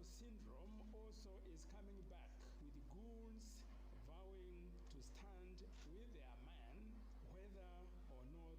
Soweto syndrome also is coming back, with goons vowing to stand with their man whether or not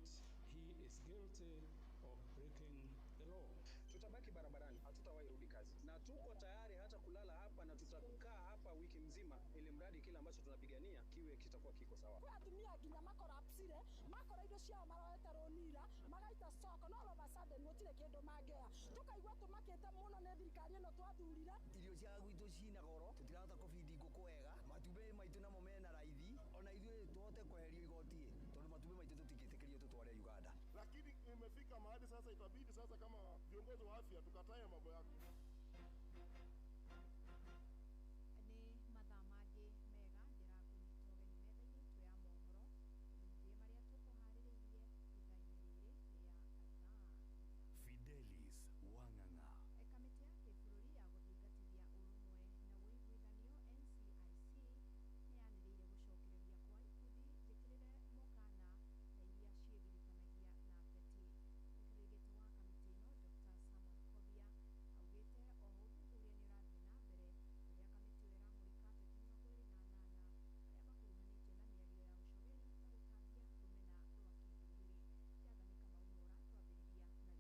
he is guilty of breaking the law. Tutabaki barabarani, hatutawahi rudi kazi, na tuko tayari hata kulala hapa na tutakaa hapa wiki mzima, ili mradi kile ambacho tunapigania kiwe kitakuwa kiko sawa. Kwa atumia ginya makora apsire, makora indo ciao maroete ronira, magaita soko no baba sade notire kindu mangea. Tukaigwa tumakete muno ne thirikari ino twathurira. Irio cia gwitu cina goro, tutirahota kobindi nguku wega. Matumbe maitu namo mena raithi, ona ithuĩ tuhote kweherio igoti, tondu matumbe maitu tutikitikirio tutware Uganda. Lakini imefika mahali sasa itabidi sasa kama viongozi wa afya tukatae mambo yako. Ni mathaa mangĩ mega njĩra kũnyita ũgeni metha-inĩ itũ ya mohoro tũthũkie marĩa tũkũharĩrĩirie ithaa-inĩ rĩrĩ rĩa thaa. Fidelis Wang'ang'a. Kamĩtĩ ya kĩbũrũri ya gũthingatithia ũrũmwe na ũiguithanio NCIC nĩ yanĩrĩire gũcokereria kwa ikundi njĩkĩrĩre mũkana na iria ciĩgiritanagia na ateti. Mũkĩrĩgĩti wa kamĩtĩ ĩno Dr. Samuel Kobia augĩte o ũthuthuria nĩ ũrathiĩ na mbere rĩrĩa kamĩtĩ ĩyo ĩramũrĩka ateti 28 arĩa makuruhanĩtio na mĩario ya ũcogeri na gũtambia rũmena rwa kĩndũrĩrĩ. Yathani Kamau no ũratwambĩrĩria na riboti ĩno.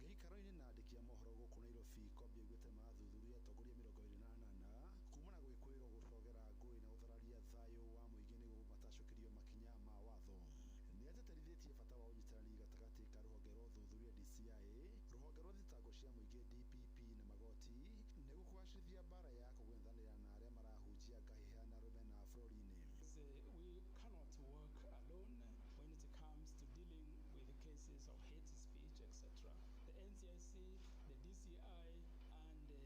Gĩikaro-inĩ na andĩki a mohoro gũkũ Nairobi, Kobia augĩte mathuthuria atongoria 28 kumana gwĩkũĩrwo gũcogera ngũĩ na gũthararia thayũ wa mũingĩ nĩguo matacũkĩrio makinya ma watho. Nĩ ateterithĩtie bata wa ũnyitanĩri gatagatĩ ka rũhonge rwa ũthuthuria DCI, rũhonge rwa thitango cia mũingĩ DPP na magoti nĩguo kũgacĩrithia mbara ya kũgwethanĩra na arĩa marahunjia ngahĩha na rũmena bũrũri-inĩ. We cannot work alone when it comes to dealing with the cases of hate speech, etc. The NCIC, the DCI, and the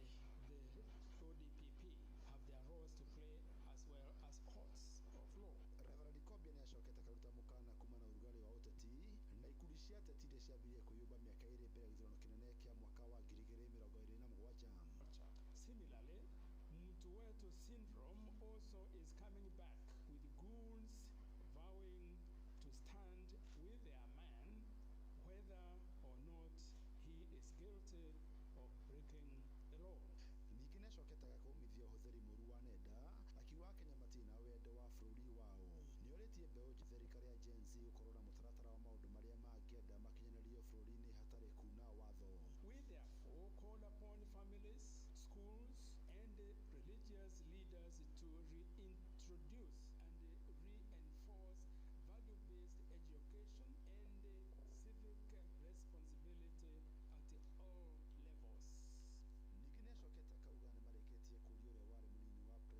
ODPP have their roles to play as well as courts of law. Reverend Kobia nĩ acokete akaruta mũkana kumana ũrugarĩ wa ũteti na ikundi cia ateti iria ciambirie kwĩyũmba mĩaka ĩrĩ mbere ya gĩthurano kĩnene kĩa mwaka wa 2027. Similarly, Mtuweto syndrome also is coming back, with goons vowing to stand with their man whether or not he is guilty of breaking the law. Ningĩ nĩ acokete agakumithia ũhũthĩri mũru wa nenda, akiuga Kenya matina wendo wa bũrũri wao. Nĩ orĩtie mbeũ njĩthĩ thirikari ya Gen Z gũkorwo na mũtaratara wa maũndũ marĩa mangĩenda makinyanĩrio bũrũri-inĩ hatarĩ kuna watho. We therefore call upon families, schools, and religious leaders to reintroduce and reinforce value-based education and civic responsibility at all levels. Ningĩ nĩ acokete akauga nĩ marĩkĩtie kũũria ũrĩa warĩ mũnini wa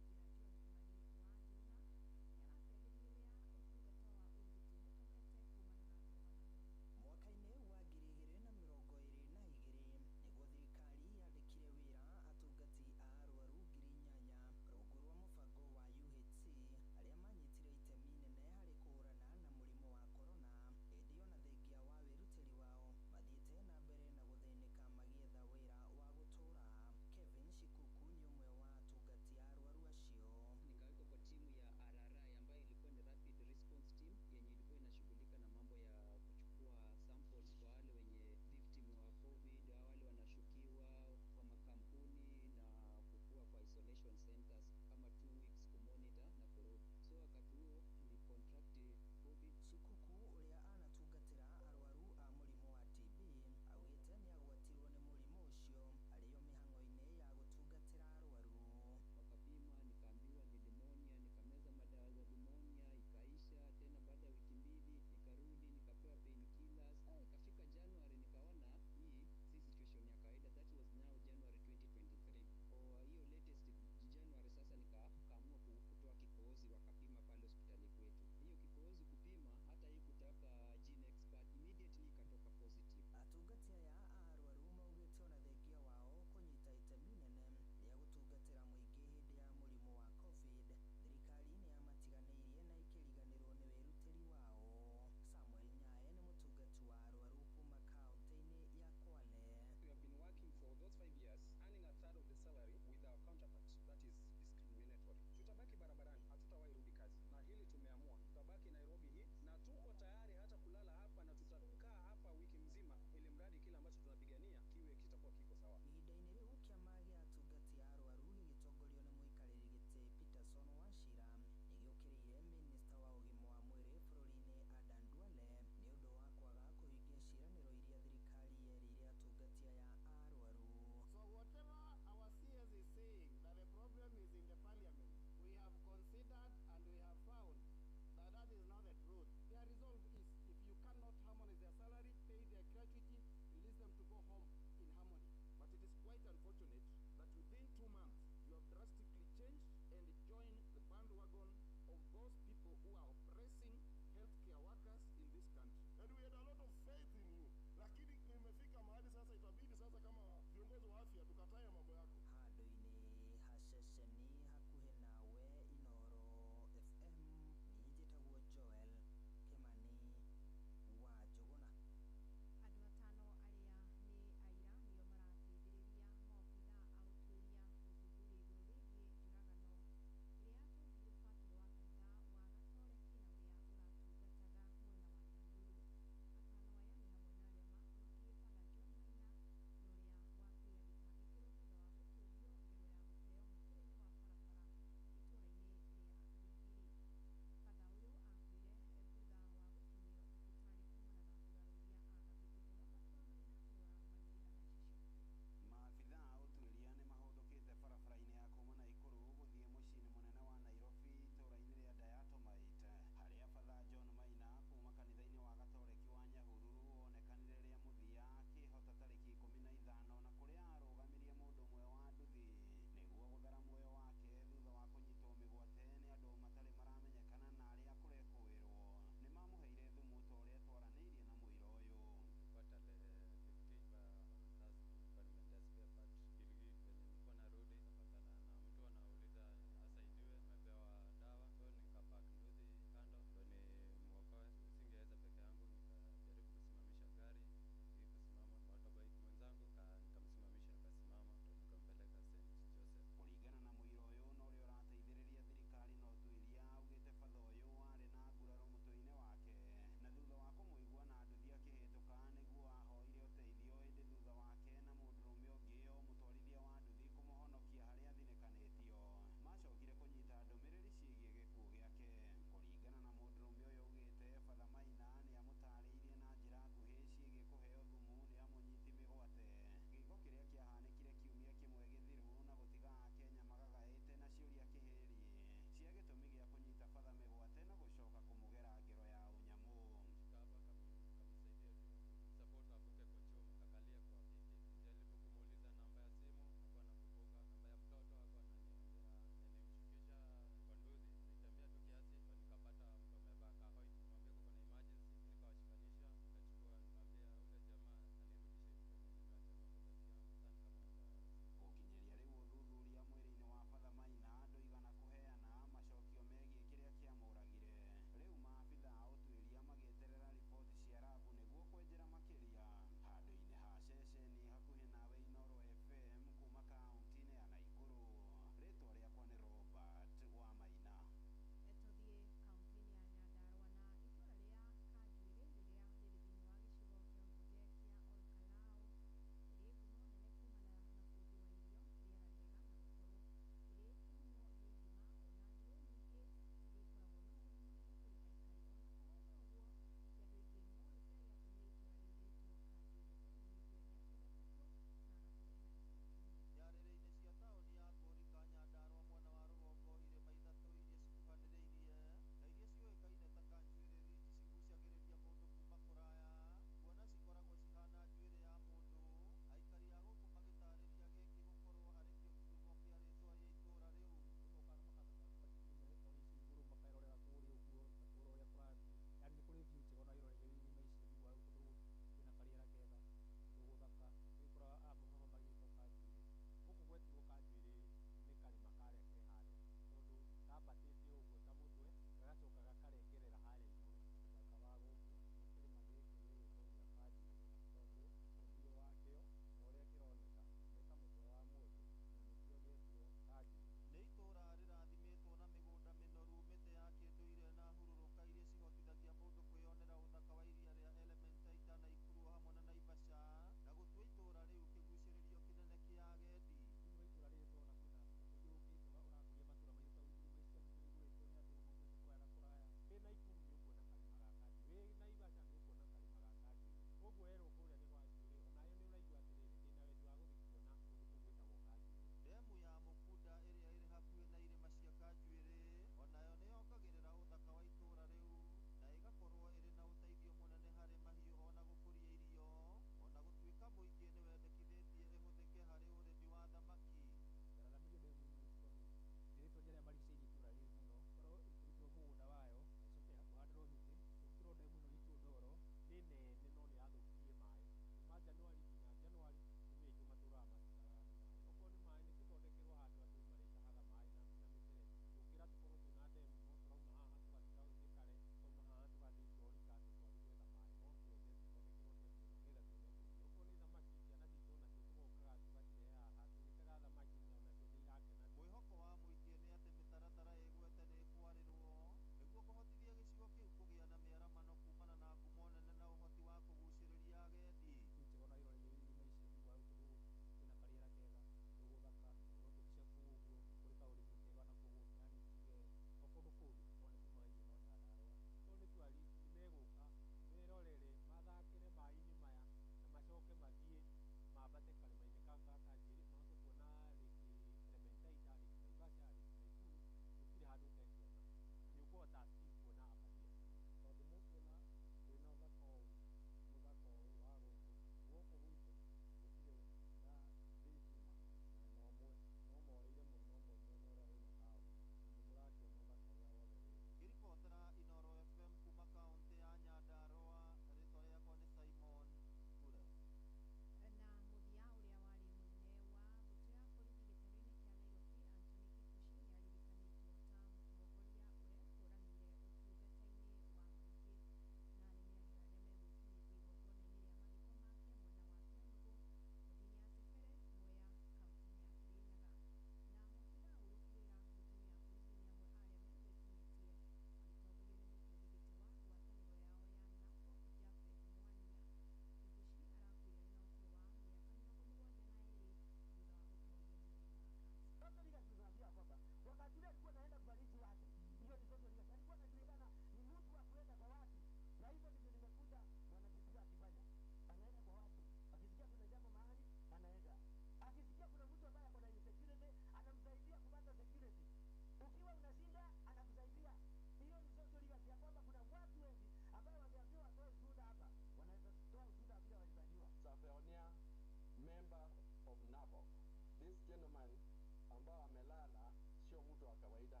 mtu wa kawaida.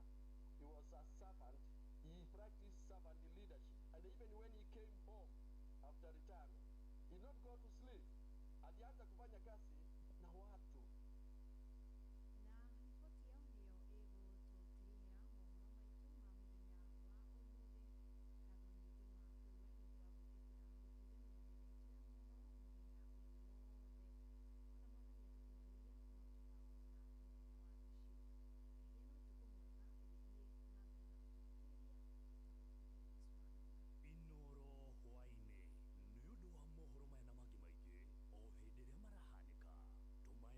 He was a servant. He practiced servant leadership. And even when he came home after retirement, he did not go to sleep. Alianza kufanya kazi na watu. Na ripoti yao niyo ĩgũtũtirihĩra mohoro maitũ ma mũthenya wa ũmũthĩ. Ngatho nyingĩ makũigua nĩ ũndũ wa gwĩtĩkĩra gũtindanĩra na ithuĩ tuoya mohoro mũthenya ũyũ wothe. Ona mwathani atũkuhagĩria no tũkaonana mũthenya wa rũciũ. Gĩgĩa na ũtukũ mwega ũgĩthiĩ na mbere na gũtũthikĩrĩria. Njĩtagwo Fidelis Wang'ang'a. Inoro hwainĩ nĩ ũndũ wa mohoro maya na mangĩ maingĩ o hĩndĩ ĩrĩa marahanĩka tũma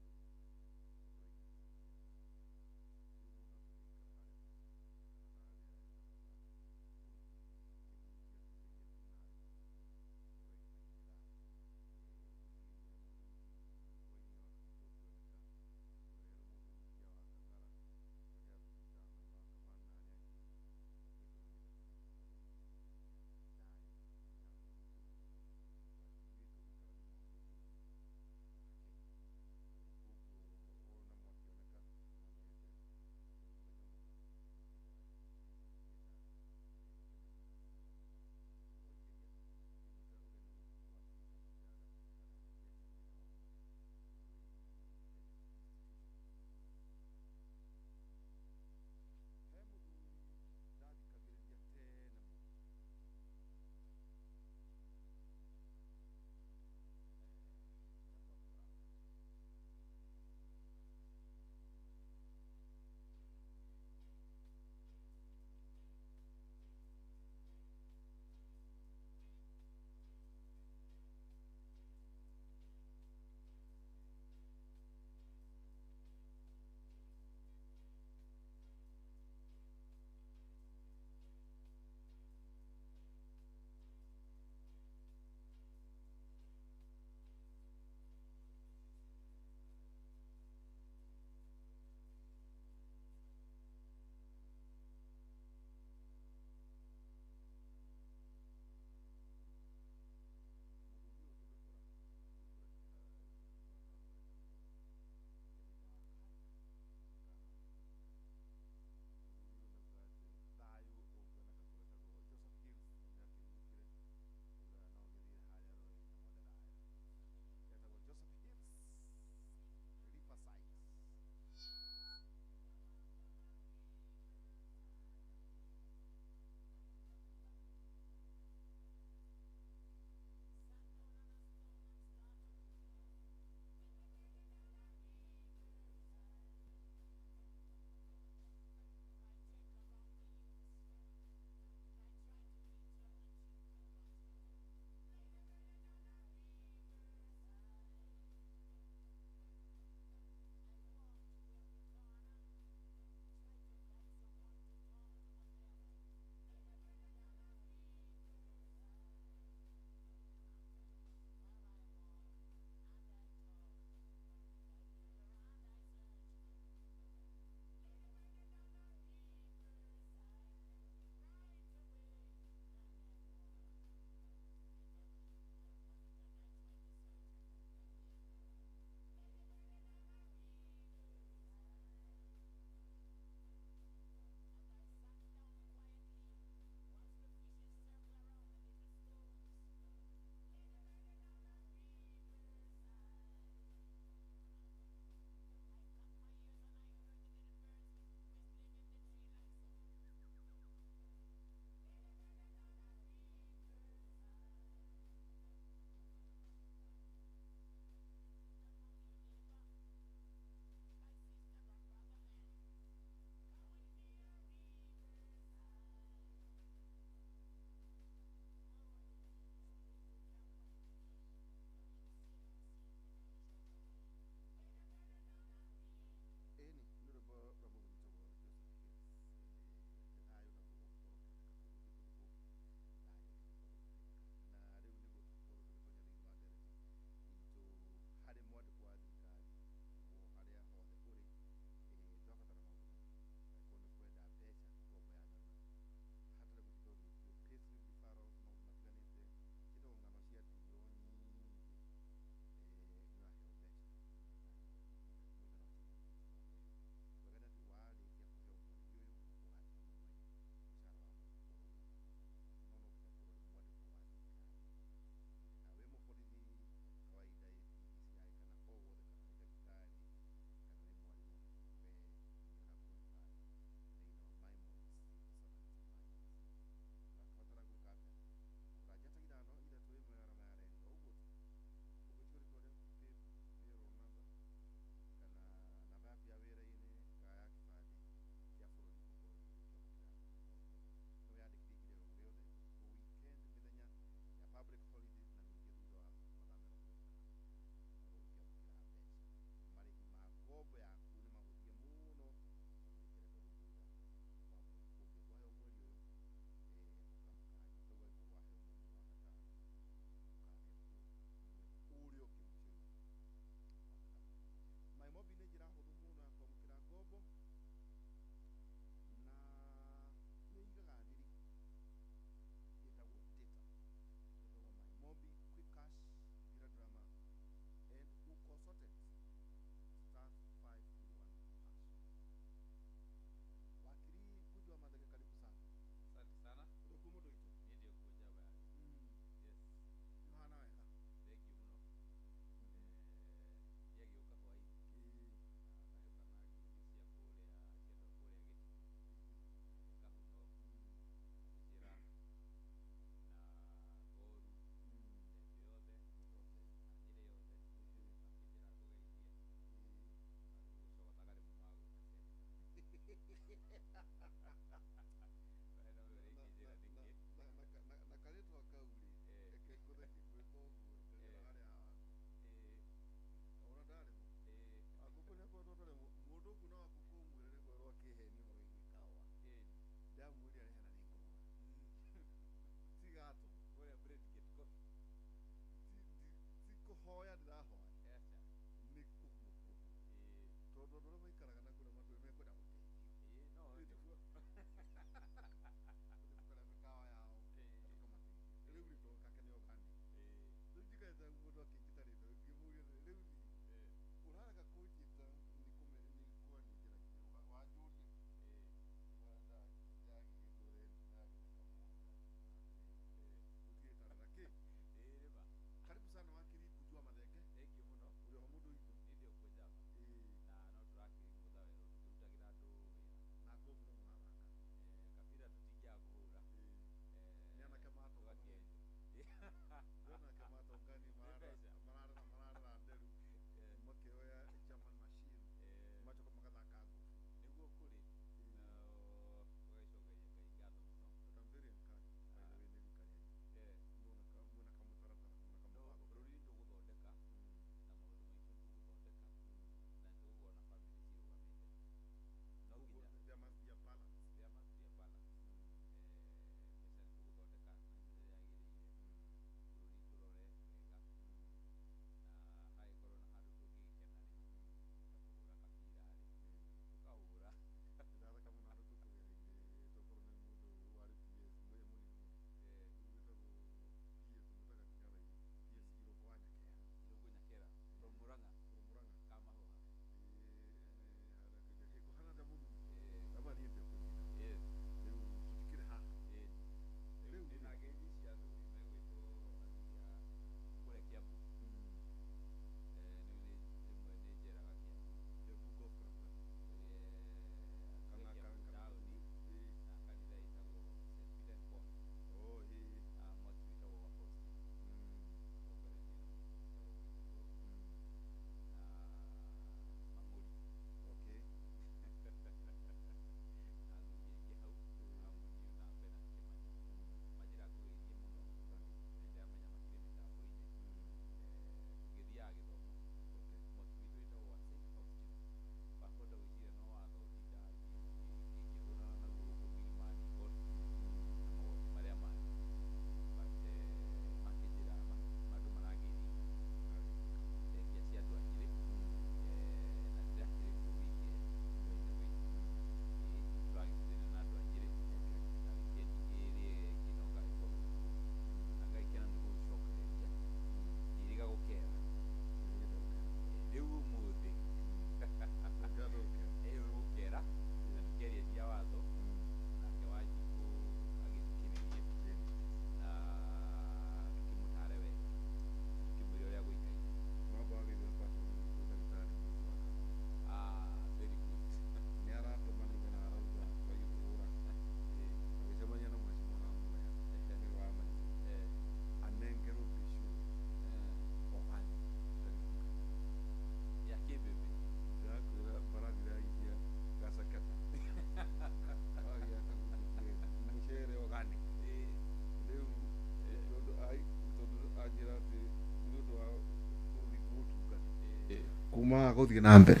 guthie na mbere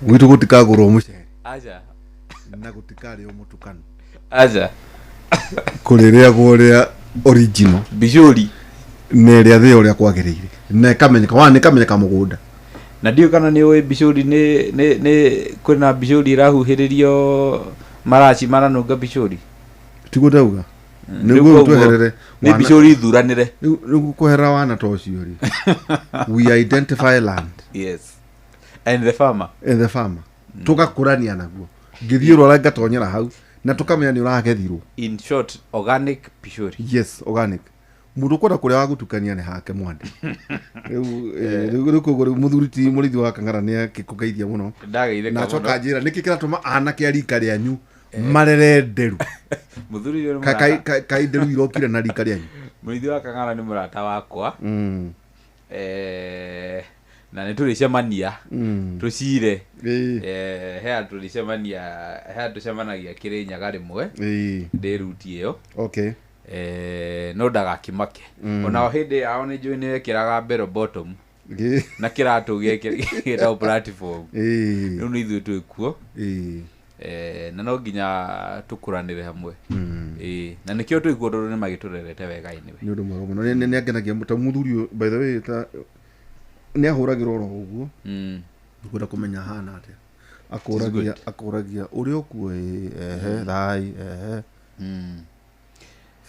gwitu gutikagurwo mucere aja na gutikari umutukano aja kuriria guria original bijuri neria thio uria kwagiriire ne kamenyeka mugunda na ndio kana ni we bijuri ni kuna bijuri irahuhiririo marachi maranunga bijuri tigudauga niguo tweherere ni bijuri thuranire niguo kuhera wana tocio ri we identify land yes and the farmer tugakurania naguo ngithiirwo ra ngatonyera hau na tukamenya ni uragethirwo in short organic bijuri yes organic mundu kwenda kuria wagutukania ni hake mwandi riu kugura muthuri ti murithi wa kangara ni akikugeithia muno na coka njira niki kiratuma anake arika rianyu marere nderu muthuri yo kai nderu irokire na rika rianyu murithi wa kangara ni murata wakwa na nitulicemania tucire hea tulicemanagia Kirinyaga rimwe ndiruti iyo okay no ndagakimake ona hindi yao ni njui ni wekiraga bero bottom na kiratu gikira platform riu ni ithuĩ twĩkuo na no nginya tukuranire hamwe na nikio twĩkuo ndoro ni magiturerete wega iniwe ni undu mwega muno ni angenagia muthuri by the way ta ni ahuragirwo ro uguo ngwenda kumenya hana atia akuragia uri okuo thai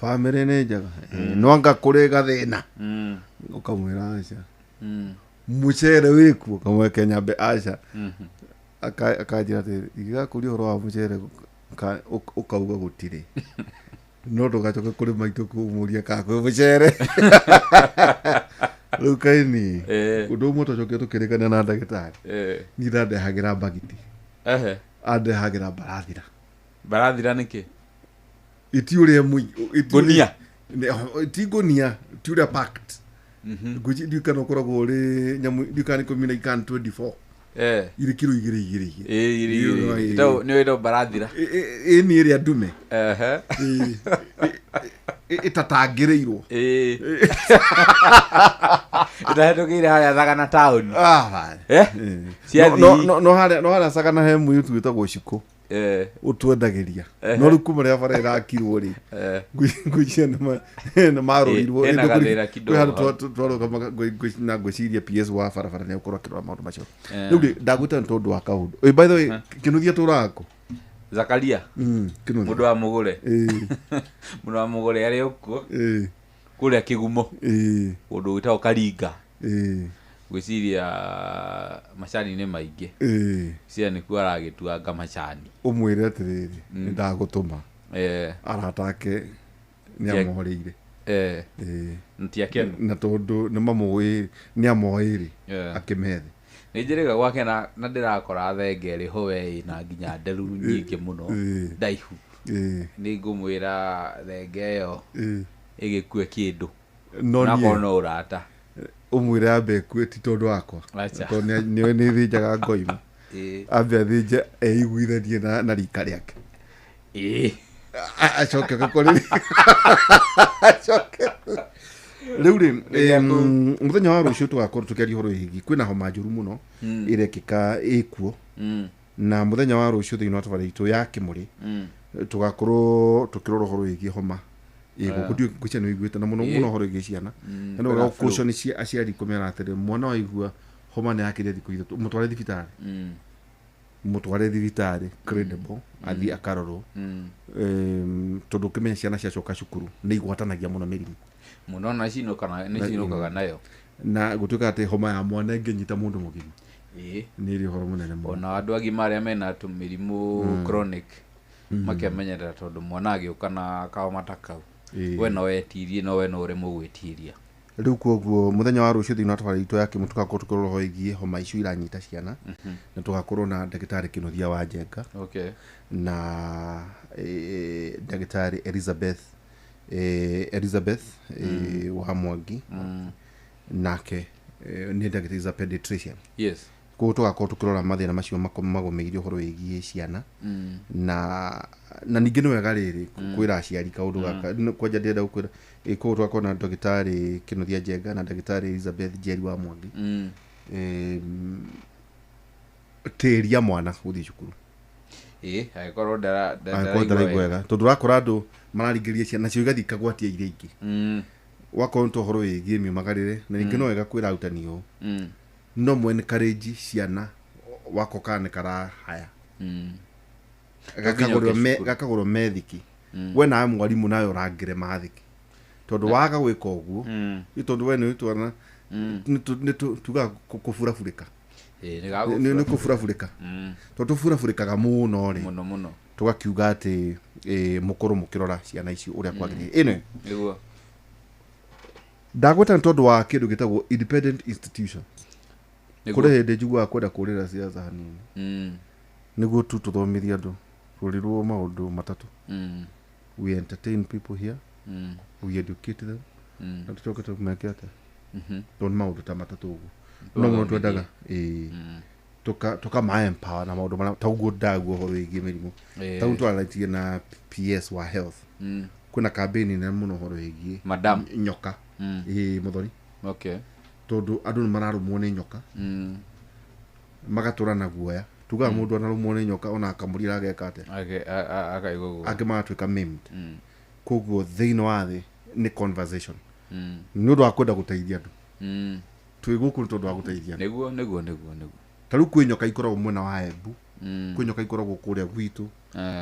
family ni njaga no anga kurega thina ukamwira aca mucere wikuo kamweke nyambe aca akajira ati igakuri horo wa mucere ukauga gutire no ndugacoke kuri maitu kumuria kakwe mucere rukaini undu umwe tucoke tukirikania na ndagitari ni ndandehagira bagiti andehagira barathira niki itiuria mui gonia ti gonia tiuria packed guji dikana koragwo uri nyamu dikani ko mina ikan 24 iri kilo igiri to ni wedo barathira ni iri adume itatangireirwo itahetũkĩire harĩa Thagana town no harĩa Thagana he mũirĩtu wĩtagwo Cikũ utwendagiria no rĩu kuma rĩa bara ĩrakirwo rĩ ngũcia nĩ marũirwo na ngwĩciria PS wa barabara nĩ ũkorwo akĩrora maũndũ macio rĩu ndagwĩta nĩ tondũ wa kaũndũ by the way Kĩnuthia tũrakũ Zakaria mundu wa mugure mundu wa mugure ari ukuo kuria Kigumo undu witao Karinga gwiciria macani ni maingi cia ni ku aragituanga macani umwire atiriri ndagutuma aratake ni amohorire ntiakenu na tondu ni mamugwi ni amohiri akimethi nijiriga gwake na ndirakora thenge ri ho we na nginya nderu nyingi muno ndaihu ni ngumwira thenge yo igikue kindu na kono urata umwire ambe kue ti tondu wakwa tondu ni thinjaga ngoima ambe athinje eiguithanie na rika riake acoke gukori acoke riu ri muthenya wa rucio tugakorwo tukiaria horo higi kwina homa njuru muno irekika ikuo na muthenya wa rucio thiini wa tabari itu ya Kimuri tugakorwo tukirora horo higi homa gukudio gucia no iguite na muno horo higi ciana no ga kushoni cia aciari kumera atire mwana wa igua homa ne yakire thiku ithu mutware thibitari credible athi akarorwo tondu kimenya ciana cia coka cukuru ni igwatanagia muno mirimu muno na cinukaga nayo na gutuika ati homa ya mwana ngenyita mundu mugima ni ri horo munene muno ona andu agima aria mena tumirimu chronic makamenyera tondu mwana agiuka na kao matakau we no wetirie no we no uri mugwitiria riu koguo muthenya wa rucio thiini wa tabari itu ya Kimu tugakorwo tukirora ho igie homa icio iranyita ciana na tugakorwo na ndagitari Kinuthia wa Njenga na ndagitari Elizabeth wa Mwangi nake ni ndagitari za pediatrician ko tugakorwo tukirora mathina macio magomeire horo igie ciana na ningi no wega riri kwira aciari kaundu gaka kwanja ndenda gukwira ko tugakorwo na ndagitari Kinuthia Njenga na ndagitari Elizabeth Njeri wa Mwangi tĩria mwana gũthiĩ cukuru agĩkorwo ndaraigwega tondũ ũrakora andũ mararingĩria ciana cio igathiĩ ikagwatia iria ingĩ wakorwo nĩ ũhoro wĩgiĩ miumagarĩre na ningĩ no wega kwĩra arutani ũũ no mwe encourage ciana wako kana karahaya gakagũrwo methiki we nawe mwarimũ nawe ũrangĩre mathiki tondũ waga gwĩka ũguo nĩ tondũ we nĩ twana nĩ tuga kũburabũrĩka nĩ kũburabũrĩka tondũ tũburabũrĩkaga mũno rĩ mũno tũgakiuga atĩ mũkũrũ mũkĩrora ciana icio ũrĩa kwagĩrĩire ĩno nĩguo ndagweta nĩ tondũ wa kĩndũ gĩtagwo independent institutions kũrĩ hĩndĩ njiguaga kwenda kũrĩra ciaca hanini nĩguo tu tũthomithie andũ tũrirwo maũndũ matatũ we entertain people here we educate them na tũcoke tũmeke atĩa tondũ nĩ maũndũ ta matatũ ũguo no mũno twendaga tũkama empower na maũndũ marĩa ta ũguo ndaguo ũhoro wĩgiĩ mĩrimũ ta ũguo twarĩtie na PS wa health kwĩna campaign nene mũno ũhoro wĩgiĩ madam nyoka mũthori okay tondũ andũ nĩ mararũmwo nĩ nyoka magatũra na guoya tugaga mũndũ anarũmwo nĩ nyoka ona akamũrira ageka atĩa akaigũgũ angĩ magatuĩka maimed koguo thĩinĩ wa thĩ nĩ conversation nĩ ũndũ wa kwenda gũteithia andũ twĩ gũkũ nĩ tondũ wa gũteithia nĩguo ta rĩu kwĩ nyoka ikoragwo mwena wa Embu kwĩ nyoka ikoragwo kũrĩa gwitũ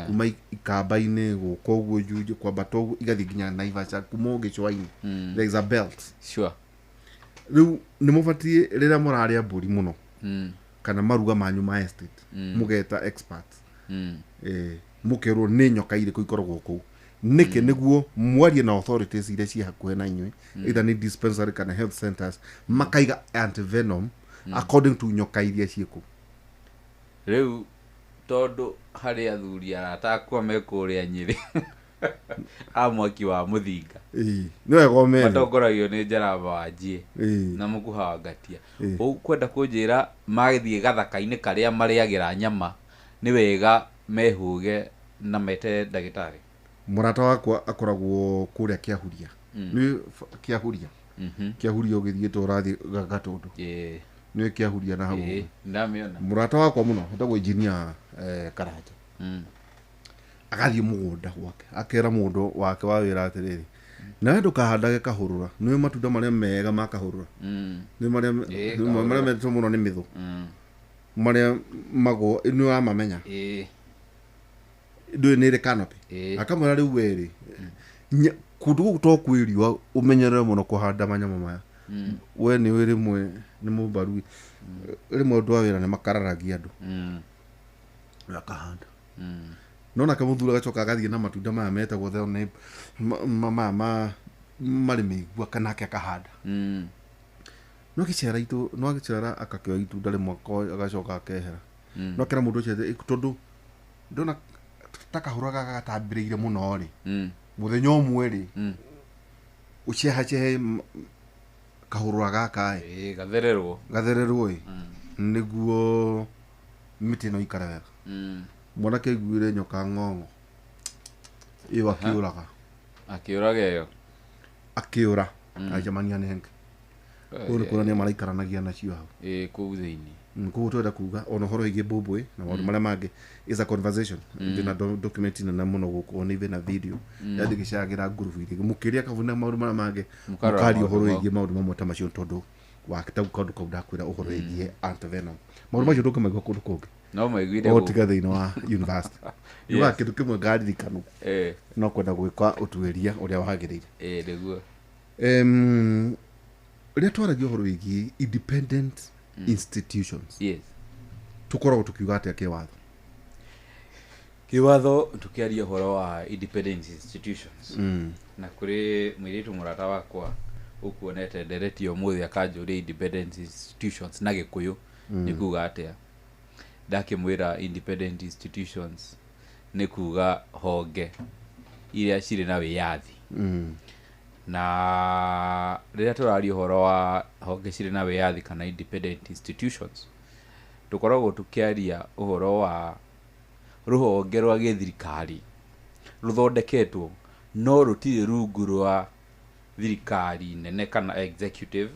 kuma ikamba-inĩ gũka ũguo Juja kwambata ũguo igathiĩ nginya Naivasha kuma gĩcũa-inĩ there is a belt sure rĩu nĩ mũbatiĩ rĩrĩa mũrarĩa mbũri mũno kana maruga manyu ma estate mũgeta experts mũkerwo nĩ nyoka irĩkũ ikoragwo kũu nĩkĩ nĩguo mwarie na authorities iria ciĩ hakuhĩ na inyuĩ either nĩ dispensary kana health centers makaiga antivenom according to nyoka iria ciĩ kũu rĩu tondũ harĩ athuri aratakwa mekũrĩa Nyĩrĩ amwaki wa mũthinga nĩ wega ũmere matongoragio nĩ Njaramba wa Njie na Mũkuha wa Ngatia kwenda kũnjĩra magĩthiĩ gathaka-inĩ karĩa marĩagĩra nyama nĩ wega mehũge na mete ndagĩtarĩ mũrata wakwa akoragwo kũrĩa Kĩahuria nĩ Kĩahuria Kĩahuria ũgĩthiĩte ũrathiĩ Gatũndũ nĩ Kĩahuria na hau ndamĩona mũrata wakwa mũno hetagwo engineer Karanja agathiĩ mũgũnda gwake akera mũndũ wake wa wĩra atĩrĩrĩ nawe ndũkahandage kahũrũra nĩ matunda marĩa mega ma kahũrũra nĩ marĩa mendetwo mũno nĩ mĩthũ marĩa magwo nĩ wamamenya ndũĩ nĩ ĩrĩ canopy akamwĩra rĩu werĩ kũndũ gũkũ to kwĩ riũa ũmenyerere mũno kũhanda manyamũ maya we nĩ wĩ rĩmwe nĩ mũmbaru rĩmwe andũ a wĩra nĩ makararagia andũ akahanda no nake mũthuri agacoka agathiĩ na matunda maya metagwo nĩ marĩ mĩigua kanake akahanda no gĩcera akakĩoya itunda rĩmwe agacoka akehera no kera mũndũ ũcio tondũ ndona ta kahũrũra gaka gatambĩrĩire mũno rĩ mũthenya ũmwe rĩ ũcehacehe kahũrũra gaka gathererwo nĩguo mĩtĩ ĩno ikara wega mwanake aiguire nyoka ng'ong'o ĩyo akĩũra acemania nenge kũu nĩ kuonania maraikaranagia nacio hau kũu thĩinĩ kũu twenda kuga ona ũhoro wĩgiĩ mbũmbũĩ na maũndũ marĩa mangĩ is a conversation na document nene mũno gũkũ ona ive na video yathi gĩcagĩra ngurubu-inĩ mũkĩria kabuna maũndũ marĩa mangĩ mũkaria ũhoro wĩgiĩ maũndũ mamwe ta macio tondũ wakĩta kaũndũ kau ndakwĩra ũhoro wĩgiĩ antivenom maũndũ macio ndũngĩmaigua kũndũ kũngĩ no maiguire o tiga thĩinĩ wa university yuga kĩndũ kĩmwe ngaririkanu no kwenda gwĩka ũtuĩria ũrĩa wagĩrĩire nĩguo rĩrĩa twaragia ũhoro wĩgiĩ independent institutions tũkoragwo tũkiuga atĩa kĩwatho tũkĩaria ũhoro wa independent institutions na kũrĩ mũirĩtu mũrata wakwa ũkuonete ndereti ũmũthĩ akanjũria independent institutions na Gĩkũyũ nĩ kuga atĩa ndakĩmwĩra independent institutions nĩ kuga honge iria cirĩ na wĩyathi na rĩrĩa tũraria ũhoro wa honge cirĩ na wĩyathi kana independent institutions tũkoragwo tũkĩaria ũhoro wa rũhonge rwa gĩthirikari rũthondeketwo no rũtirĩ rungu rwa thirikari nene kana executive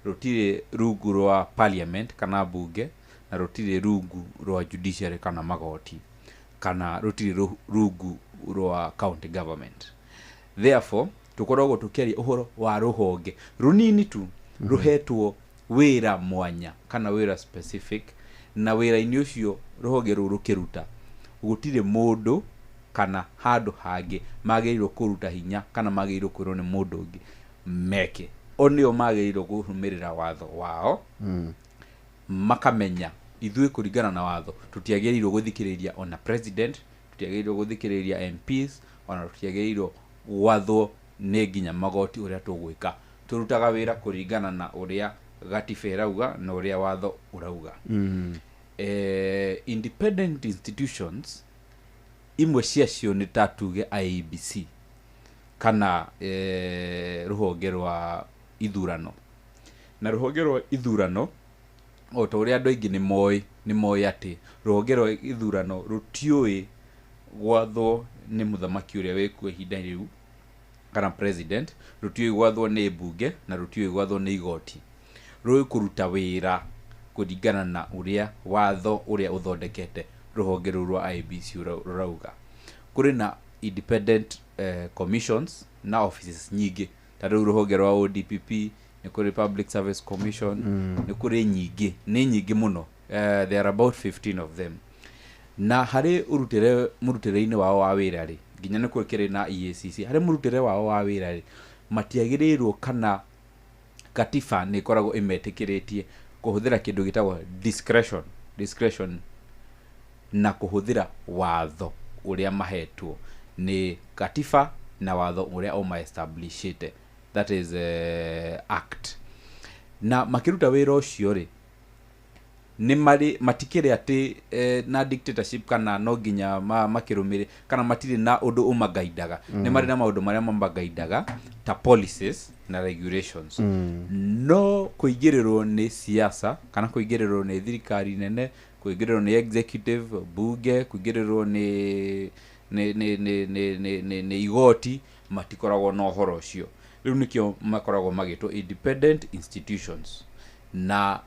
rutire rungu rwa parliament kana bunge na rutire rungu rwa judiciary kana magoti kana rutire rungu rwa county government. Therefore tukoragwo tukiaria uhoro wa ruhonge runini tu ruhetwo wira mwanya kana wira specific, na wira-ini ucio ruhonge ruru kiruta gutire mundu kana handu hangi magiriro kuruta hinya kana magiriro kwirwo ni mundu ungi meke onio magiriro kuhumirira watho wao makamenya ithui kuringana na watho tutiagiriro guthikiriria ona president, tutiagiriro guthikiriria MPs, ona tutiagiriro watho ne nginya magoti uria tugwika. Turutaga wira kuringana na uria gatiba irauga na uria watho urauga. Independent institutions imwe ciacio ni tatuge IEBC kana ruhonge rwa ithurano. Na ruhonge rwa ithurano o ta uria andu aingi ni moi ati ruhonge rwa ithurano rutioi gwathwo ni muthamaki uria wikuo ihinda riu kana president, rutioi gwathwo ni bunge na rutioi gwathwo ni igoti. Rui kuruta wira kuringana na uria watho uria uthondekete ruhonge rwa IEBC rurauga. Kuri na independent commissions na offices nyingi ta ruhonge rwa ODPP, ni kuri Public Service Commission, ni kuri nyingi, ni nyingi muno. There are about 15 of them. Na hari murutire-ini wao wa wira ri nginya ni kwekire na EACC hari murutire wao wa wira ri matiagirirwo kana katiba ni koragwo imetikiritie kuhuthira kindu gitagwo discretion na kuhuthira watho uria mahetwo ni katiba na watho uria oma establishite, that is act. Na makiruta wira ucio ri ni mari matikire ati na dictatorship kana no nginya makirumire kana matire na undu umagaidaga. Ni mari na maundu maria mamagaidaga ta policies na regulations. No kuigirirwo ni siasa kana kuigirirwo ni thirikari nene, kuigirirwo ni executive bunge, kuigirirwo ni igoti matikoragwo no horo ucio. Riu nikio makoragwo magitwo independent institutions. Na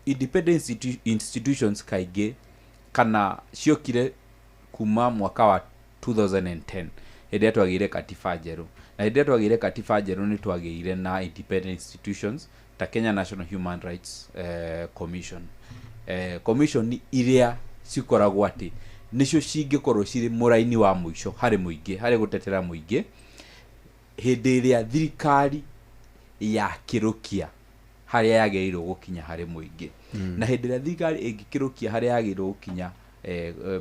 independent institutions kaige kana ciokire kuma mwaka wa 2010 hĩndĩ twagire katiba njeru. Na hĩndĩ twagire katiba njeru ni twagire na independent institutions ta Kenya National Human Rights Commission. Commission iria cikoragwo ati nicio cingikorwo ciri muraini wa muico hari muingi, hari gutetera muingi hĩndĩ iria thirikari ya kirukia haria yagirirwo gukinya hari muingi. Na hĩndĩ iria thirikari ingikirukia haria yagirirwo gukinya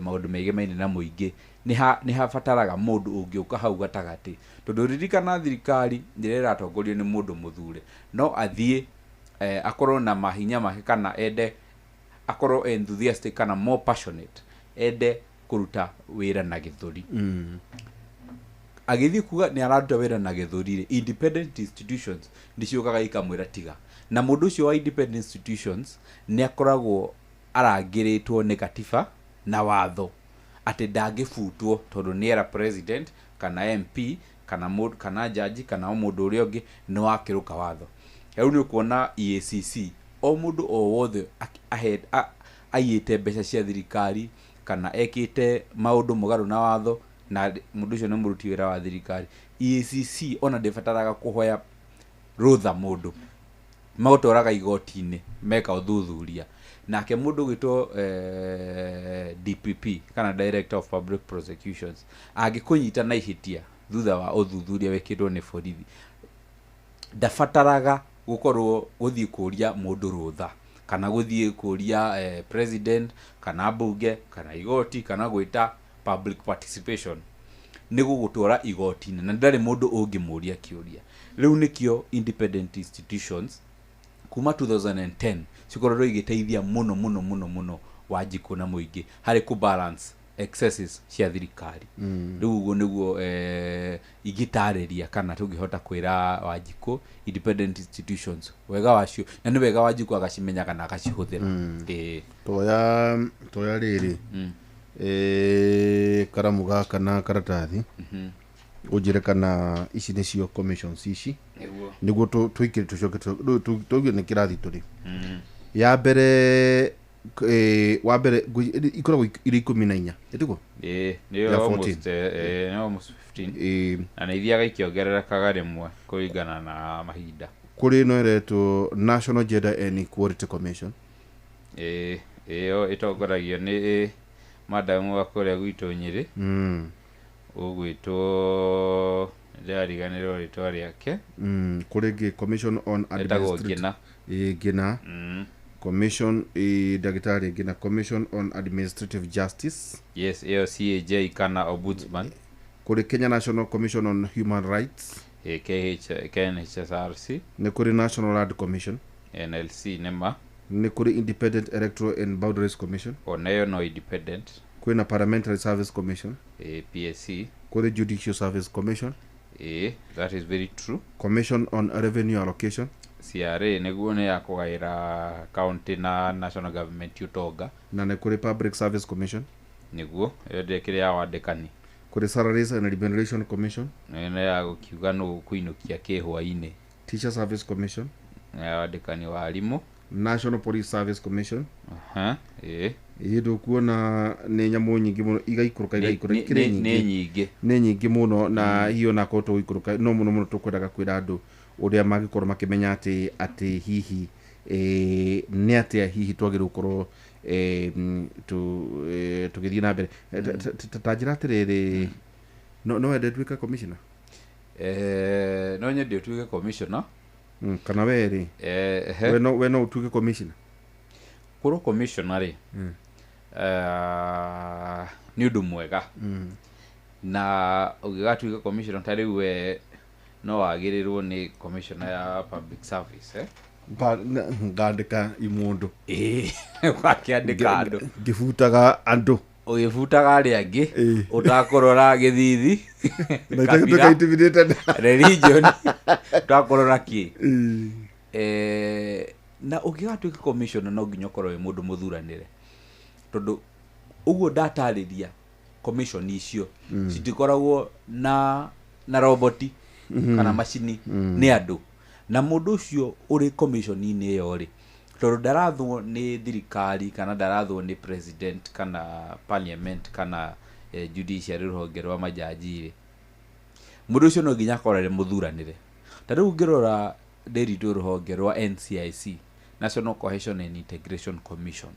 maundu megemainie na muingi ni habataraga mundu ungiuka hau gatagati, tondu ririkana thirikari ndirera atongorio ni mundu muthure no athie akorwo na mahinya make kana ende akorwo enthusiastic kana more passionate ende kuruta wira na githuri. Agithi kuga ni araruta wira na githuri, independent institutions ndiciokaga ikamwira tiga. Na mundu ucio wa independent institutions ni akoragwo arangiritwo ni katiba na watho ati ndangifutwo tondu ni era president kana MP kana judge kana mundu uria ungi no akiruka watho. Riu ni kuona EACC o mundu o wothe ayite mbeca cia thirikari kana ekite maundu mugaru na watho na mundu ucio ni muruti wira wa thirikari, EACC ona ndibataraga kuhoya rutha mundu magotoraga igoti-ini meka uthuthuria. Nake mundu gitwo DPP kana Director of Public Prosecutions agikunyita na ihitia thutha wa uthuthuria wekirwo ni borithi, ndabataraga gukorwo guthii kuria mundu rutha kana guthii kuria president kana bunge kana igoti kana gwita public participation, ni gugutwara igoti-ini na ndari mundu ungimuria kiuria. Riu nikio independent institutions kuma 2010 cikorwo igiteithia muno Wanjiku na muingi hari ku balance excesses cia thirikari. Riu uguo niguo igitariria kana tungihota kwira Wanjiku independent institutions wega wacio, na ni wega Wanjiku agacimenya kana agacihuthira. Toya riri karamu gaka na karatathi ujire kana ici nicio commissions ici niguo tuikire tucoke tuge ni kirathi turi ya mbere wa mbere ikoragwo iri 14 etiko niyo almost 15 na nä ithiaga ikiongererekaga rĩmwe kũringana na mahinda kũrĩ no eretwo National Gender and Equality Commission ĩyo ĩtongoragio nĩ madamu wa kũrĩa gwitũ Nyĩrĩ ũgwĩtwo ndĩrariganĩrwo rĩtwa rĩake kũrĩ ngĩ Commission on Administrative Ngĩna Commission ndagĩtarĩ Ngĩna Commission on Administrative Justice yes ĩyo CAJ kana Ombudsman kuri Kenya National Commission on Human Rights KNHSRC ni kuri National Land Commission NLC nema ni kuri Independent Electoral and Boundaries Commission onayo no independent kuri na Parliamentary Service Commission PSC kuri Judicial Service Commission that is very true Commission on Revenue Allocation CRA niguo ni ya kugaira county na national government utonga na ni kuri Public Service Commission niguo yo ndekire ya wandikani kuri Salaries and Remuneration Commission nene ya gukiuga no kuinukia kihwa-ini Teacher Service Commission ya wandikani wa arimũ National Police Service Commission ĩndũ kuona nĩ nyamũ nyingĩ mũno igaikũrũka nĩ nyingĩ mũno na hiyo na koto ikũrũka no mũno tũkwendaga kwĩra andũ ũrĩa mangĩkorwo makĩmenya atĩ hihi nĩ atĩa hihi twagĩrĩirwo gũkorwo tũgĩthiĩ na mbere ta njĩra atĩrĩrĩ no wende tuĩke commissioner no nyende ũtuĩke commissioner kana we no ũtuĩke commissioner kũrwo commissioner rĩ nĩ ũndũ mwega na ũgĩgatuĩka commissioner ta rĩu we no wagĩrĩrwo nĩ commissioner ya public service ngandĩka imundu wakĩandĩka andũ ngĩbutaga andũ ũgĩbutaga arĩa angĩ ũtakũrora gĩthithi religion ũtakũrora kĩ na ũgĩgatuĩka commissioner no nginya ũkorwo wĩ mũndũ mũthuranĩre tondũ ũguo ndatarĩria commission icio citikoragwo na roboti kana macini nĩ andũ na mũndũ ũcio ũrĩ commission-inĩ ĩyo rĩ tondũ ndarathwo nĩ thirikari kana ndarathwo nĩ president kana parliament kana judiciary rũhonge rwa majaji rĩ mũndũ ũcio no nginya akorwo arĩ mũthuranĩre ta rĩu ngĩrora ndĩritũ rũhonge rwa NCIC National Cohesion and Integration Commission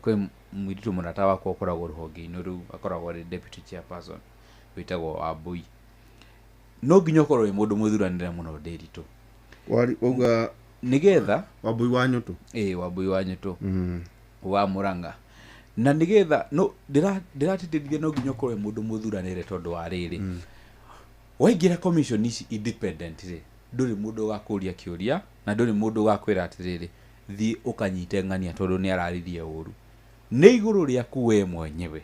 kwĩ mũritũ mũrata wakwa ũkoragwo rũhonge-inĩ rũu akoragwo arĩ deputy chairperson wĩtagwo Wambui no nginya ũkorwo wĩ mũndũ mũthuranĩre mũno ndĩritũ wauga nĩgetha Wambui wa Nyũtũ Wambui wa Nyũtũ wa Mũrang'a na nĩgetha no ndĩratĩtĩrithia no nginya ũkorwo wĩ mũndũ mũthuranĩre tondũ wa rĩrĩ waingĩra commission ici independent rĩ ndũrĩ mũndũ wa kũria kĩũria na ndũrĩ mũndũ wa kwĩra atĩrĩrĩ thiĩ ũkanyite ng'ania tondũ nĩ araririe ũru nĩ igũrũ rĩaku we mwenyewe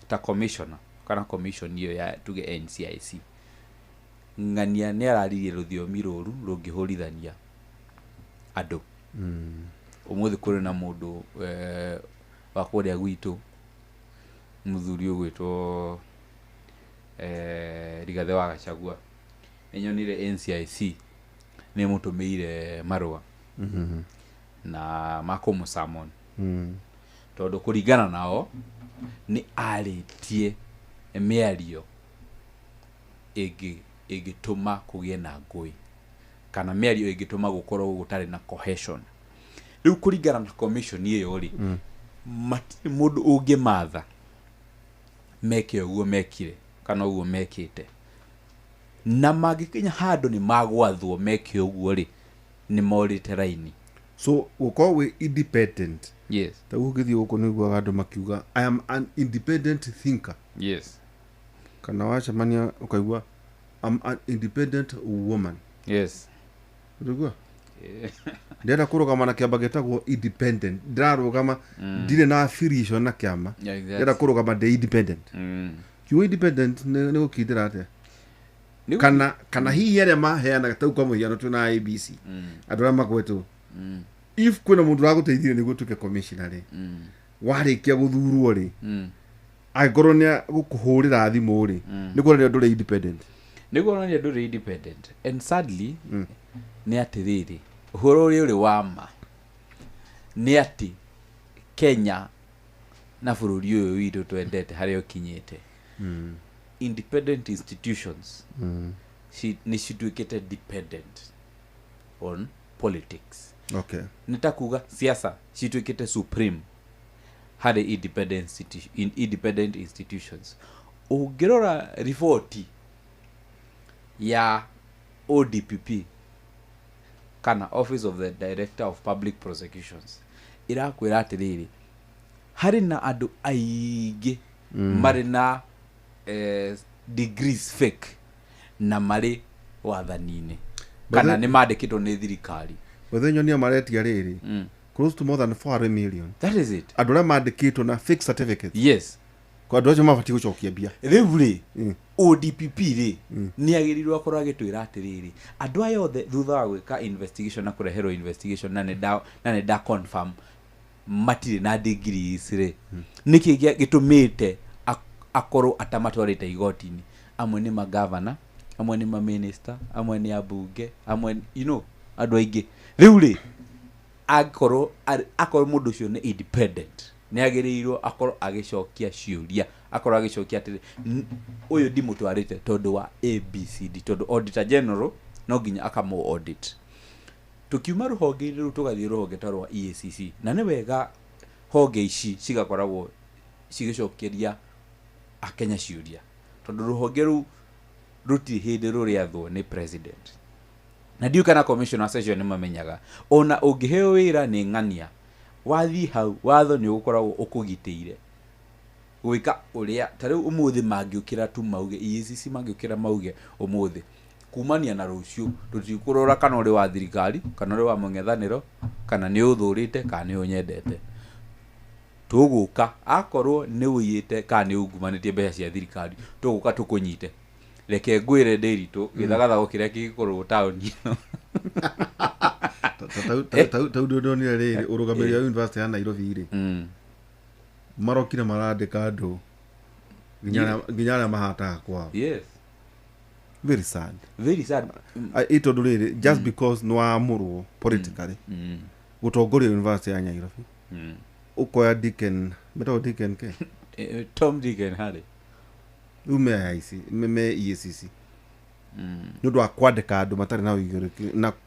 ta commissioner kana commission iyo ya tuge NCIC ng'ania nĩ araririe rũthiomi rũru rũngĩhũrithania andũ ũmũthĩ kũrĩ na mũndũ wa kũrĩa gwitũ mũthuri ũgwĩtwo Rigathĩ wa Gachagua nĩnyonire NCIC nĩ mũtũmĩire marũa na makũmũsamon tondũ kũringana nao nĩ arĩtie mĩario ĩngĩtũma kũgĩe na ngũĩ kana mĩario ĩngĩtũma gũkorwo gũtarĩ na cohesion rĩu kũringana na commission ĩyo rĩ matirĩ mũndũ ũngĩmatha meke ũguo mekire kana ũguo mekĩte na mangĩkinya handũ nĩ magwathwo meke ũguo rĩ nĩ morĩte raini so gũkorwo wĩ independent yes ta ũgĩthiĩ gũkũ nĩguo andũ makiuga I am an independent thinker yes kana wacemania ũkaigua I'm an independent woman yes ndĩragua ndĩrenda kũrũgama na kĩamba gĩtagwo independent ndĩrarũgama ndirĩ na affiliation na kĩama ndĩrenda kũrũgama ndĩ independent kiuga independent nĩ gũkindĩra atĩa kana hihi arĩa maheanaga tau kwa mũhiano twĩna ABC andũ arĩa magwetwo if kwĩna mũndũ ũragũteithire nĩguo tuĩke commissioner rĩ warĩkia gũthurwo rĩ agorwo ni gukuhurira thimu ri ni kuonania nduri independent ni kuonania nduri independent and sadly ni atiriri uhoro uri wama ni ati Kenya na bururi uyu witu twendete haria ukinyite independent institutions ni cituikite dependent on politics. Okay. Nitakuga siasa cituikite supreme hari independent institutions. Ungirora ripoti ya ODPP kana Office of the Director of Public Prosecutions irakwira atiriri hari na andu aigi mari na degrees fake na mari wathanine kana ni mandikitwo ni thirikari wethenyonia maretia riri close to more than 400 million. That is it. Andu aria mandikitwo na fake certificates. Yes. Kwa andu acio mabati gucokia mbia riu ri ODPP ri ni agirirwo akorwo agitwira atiriri andu aya othe thutha wa gwika investigation na kureherwo investigation na ne da confirm matire na degrees ri niki gitumite akorwo atamatwarite igotini amwe ni magavana amwe ni minister amwe ni abunge amwe andu aingi riu ri akorwo mundu ucio ni independent ni agirirwo akorwo agicokia ciuria akorwo agicokia atiri uyu ndimutwarite tondu wa ABCD tondu auditor general no nginya akamo audit tukiuma ruhonge ru tugathie ruhonge tarwa EACC na ni wega honge ici cigakoragwo cigicokeria akenya ciuria tondu ruhonge ru ruti hindi ruriathwo ni president na ndiu kana commissioner session ni mamenyaga ona ungiheo wira ni ngania wathi hau watho ni ukoragwo ukugiteire gwika uria tariu umuthi mangiukira tu mauge EACC mangiukira mauge umuthi kumania na rucio rutikurora kana uri wa thirikari kana uri wa mung'ethaniro kana ni uthurite kana ni unyendete tuguka akorwo ni uyite kana ni ungumanitie mbeca cia thirikari tuguka tukunyite reke ngwire ndiritu githagathago kiria gikorwo town ino tau ndonire riri urugamiri wa University ya Nairobi ri marokire marandika andu nginya mahata kwao. Yes. Very sad. Very sad. Ito nduriri just because no amurwo politically gutongoria University ya Nairobi ukoya Deacon ke Tom Deacon Harry me EACC nundu akwandika andu matari na uigiriki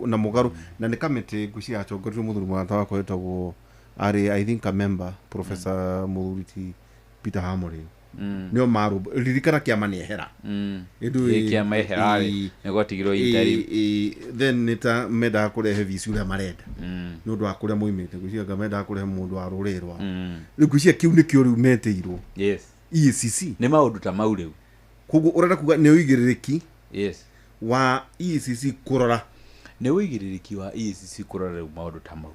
na mugaru na ni kamiti nguci acongorirwo muthuri mwata wako etagwo ari I think a member Professor Muriti Peter Hamori nio maru ririkana kiama ni ehera ndu kiama ehera ni gotigirwo itari then nita meda kurehe visu ria marenda nundu akuria muimite nguci anga meda kurehe mundu wa rurirwa nguci kiu ni kio riu meteirwo. Yes. EACC ni maundu ta mau riu kugu urenda kuga ni uigiririki. Yes. Wa EACC kurora ni uigiririki wa EACC kurora riu maundu ta mau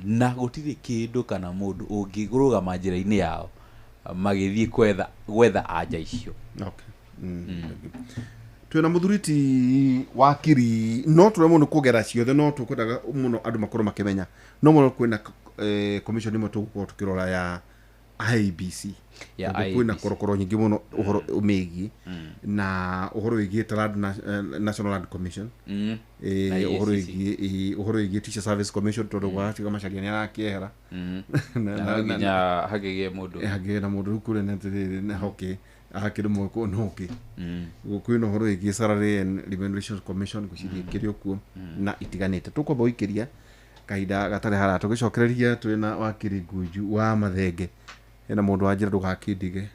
na gutiri kindu kana mundu ungiguruga manjira-ini yao magithie gwetha anja icio. Okay. Twina muthuriti wakiri no turemo no kugera ciothe no tukwendaga muno andu makoro makimenya no muno kwina commission imwe tugukorwo tukirora ya IBC ya kwina korokoro nyingi muno uhoro umegi na uhoro wigie National Land Commission uhoro wigie Teacher Service Commission tondu wa tiga macaria ni arakiehera na nginya hagigie mundu na mundu kure na tiriri na hoki akiri mweko noki kwina uhoro wigie Salary and Remuneration Commission gucirie kirio kuo na itiganite tukwamba uikiria kaida gatare hara tugicokereria twina wakiri Nguju wa Mathenge ena mundu wanjira ndugakindige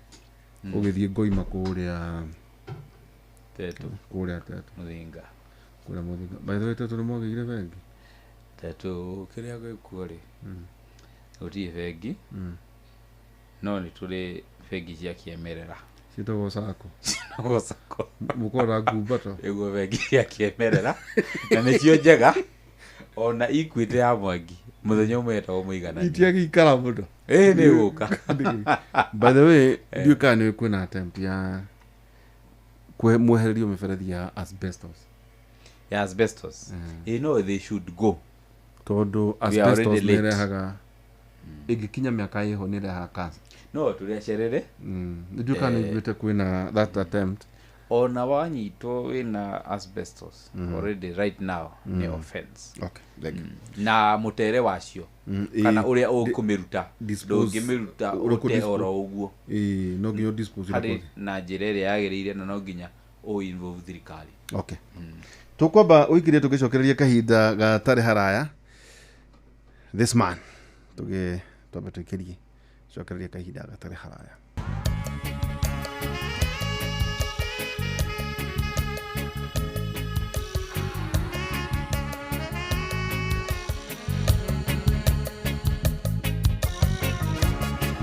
ugithie ngoima kuria tetu muthinga kuria muthinga by the way tetu ni mogire bengi tetu kiria gwikuo ri utie bengi no ni turi bengi cia kiemerera citagwo sako mukora ngumbato ego bengi cia kiemerera na nicio njega ona Equity ya Mwangi muthenya umwe etagwo muigana itiagi ikara mundu ni guka. By the way ndio kana kwina attempt ya mwehererio miferethi ya asbestos they should go tondu asbestos ni rehaga igikinya miaka iho ni rehaga cancer no tuliacerere nduka niguite kwina that attempt ona wanyitwo wina asbestos already right now ni offense. Okay, na mutere wacio kana uria ukumiruta ndungimiruta urute oro uguo no nginya dispose hari na njira iria yagirire na no nginya o involve thirikari. Okay, tukwamba uikire tugicokereria kahinda gatari haraya this man twambe tukirie cokereria kahinda gatari haraya.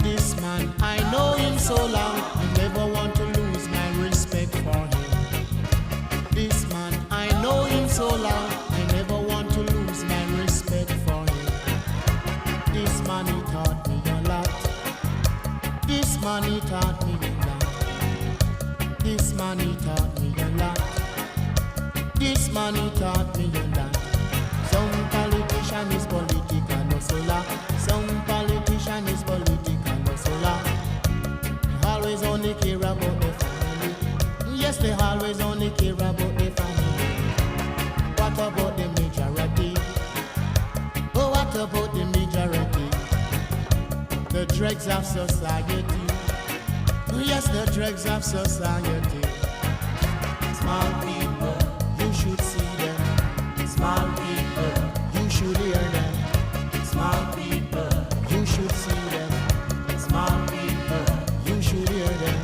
This man, I know him so long, I never want to lose my respect for him. This man, I know him so long, I never want to lose my respect for him. This man, he taught me a lot. This man, he taught me a lot. This man, he taught me a lot. This man, he taught me a lot. Some politician is political, no solar. Some politician is political, no solar. They always only care about the family. Yes, they always only care about the family. What about the majority? Oh, what about the majority? The dregs of society. Yes, the dregs of society. Small people, you should see them. Small people, you should hear them. Small people, you should see them. Small people, you should hear them.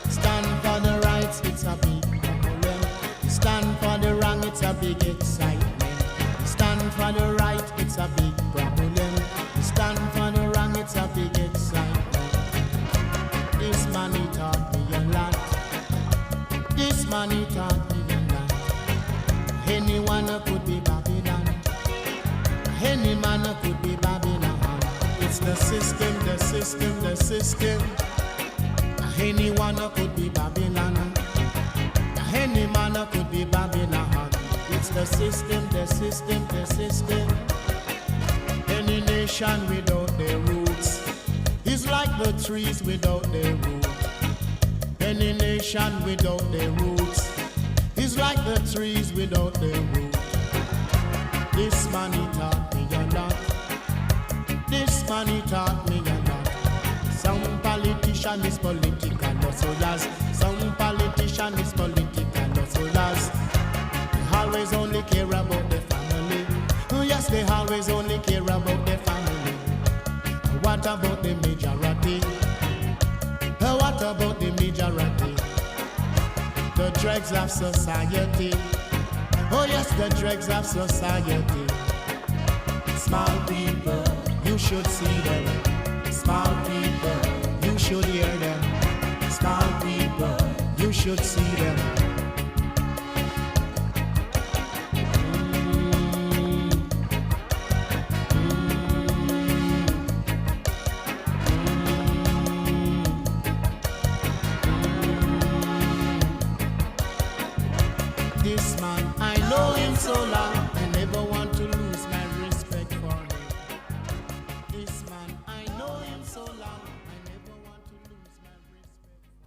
Stand for the rights, it's a big problem. Stand for the wrong, it's a big excitement. Stand for the right, it's a big problem. Stand for the wrong, it's a big excitement. This man, he taught me a lot. This man, he taught me a lot. Anyone could be Babylon. Any man could be Babylon. It's the system, the system, the system. Anyone could be Babylon. Any man could be Babylon. It's the system, the system, the system. Any nation without their roots is like the trees without their roots. Any nation without their roots is like the trees without their roots. This man, he taught me a lot. This man, he taught me a lot. Some politician is political, no soldiers. Some politician is political, no soldiers. They always only care about the family. Yes, they always only care about the family. What about the majority? What about the majority? The dregs of society. Oh yes, the dregs of society. Small people, you should see them. Small people, you should hear them. Small people, you should see them. This man, I know him so long, I never want to lose my respect for him. This man, I know him so long, I never want to lose my respect for him.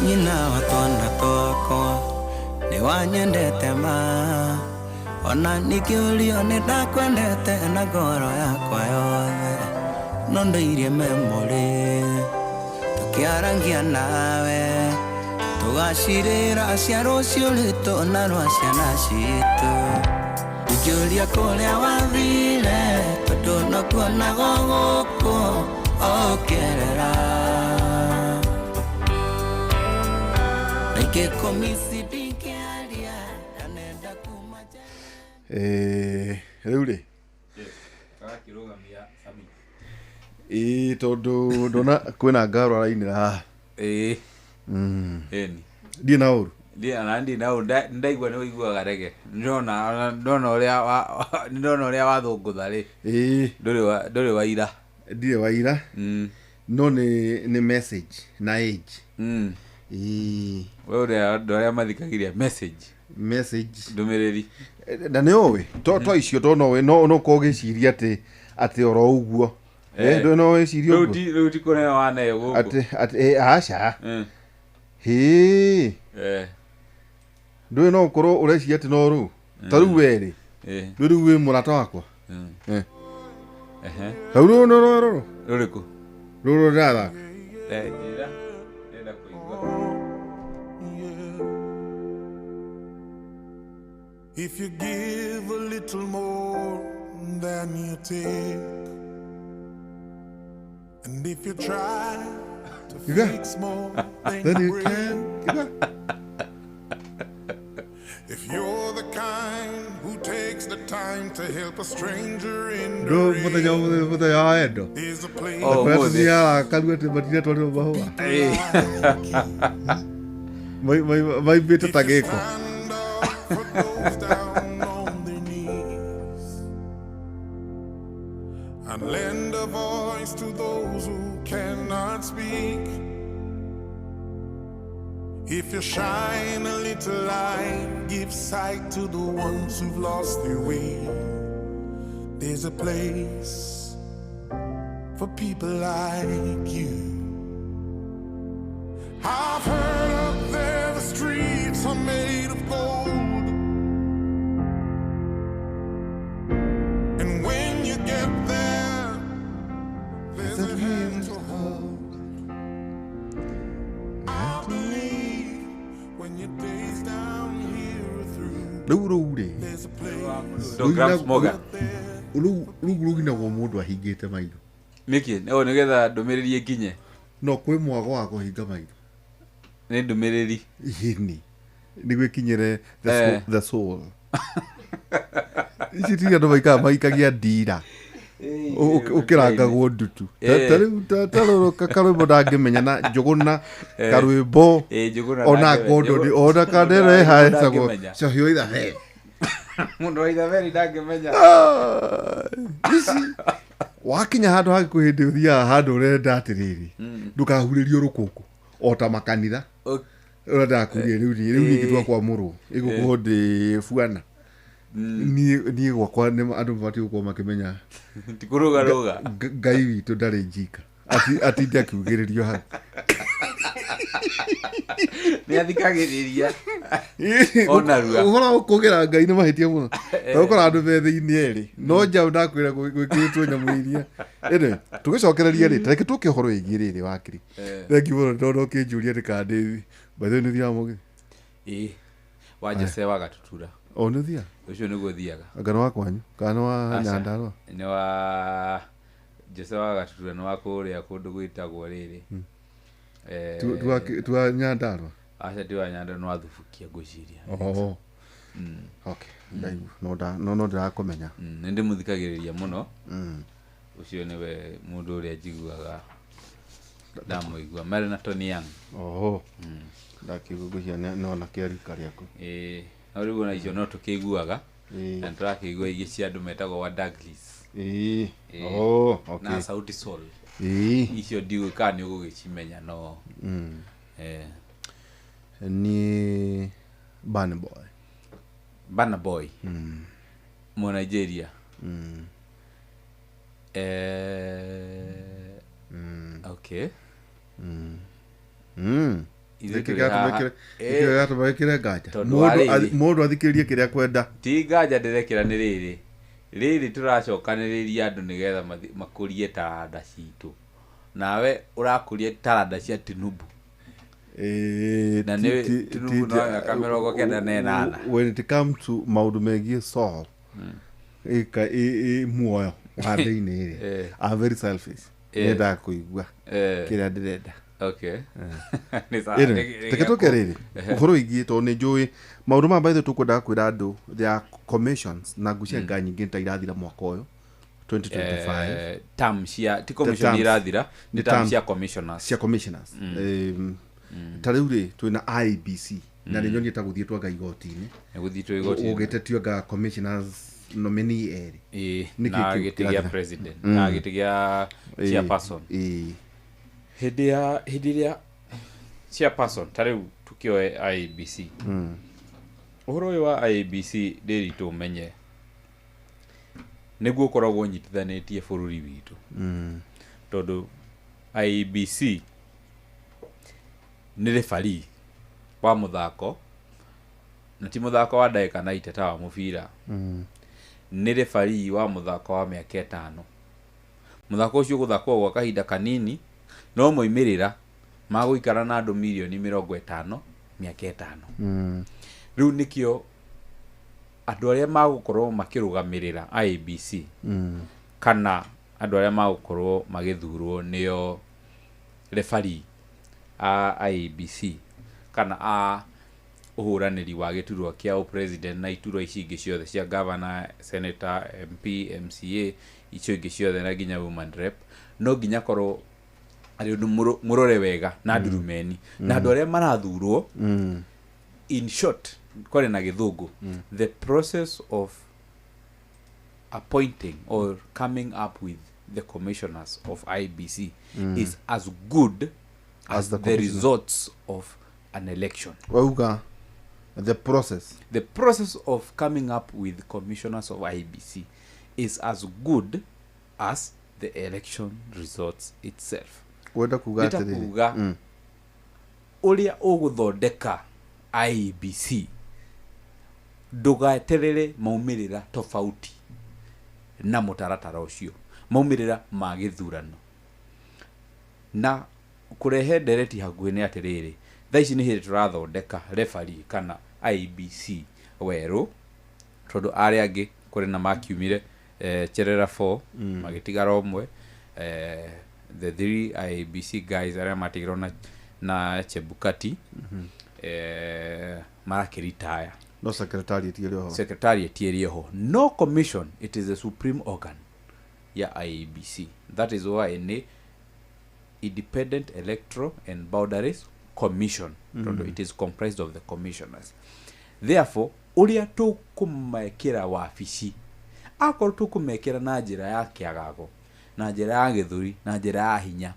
Nyina wa twana twakwa nĩ wanyendete ma ona nikĩũrio nĩ ndakwendete na ngoro yakwa yothe no ndoirie memory tũkĩarangia nawe tũgacirĩra cia rũciũ rwitũ na rwa ciana citũ ngĩũria kũrĩa wathire Dono kuona gogoko okerera Nike komisi dinkearia Danenda kumaja Rĩu rĩ Karakirugamia Sami tondu ndona kwina ngaro arainira haha eni ndi na uru ndi na uru ndaigua ni wiguaga rege ndona uria wathungutha ri nduri wa ira ndire wa ira no ni message na age we uria mathikagiria message ndumiriri na nĩ ũĩ to icio to no kogĩciria atĩ oro ũguo ndũ no wĩciria ũguo rĩu ti kũneo wanayo gũkũ atĩ aca ndũĩ no ũkorwo ũreciria atĩ no rũu ta rĩu werĩ rĩu wĩ mũrata wakwa hau rũrũ rũrĩkũ rũrũ rĩrathaka ndenda kũigua If you give a little more than you take, and if you try to fix more than you can, if you're the kind who takes the time to help a stranger in the rain, there's a place those down on their knees and lend a voice to those who cannot speak. If you shine a little light, give sight to the ones who've lost their way. There's a place for people like you. I've heard up there the streets are made of gold, and when you get there, there's a hand to hold. I believe when your days down here are through, there's a place. Rugina wa mundu ahingite maitho niki no nigetha ndumiriri nginye no kwi mwago wa kuhinga maitho ni ndumiriri yini ni gwikinyire the soul ici tiga ndo maikagia ndira ukirangagwo ndutu taroro kakarwimbo ndangimenya na njuguna karwimbo ona ngondo ni ona kanere haetagwo cohio ithabe mundu wa ithabe ndangimenya wakinya handu hagi kuhindi uthia handu urenda atiriri ndukahuririo rukuku ota makanitha urenda kuria riu ningi twakwa muru igukuho ndi fuana ni gwakwa ni andu mabati gukwa makimenya tikuruga ngai witu ndari njika ati ndakiugiririo ha ni athikagiriria ona ruga uhora ukugira ngai ni mahitia muno ukora andu bethe-ini eri no njau ndakwira gwikitwo nyamuiria ene tugicokereria ri tareke tuke horo igiriri wakiri thank you ndo kinjuria ndikandi bathe ni thia mugi wajese wagatutura o ni thia ucio niguo thiaga ngano wakwanyu kana wa Nyandarua ni wa jese wagatutura no wakuria kundu gwitagwo riri tuwa Nyandarua acha tiwa Nyandarua no athufukia ngwiciria okay no ndirakumenya ndi muthikagiriria muno ucio niwe mundu uria njiguaga ndamuigua Marina Tony Young ndakigugucia nona kiarika riaku no riu na icio no tukiguaga na turakigua igi cia andu metagwo wa Douglas okay na Sauti Sol icio ndiu kani ugugicimenya no ni Burna Boy mo Nigeria okay ikigatumakire ngaja mundu athikiririe kiria kwenda ti ngaja ndirekira ni riri turacokaniriria andu nigetha makurie taranda citu nawe urakurie taranda cia Tinubu na ni Tinubu no kamera kenda nena when it comes to maundu megie Saul muoyo wande-inĩ rĩ I'm very selfish nenda kuigua kĩrĩa ndĩrenda. Okay. Teke tũke rĩrĩ ũhoro wĩgiĩ tondũ nĩ njũĩ maũndũ maya by the way tũkwendaga kwĩra andũ there are commissions na ngucia nyingĩ ta irathira mwaka ũyũ 2025 term cia ti commission irathira ni term cia commissioners ta rĩu rĩ twĩna IEBC na nĩ nyoni etagũthiĩ twaga igoti-inĩ ũgĩtetio ga commissioners nominee erĩ na gĩtĩ gĩa president na gĩtĩ gĩa chairperson hĩndĩ ĩrĩa chairperson ta rĩu tukioe IEBC ũhoro ũyũ wa IEBC ndĩritũ ũmenye nĩguo ũkoragwo nyitithanĩtie bũrũri witũ tondũ IEBC nĩ referee wa mũthako na ti mũthako wa ndagĩka 90 ta wa mũbira nĩ referee wa mũthako wa mĩaka 5 mũthako ũcio gũthakwo gwa kahinda kanini no moimĩrĩra magũikara na andũ milioni 50 mĩaka 5 rĩu nĩkĩo andũ arĩa magũkorwo makĩrũgamĩrĩra IEBC kana andũ arĩa magũkorwo magĩthurwo nĩo referee a IEBC kana a ũhũranĩri wa gĩturwa kĩa president na iturwa ici ingĩ ciothe cia governor, senator, MP, MCA icio ingĩ ciothe na nginya women rep no nginya korwo arĩ ũndũ mũrore wega na ndurumeni na andũ arĩa marathurwo in short kore na gĩthũngũ the process of appointing or coming up with the commissioners of IEBC is as good as the results of an election. Wauga the process of coming up with commissioners of IEBC is as good as the election results itself. Kwenda kuga atĩrĩrĩ ũrĩa ũgũthondeka IEBC ndũgaeterere maumĩrĩra tofauti na mũtaratara ũcio maumĩrĩra ma gĩthurano na kũrehe ndereti hakuhĩ nĩ atĩrĩrĩ thaa ici nĩ hĩndĩ tũrathondeka referee kana IEBC werũ tondũ arĩa angĩ kũrĩ na makiumire Cherera 4 magĩtigara ũmwe the 3 IEBC guys arĩa matigirwo na Chebukati marakĩritaya no secretariat ĩrĩ ho no commission, it is the supreme organ ya IEBC. That is why any independent electoral and boundaries commission it is comprised of the commissioners. Therefore uria tukumekira wabici akorwo tukumekira na njira ya kiagago na njira ya githuri na njira ya hinya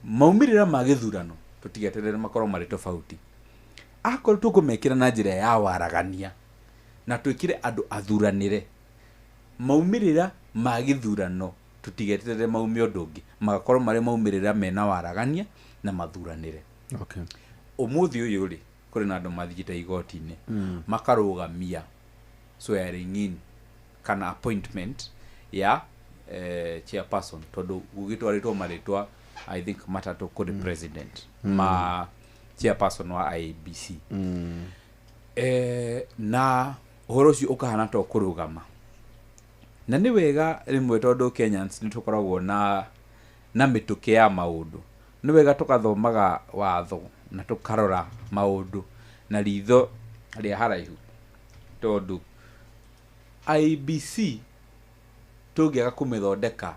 maumirira ma githurano tutigeterere makorwo mari tofauti akorwo tukumekira na njira ya waragania na twikire andu athuranire maumirira ma githurano tutigeterere maumio ndungi magakorwo mari maumirira mena waragania na mathuranire. Okay. Umuthi uyu ri kuri na andu mathigite igoti-ini makarugamia swearing in kana appointment ya chairperson tondu gugitwaritwo maritwa I think matatu kuri president ma chairperson wa IEBC na uhoro ucio ukahana to kurugama na ni wega rimwe tondu Kenyans ni tukoragwo na mituke ya maundu ni wega tukathomaga watho na tukarora maundu na ritho ria haraihu tondu IEBC tungĩaga kumithondeka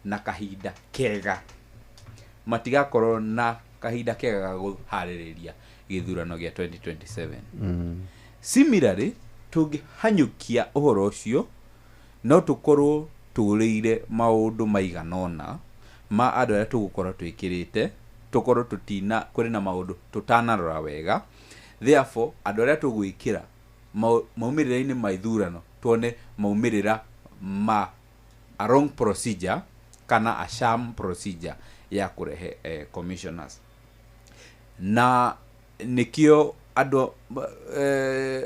na kahinda kega matigakorwo na kahinda kega ga guharĩrĩria gĩthurano gĩa 2027. Similarly tungĩhanyũkia ũhoro ũcio no tukorwo tũrĩire maũndũ maiganona ma andũ arĩa tũgũkorwo twĩkĩrĩte tukorwo tutina kũrĩ na maũndũ tutanarora wega. Therefore andũ arĩa tũgwĩkĩra maumĩrĩra-inĩ ma ithurano tuone maumĩrĩra ma a wrong procedure kana a sham procedure ya kurehe commissioners na nikio ado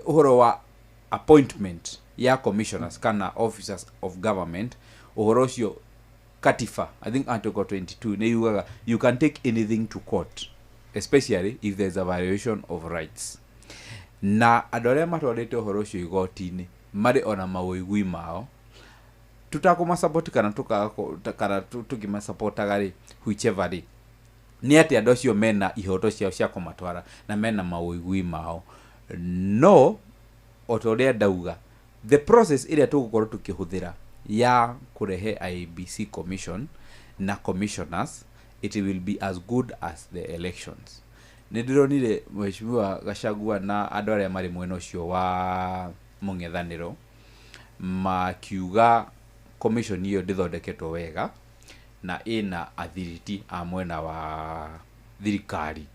uhoro wa appointment ya commissioners kana officers of government uhoro ucio katifa I think article 22 ne yugaga you can take anything to court especially if there's a violation of rights na adore matwarete uhoro ucio igoti-ini mari ona mawigui mao tutakuma support kana tukima support gari whichever ri ni ati andu acio mena ihoto ciao cia kumatwara na mena mauigui mao no otoria ndauga the process iria tugukorwo tukihuthira ya kurehe IEBC commission na commissioners it will be as good as the elections. Nidironire mheshimiwa Gachagua na andu aria mari mwena ucio wa mungethaniro makiuga commission hiyo ndithondeketwo wega na ina athiriti a mwena wa thirikari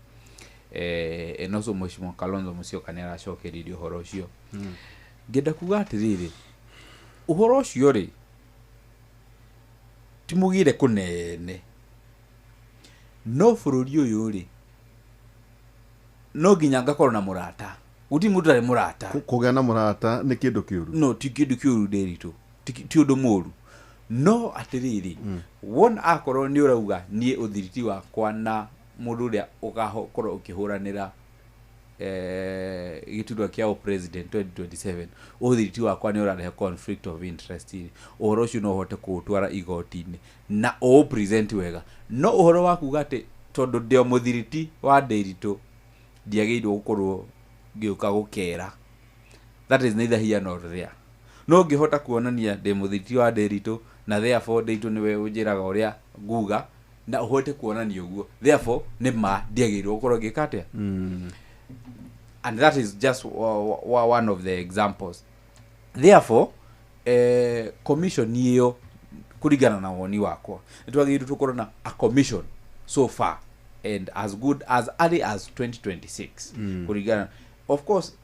enoso mheshimiwa Kalonzo Musyoka ni aracokeririe uhoro ucio ngenda kuga atiriri uhoro ucio ri timugire kunene no bururi uyu ri no ginya ngakorwo na murata uti mundu ari murata kugea na murata ni kindu kiuru no ti kindu kiuru Nderitu ti undu muru no atiriri wona akorwo ni urauga nie uthiriti wakwa na mundu uria ugakorwo ukihuranira giturwa kia president 2027 uthiriti wakwa ni urarehe conflict of interest uhoro ucio no hote kutwara igoti-ini na o present wega no uhoro waku gate tondu ndio muthiriti wa Nderitu ndiagirwo gukorwo ngiuka gukera that is neither here nor there no ngihota kuonania ndi muthiriti wa Nderitu na therefore Nderitu niwe unjiraga uria nguga na uhote kuonania uguo therefore ni ma ndiagirwo gukorwo ngikate and that is just one of the examples therefore commission hiyo kurigana na woni wakwa nitwagirwo tukorwo na a commission so far and as good as early as 2026 kurigana of course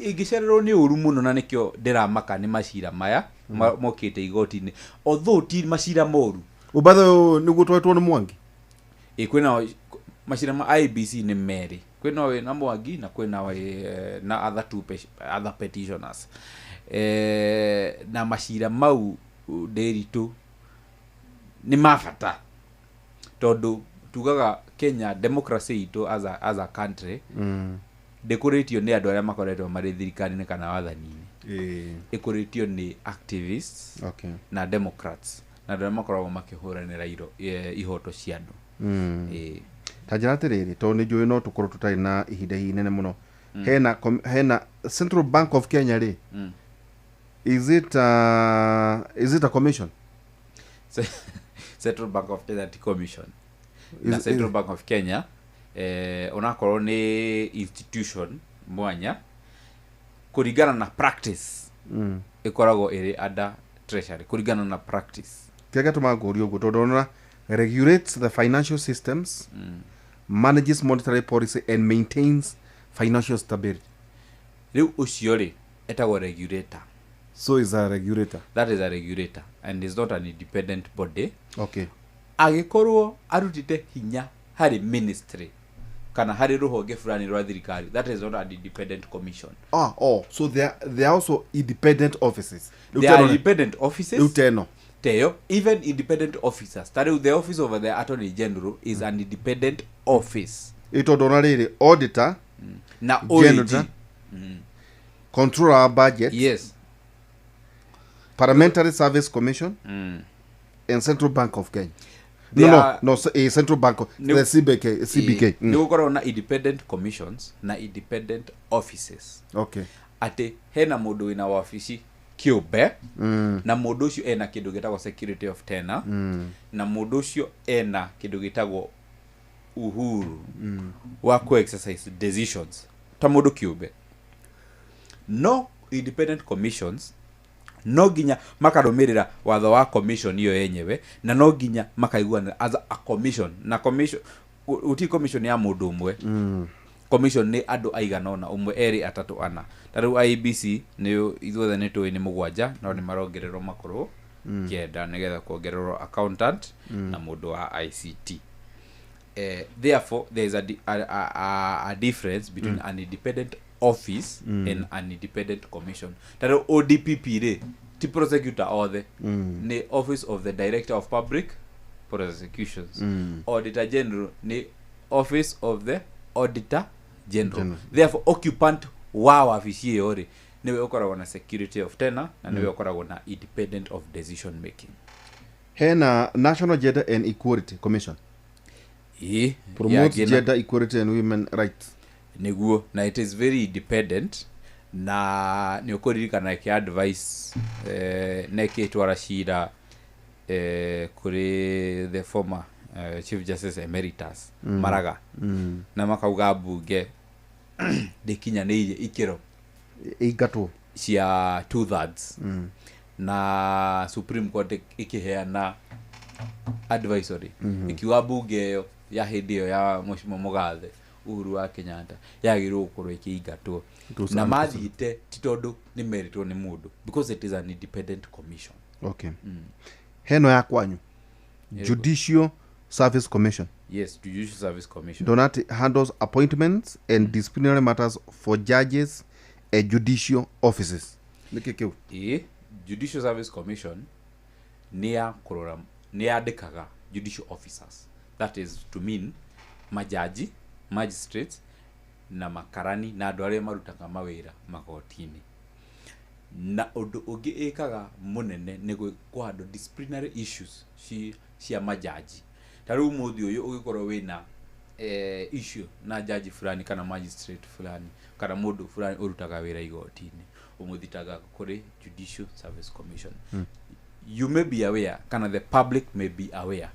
igicererwo ni uru muno na nikyo ndiramaka ni macira maya mokite igoti-ini although ti macira moru ubatho niguo twetwo ni Mwangi kwina macira ma IEBC ni meri kwina we na Mwangi na kwina na other petitioners na macira mau Nderitu ni mafata tondu tugaga Kenya democracy ito as a country decoratio ni andu aria makoretwo mari thirikari-ini kana wathani-ini ikuritio ni activists na democrats na andu aria makoragwo makihuranira ihoto cia andu tajira atiriri to ni njui no tukorwo tutari na ihinda inene muno hena Central Bank of Kenya ri is it a commission? Central Bank of Kenya commission na Central Bank of Kenya onakorwo ni institution mwanya kurigana na practice ikoragwo iri under treasury kurigana na practice kega tumagurio uguo tondu ona regulates the financial systems manages monetary policy and maintains financial stability. Riu ucio ri etagwo regulator. So is a regulator. That is a regulator and is not an independent body. Okay. Agikorwo arutite hinya hari ministry kana hari ruhonge fulani rwa thirikari, that is not an independent commission. So they are also independent offices. They are independent offices. Lieutenant. Teo, even independent officers. The office of the Attorney General is an independent office. Ito donariri auditor na OAG control our budget. Yes. Parliamentary Service Commission and Central Bank of Kenya. Central Bank of the CBK. Nigukora na independent commissions na independent offices. Okay. Ate hena mundu wina office kiube na mundu ucio ena kindu gitagwo security of tenure na mundu ucio ena kindu gitagwo uhuru wa ku exercise decisions ta mundu kiube. No independent commissions no ginya makarumirira watho wa commission iyo yenyewe na no ginya makaiguana as a commission na commission uti commission ya mundu umwe commission ni andu aigana ona umwe eri atatu ana taru IEBC ni ithuothe ni tuwi ni mugwanja no ni marongererwo makuru kienda nigetha kuongererwo accountant na mundu wa ICT. Therefore there is a difference between an independent office and an independent commission. Taru ODPP re ti prosecutor othe ni office of the director of public prosecutions. Auditor general ni office of the auditor general. Therefore occupant wa office hiyo niwe ukoragwo na security of tenure na niwe ukoragwo na independent of decision making. Hena National Gender and Equality Commission promotes gender equality and women rights niguo, na it is very independent na ni ukuririkana ki advice nekitwara cira kuri the former Chief Justice Emeritus Maraga na makauga bunge ndikinyanĩirie ikĩro igatwo cia 2/3 na Supreme Court ikiheana advisory ikiwa bunge ĩyo ya hĩndĩ ĩyo ya Mheshimiwa Mugathe Uhuru wa Kenyatta yagĩrĩirwo gũkorwo ĩkĩingatwo na mathiĩte ti tondũ nĩ meritwo nĩ mũndũ, because it is an independent commission. Okay. Heno ya kwanyu Judicial Service Commission. Yes, Judicial Service Commission. Donati handles appointments and disciplinary matters for judges and judicial offices. Nikikeu. Judicial Service Commission niya kurora niyandikaga judicial officers. That is to mean majaji, magistrates na makarani na andũ arĩa marutaga mawĩra magoti-inĩ. Na ũndũ ũngĩ ĩkaga mũnene nĩ kũhandle disciplinary issues cia majaji. Ta rĩu mũthĩ ũyũ ũgĩkorwo wĩna issue na jaji fulani kana magistrate fulani kana mũndũ fulani ũrutaga wĩra igoti-inĩ, ũmũthitaga kũrĩ Judicial Service Commission. You may be aware, kana the public may be aware,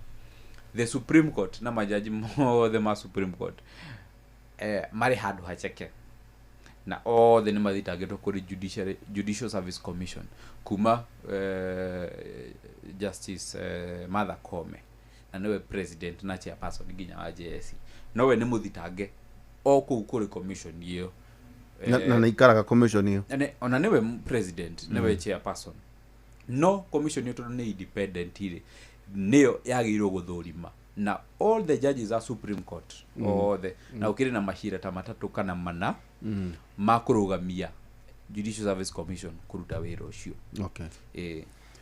the Supreme Court na majaji mothe ma Supreme Court marĩ handũ hacheke na othe nĩ mathitangĩtwo kũrĩ Judicial Service Commission kuma Justice Martha Koome na niwe president na chairperson nginya wa JSC, nowe nĩ mũthitange o kũu kũrĩ commission ĩyo na ikaraga commission ĩyo ona niwe president niwe chairperson. No commission ĩyo tondũ nĩ independent ire nĩyo yagĩrĩirwo gũthũrima na all the judges are Supreme Court othe na ukiri na mashira ta matatu kana mana makurugamia Judicial Service Commission kuruta wĩra ũcio. Okay.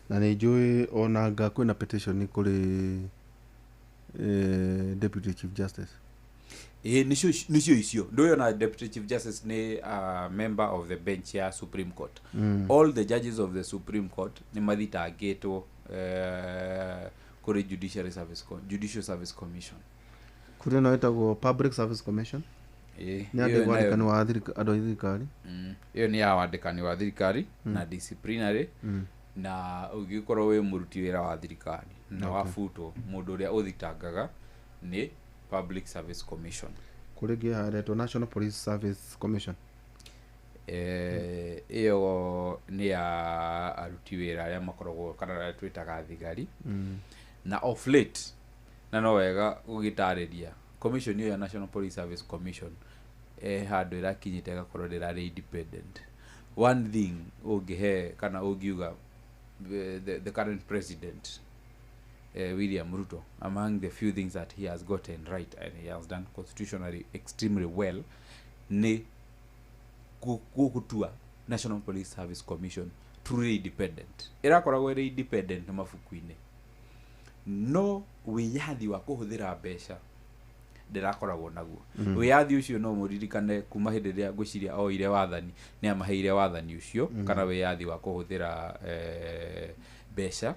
Na nĩ njũĩ ona nga kwĩna petition kũrĩ Deputy Chief Justice. Nicio icio ndio na Deputy Chief Justice ni a member of the bench ya Supreme Court. All the judges of the Supreme Court ni mathitangĩtwo kuri Judicial Service Commission. Kuri na ĩtagwo Public Service Commission. Ni andũ wa thirikari. Iyo ni ya wandĩkani wa thirikari na disciplinary na ũngĩkorwo wĩ mũruti wĩra wa thirikari na wafutwo mũndũ ũrĩa ũthitangaga ni Public Service Commission. Kuri gĩharetwo National Police Service Commission. Iyo ni ya aruti wĩra arĩa makoragwo kana arĩa twĩtaga thigari. Na of late na no wega gũgĩtarĩria commission ya National Police Service Commission handũ ĩrakinyĩte gakorwo ndĩrarĩ independent. One thing ũngĩhe kana ũngiuga the current president William Ruto, among the few things that he has gotten right and he has done constitutionally extremely well ni kukutua National Police Service Commission truly independent. Irakoragwo ĩrĩ independent mabuku-inĩ, no wiyathi wa kuhuthira mbeca ndirakoragwo naguo. Wiyathi ucio no muririkane kuma hĩndĩ ĩrĩa ngũciria o ire wathani ni amaheire wathani ucio kana wiyathi wa kuhuthira mbeca.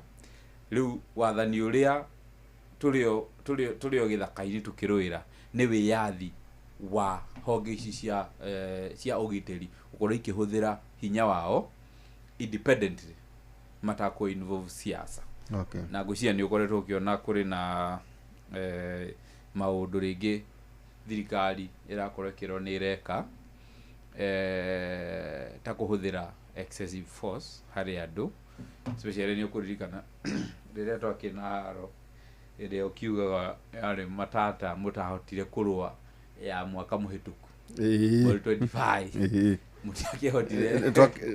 Riu wathani uria tulio githaka-inĩ tukirũira ni wiyathi wa honge ici cia ũgitĩri ukorwo ikĩhuthira hinya wao independently matako involve siasa. Okay. Na ngũcia nĩ ũkoretwo ũkiona kũrĩ na maũndũ rĩngĩ thirikari ĩrakorwo ĩkĩrwo nĩ ĩreka ta kũhũthĩra excessive force harĩ andũ, especially nĩ ũkũririkana rĩrĩa twakĩna haro ĩrĩa ũkiugaga yarĩ matata mũtahotire kũrũa ya mwaka mũhĩtũku 25 mutiakĩhotire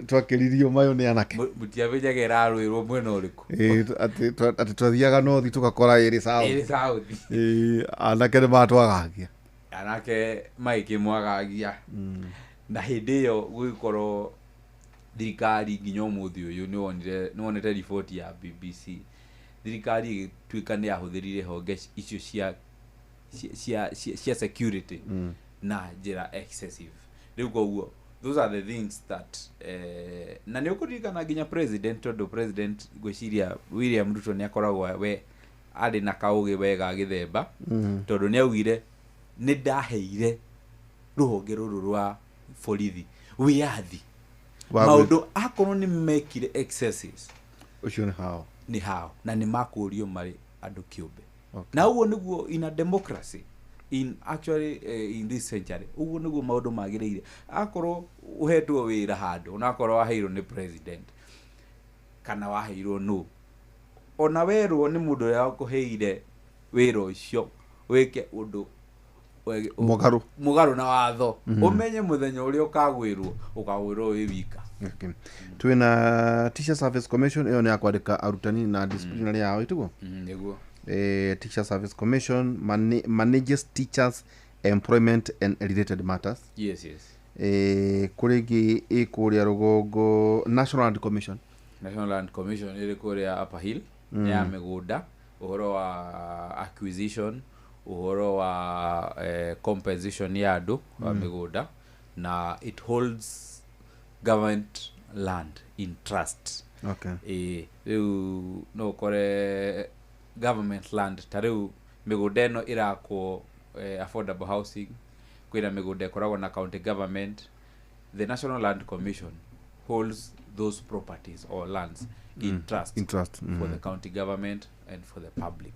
twakĩririo mayo nĩ anake mutiamenyaga ĩrarũĩrwo mwena ũrĩkũ atĩ twathiaga nothi tũgakora ĩrĩ south anake nĩ matwagagia anake maikĩmwagagia na hĩndĩ ĩyo gũgĩkorwo thirikari nginya ũmũthĩ ũyũ nĩ wonete riboti ya BBC, thirikari ĩgĩtuĩka nĩ yahũthĩrire honge icio cia security na njĩra excessive. Rĩu koguo those are the things that na nĩ ũkũririkana nginya president tondũ president gwĩciria William Ruto nĩ akoragwo we arĩ na kaũgĩ wega gĩthemba tondũ nĩ augire nĩ ndaheire rũhonge rũrũ rwa borithi wĩyathi maũndũ akorwo nĩ mekire excesses ucio nĩ hao na nĩ makũrio marĩ andũ kĩũmbe na ũguo nĩguo in a democracy in this century ũguo nĩguo maũndũ magĩrĩire akorwo uhetwo wĩra handũ onakorwo waheirwo nĩ president kana waheirwo no ona werwo nĩ mũndũ ũrĩa wakũheire wĩra ũcio wĩke ũndũ mũgarũ na watho umenye mũthenya ũrĩa ũkagwĩrwo wĩ wika. Twina Teacher Service Commission iyo nĩ akwandĩka arutani na disciplinary yao itugo nĩguo Teacher Service Commission manages teachers employment and related matters. Yes. Kurigi ikuria rugongo National Land Commission iri kuria Upper Hill ya migunda uhoro wa acquisition uhoro wa compensation ya andu wa migunda na it holds government land in trust. No kore government land tariu migunda eno irakwo affordable housing kwina migunda ikoragwo na county government. The National Land Commission holds those properties or lands in trust for the county government and for the public.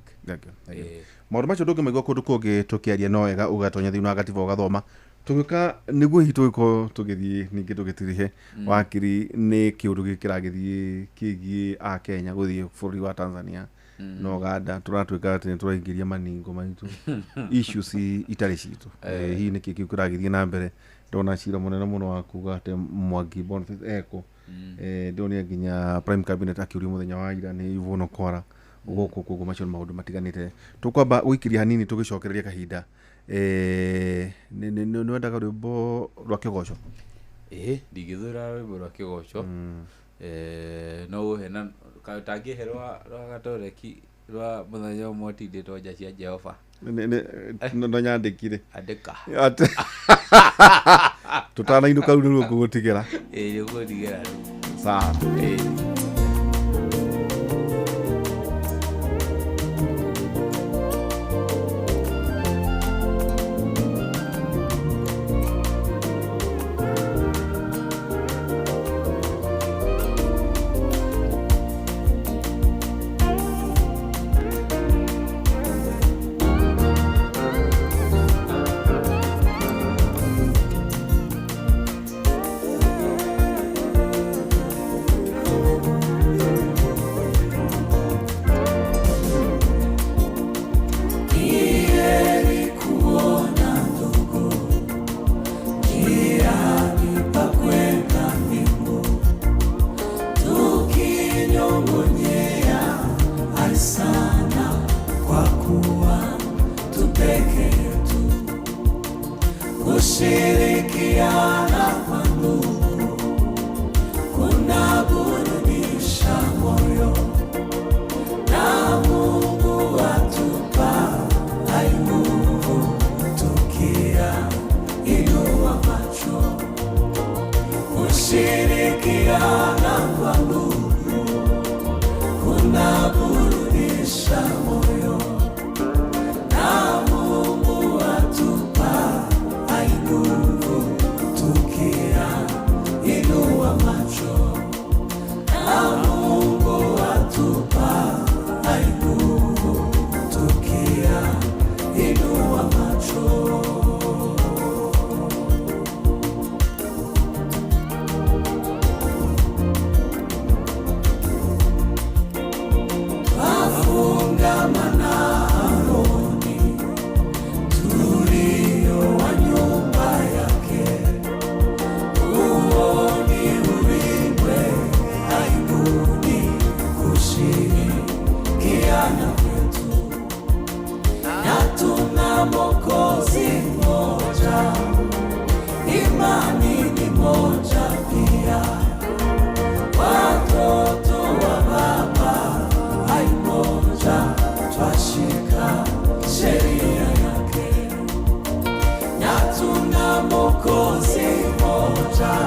Maũndũ macio ndũngĩmaigua kũndũ kũngĩ tũkĩaria no wega ũgatonya thĩinĩ wa gatiba ũgathoma tũgĩka nĩguo hitu iko tũgĩthiĩ ningĩ tũgĩtirihe wakiri nĩ kĩũndũ gĩkĩragĩthiĩ kĩgiĩ a Kenya gũthiĩ bũrũri wa Tanzania no Uganda tũratwĩka atĩ tũraingĩria maningo maitũ issues itarĩ citũ hihi nĩ kĩĩ kĩragĩthiĩ na mbere ndona cira mũnene mũno wa kuga atĩ Mwangi Boniface Eko ndonire nginya prime cabinet akĩũrio mũthenya wa ira nĩ Ivono Kwara gũkũ macio maũndũ matiganĩte tũkwamba gũikĩria hanini tũgĩcokereria kahinda nĩ wendaga rwĩmbo rwa kĩgoco ndigĩthũra rwĩmbo rwa kĩgoco no hena tangĩhe rwa gatoreki rwa mũthenya ũmwe tindĩtwo nja cia Jehova no nyandĩkire andĩka tũtanainũka rĩu nĩruo ngũgũtigĩra nĩũgũtigĩra sawa Mokozi moja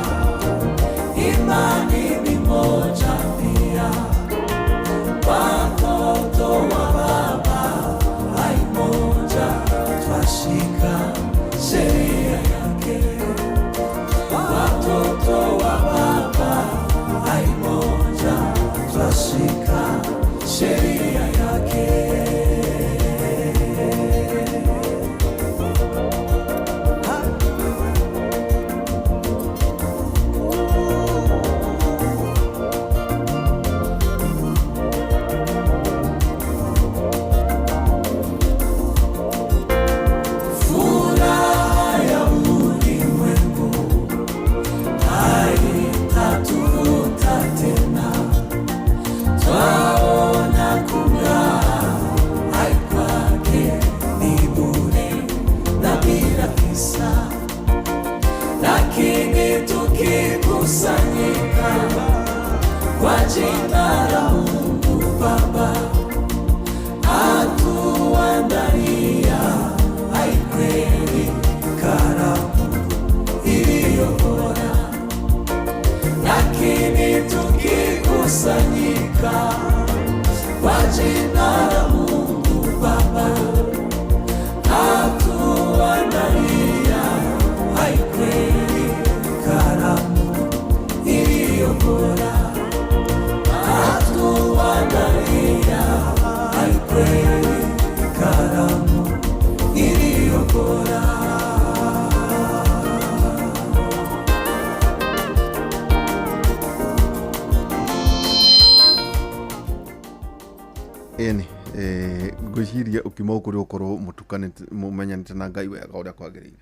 ngwiciria ukimo kuri ukorwo mutukanite mumenyanite na Ngai wega uria kwagiriire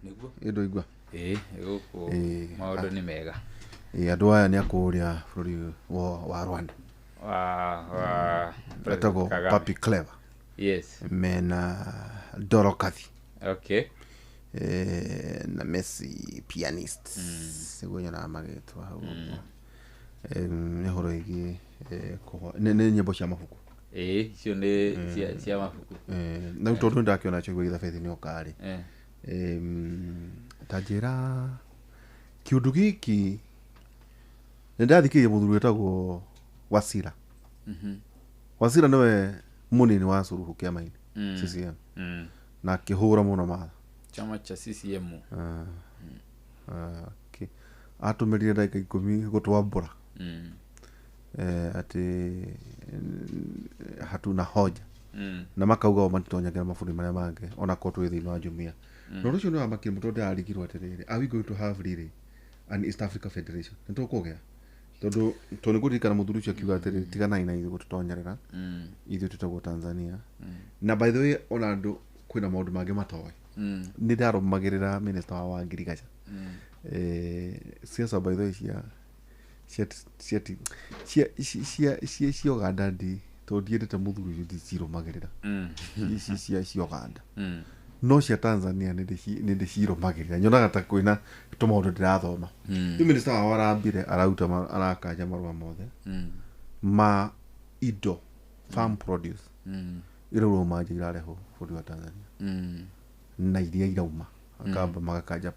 niguo indo igua guku maundu ni mega andu aya ni akuria bururi wa Rwanda etagwo Papi Clever mena Dorokathi na Messi pianist segunya na magetwa hau ni horo igi ne nyimbo cia mabuku icio ni cia mabuku na utondu ndakiona chegwe ithabeti ni okari tajira kiundu giki ndathikirie muthuri etagwo Wasira Wasira niwe munini wa Suluhu kiamaini CCM na kihura muno matha chama cha CCM atumirire ndagika 10 gutwambura ati hatuna hoja na makauga matitonyagera maburi maria mange ona ko twi thiini wa Jumia no rucio no amakire mutonde arigirwo atiriri are we going to have really an East Africa Federation nitokogea tondu toni gutikana muthuri ucio akiuga atiriri tigana ina ithu gututonyerera ithu tutagwo Tanzania na by the way ona andu kwina maundu mange matoy ni ndarumagirira minister wa Wangirigacha siasa by the way cia Uganda ndi to ndiendete muthuri ucio ndicirumagirira cia Uganda no cia Tanzania nindi cirumagirira nyonaga ta kwina tumaundu ndirathoma tu minister wa warambire arauta arakanja marua mothe ma indo farm produce iruro maji irareho bũrũri wa Tanzania na iria irauma akamba magakanja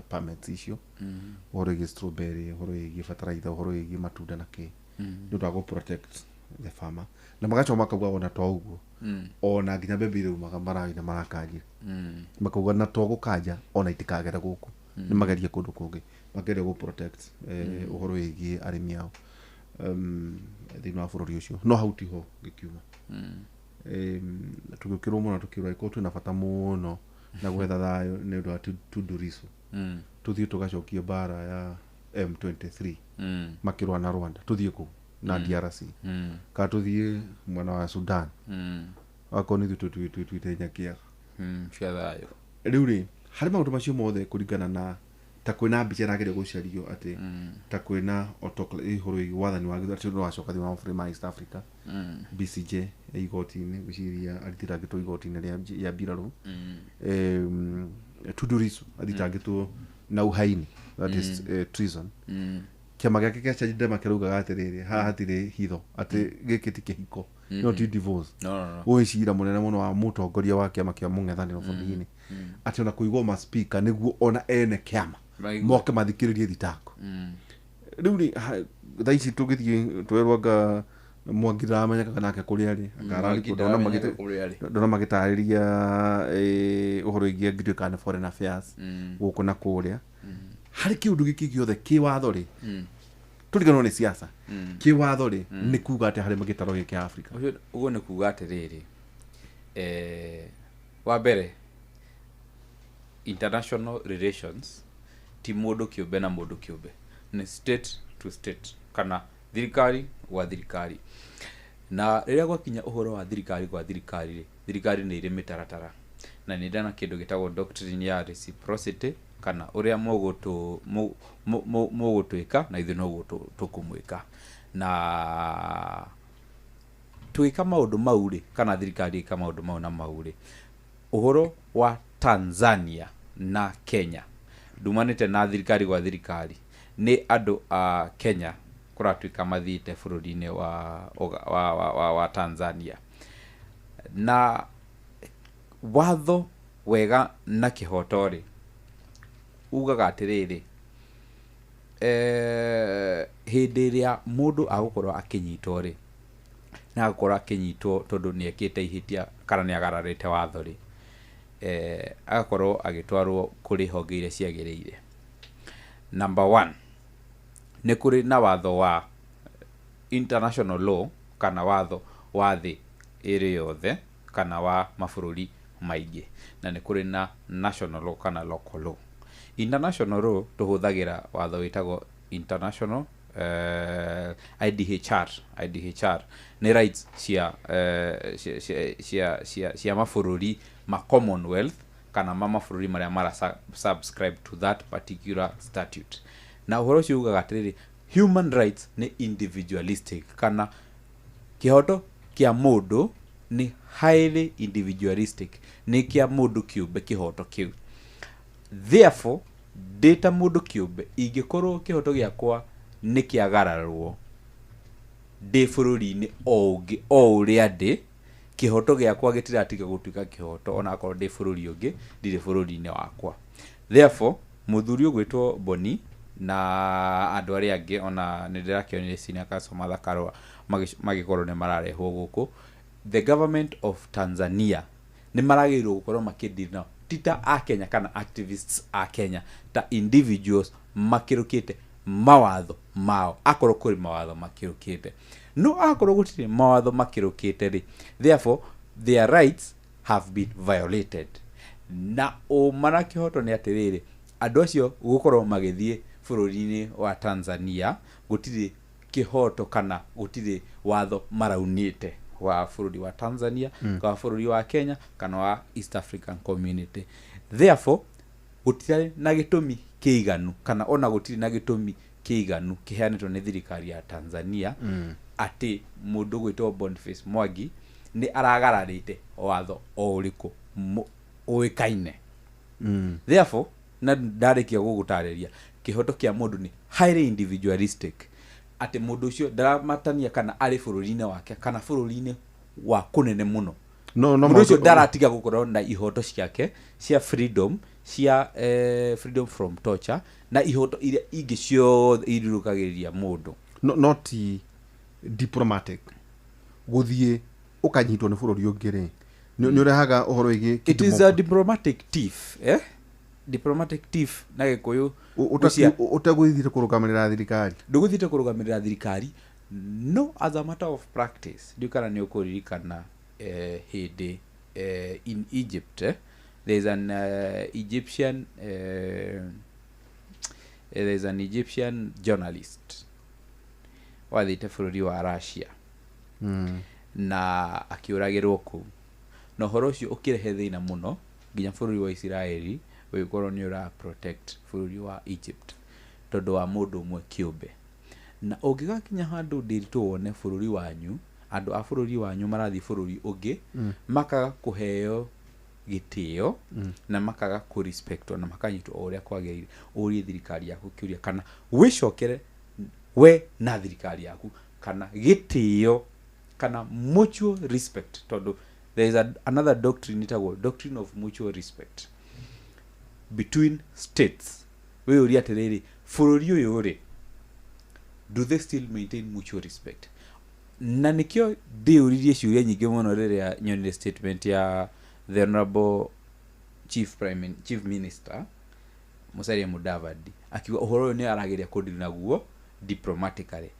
permits icio horo igi strawberry horo igi fertilizer horo igi matunda na ki ndio go protect the farmer na magacho makauga ona to uguo ona nginya mbembe irumaga marawi na marakanjira makauga na to gukanja ona itikagera guku ni mageria kundu kungi mageria go protect horo igi arimi yao thini wa bũrũri ucio no hautiho gikiuma tugukirwo muno tukirwa ikotu na bata muno na gwetha thayo ni undu wa Tundu Lissu tuthie tugacokia bara ya M23 makirwa na Rwanda tuthie ku na DRC ka tuthie mwana wa Sudan akoni twitenya kia cia thayo riu ri hari maundu macio mothe kuringana na ta kwina mbica nagire gucario ati ta kwina otokle ihoro wathani wa githati no wacoka thima wa ma East Africa BCJ igotini guciria aritagitwo igotini ya Biraru Tundu Lissu aritagitwo na uhaini that is treason kiama gake kia chaji dema kiruga atiriri ha hatire hitho ati gikiti kihiko no ti divorce no uicira munene muno wa mutongoria wa kiama kia mung'ethaniro bũrũri-inĩ ati ona kuigwo ma speaker niguo ona ene kiama moke mathikiririe thitango riu ni thaici tugithie twerwaga Mwangira amenyeka nake kuri ari ngarari ndona magitariria uhoro igie Anglican Foreign Affairs guku na kuria hari kiundu giki giothe ki watho ri turiganwo ni siasa kiwatho ri ni kuga ati hari magitaro giki Africa ugo ni kuga ati riri wa mbere international relations ti mundu kiumbe na mundu kiumbe ni state to state kana thirikari wa thirikari na riria gwakinya uhoro wa thirikari kwa thirikari thirikari ni iri mitaratara na ni ndana kindu gitagwo doctrine ya reciprocity kana uria mogutwika na ithu no tukumwika na twika maundu mauri kana thirikari kama maundu mau na mauri uhoro wa Tanzania na Kenya dumanite na thirikari kwa thirikari ni andu a Kenya kuratwika mathite bururi-ini wa Tanzania na watho wega na kihotori ugaga atiriri hindi iria mundu agukorwo akinyitwo ri na agukorwo akinyitwo tondu ni ekite ihitia kana ni agararite watho ri agakorwo agitwarwo kuri honge iria ciagiriire. Number 1 ni kuri na watho wa international law kana watho wa thi iri yothe kana wa mabururi maingi na ni kuri na national law kana local law. International law tuhuthagira watho witagwo international IDHR ni rights cia mabururi ma Commonwealth kana mabururi maria mara subscribe to that particular statute. Na uhoro ucio ugaga atiriri human rights ni individualistic kana kihoto kia mundu ni highly individualistic ni kia mundu kiumbe kihoto kiu. Therefore data mundu kiumbe ingikorwo kihoto giakwa ni kiagararwo ndi bururi-ini ongi o uria ndi kihoto giakwa gitiratiga gutuika kihoto ona akorwo ndi bururi ungi ndire bururi-ini wakwa. Therefore muthuri ugwitwo Boni na andu aria angi ona ndirakionire senior counsel Mathakarwa magikorwo ni mararehwo guku the government of Tanzania ni maragirwo gukorwo makidina tita a Kenya kana activists a Kenya ta individuals makirukite mawatho mao akorwo kuri mawatho makirukite no akorwo gutire mawatho makirukite ri therefore their rights have been violated na o marakihoto ni atiriri andu acio gukorwo magithie bururi-ini wa Tanzania gutire kihoto kana gutire watho maraunite wa bururi wa Tanzania kwa bururi wa Kenya kana wa East African Community. Therefore gutire na gitumi kiiganu kana ona gutire na gitumi kiiganu kiheanitwo ni thirikari ya Tanzania ati mundu gwitwo Boniface Mwangi ni aragararite watho o uriku uikaine. Therefore na ndarikia gugutariria kihoto kia mundu ni highly individualistic ati mundu ucio ndaramatania kana ari bururi-ini wake kana bururi-ini wa kunene muno mundu ucio ndaratiga gukorwo na ihoto ciake cia freedom cia freedom from torture na ihoto iria ingi ciothe irurukagiriria mundu not diplomatic guthie ukanyitwo ni bururi ungi ri ni urehaga uhoro wigi it is a diplomatic thief diplomatic thief na gikuyu utagwithire kurugamirira thirikari nduguthite kurugamirira thirikari no as a matter of practice dukana ni ukuririkana hindi in Egypt there's an Egyptian journalist wathite bururi wa Russia na akiuragirwo ku no horo ucio ukirehe thina muno nginya bururi wa Israeli wikorwo ni ura protect bururi wa Egypt tondu wa mundu umwe kiumbe na ungigakinya handu ndiritu wone bururi wanyu andu a bururi wanyu marathi bururi ungi makaga kuheo gitio na makaga ku respect na makanyitwo uria kwagirire uri thirikari yaku kiuria kana wicokere we na thirikari yaku kana gitio kana mutual respect tondu there is another doctrine itagwo doctrine of mutual respect between states. We uri atiriri bururi uyu ri do they still maintain mutual respect? Na nikio ndiuririe ciuria nyingi muno riria nyonire statement ya the honorable chief minister Musalia Mudavadi akiwa uhoro ni arageria kudiri naguo diplomatically,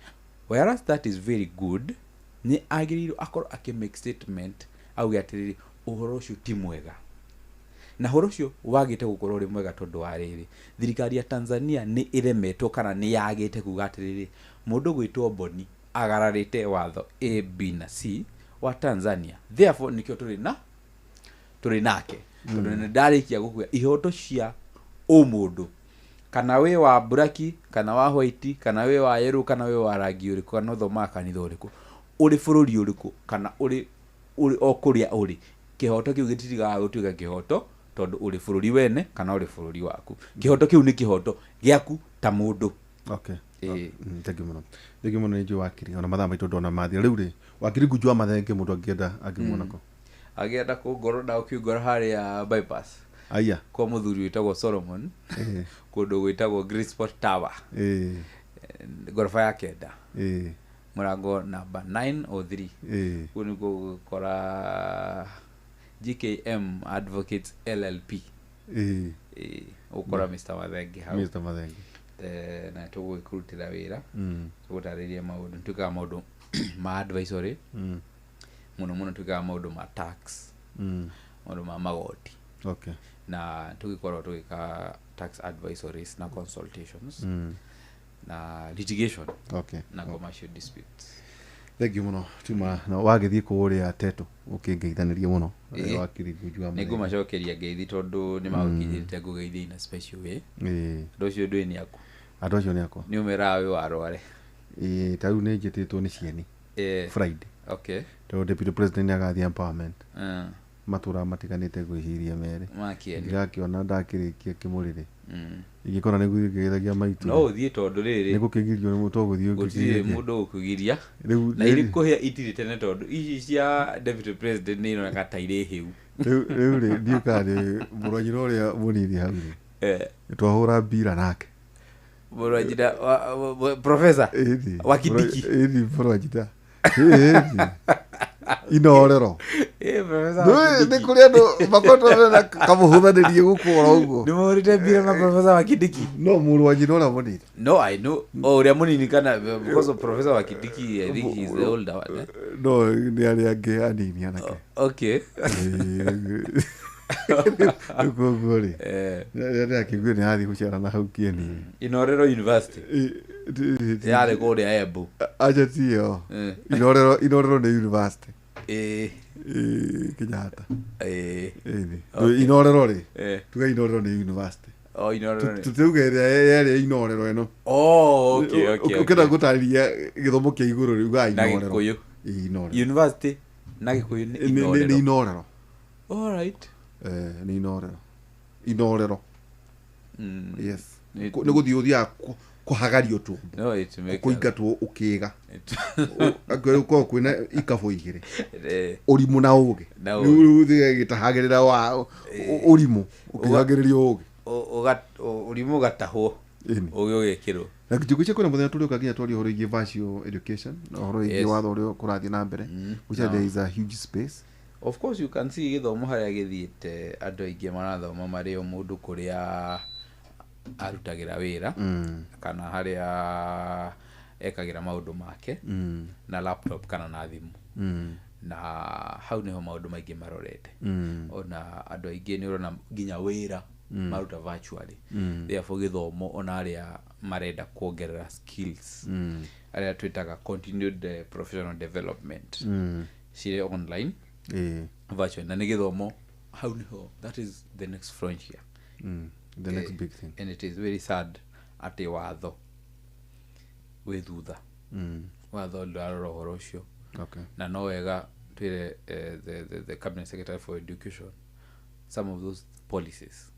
whereas that is very good. Ni agiriru akoro make statement au yatiriri uhoro ucio ti mwega, na horo ucio wagite gukorwo ri mwega tondu wa riri thirikari ya Tanzania ni iremetwo kana ni yagite kuga atiriri mundu gwitwo Boni agararite watho A, B na C wa Tanzania, therefore nikio turi nake tondu ni ndarikia gukuya ihoto cia umundu, kana we wa buraki kana wa white kana we wa yellow kana we wa rangi uriku kana thoma kanitha uriku uri bururi uriku kana uri okuria uri kihoto kiu gitiriga gutuika kihoto tondu uri bururi wene kana uri bururi waku, kihoto kiu ni kihoto giaku ta mundu. Okay. Thank you muno niju wakiri ona mathama itu ndona mathi riu ri wakiri gujua mathenge mundu angienda angimonako agienda kungoro na ukiungora haria bypass aya kwa muthuri witagwo Solomon kundu gwitagwo Greensport Tower gorofa ya kenda murango namba 903 kuni gukora GKM Advocates LLP ukora Mr. Mathenge hau Mr. Mathenge na tugwikurutira wira tugutariria maundu tukaga maundu ma advisory muno tukaga maundu ma tax maundu ma magoti. Okay. Na tugikorwo tugika tax advisories na consultations na litigation. Okay. Na commercial disputes. Thank you muno tuma na wagithii kuria teto ukingeithaniria muno wakiri gujua Mathenge macokeria ngeithi tondu ni magukinyirite ngugeithia in a special way. Ndocio ndui ni aku adocio ni ako ni umera we warware tau ni njititwo ni cieni Friday. Okay. To deputy president agathia empowerment matura matiganite gwihiria mere makieni ngakiona ndakirikia kimurire igikora ni gwithagia maitu no uthie tondu riri ni gukigirio ni mutogo thio gutire mundu ukugiria na iri kuhia itiri tene tondu ici cia deputy president ni no gataire hiu riu ri ndiukari muranyira uria muniri hau twahura mbira nake muranyira professor wa Kidiki muranyira inorero professor ni kuria ndo makoto na kamuhuthanirie gukora uguo ni murite mbira na professor wa Kidiki no muranyira ora muniri no I know uria munini kana because of professor wa Kidiki I think he is the older one no ni ari ange anini anake okay Gogori ndio kigwe ni hadi kuchara na hau kieni Inorero University yale kodi Embu aja tio Inorero ni university Kenyatta Inorero ri tuga Inorero ni university Inorero tutuge yale Inorero eno okay ukenda gutaria githomo kia iguru ri uga Inorero Inorero university na Gikuyu ni Inorero all right ni Inorero yes ni guthiothia kuhagario tu no it make kuingatwo ukiga agwe kwina ikabo igire urimu na uge riu gitahagirira wa urimu ukihagiririo uge urimu gatahwo uge ugekirwo na kijuguche kuna muthenya tuli ukaginya twari horo igi virtual education na horo igi watho uri kurathi na mbere which there is a huge space. Of course you can see githomo haria githiite andu aingi marathoma mari o mundu kuria arutagira wira kana haria ekagira maundu make na laptop kana na thimu na hau niho maundu maingi marorete ona andu aingi ni urona ginya wira maruta virtually therefore githomo ona aria marenda kuongerera skills aria twitaga continued professional development cire online virtual na githomo how niho that is the next frontier the next big thing and it is very sad ati watho withutha watho ndaroro horo ucio okay na no wega twire the cabinet secretary for education some of those policies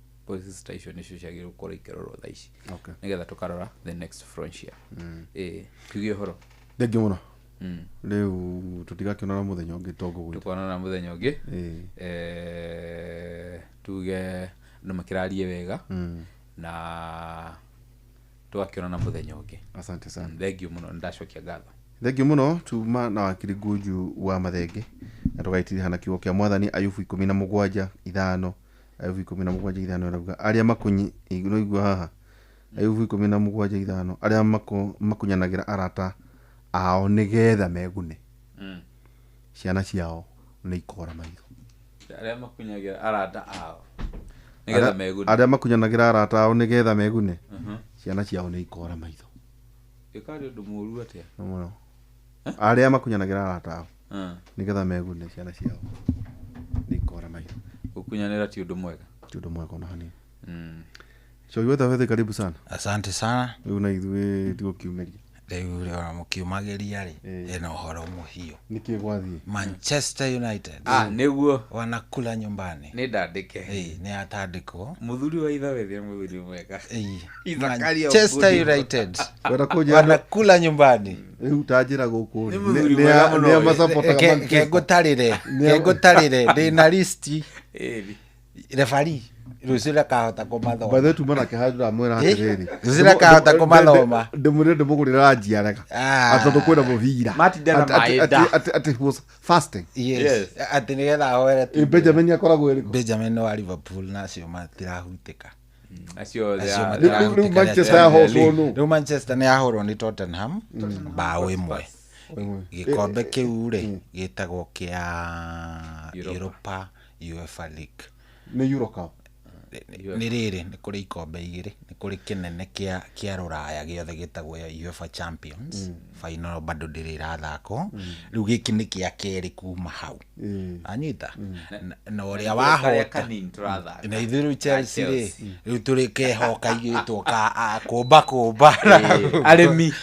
station issues ciagirwo gukora ikiroro tha ici okay nigetha tukarora the next frontier tugie horo thengi muno riu tutigakiona muthenya ungi togo gwitu tukona muthenya ungi tuge ndo makirarie wega na tugakiona muthenya ungi asante sana thengi muno ndacokia ngatho thengi muno tuma na wakiri Nguju wa Mathenge na tugaitiria hana kiugo kia mwathani Ayubu 17:5 Ayubu 17:5 irauga aria makunyi no igua haha Ayubu 17:5 aria makunyanagira arata ao nigetha megune ciana ciao ni ikora maitho aria makunyanagira arata ao nigetha megune aria makunyanagira arata ao nigetha megune ciana ciao ni ikora maitho ikari undu muru atia no aria makunyanagira arata ao nigetha megune ciana ciao ni ikora maitho ukunyanira ti undu mwega na hani Shoyota wewe karibu sana. Asante sana. Una ithuĩ tigukiumeria. Rĩu rĩora mũkiumagĩria rĩ ena ũhoro mũhiũ. Nĩkĩ gwathie? Manchester United. Nĩguo wanakula nyumbani. Nĩ ndandĩke. Nĩ atandĩkwo. Mũthuri wa itha wethi mũthuri mwega. Manchester United. Wanakula nyumbani. Rĩu tanjĩra gũkũ nĩ amasapotaga Manchester. Kegũtarĩre ndĩna listi. Referee Rusira kahota kumathoma. Bathe tu mana kehadura mwera hatiriri. Rusira kahota kumathoma. Ndemure ndemugurira njiarega. Atondo kwenda muvira. Ati was fasting. Yes. Ati nigetha ahoere tu. Benjamin akoragwo eriko. Benjamin wa Liverpool nacio matirahutika. Acio Manchester yahorwo. Rĩu Manchester nĩ yahorwo ni Tottenham bao ĩmwe. Gikombe kĩu rĩ gĩtagwo kĩa Europa UEFA League. Ni Euro Cup. Nĩ rĩrĩ nĩ kũrĩ ikombe igĩrĩ nĩ kũrĩ kĩnene kĩa Rũraya gĩothe gĩtagwo UEFA Champions final bado ndĩrĩrathako rĩu gĩkĩ nĩ kĩa kerĩ kuma hau anyita na ũrĩa wahota na ithuĩ Chelsea rĩu tũrĩ kehoka igĩtwo ka kũmba arĩmi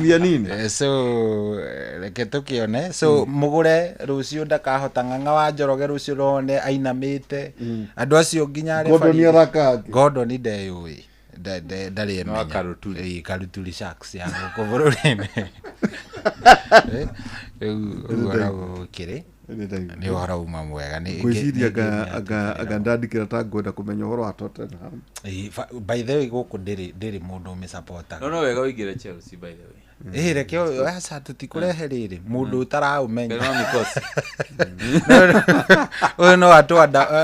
anini so reke tũkĩone so mũgũre rũciũ ndakahota ng'ang'a wa Njoroge rũciũ rone ainamĩte andũ acio nginya Gordon ndeyũĩ ndarĩ emenya Karuturi Sharks ya gũkũ bũrũri-inĩ rĩu kĩrĩ nĩ ũhoro uma mwega gwĩciria anga ndandĩkĩra ta ngwenda kũmenya ũhoro wa Tottenham by the way gũkũ ndĩrĩ mũndũ ũmĩsupportaga no wega ũingĩre Chelsea by the way reke aca tũtikũrehe rĩrĩ mũndũ ũtaraũmenya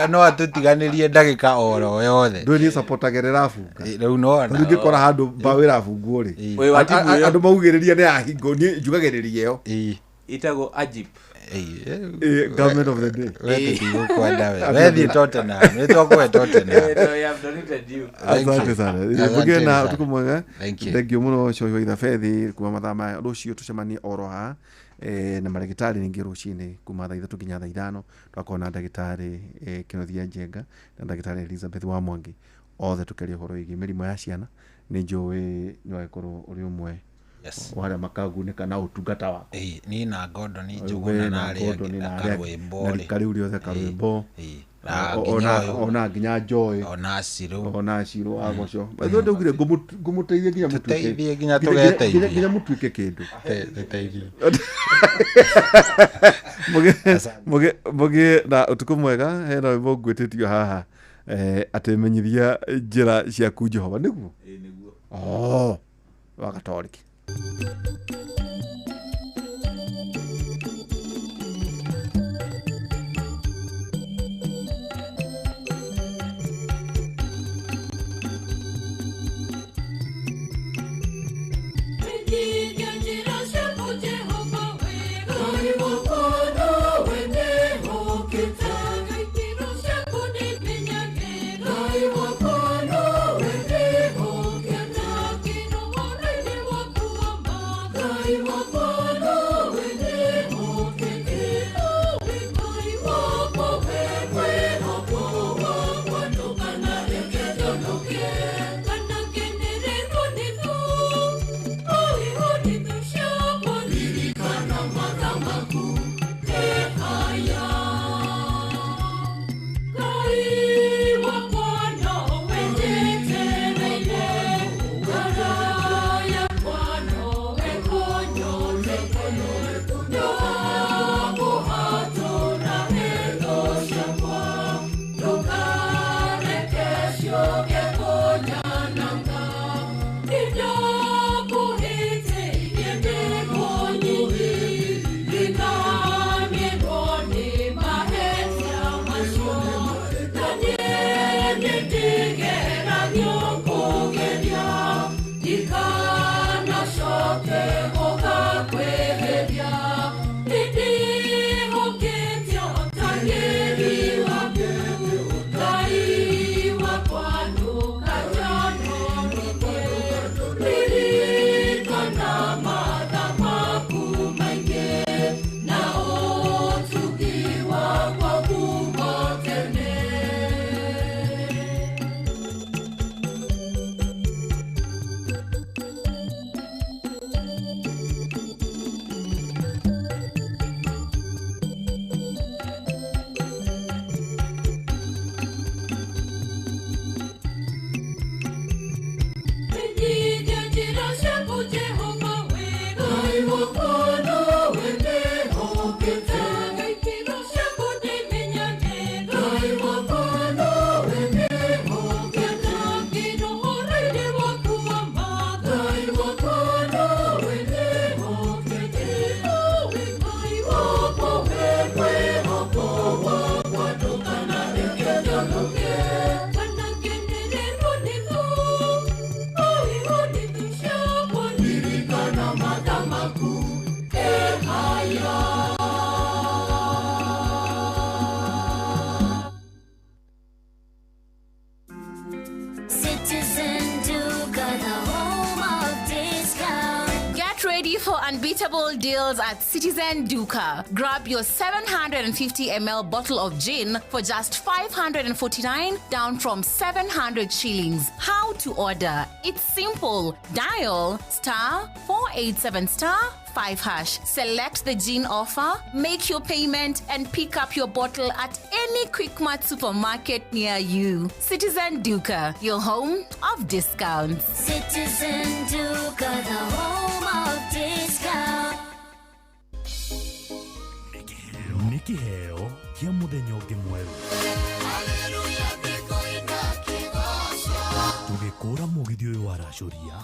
no atũtiganĩrie ndagĩka oro yothe ndũĩ nĩ supportagĩrĩra bunga rĩu no ndũngĩkora handũ mbaũ ĩrabungwo rĩ andũ maugĩrĩria nĩ ahingo niĩ njugagĩrĩria ĩyo itagwo Ajib government of the day wethi Tottenham nĩtwakũhe Tottenham asante sana mũgĩe na ũtukũ mwega thengiũ mũno Coyo Itha Fethi kuma mathaa maya rũciũ tũcemanie oro haha na marĩgĩtarĩ ningĩ rũcinĩ kuma thaa 3 nginya thaa 5 twakorwo na ndagĩtarĩ Kĩnothia Njenga na ndagĩtarĩ Elizabeth wa Mwangi othe tũkeria ũhoro wĩgiĩ mĩrimũ ya ciana nĩ njũĩ nĩwagĩkorwo ũrĩ ũmwe wale makagunĩka na ũtungata wako niĩ na Gordon Njuguna na Karwĩmbo kariu riothe Karwĩmbo ona nginya Joy ona Ciro agoco batho ndugire ngũmũteithie nginya tũgeteithie nginya mũtuĩke kĩndũ mũgĩ na ũtukũ mwega hena wimbo ngwĩtĩtio haha atĩ menyithia njĩra ciaku Jehova nĩguo wa Gatoreki For unbeatable deals at Citizen Duka. Grab your 750 ml bottle of gin for just 549, down from 700 shillings. How to order? It's simple. Dial *487*5#. Select the gin offer, make your payment, and pick up your bottle at any Quickmart supermarket near you. Citizen Duka, your home of discounts. Citizen Duka, the home of discounts. Niki heo kia muthenya ungi mweru. Tugikura mugithi uyu wa racuria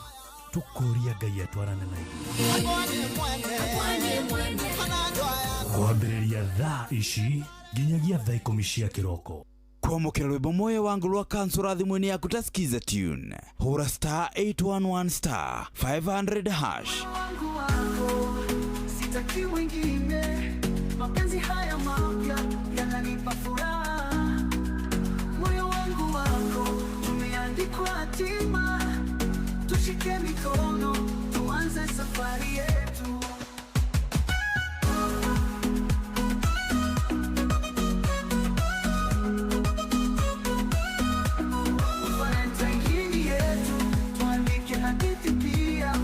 tukuria Ngai atwarane na ithuĩ. Kwambĩrĩria thaa ici nginyagia thaa 10 cia kĩroko. Kwamũkĩra rwĩmbo moyo wangu rwa kansura thimũ-inĩ yaku ta skiza tune. Hũra *811*500#. Sitaki wengine, mapenzi haya mapya yananipa furaha. Moyo wangu wako umeandikwa hatima, tushike mikono tuanze safari yetu. Valentine yetu tuandike hadithi pia.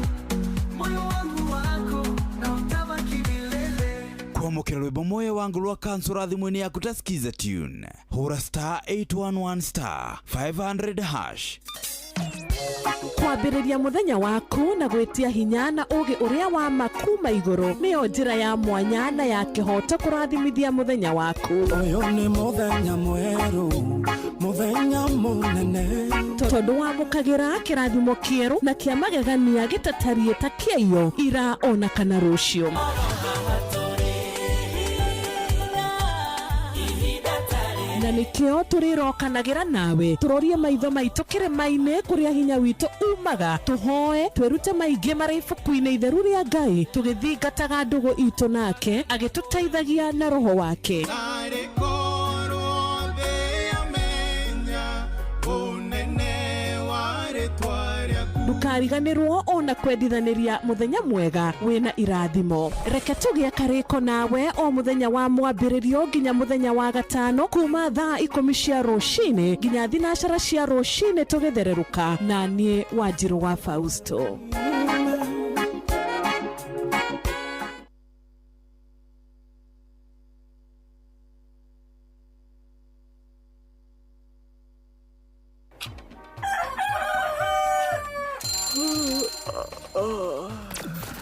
Moyo wangu wako na utabaki milele. Kwamũkĩra rwĩmbo moyo wangu rwa kansura thimũ-inĩ yaku ta skiza tune. Hũra *811*500#. Kwambĩrĩria mũthenya waku na gwĩtia hinya na ũgĩ ũrĩa wa makuma igũrũ nĩyo njĩra ya mwanya na ya kĩhoto kũrathimithia mũthenya waku. Ũyũ nĩ mũthenya mwerũ, mũthenya mũnene, tondũ wamũkagĩra kĩrathimo kĩerũ na kĩa magegania gĩtatariĩ ta kĩayo ira ona kana rũciũ. Na nĩkĩo tũrĩrokanagĩra nawe tũrorie maitho maitũ kĩrĩma-inĩ kũrĩa hinya witũ umaga, tũhoe twĩrute maingĩ marĩ ibuku-inĩ itheru rĩa Ngai, tũgĩthingataga ndũgũ itũ nake agĩtũteithagia na roho wake. Ndũkariganĩrwo ona kwendithanĩria mũthenya mwega wĩna irathimo. Reke tũgĩe karĩko nawe o mũthenya wa mwambĩrĩrio nginya mũthenya wa gatano kuma thaa 10 cia rũcinĩ nginya thinacara cia rũcinĩ tũgĩthererũka na niĩ Wanjirũ wa Fausto.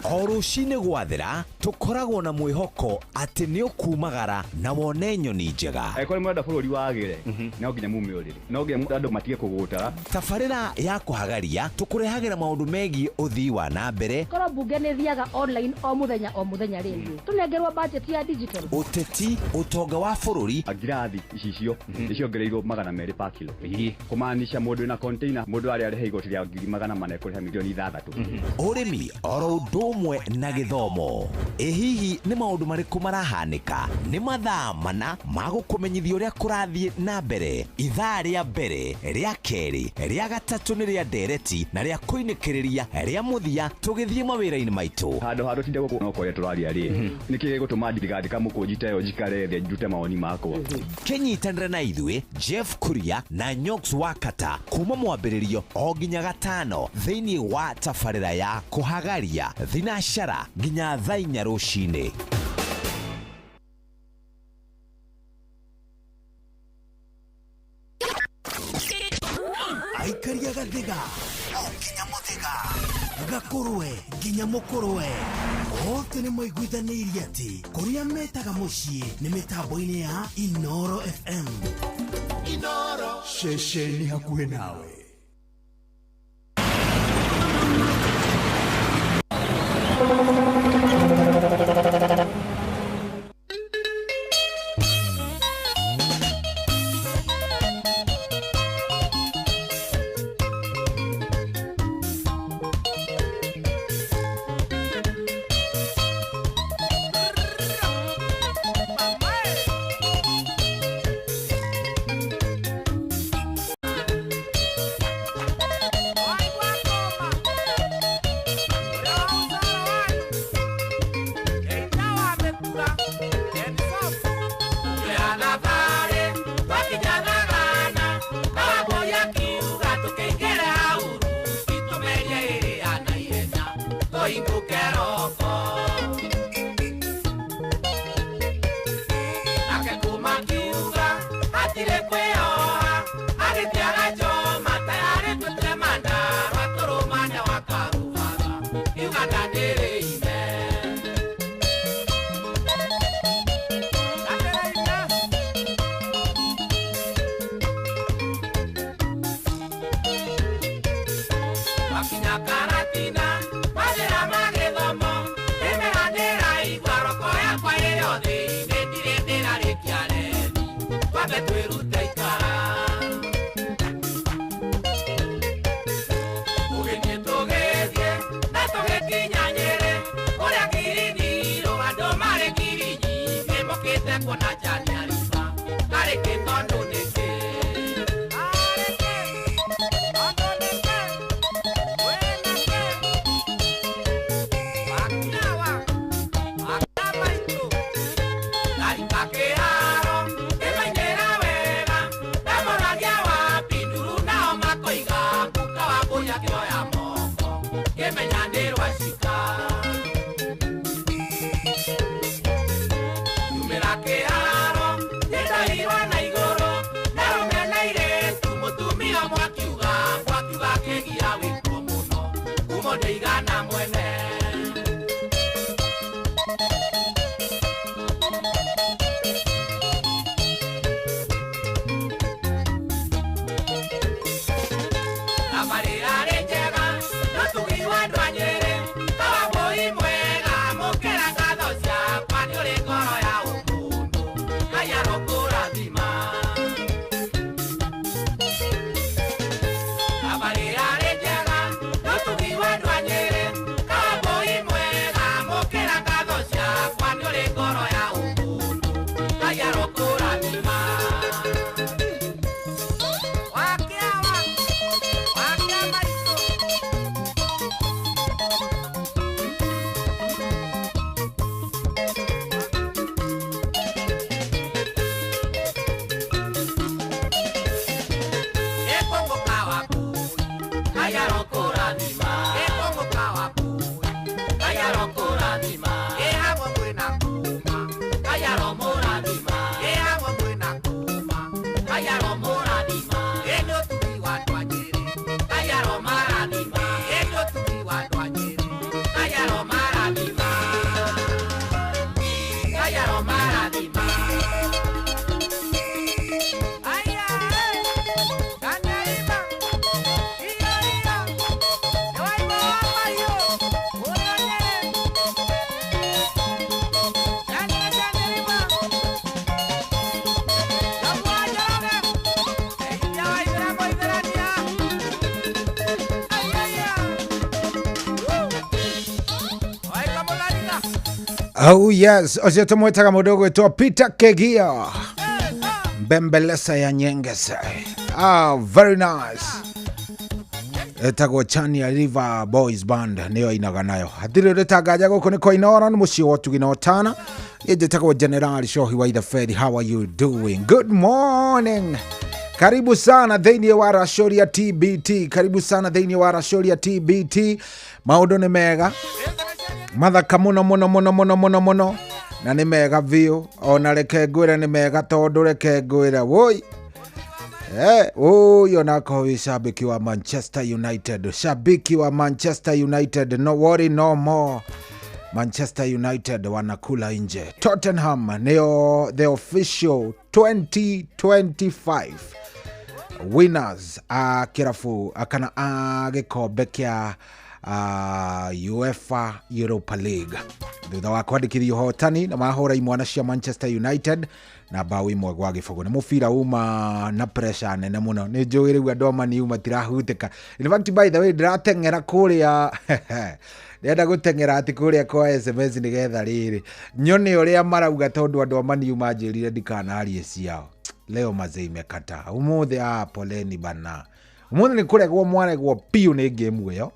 O rũcinĩ gwathĩra tũkoragwo na mwĩhoko atĩ nĩ ũkumagara na wone nyoni njega. Angĩkorwo mwenda bũrũri wagĩre no nginya mume ũrĩrĩ, no nginya andũ matige kũgũtara. Tabarĩra ya kũhagaria tũkũrehagĩra maũndũ megiĩ ũthii wa na mbere. Korwo mbunge nĩ thiaga online o mũthenya rĩngĩ tũnengerwo budget ya digital. Ũteti, ũtonga wa bũrũri. Ngirathi icicio nĩciongereirwo 200 per kilo. Kũmaanisha mũndũ wĩna container, mũndũ arĩa arĩhe igoti rĩa 400 kũrĩha milioni 6. Ũrĩmi oro ũndũ ũmwe na gĩthomo. Hihi nĩ maũndũ marĩkũ marahanĩka? Nĩ mathaa mana ma gũkũmenyithia ũrĩa kũrathiĩ na mbere. Ithaa rĩa mbere, rĩa kerĩ, rĩa gatatũ nĩ rĩa ndereti na rĩa kũinĩkĩrĩria rĩa mũthia tũgĩthiĩ mawĩra-inĩ maitũ. Handũ tinde gũkũ no kũrĩa tũraria rĩ. Nĩkĩ gĩgũtũma ndigandĩka mũkũnjita yo njikare thĩ njute mawoni makwa. Kĩnyitanĩre na ithuĩ Jeff Kuria na Nyox Wakata kuma mwambĩrĩrio o nginya gatano thĩinĩ wa tabarĩra ya kũhagaria thinacara nginya thaa 4 rũcinĩ. Aikaria gathiga o nginya mũthega. gakurwe nginya mukurwe othe nĩ maiguithanĩirie atĩ kũrĩa metaga mũciĩ nĩ mĩtambo-inĩ ya Inoro FM. Inoro ceceni hakuhĩ nawe. Oh yes, ocio tumwitaga mundu gwitwa Peter Kegia. Bembelesa ya Nyengese. Very nice. Etagwo Chania River Boys Band niyo inaga nayo. Hathiri ritangaja guku ni kwa Inoro ni mucio wa Tugina Otana. Yetagwo General Shohi wa Fed. How are you doing? Good morning. Karibu sana thĩinĩ wa Rashoria TBT. Karibu sana thĩinĩ wa Rashoria TBT. Maũndũ nĩ mega. Mathaka muno na nĩ mega biũ. Ona reke ngwĩre nĩ mega tondũ reke ngwĩre woi. Huyo nako wi shabiki wa Manchester United. Shabiki wa Manchester United, no worry no more. Manchester United wanakula nje. Tottenham neo the official 2025 winners kirafu akana gikombe kia UEFA Europa League. Thutha wa kwandikithio hotani na mahora imwana cia Manchester United na bao imwe gwa gifogo. Ni mubira uma na pressure nene muno. Ni njugire gwa domani uma tirahuteka. In fact, by the way, ndiratengera kuria ndenda gutengera ati kuria kwa SMS nigetha riri nyone uria marauga tondu andu amani umanjirire ndikanarie ciao. Leo mazee imekata. Umuthi poleni bana. Umuthi ni kuregwo mwaregwo piu ni game iyo.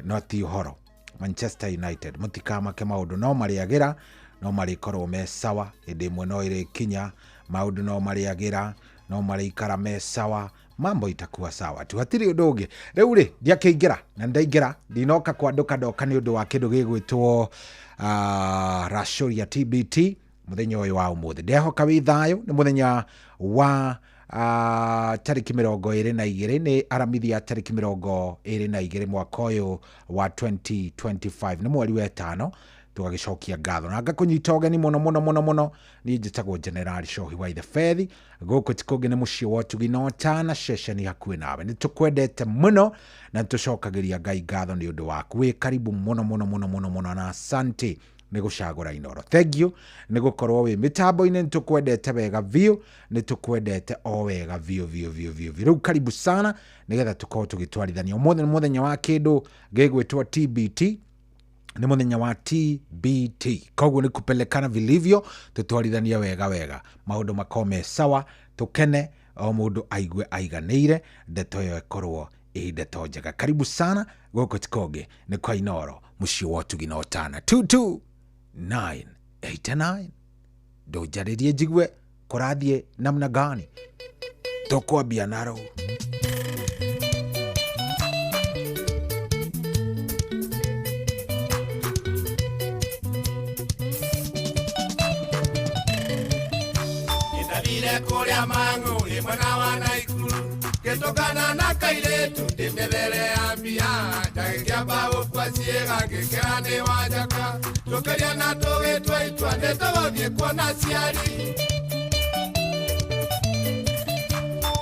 No ti horo. Manchester United mutikamake maundu no mariagira no marikorwo me sawa indi imwe no iri kinya maundu no mariagira no marikara me sawa mambo itakuwa sawa tu hatiri undu ungi riu ri ndiakiingira na ndaingira ndinoka kwanduka ndoka ni undu wa kindu gigwitwo Rashoria TBT muthenya uyu wa umuthi ndehoka wi thayo ni muthenya wa tariki 22 ni aramithia tariki 22 mwaka uyu wa 2025 ni mweri wa 5 tugagicokia ngatho na ngakunyita ogeni muno ni njitagwo General Shohi wa the Fethi guku tikugi ni mucio wotu ginotana session hakuhi nawe ni tukwendete muno na tucokagiria Ngai ngatho ni undu waku wi karibu muno na asante ni gucagura Inoro. Thank you ni gukorwo wi mitambo-ini ni tukwendete wega view ni tukwendete o wega view riu karibu sana nigetha tukorwo tugitwarithania umuthi ni muthenya wa kindu gigwitwo TBT ni muthenya wa TBT koguo ni kupelekana vilivyo tutwarithania wega maundu makome sawa tukene o mundu aigue aiganire ndeto yo ikorwo ndeto njega. Karibu sana guku tikoge ni kwa Inoro mucio wotu ginotana 22989 ndojaririe njigwe kurathie namna gani tukwambia naro kuria mangu imwana wa Naikuru getokana na kairetu ndimebere ambia ndagikia bawo kwa ciega ngikera ni wajaka tukeria na tugitwaitwa ndetogothie kuona ciari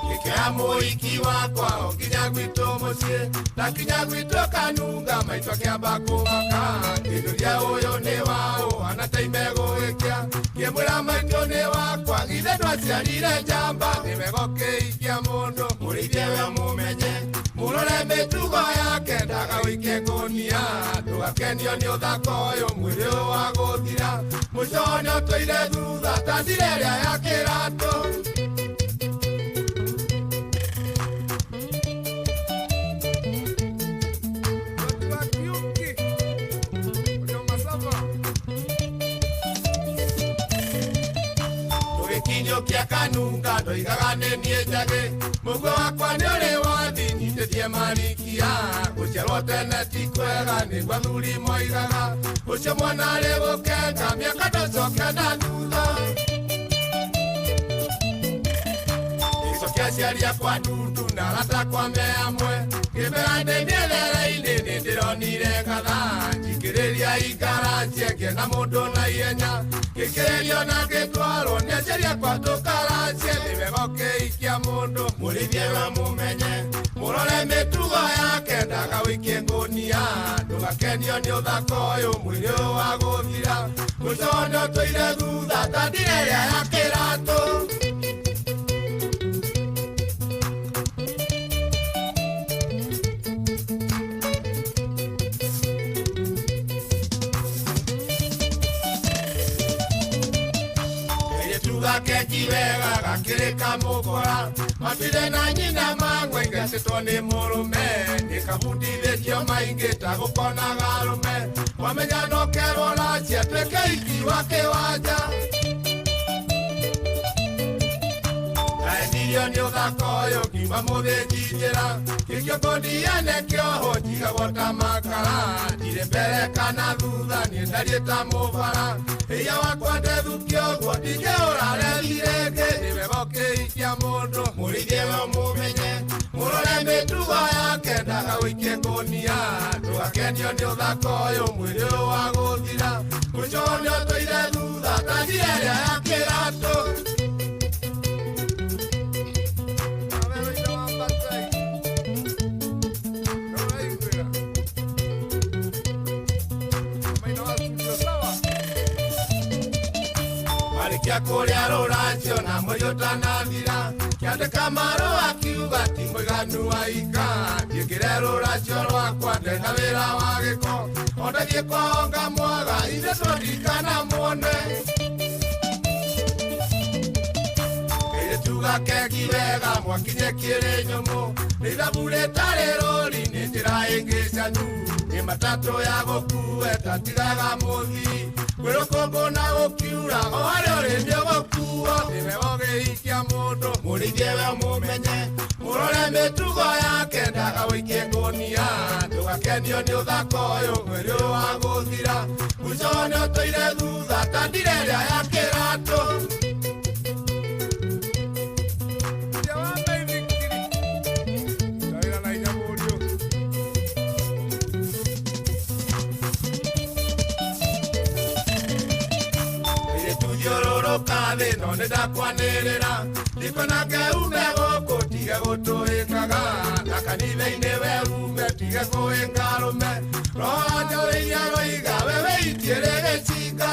ngikera muiki wakwa okinya gwitu mucie na kinya gwitu kanunga maitwa kiamba kumaka ngiruria uyu ni wao anataime gugikia Kiemura maitũ ni wakwa githe ndwaciarire njamba nimegokeikia mundu murithie we mumenye murore mitugo yake ndagawike ngunia tugakenio ni uthaka uyu mwiri wa guthira muconi utoire thutha tandire ria ya kiratu kia kanunga ndoigaga nĩ niĩ njage mũguo wakwa nĩ ũrĩ wathi nyitĩtie marikia gũciarwo tene ti kwega nĩguo athuri moigaga ũcio mwana arĩ gũkenga mĩaka ndũcoke na thutha gĩcokia aciari akwa ndundu na arata kwa me amwe ngĩmera ndĩnielere-inĩ nĩ ndĩronire gatha njikĩrĩria ikarancie ngĩenda mũndũ na ihenya gĩkĩrĩrio na gĩtwarwo nĩ aciari akwa tũkarancie nĩmegokeikia mũndũ mũrĩithie we mũmenye mũrore mĩtugo yake ndagawĩkie ngũnia ndũgakenio nĩ ũthaka ũyũ mwĩrĩ ũyũ wa gũthira mũcone ũtũire thutha tandire ĩrĩa ya kĩratũ gake wega gakirika mukora matire na nyina mangwe ngasitwo ni murume nikabundithĩtio maingĩ ta gũkonaga arũme wamenya no kerwo racia twĩke iki wa kĩwanja endirio nĩ ũtha uthako yo kima muthijira kikyo kodiane kyoho jiga wota makara dire mbere kana thutha ni ndarie ta mubara iya wakwa ndethu kyogo dige urare lirege niwe bokiikia mundu murithie we mumenye murore mitugo yake ndaga wikie ngonia ndugakenio ni uthako yo mwiri wa guthira kuchonio toire thutha tandire ria ya kirato kia kuria ruracio na moyota na thira kiande kamaro akiuga ti mwiganu waika ngire ruracio rwakwa ndena wira wa giko ondathie kwaonga mwaga ithe tondikana muone tuga keki wega mwakinye kiri nyumu nithabure tari rori ni njira ingi canyu ni matatu ya gukue tatigaga muthi kwirukungu na gukiura o aria uri ndio gukuo niwe wogiikia mundu murithie we mumenye murore mitugo yake ndaga wikie ngunia ndugakenio ni uthako uyu mwiri wa guthira muconi utoire thutha tandire ria ya kiratu kathi no ndakwanirira ndikona ngeume guku tige gutuikaga na kanitha-ini we ume tige kuingarume roho iria roiga wewe itiere gicinga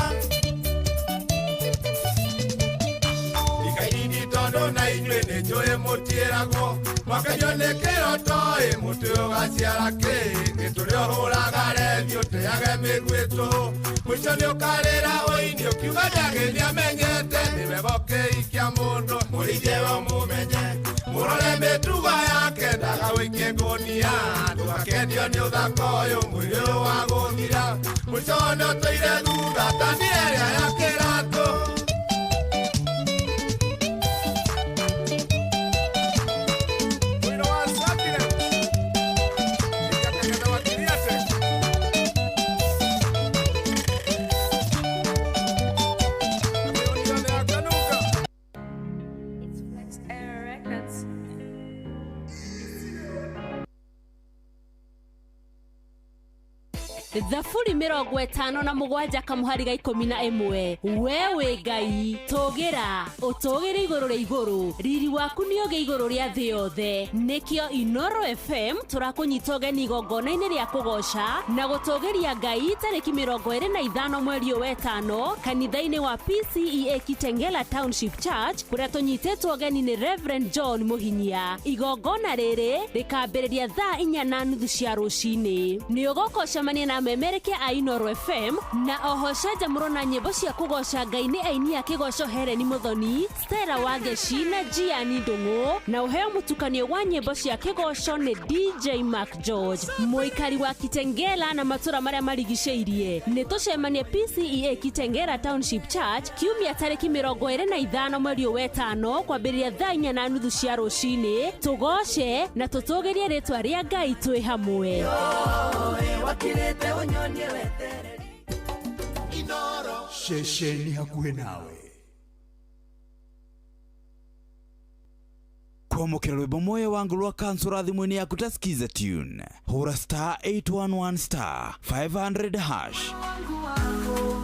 ikainini tondu na inyui ni njui mutiiragwo mwakenyo ni kirotoi muti ugaciara ki gituri uhuraga rethi utiage migwitu mwico ni ukarira uini ukiuga njagi niamenyete niwe bokiikia mundu murithie we mumenye murore mitugo yake ndaga wikie ngunia ndugakenio ni uthako uyu mwiri wa guthira mwico ni utoire thutha tandire ria ya kiratu Thafuri 57 kamuhariga 11 wewe ngai tugira utugire iguru ria iguru riri waku ni oge iguru ria thi yothe nikio Inoro FM turakunyita ugeni igongona-ini ria kugoca na gutugiria ngai tariki 25 mweri wa 5 kanitha-ini wa PCEA Kitengela Township Church kuria tunyititwo ugeni ni Reverend John Muhinyia. Igongona riri rikambiriria thaa 4:30 cia rucini. Ni ugokocamania na memereke a Inoro FM na oho cenjamũro na nyĩmbo cia kũgoca ngai nĩ aini a kĩgoco Helen Muthoni, Stella Wangeci na Gianni Ndung'u, na ũheo mũtukanio wa nyĩmbo cia kĩgoco nĩ DJ Mark George. Mũikari wa Kitengela na matũra marĩa marigicĩirie nĩ tũcemanie PCEA Kitengela Township Church kiumia tarĩki 25 mweri wa 5 kwambĩrĩria thaa 4:30 cia rũcinĩ. Tũgoce na tũtũgĩrie rĩtwa rĩa Ngai twĩ hamwe. Wakirete unyonie wetereri Inoro shesheni hakuhe nawe kwamukira rwimbo moyo wangu rwa kansura thimuni yaku tasikiza tune hura star 811 star 500 hash wangu wako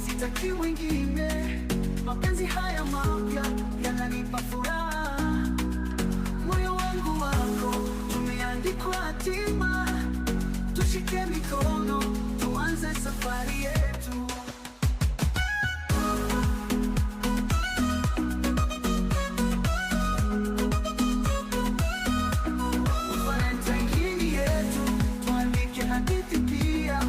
sitaki wengine mapenzi haya mapya yananipa furaha moyo wangu wako tumeandikwa hatima tushike mikono tuanze safari yetu Valentine yetu tuandike hadithi pia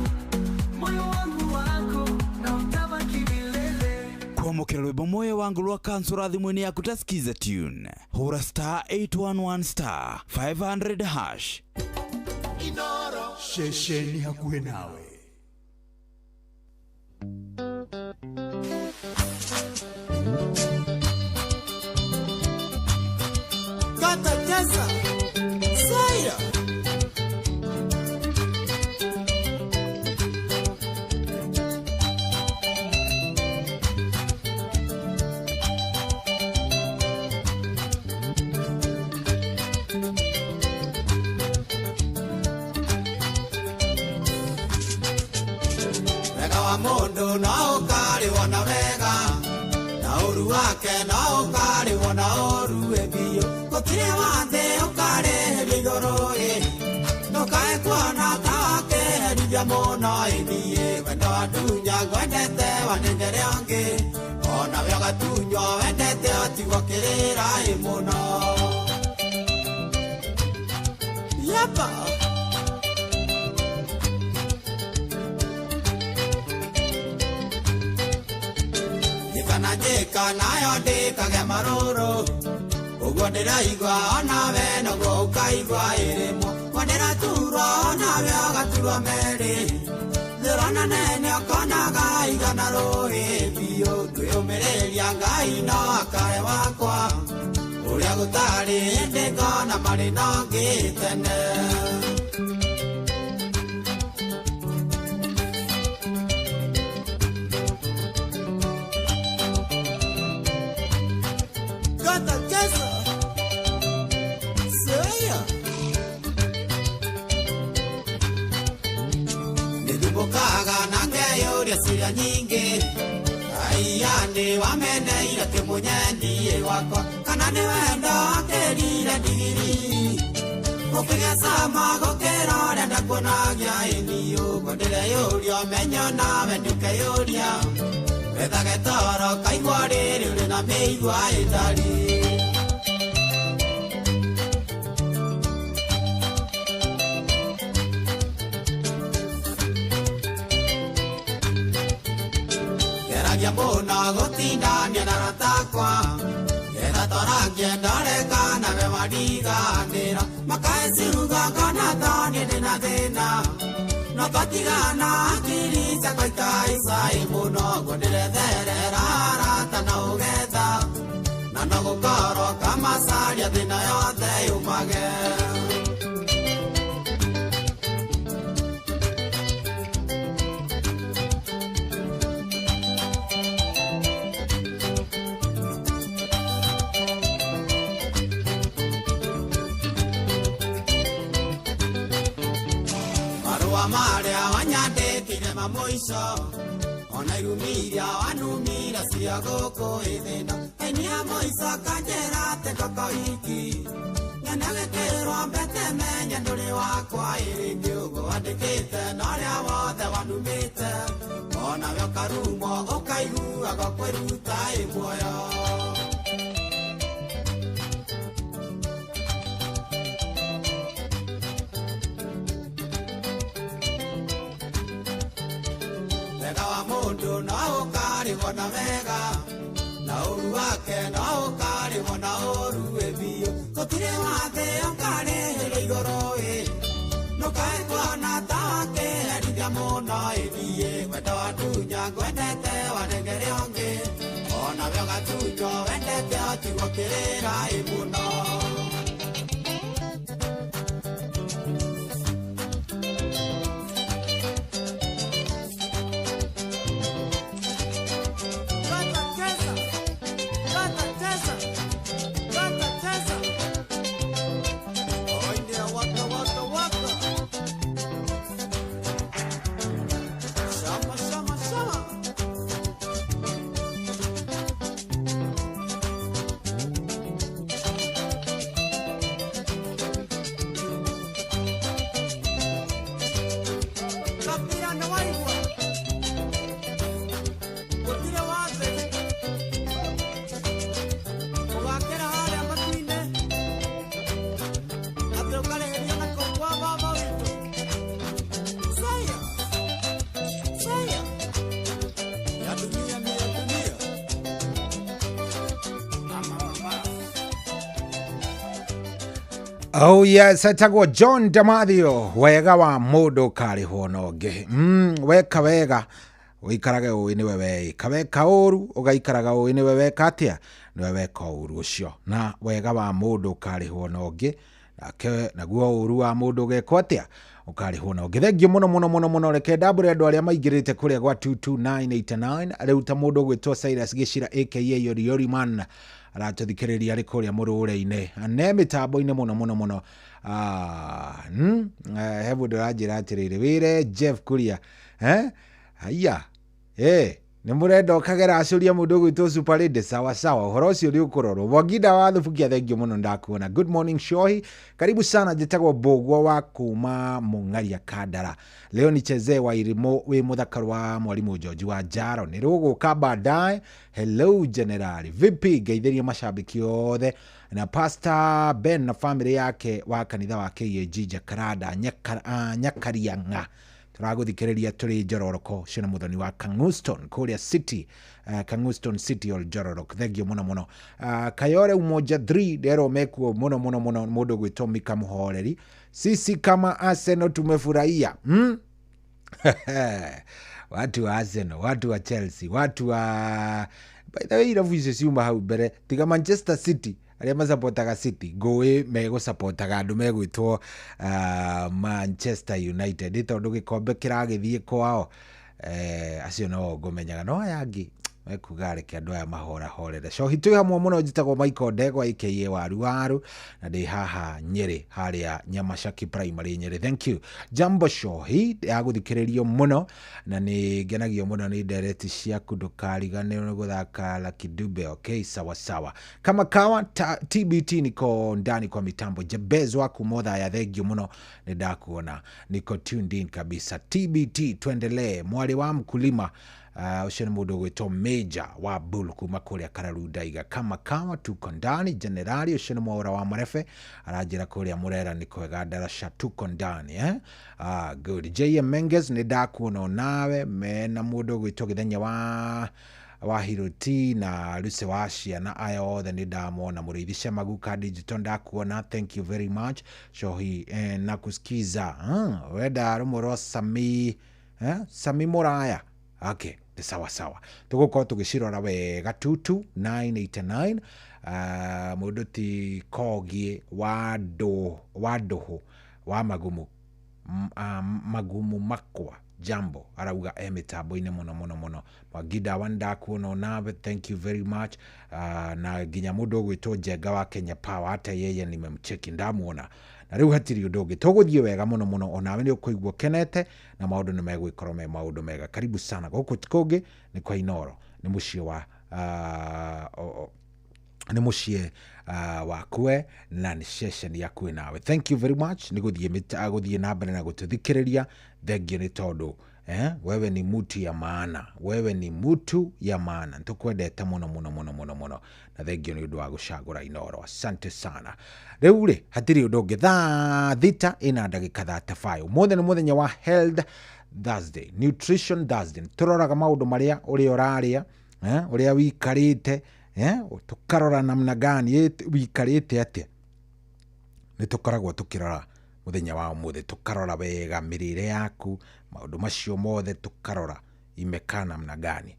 moyo wangu wako na utabaki milele kwamukira rwimbo moyo wangu rwa kansura thimuni yaku tasikiza tune hura star 811 star 500 hash Inoro shesheni hakuhe nawe oru wake no ukari wona oru ebio gutire wathe ukari rigoro no kae kuona take ribia mono ebie wendo adunya gwendete wanengere onge ona vyoga tunyo wendete atigokirira imuno yapa Jeka nayo ndikage maruru uguo ndiraigua onawe noguo ukaigua irimo ndiraturwo onawe ugaturwo meri thirona nene okonaga igana rũĩ biũ kwĩyũmĩrĩria Ngai no akae wakwa ũrĩa gũtarĩ hĩndĩ ngona marĩ no ngĩtene Siria nyingi Ayani wameneira kimunyendie wakwa Kana ni wendo akerire ndigiri Ukiga sama gukira renda kuonagia iniyo Kondire yuria menyo nawe nduke yuria Wethage toro kaigua riri uri na meigua indari Yamona gotindania na ratakwa Yeda torangia ndareka na memadiga nera Makae siruga kana tani nina dena No katigana akirisa kwa itaisa imuno Gondire dhere rarata na ugetha Na nogukoro kama saria dina yote umage Maria wanyandikire mamoico ona irumiria wanumira cia gũkũ ithina enia moico kanjĩra atĩ ndokoiki nyanagĩkĩrwo mbete menye ndũrĩ wakwa ĩrĩngĩ ũguo wandĩkĩte na ũrĩa wothe wanumĩte onawe ũkarumwo ũkaiguaga kwĩruta ĩmuoyo Mundu no ukari wona wega na uru wake no ukari wona uru ebio gutire wathe ukari igoro no kae kuona take erithia muno ebie wendo adunya gwendete wanengere onge ona we gatunyo wendete atigokirira imuno Oh yes, etagwo John Damathio wega wa mundu kariho nonge weka wega uikarage uwi niwe weka weka uru ugaikaraga uwi niwe weka atia niwe weka uru ucio na wega wa mundu kariho nonge nake naguo uru wa mundu geko atia ukariho nonge thengio muno reke ndambure andu aria maingirite kuria gwa 22989 riu ta mundu gwitwo Cyrus Gicira aka Yori Man aratuthikiriria ari kuria murure-ini ne mitambo-ini muno hebu ndirajira atiriri wire Jeff Kuria haya nä må renda å kagera acå ria må ndå å gwä two Superlady sawa sawa å horo å cio nä å kå rorwo Mwagida wa Thubukia thengio må no ndakuona good morning Shohi karibu sana njätagwo Mbågwo wa kuma Mũng'aria Kandara leo nichezee wa irimo wä må thakaro wa mwarimå George wa Njaro nä rå gå ka baadaye hello generali vipi ngeithärie macambiki othe na Pastor Ben na family yake wa kanitha wa KAG Jakaranda Nyakarianga turaguthikireria turi Njororoko cina muthoni wa Kanguston kuria city Kanguston city ol Njororoko thengio muno muno Kayore umoja 3 dero mekuo muno mundu gwitwo Mika Muhoreri sisi kama Arsenal tumefurahia watu wa Arsenal watu wa Chelsea watu wa by the way iravu icio ciuma hau mbere tiga Manchester City aria masapotaga City ngũĩ megũsapotaga andũ megwĩtwo Manchester United tondu gikombe kiragithie kwao acio no ngũmenyaga no aya angĩ mekuga reke andũ aya mahora horere Cohi twĩ hamwe mũno njĩtagwo Michael Ndegwa aka waru na ndĩ haha Nyeri harĩa Nyamashaki primary Nyeri thank you Jambo Cohi yagũthikĩrĩrio mũno na nĩ ngenagio mũno nĩ ndereti ciaku ndũkarigane nĩ gũthaka Lucky Dube okay sawa sawa kama kawa TBT niko ndani kwa mitambo Jabez waku modha ya thengio mũno nĩ ndakuona niko tuned in kabisa TBT tuendelee mwali wa mkulima ucio nĩ mũndũ gwĩtwo Major wa Bull kuma kũrĩa Kararudaiga kama kawa tuko ndani generali ucio nĩ Mwaura wa Marebe aranjĩra kũrĩa Murera nĩ kwega Darasha tuko ndani good JM Menges nĩ ndakuona nawe mena mũndũ gwĩtwo Gĩthenya wa Hiroti na Luce wa Ciana aya othe nĩ ndamona Mũrĩithi Maguka Digital ndakuona thank you very much Cohi na kusikiza wenda rumoro Sami Moraya okay sawa sawa tugukorwo tugicirora wega 22989 mundu ti Kogie wa Nduhu wa magumu makwa Jambo arauga mitambo-inĩ muno Mwagida wanda kuona nawe thank you very much na nginya mundu gwitwo Njenga wa Kenya Power hata yeye nimemcheki ndamuona na riu hatiri undu ungi tuguthie wega muno onawe ni ukuigua kenete na maundu ni megwikorwo me maundu mega karibu sana guku tikungi ni kwa Inoro ni mucie wa ni mucie wakwe na ni session yaku nawe thank you very much ni guthie na mbere na gututhikiriria thengio ni tondu wewe ni mutu ya maana ntukwendete muno na thengio ni undu wa gucagura Inoro asante sana riu ri hatiri undu ungi thaa thita ina ndagika 35 mothe ni muthenya wa Health Thursday Nutrition Thursday turoraga maundu maria uri oraria uria wikarite tukarora namna gani wikarite atia ni tukoragwo tukirora muthenya wa muthe tukarora wega mirire yaku maundu macio mothe tukarora imekana namna gani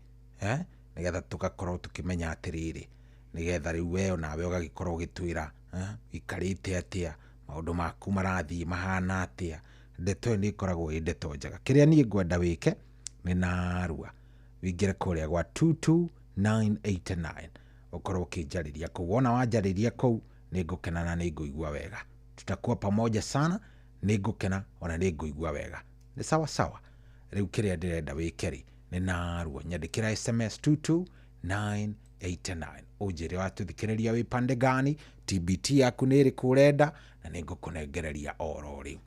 nigetha tugakorwo tukimenya atiriri nigetha riu weo nawe ugagikorwo gitwira ikarite atia maundu maku marathii mahana atia ndeto ni ikoragwo ndeto njega kiria ni ngwenda wike ni narua wingire kuria gwa 22989 ukorwo kinjariria kuona wanjariria kuu ningukena na ninguigua wega tutakuwa pamoja sana ningukena ona ninguigua wega ni sawa sawa riu kiria ndirenda wikeri ni narua nyandikira SMS 22989 ujire watuthikiriria wi pande gani TBT yaku niri kurenda na ningukunengereria oro riu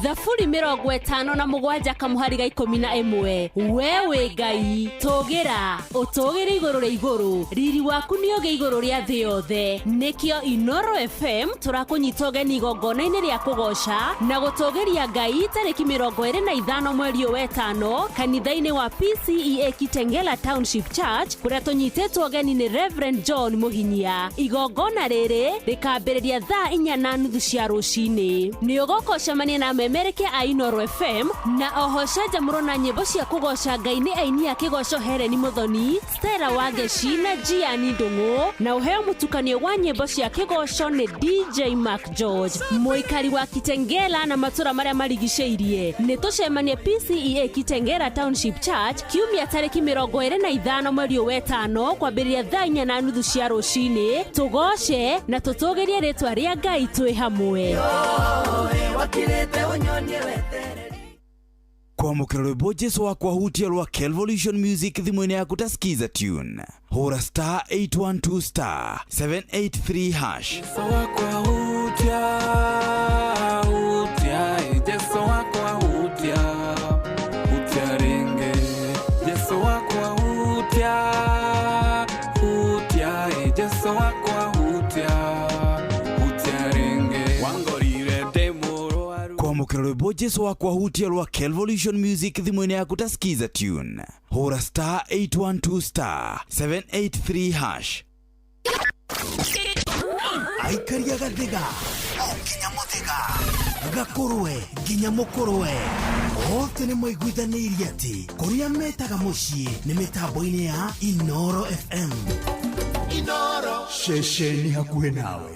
Thafuri 57 kamuhari ga 11 wewe Ngai tugira utugire iguru ri iguru riri waku ni oge iguru ria thi yothe nikio Inoro FM turakunyita geni igongona-ini ria kugoca na gutugiria Ngai tariki 25 mweri wa 5 kanitha-ini wa PCEA Kitengela Township Church kuria tunyitetwo geni ni Reverend John Muhinyia igongona riri rikambiriria thaa 4:30 cia rucini ni ugokocamania na memereke a Inoro FM na ohoceja murona nyimbo cia kugoca Ngai ni aini a kigoco Hereni Muthoni Stella Wangeci na Gianni Ndungu na uheo mutukanio wa nyimbo cia kigoco ni DJ Mark George muikari wa Kitengela na matura maria marigiceirie ni tucemanie PCEA Kitengela Township Church kiumia tariki 25 mweri wa 5 kwambĩrĩria thaa 4:30 cia rucini tugoce na tutugirie ritwa ria Ngai twi hamwe kwamukira rwimbo Jesu wakwa hutia rwa Kelvolution Music thimwene yaku tasikiza tune hura star 812 star 783 hash. Jesu wakwa hutia Jesu wakwa hutia ringe Jesu wakwa hutia Jesu wakwa hutia ringe wangorire demuro kwamukira rwimbo Jesu wakwa hutia rwa Kelvolution Music thimwene yaku tasikiza tune hura star 812 star 783 hash. Aikaria gathiga nginya muthiga gakorwe nginya mukorwe othe nĩ maiguithanĩirie atĩ kũrĩa metaga mũciĩ nĩ mĩtambo-inĩ ya Inoro FM. Inoro ceceni hakuhĩ nawe.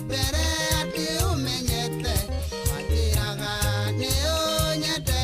Bere ati umenyete, wagiraga ni unyete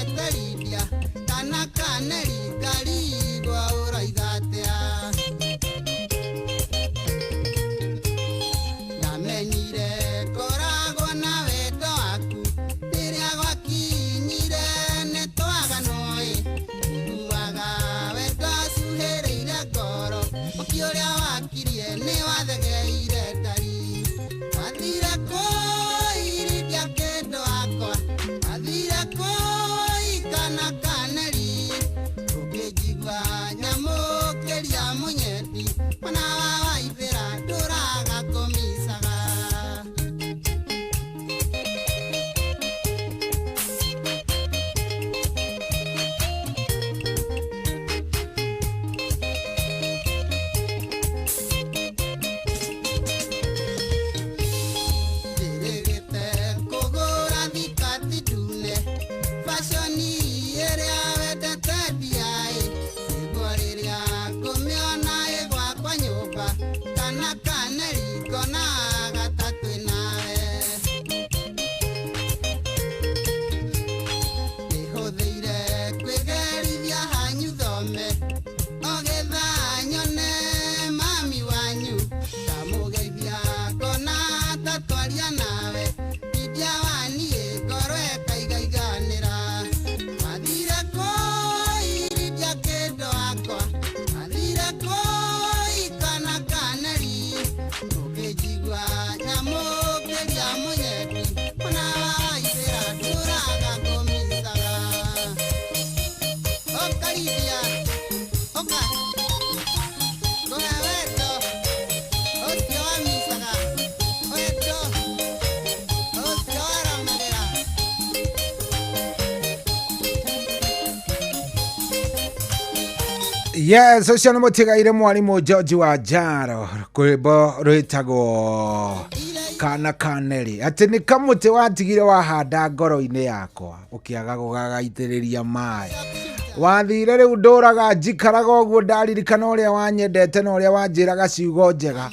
Yes, ucio nĩ mũtigaire mwarimu George wa Njaro kwĩmbo rwĩtagwo kana kaneri atĩ nĩ kamũtĩ watigire wahanda ngoro-inĩ yakwa ũkĩaga gũgagaitĩrĩria maĩ wathire rĩu ndũraga njikaraga ũguo ndaririkana ũrĩa wanyendete na ũrĩa wanjĩraga ciugo njega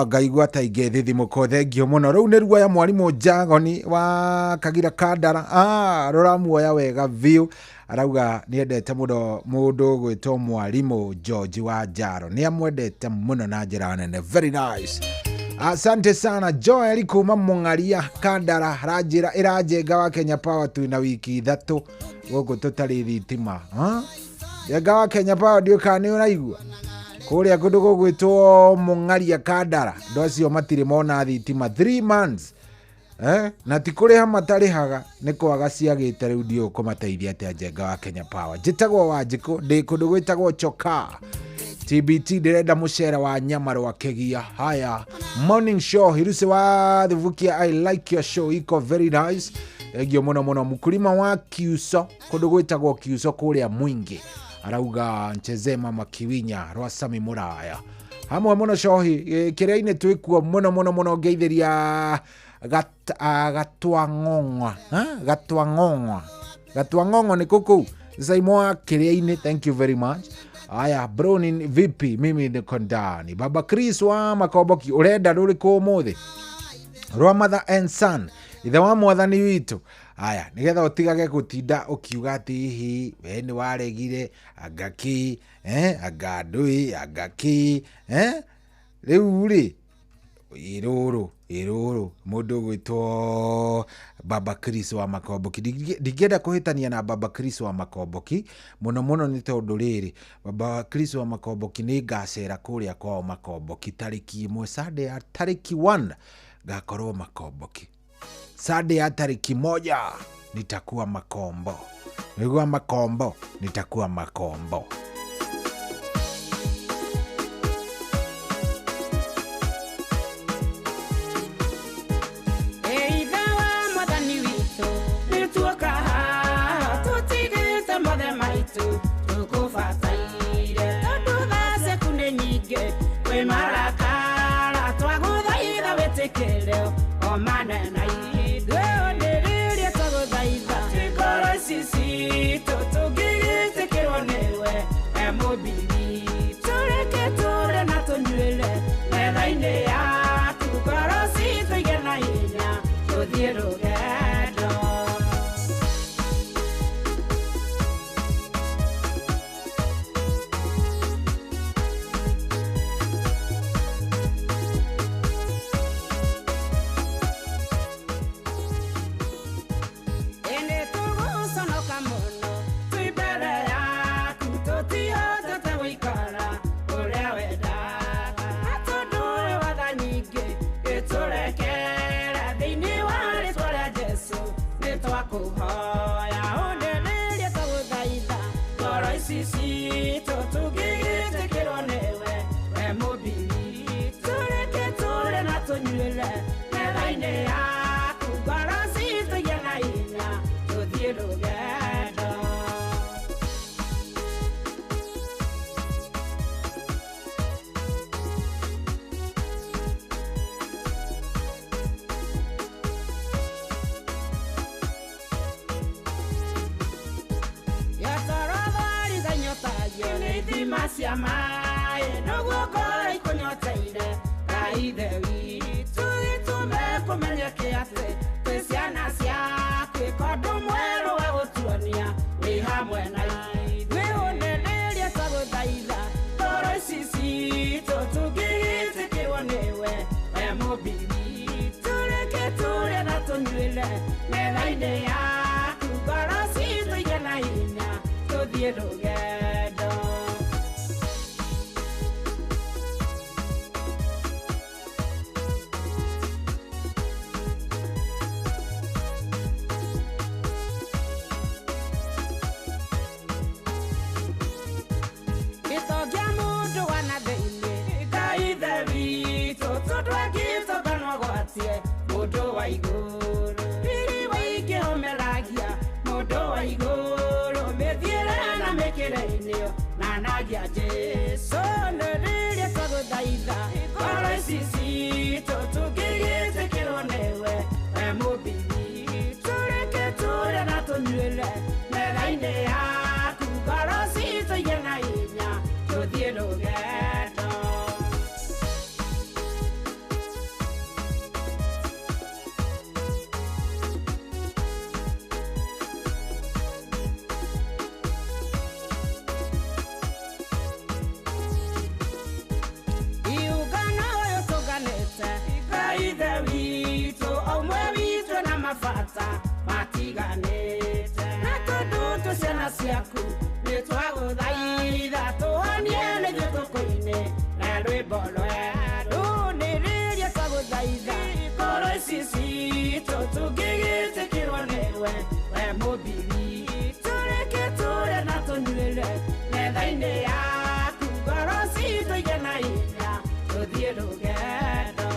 ngaigua ta ingĩthithimũka thengio mũno rĩu nĩ ruoya mwarimu Njagoni wa Kagira Kandara rũramuoya wega biũ arauga niendete muno mundu gwitwo mwarimu George wa Njaro ni amwendete muno na njira nene. Very nice, asante sana Joel kuma Mungaria Kandara ranjira irajenga wa Kenya Power tu na wiki 3 gũkũ tutari thitima jenga wa Kenya Power ndio kana ũraigua kuria kũndũ gũgwĩtwo Mungaria Kandara ndocio matire mona thitima 3 months na ti kuriha matarihaga ni kwaga ciagite riu ndio kumateithia ate jenga wa Kenya Power njitagwo Wanjiko ndi kundu gwitagwo Choka TBT ndirenda mucera wa nyama rwa Kegia. Haya, morning show hirusi wa Thuvukia, I like your show, iko very nice egio muno muno. Mkulima wa Kiuso kundu gwitagwo Kiuso kuria Mwingi arauga ncheze mama Kiwinya rwa Sami Muraya hamwe muno shohi kiria-ini twikuo muno muno muno ngeithiria Gatwang'ong'wa Gatwang'ong'wa ni kuku Zaimwa kiria-ini. Thank you very much. Aya Browning vipi, mimi niko ndani. Baba Chris wa Makoboki urenda ruriku muthi rwa Mother and Son ithe wa mwathani witu. Aya nigetha utigage gutinda ukiuga ati hihi we ni waregire agaki agadui agaki riu ri iruru mundu gwitwo Baba Chris wa Makoboki. Ndingenda kuhitania na Baba Chris wa Makoboki muno muno ni tondu riri Baba Chris wa Makoboki ni ngacera kuria kwao Makoboki tariki 1 Sunday ya tariki 1 ngakorwo Makoboki. Sunday ya tariki 1 nitakuwa Makombo. Nigua Makombo nitakuwa Makombo. Turekera thĩinĩ wa rĩtwa rĩa Jesũ nĩ twakũhoya. tuthie rugendo. Cia mai noguo kora ikunyoteire kaithe witũ gĩtũme kũmenyeke atĩ twĩ ciana ciaku ĩkondu mwerũ wa gũtuonia wĩ hamwe na ithuĩ ũnenĩria twagũthaitha ngoro ici citũ tũngĩgĩtĩkĩrwo nĩwe we mũmbi witũ reke tũrĩe na tũnyuĩre metha-inĩ yaku ngoro citũ igĩe na hinya tũthiĩ rũgendo. Mũndũ wa igũrũ riri waingĩ homeragia mũndũ wa igũrũ mĩthiĩre na mĩkĩre-inĩ na nagia Jesũ nĩrĩrĩa twagũthaitha ngoro ici citũ tũngĩgĩtĩkĩrwo nĩwe we mũmbi witũ reke tũrĩe na tũnyuĩre metha-inĩ yaku ngoro citũ igĩe na hinya tũthiĩ rũgendo. Matiganĩte na tũndũ ciana ciaku nĩ twagũthaitha tũhonie nĩthuĩ tũkũine na rwĩmbo rwerũ nĩrĩrĩa twagũthaitha ngoro ici citũ tũngĩgĩtĩkĩrwo nĩwe we mũmbi witũ reke tũrĩe na tũnyuĩre metha-inĩ yaku ngoro citũ igĩe na hinya tũthiĩ rũgendo.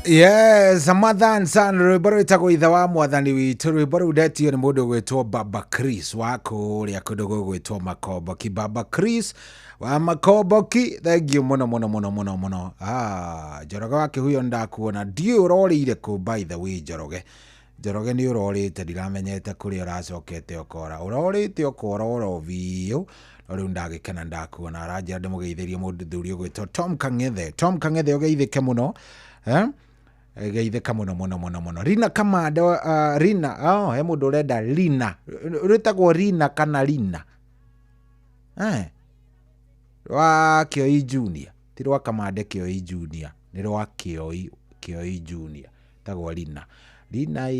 Yes, Amathan San rwĩmbo rwĩtagwo ithe wa mwathani witũ. Rwĩmbo rũu ndetio nĩ mũndũ gwĩtwo Baba Chris wa kũrĩa kũndũ gwĩtwo Makomboki. Baba Chris wa Makomboki, thengiũ mũno mũno mũno mũno mũno. Njoroge wake huyo ndakuona ndiũ ũrorĩire kũ by the way Njoroge. Njoroge nĩ ũrorĩte ndiramenyete kũrĩa ũracokete ũkora. Ũrorĩte ũkora oro biũ. Rĩu ndagĩkena ndakuona aranjĩra ndĩmũgeithĩrie mũthuri ũgwĩtwo Tom Kang'ethe. Tom Kang'ethe ũgeithĩke mũno. Geithĩka mũno mũno mũno mũno. Rina Kamande, Rina, he mũndũ ũrenda Rina. Rwĩtagwo Rina kana Rina? Rwa Kĩoi Junior. Ti rwa Kamande Kĩoi Junior. Nĩ rwa Kĩoi Junior. Tagwo Rina. Rina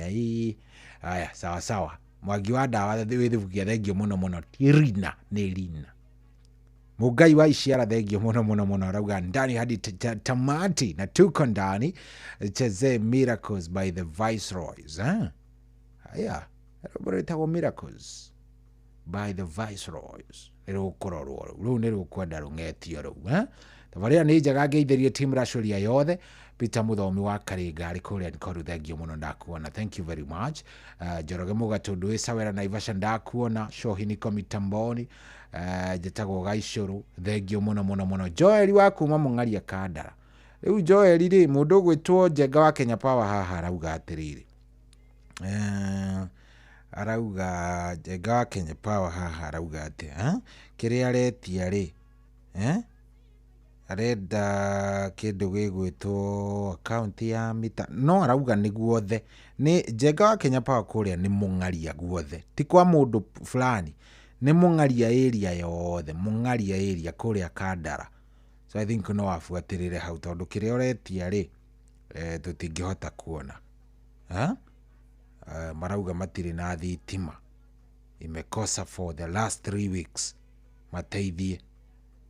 ĩ. Aya, sawa sawa. Mwangi wa ndawa wĩthũkia thengio mũno mũno. Ti Rina, nĩ Rina. Mugai wa Ishiara thengio mũno mũno mũno arauga ndani hadi tamati na tuko ndani cheze Miracles by the Viceroys. Haya, rwĩmbo rwĩtagwo Miracles by the Viceroys. Rũkũrorwo rũu nĩ rũkwenda rũng'etio rũu. Thabarĩ nĩ njega ngeithĩrie team Racoria yothe. Peter Muthomi wa Karĩnga arĩ kũrĩa Nkoru thengio mũno ndakuona. Thank you very much. Njoroge Mũgatũndũ wĩ Sawera Naivasha ndakuona. Shohi niko mitamboni. Jetagwo Gaicũrũ thengio mũno mũno mũno. Joel wa kuma Mũng'aria Kandara. Rĩu Joel rĩ mũndũ gwĩtwo Njenga wa Kenya Power haha arauga atĩrĩrĩ. arauga Njenga wa Kenya Power haha arauga ati kiria aretia ri arenda kindu gigwitwo account ya mita no arauga ni guothe ni Njenga wa Kenya Power kuria ni mungaria guothe ti kwa mundu fulani ni mungaria area yothe mungaria area kuria Kandara. So I think no afuatirire hau tondu kiria uretia ri tutingihota kuona marauga matiri na thitima imekosa for the last 3 weeks.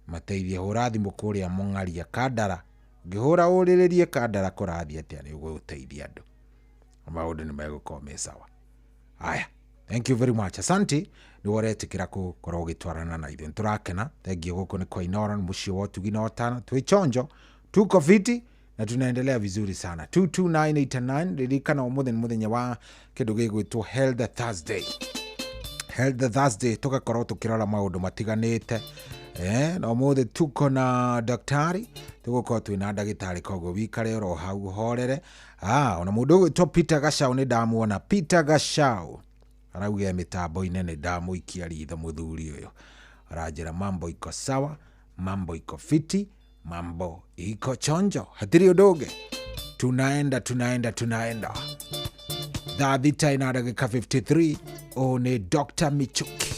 mateithie hura thimu kuria mungaria Kandara ngihura uriririe Kandara kurathia atia ni guteithia andu maundu ni megukorwo me sawa. Aya, thank you very much, asante ni woretikira gukorwo ugitwarana na ithuĩ turakena. Thank you guku ni kwa Inoro muciĩ wa ũtugi na ũtana twichonjo tuko fiti na tunaendelea vizuri sana. 22989 ririkana ũmũthĩ nĩ mũthenya wa kĩndũ gĩgwĩtwo Health Thursday. Health Thursday tugakorwo tukirora maundu matiganite na ũmũthĩ tuko na daktari tugukorwo twina ndagĩtarĩ koguo wikare oro hau horere. Ona mũndũ ũgwĩtwo Peter Gachau nĩ ndamuona. Peter Gachau arauga mitambo-inĩ nĩ ndamuikia ritho mũthuri ũyũ aranjĩra mambo iko sawa, mambo iko fiti, mambo iko chonjo, hatiri ũndũ ũngĩ. Tunaenda thaa thita ina ndagĩka 53. O ni Dr. Michuki.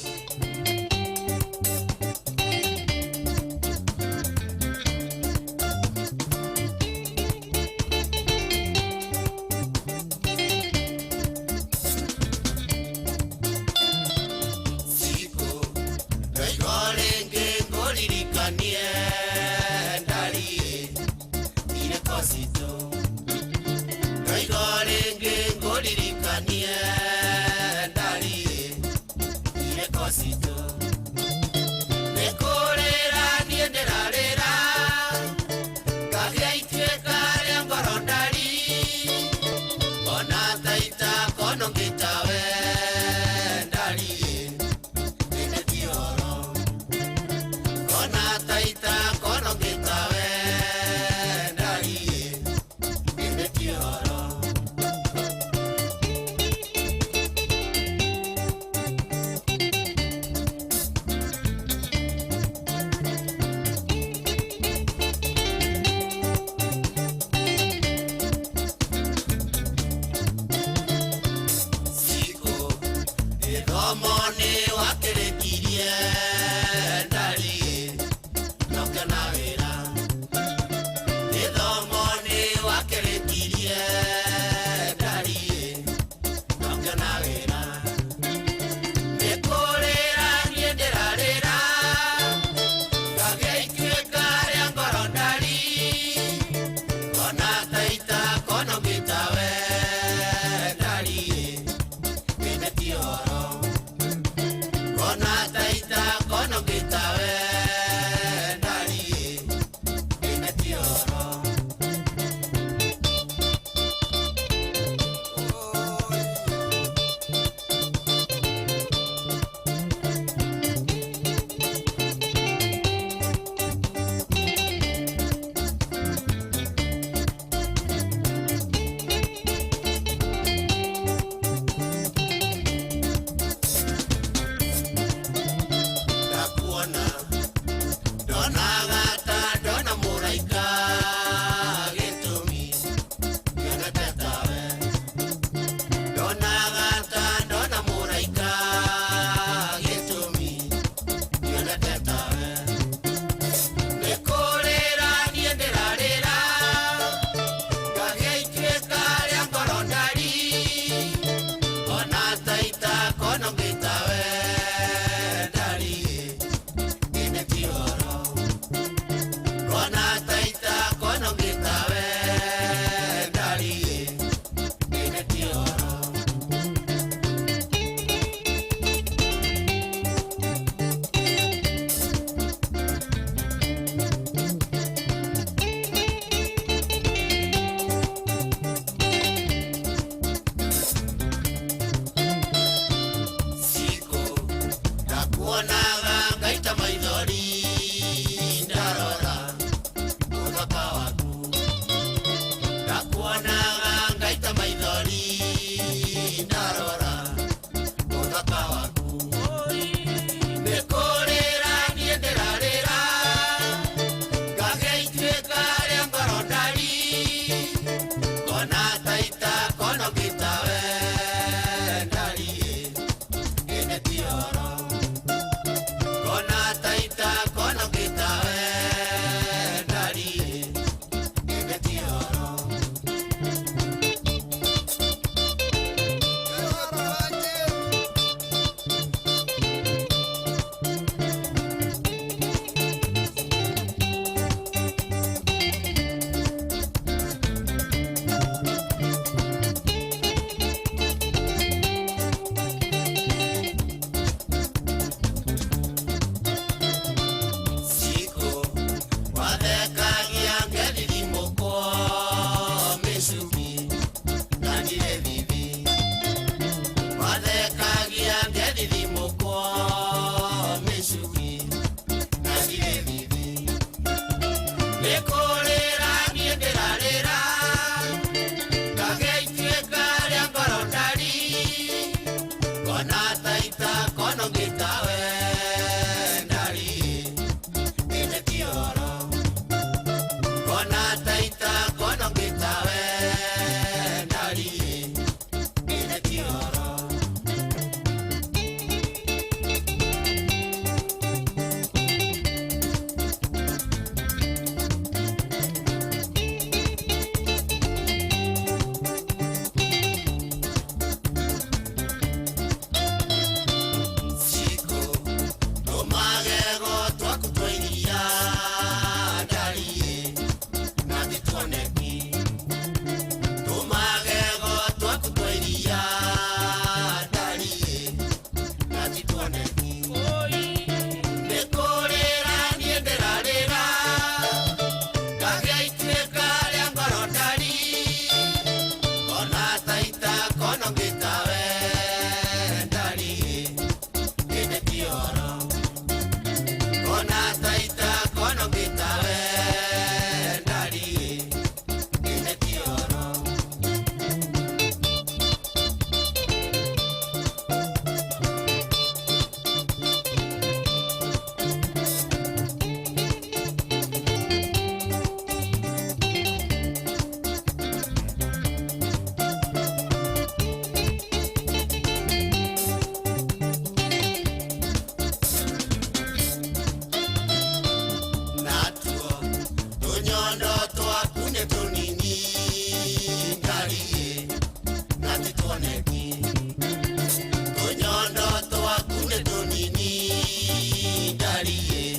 ndariye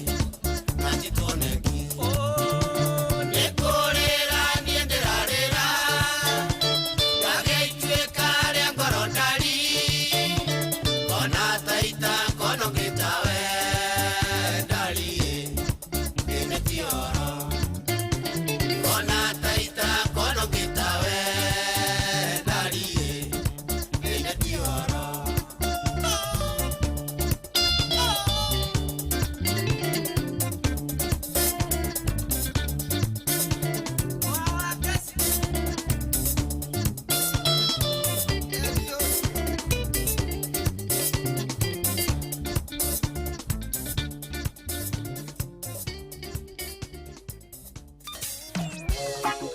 anjitoneki nekorera nienderarera gageituĩka rĩa ngoro ndari ona taita ngono ngĩtawe ndariĩ ndĩne tioro ona taita ngono ngĩtawe ndariĩ ndĩne tioro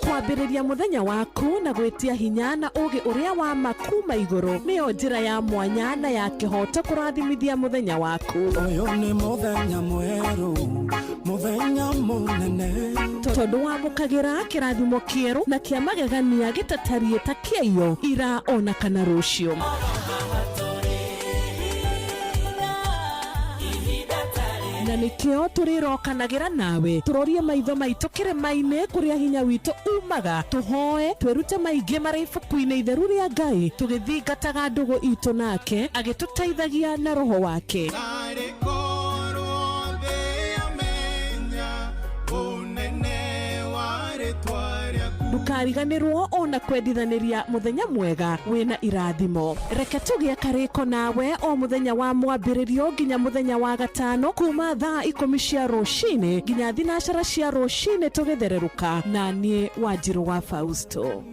kwambĩrĩria mũthenya waku na gwĩtia hinya na ũgĩ ũrĩa wa makuma igũrũ nĩyo njĩra ya mwanya na ya kĩhoto kũrathimithia mũthenya waku. Ũyũ nĩ mũthenya mwerũ, mũthenya mũnene, tondũ wamũkagĩra kĩrathimo kĩerũ na kĩa magegania gĩtatariĩ ta kĩayo ira ona kana rũciũ. Na nĩkĩo tũrĩrokanagĩra nawe tũrorie maitho maitũ kĩrĩma-inĩ kũrĩa hinya witũ umaga, tũhoe twĩrute maingĩ marĩ ibuku-inĩ itheru rĩa Ngai tũgĩthingataga ndũgũ itũ nake agĩtũteithagia na roho wake. Ndũkariganĩrwo ona kwendithanĩria mũthenya mwega wĩna irathimo. Reke tũgĩe karĩko nawe o mũthenya wa mwambĩrĩrio nginya mũthenya wa gatano kuma thaa 10 cia rũcinĩ nginya thinacara cia rũcinĩ tũgĩthererũka na niĩ Wanjirũ wa Fausto.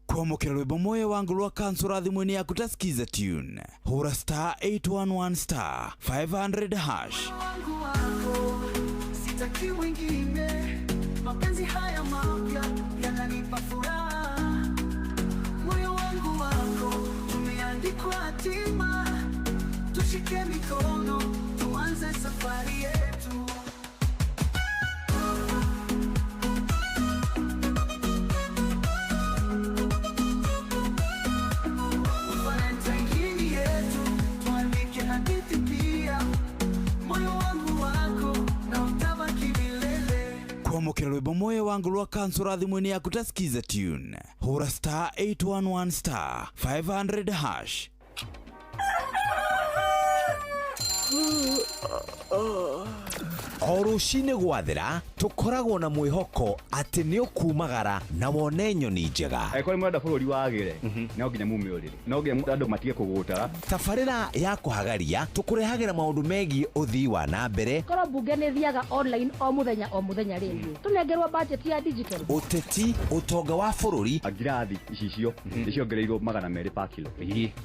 Kwamũkĩra rwĩmbo moyo wangu rwa kansũra thimũ-inĩ yaku ta skiza tune hũra star 811 star 500 hash. Sitaki wengine, mapenzi haya mapya yananipa furaha. Moyo wangu wako umeandikwa hatima, tushike mikono tuanze safari yetu. Valentine hii yetu, tuandike hadithi pia. Moyo wangu wako na utabaki milele. Kwamũkĩra rwĩmbo moyo wangu rwa kansũra thimũ-inĩ yaku ta skiza tune hũra star 811 star 500 hash. O rũcinĩ gwathĩra tũkoragwo na mwĩhoko atĩ nĩ ũkumagara na wone nyoni njega. Angĩkorwo mũrenda bũrũri wagĩre no nginya mume ũrĩrĩ, no nginya andũ matige kũgũtaga. Tabarĩra ya kũhagaria tũkũrehagĩra maũndũ megiĩ ũthii wa na mbere, korwo mbunge nĩ thiaga online o mũthenya rĩngĩ tũnengerwo budget ya digital, ũteti, ũtonga wa bũrũri, ngirathi icicio nĩciongereirwo 200 per kilo,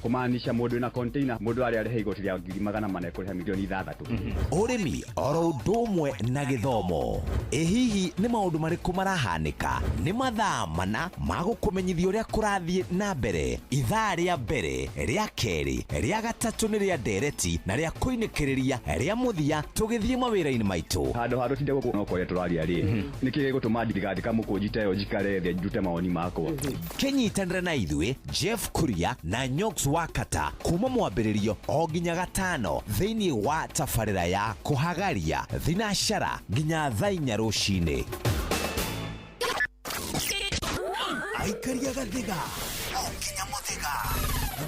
kũmaanisha mũndũ wĩna container, mũndũ arĩa arĩhe igoti rĩa 400 ekũrĩha milioni 6. ũrĩmi oro ũndũ ũmwe na gĩthomo. Ĩ hihi nĩ maũndũ marĩkũ marahanĩka? Nĩ mathaa mana ma gũkũmenyithia ũrĩa kũrathiĩ na mbere. Ithaa rĩa mbere, rĩa kerĩ, rĩa gatatũ nĩ rĩa ndereti na rĩa kũinĩkĩrĩria rĩa mũthia tũgĩthiĩ mawĩra-inĩ maitũ. Handũ tinde gũkũ no kũrĩa tũraria rĩ nĩkĩ gũtũma ndirikandĩka mũkũnji ta ĩyo njikare thĩ njute mawoni makwa. Kĩnyitanĩre na ithuĩ Jeff Kuria na Nyox Wakata kuma mwambĩrĩrio o nginya gatano thĩinĩ wa tabarĩra ya kũhagaria thinacara nginya thaa 4 rũcinĩ. Aikaria gathiga o nginya mũthĩga,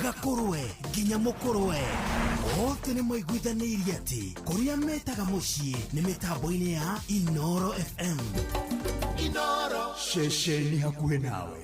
gakũrwe nginya mũkũrwe othe nĩ maiguithanĩirie atĩ kũrĩa metaga mũciĩ nĩ mĩtambo-inĩ ya Inoro FM. Inoro ceceni hakuhĩ nawe.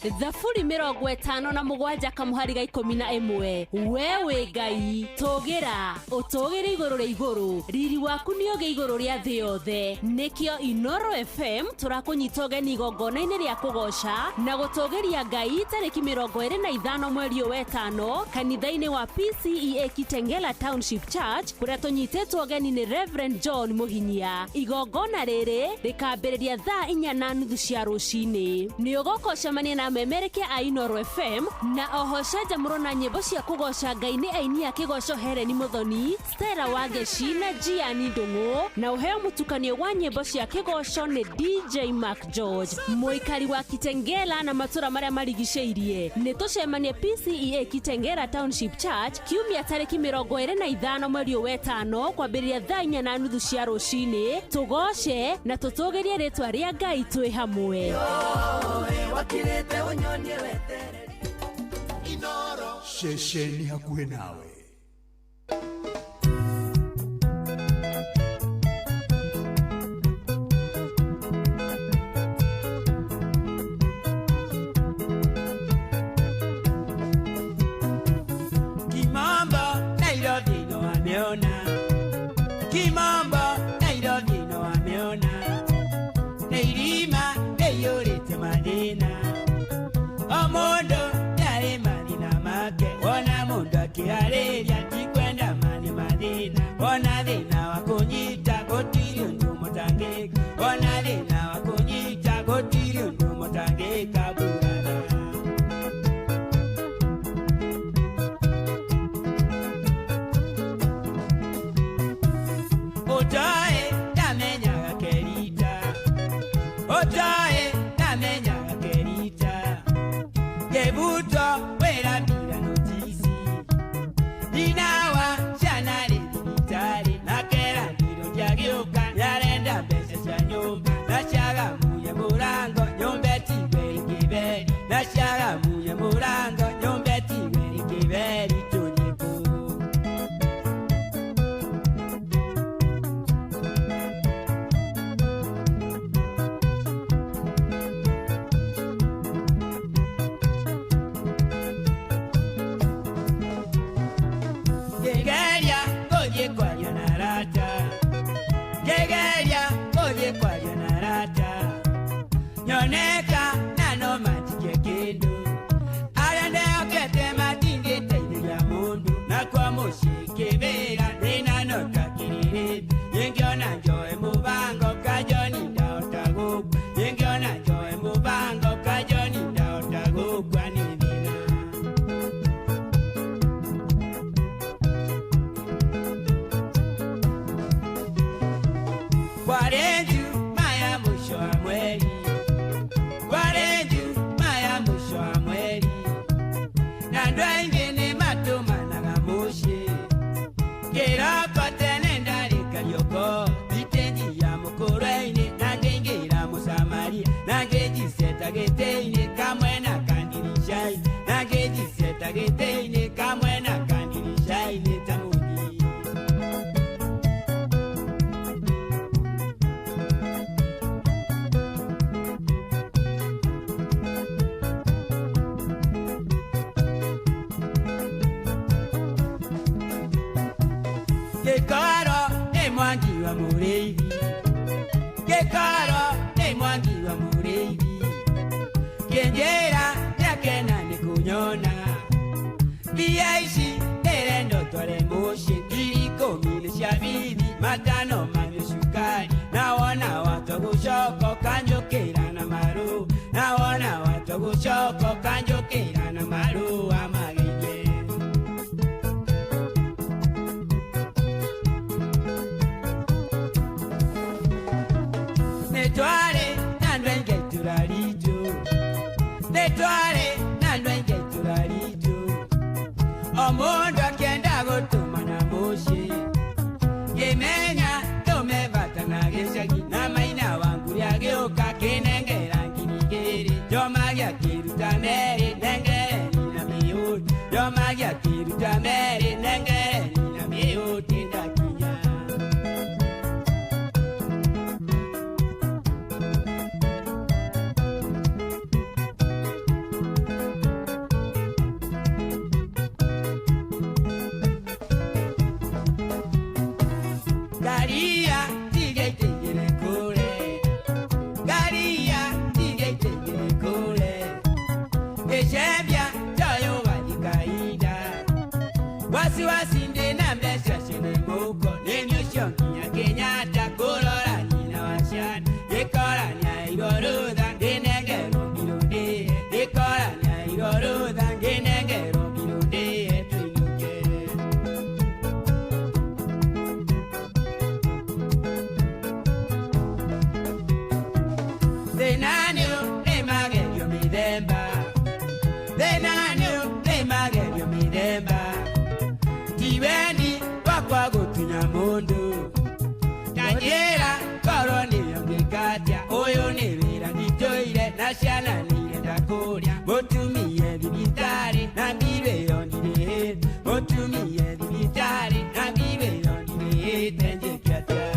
Thaburi 57 kamuhari ga 11 wewe Ngai tũgĩra ũtũgĩre igũrũ rĩa igũrũ riri waku nĩ ũgĩ igũrũ rĩa thĩ yothe nĩkĩo Inoro FM tũrakũnyita ũgeni igongona-inĩ rĩa kũgoca na gũtũgĩria Ngai tarĩki 25 mweri wa gatano kanitha-inĩ wa PCEA Kitengela Township Church kũrĩa tũnyitĩtwo ũgeni nĩ Reverend John Mũhinyia. Igongona rĩrĩ rĩkambĩrĩria thaa 4:30 cia rũcinĩ. Nĩ ũgũkocemania na amemereke a Inoro FM na oho canjamũro na nyĩmbo cia kũgoca Ngai nĩ aini a kĩgoco Hereni Muthoni, Stella Wangeci na Gianni Ndung'u, na ũheo mũtukanio wa nyĩmbo cia kĩgoco nĩ DJ Mark George. Mũikari wa Kitengela na matũra marĩa marigicĩirie nĩ tũcemanie PCEA Kitengela Township Church kiumia tarĩki 25 mweri wa 5 kwambĩrĩria thaa 4:30 cia rũcinĩ. Tũgoce na tũtũgĩrie rĩtwa rĩa Ngai twĩ hamwe. Wakirete unyonie wetere Inoro Shesheni hakuhe nawe. Kimamba Nairobi no ameona. Kimamba Nairobi no ameona. Neirima neyorete madina. Omondo yale madina make. Wana mondo akihareria tikwenda mani madina. Wana dina wakonyita gotirio ndumo tangeka. Wana dina wakonyita gotirio ndumo tangeka bugana. Otae tamenya kerita. Otae tamenya kerita. Gebuto wera bila notisi. Ninawa chanari ditari. Nakera ndiro jagioka. Yarenda bese cha nyumba. Nashaga muye murango. Nyombeti veri kiberi. Nashaga muye murango. Nyombeti veri kiberi. Nyoneka nano matike kendo. Ayande okete matinge taide ya mundu. Na kwa moshike vera nena no kakirire. Yengiona joe mubango kajoni ndaotago. Yengiona joe mubango kajoni ndaotago kwa nivina. Kwa renju maya musho amweli. Wareju maya musho amweli. Nandwa ingene matuma nagamushe. Gira kote nendarika yoko. Vitenji ya mukureine. Nangengira musamaria. Nangejiseta geteine kamwena kandirishai. Nangejiseta geteine kamwena kandirishai. Netamudi. Kekaro ne mwangi wa mureivi. Kekaro ne mwangi wa mureivi. Kenjera yake nani kunyona. Biaishi nerendo tole moshi. Kiriko milisha bibi. Matano manyo shukari. Naona watu kushoko kanjokera na maru. Naona watu kushoko kanjokera na maru amagenge. Netware nandwenge turalijo. Netware nandwenge turalijo. Omondo akenda gotuma na moshi. Yemenya tome batana geshagi. Na maina wangu yageuka kinengera nkirigeri. Jomagia kiruta mere nengere nina miyuti. Jomagia kiruta mere nengere nina miyuti ndakinya. Garia tige tige kule. Garia tige tige kule. Eshebia tayo wajikaida. Wasiwasi ndena mbesha shene moko. Nenyo shongi ya Kenyatta kolora nina washana. Dekora nya igorudha denege rumbirude. Dekora ya mundu Tanjera koroni yongekatia Oyo nivira nitoire na ciana nirenda kuria Mutumie thibitari na mbibe yonire Mutumie thibitari na mbibe yonire Tenjekiatia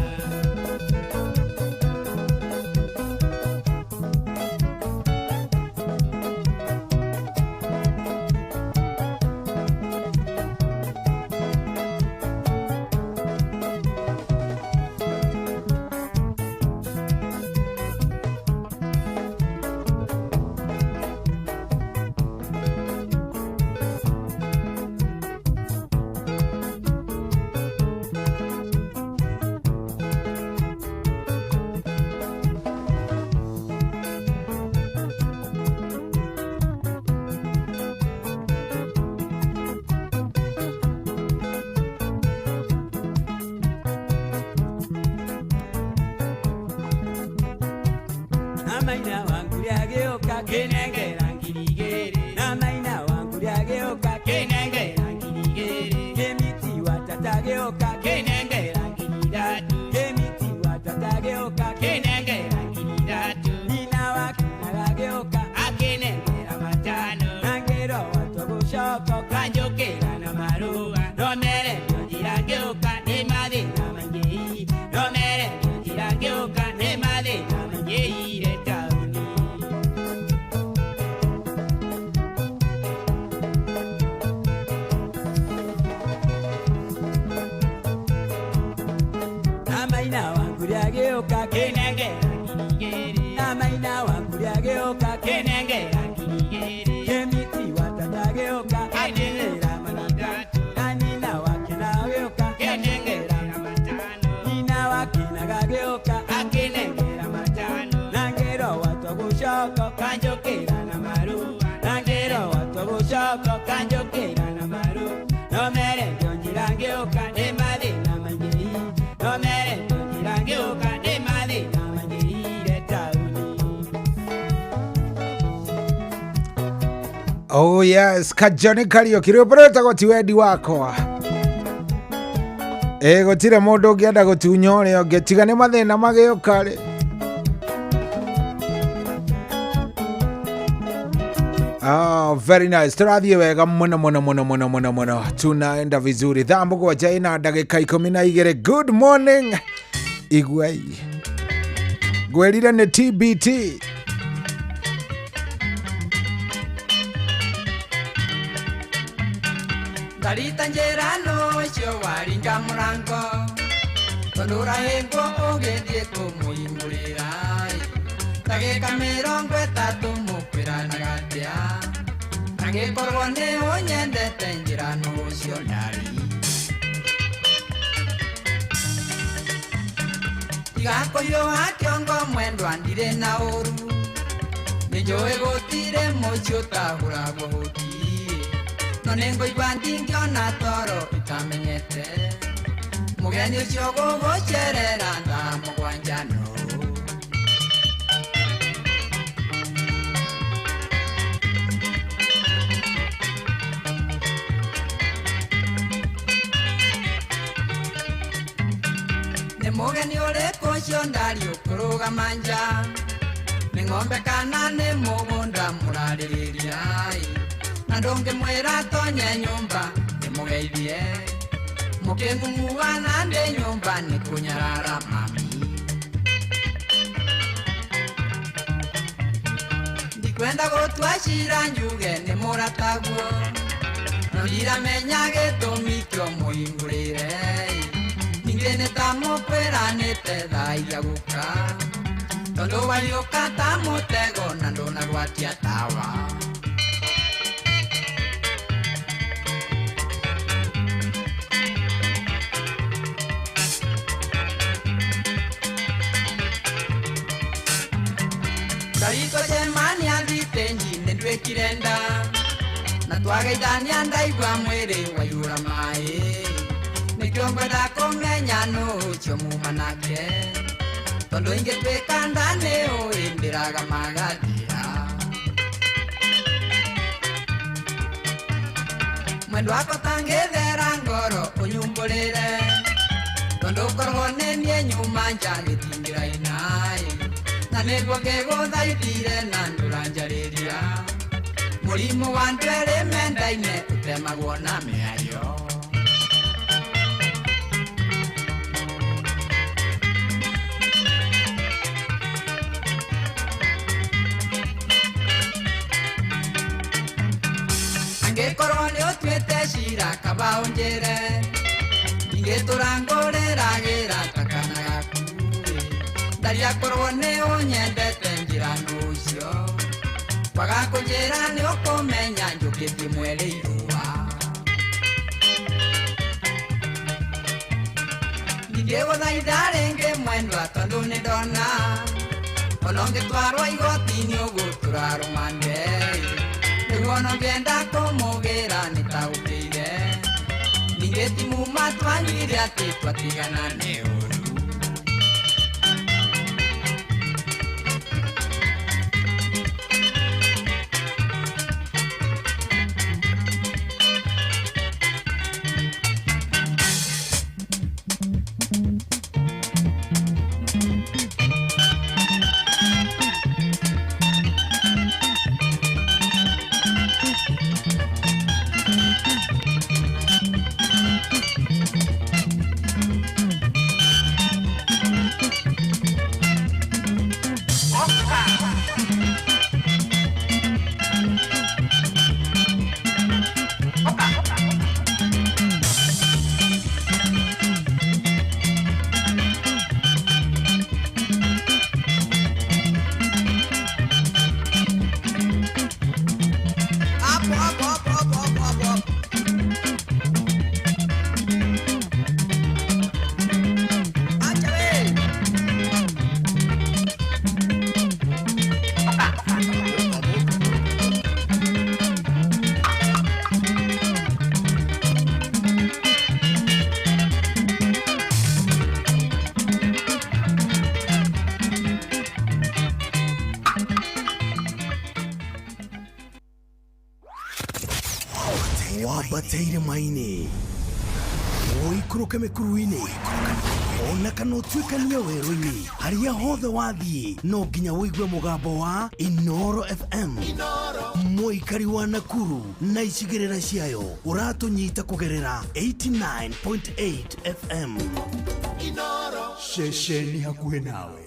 Namaina wangu lyageuka kenengera ngirigere Namaina wangu lyageuka kenengera ngirigere Kemiti watatageuka kenengera ngirigatu Kemiti watatageuka kenengera ngirigatu Nina wakinageuka akenengera matano Nangero watogushoko kanjokera na marua Nomere njirageuka ne madina mangei Nomere njirageuka ne madina mangei Namaina wangu lyageuka kenengera ngirigere Namaina wangu lyageuka kenengera ngirigere Kemiti watatageuka akenengera manidatu Nanina wakinageuka kenengera matano Nina wakinageuka akenengera matano Nangero watogushoko kanjokera na marua Nangero watogushoko kanjokera na marua Nomere njonjirangeuka ne madina mangei Nomere njonjirangeuka ne madina mangei retauni Oh yes, Kajoni Karaoke rĩũmbũrĩte goti wendi wakwa gũtirĩ mũndũ ũngĩenda gũtunya ũrĩa ũngĩ tiga nĩ mathĩna magĩũka rĩ very nice. Tũrathiĩ wega mũno tunaenda vizuri. Thaa mũgwanja ina ndagĩka 12. Good morning Igwei ngwĩrire nĩ TBT Ndarita njerano icio waringa mũrango tondũ ũrahĩngwo ũgĩthiĩ kũmũhingũrĩra ndagĩka 30 mũkwĩranaga atĩa angĩkorwo nĩ ũnyendete njĩrano ũcio ndari igakũhiũha kĩongo mwendwa ndirĩ na ũru nĩnjũĩ gũtirĩ mũciĩ ũtahũragwo hũti no nĩngũigua ndingĩona toro itamenyete mũgeni ũcio gũgũcerera thaa mũgwanja no nĩ mũgeni ũrĩkũ ũcio ndari ũkũrũgama nja nĩ ng'ombe kana nĩ mũgũnda mũrarĩrĩria na ndũngĩmwĩra tonye nyũmba ndĩmũgeithie mũkĩng'ung'ua na ndĩ nyũmba nĩ kũnyarara mami ndikwenda gũtua cira njuge nĩ mũrataguo no ndiramenya gĩtũmi kĩo mũhingũrĩre ningĩ nĩ ta mũkwĩranĩte thaa iria gũka tondũ wariũka ta mũtego na ndũnagwatia tawa Kaiko semania thitenji nĩndwĩkire nda na twageithania ndaigua mwĩrĩ waihũra maĩ nĩkĩo ngwenda kũmenya nũ ũcio muma nake tondũ ingĩtuĩka nda nĩũĩ ndĩraga magathira mwendwa wako tangĩthera ngoro ũnyumbũrĩre Tondo korone nie nyuma njage tingira inai Na nego kego thaithire na nduranjariria Murimu wa ndwere mendaine utemagwo na miario Angekorwo ni utuite cira kaba unjire Ingeturangoreragira kakana gaku Ndaria korwo ni unyendete njira nucio Kwaga kunjira ni ukumenya njukiti mwere irua Ningeguthaitha ringi mwendwa tondu ni ndona Ononge twarwa igoti-ini uguo turarumande Niguo no ngenda kumugira nitagukiire Ninge timuma twanyire ati twatigana ni uru Wabateire maini Oikuruke mikuruini Ona kana utuikania werũ-inĩ Haria hothe wathiĩ No nginya wĩigue mũgambo wa Inoro FM Mũikari wa Nakuru na icigĩrĩra ciayo Ũratũnyita kũgerera 89.8 FM Inoro Ceceni hakuhĩ nawe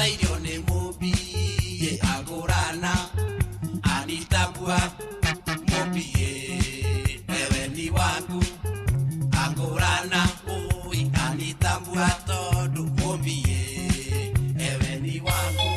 atairio ni mubi agurana anitabua mubi ewe ni wangu agurana ui anitabua todo mubi ewe ni wangu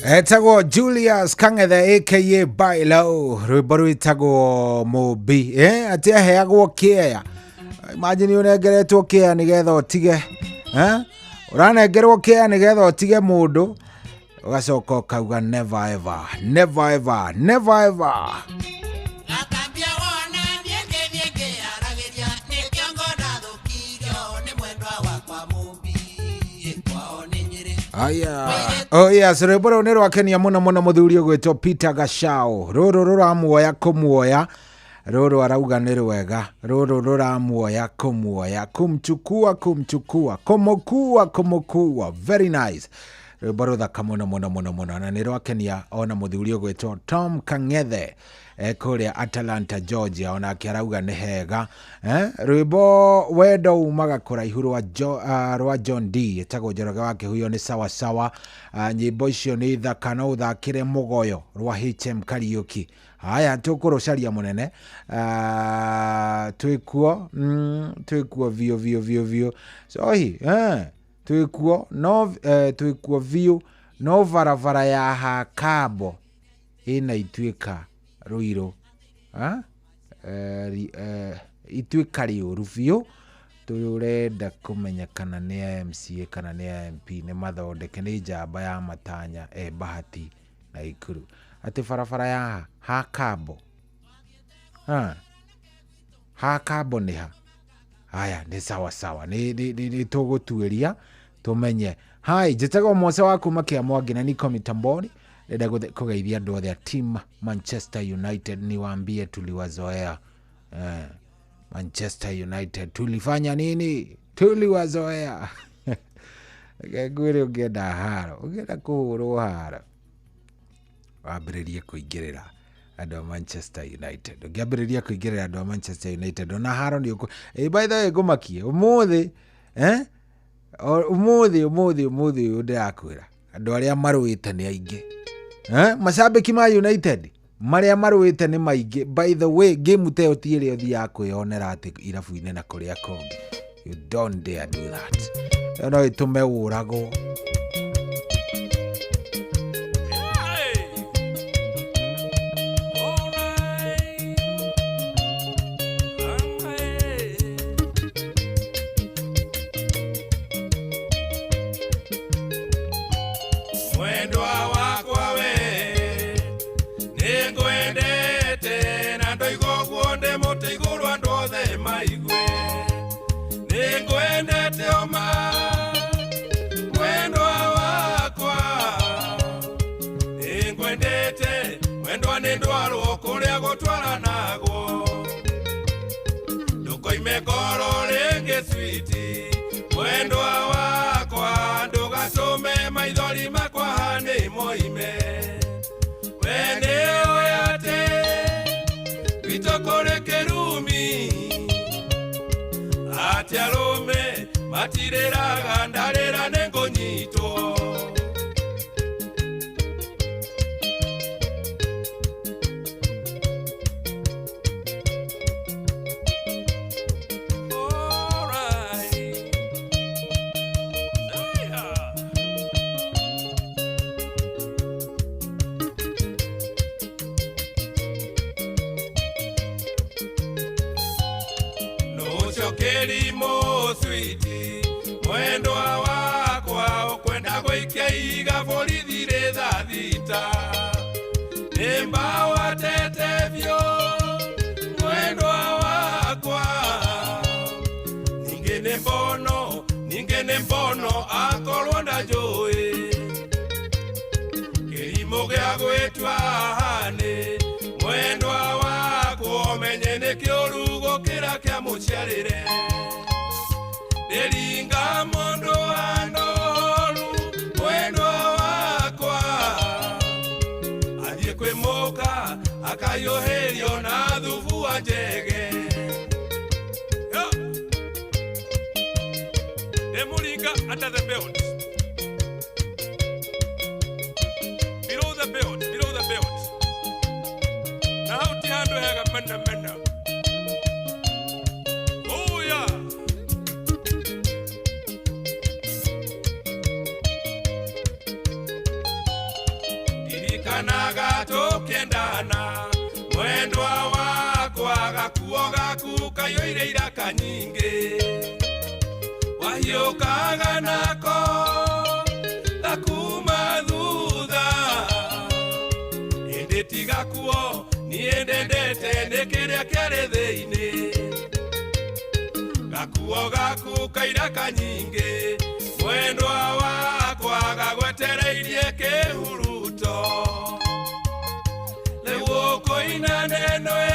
Etago Julius Kang'ethe aka Bailo rwimbo rwitagwo Mubi ati aheagwo kĩea. Imagine unengeretwo kĩea nigetha ũtige uranengerwo kĩea nigetha ũtige mũndũ ugacoka ukauga never ever never ever never ever. Aya. Oh yes, rwimbo ni rwakenia muno muno muthuri ugwitwo Peter Gashao. Ruru ruramuoya kumuoya. Ruru arauga ni rwega. Ruru ruramuoya kumuoya. Kumchukua kumchukua. Kumukua. Very nice. Rwimbo ruthaka muno muno muno muno. Na ni rwakenia ona muthuri ugwitwo Tom Kang'ethe. Kuria Atlanta, Georgia. Ona akirauga ni hega. Rwimbo wendo umaga kuraihu rwa John D. Etago Njoroge wake huyo ni sawa sawa. Nyimbo icio ni thaka no uthakire mugoyo rwa HM Karaoke. Haya tukurucaria munene. Twikuo vio. So hi twikuo no twikuo vio no varavara ya Hakabo ina ituika Ruiro ituika riuru biũ turenda kumenya kana nĩ MCA kana nĩ MP nĩ mathondeke nĩ njamba ya matanya Bahati na Ikuru ati barabara ya Hakabo Hakabo nĩ ha. Haya nĩ sawa sawa nĩ tugutuĩria tumenye. Hai njĩtagwo Mose wa kuma Kĩamwangi na niko mitamboni. Nenda kugeithia andũ othe a team Manchester United niwaambie tuliwazoea. Manchester United tulifanya nini? Tuliwazoea. Ngwĩre ũngĩenda haro, ũngĩenda kũhũrwo haro, wambĩrĩrie kũingĩrĩra andũ a Manchester United. Ũngĩambĩrĩria kũingĩrĩra andũ a Manchester United ona haro nĩ ũkũ. By the way ngũmakie ũmũthĩ ũmũthĩ ndĩrakwĩra andũ arĩa marũĩte nĩ aingĩ. Macambĩki ma United marĩa marũĩte nĩ maingĩ. By the way game ta ĩyo ti ĩrĩa ũthiaga kwĩyonera atĩ irabu-inĩ na kũrĩa kongi. You don't dare do that. No ĩtũme ũragwo. gutiriraga ndarira nengonyitwo Kelimo switi mwendwa wakwa ukwenda gwikia iga borithi rithathita nimba watetevyo mwendwa wakwa ningene mbono akorwo ndajui kilimo gia gwitwa hane mwendwa wakwa menye nikiurugo kira kia muciarire Delinga mondo anoru mwendwa wakwa Adie kwe moka akayoherio na dhuvu wa njege Demulinga under the belt Below the belt Na hauti hando hega menda Oh yeah Kanaga tokendana mwendwa wakwa gakuo gaku kayoire iraka nyingi wahiukaga nako gakuma thutha indi gakuo niendendete ni kiria kiari thiini gakuo gaku kairaka nyingi mwendwa wakwa gagwetereirie kihuruto lewo koina nenoe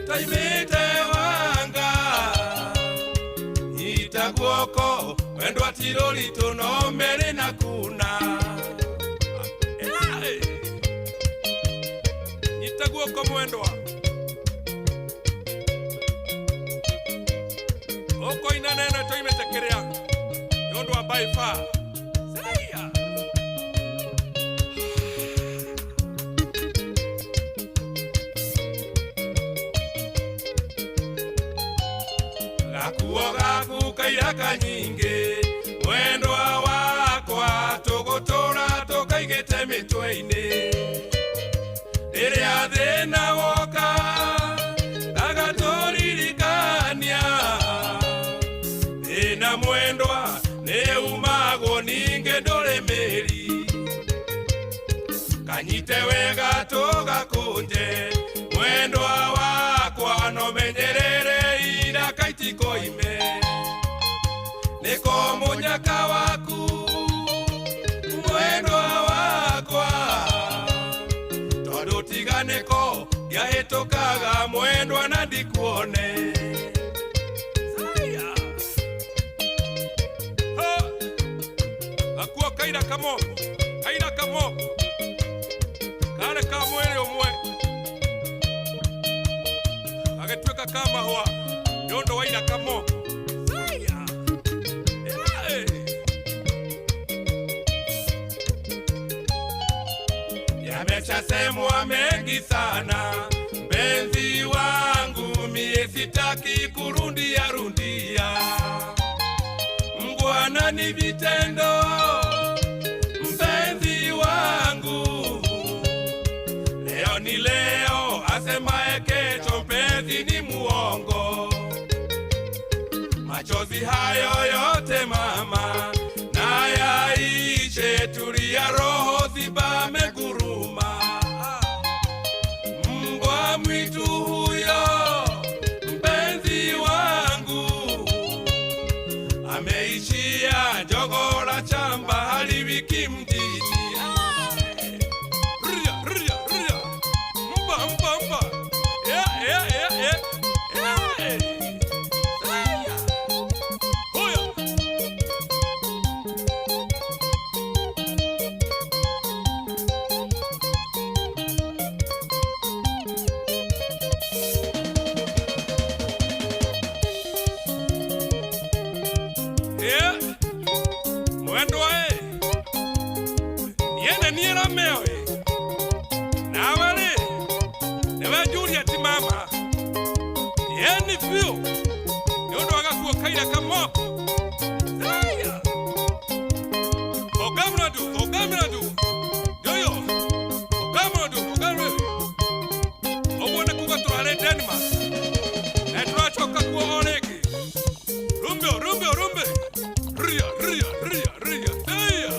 taimite wanga nyita guoko mwendwa tirorito no mere na kuna nyita guoko mwendwa okoina neno taimite kiria yondwa by far Gakuo gaku kairaka nyingi mwendwa wakwa tugutura tukaigite mitwe-ini riria thina woka agaturirikania thina mwendwa ni umagwo ningi nduri miri kanyite wega tugakunje mwendwa wakwa no menyerere ira kaitiko ime niko munyaka waku mwendwa wakwa tondu tiganiko giahitukaga mwendwa na ndikuone akuo kaira kamoko kare ka mweri umwe agetweka kama hwa yondo waira kamoko Yameshasemwa mengi sana mpenzi wangu mie sitaki kurundia Mbwana ni vitendo mpenzi wangu leo ni leo asemaye kesho mpenzi ni muongo machozi hayo yote mama na yaishe tulia roho zibame guruma mbwa mwitu huyo mpenzi wangu ameishia jogora chamba hali wiki mjini mba mewe nawale newe Juliet mama yeni fio yondo agakuo kaira kamo saya ogamradu yoyo ogamradu obone kuga turare Denmark etrachoka kuo oreki rumbe ria saya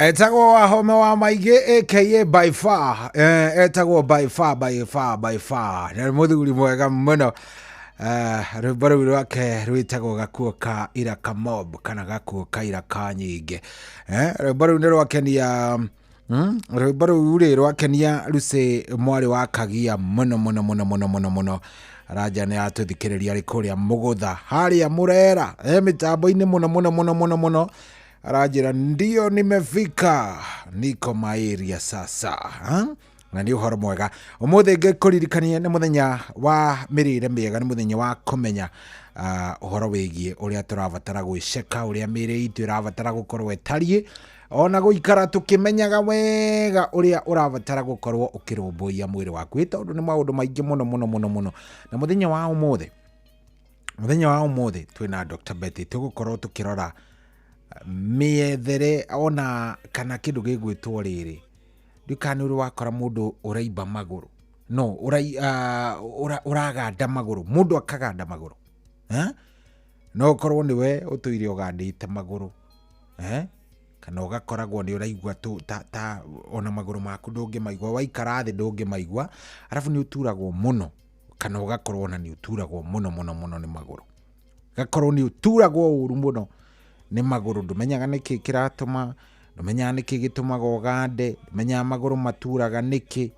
etagwo wahome wa maige aka by far etagwo by far na muthuri mwega muno rwimbo rũu rwake rwĩtagwo gakuo ka ira kamob kana gakuo ka ira ka nyingĩ rwimbo rũu nĩ rwakenia rwimbo rũu rĩ rwakenia Lucy mwarĩ wa Kagia mũno Raja nĩ atũthikĩrĩria arĩ kũrĩa mũgũtha harĩa Murera mĩtambo-inĩ mũno arajira ndio nimefika niko maeria sasa na nĩ ũhoro mwega ũmũthĩ ngĩkũririkania nĩ mũthenya wa mĩrĩre mĩega nĩ mũthenya wa kũmenya ũhoro wĩgiĩ ũrĩa tũrabatara gwĩceka ũrĩa mĩrĩ itũ ĩrabatara gũkorwo ĩtariĩ ona gũikara tũkĩmenyaga wega ũrĩa ũrabatara gũkorwo ũkĩrũmbũiya mwĩrĩ waku tondũ nĩ maũndũ maingĩ mũno na mũthenya wa ũmũthĩ twĩna Dr. Betty tũgũkorwo tũkĩrora miethere ona kana kindu gĩgwĩtwo rĩrĩ ndikani ũrĩ wakora mũndũ ũraimba magũrũ no ũraganda magũrũ mũndũ akaganda magũrũ no ũkorwo nĩwe ũtũire ũgandĩte magũrũ kana ũgakoragwo nĩ ũraigua ta ona magũrũ maku ndũngĩmaigua waikara thĩ ndũngĩmaigua arabu nĩ ũturagwo mũno kana ũgakorwo na nĩ ũturagwo mũno nĩ magũrũ gakorwo nĩ ũturagwo ũru mũno nĩ magũrũ ndũmenyaga nĩkĩ kĩratũma ndũmenyaga nĩkĩ gĩtũmaga ũgande ndũmenyaga magũrũ maturaga nĩkĩ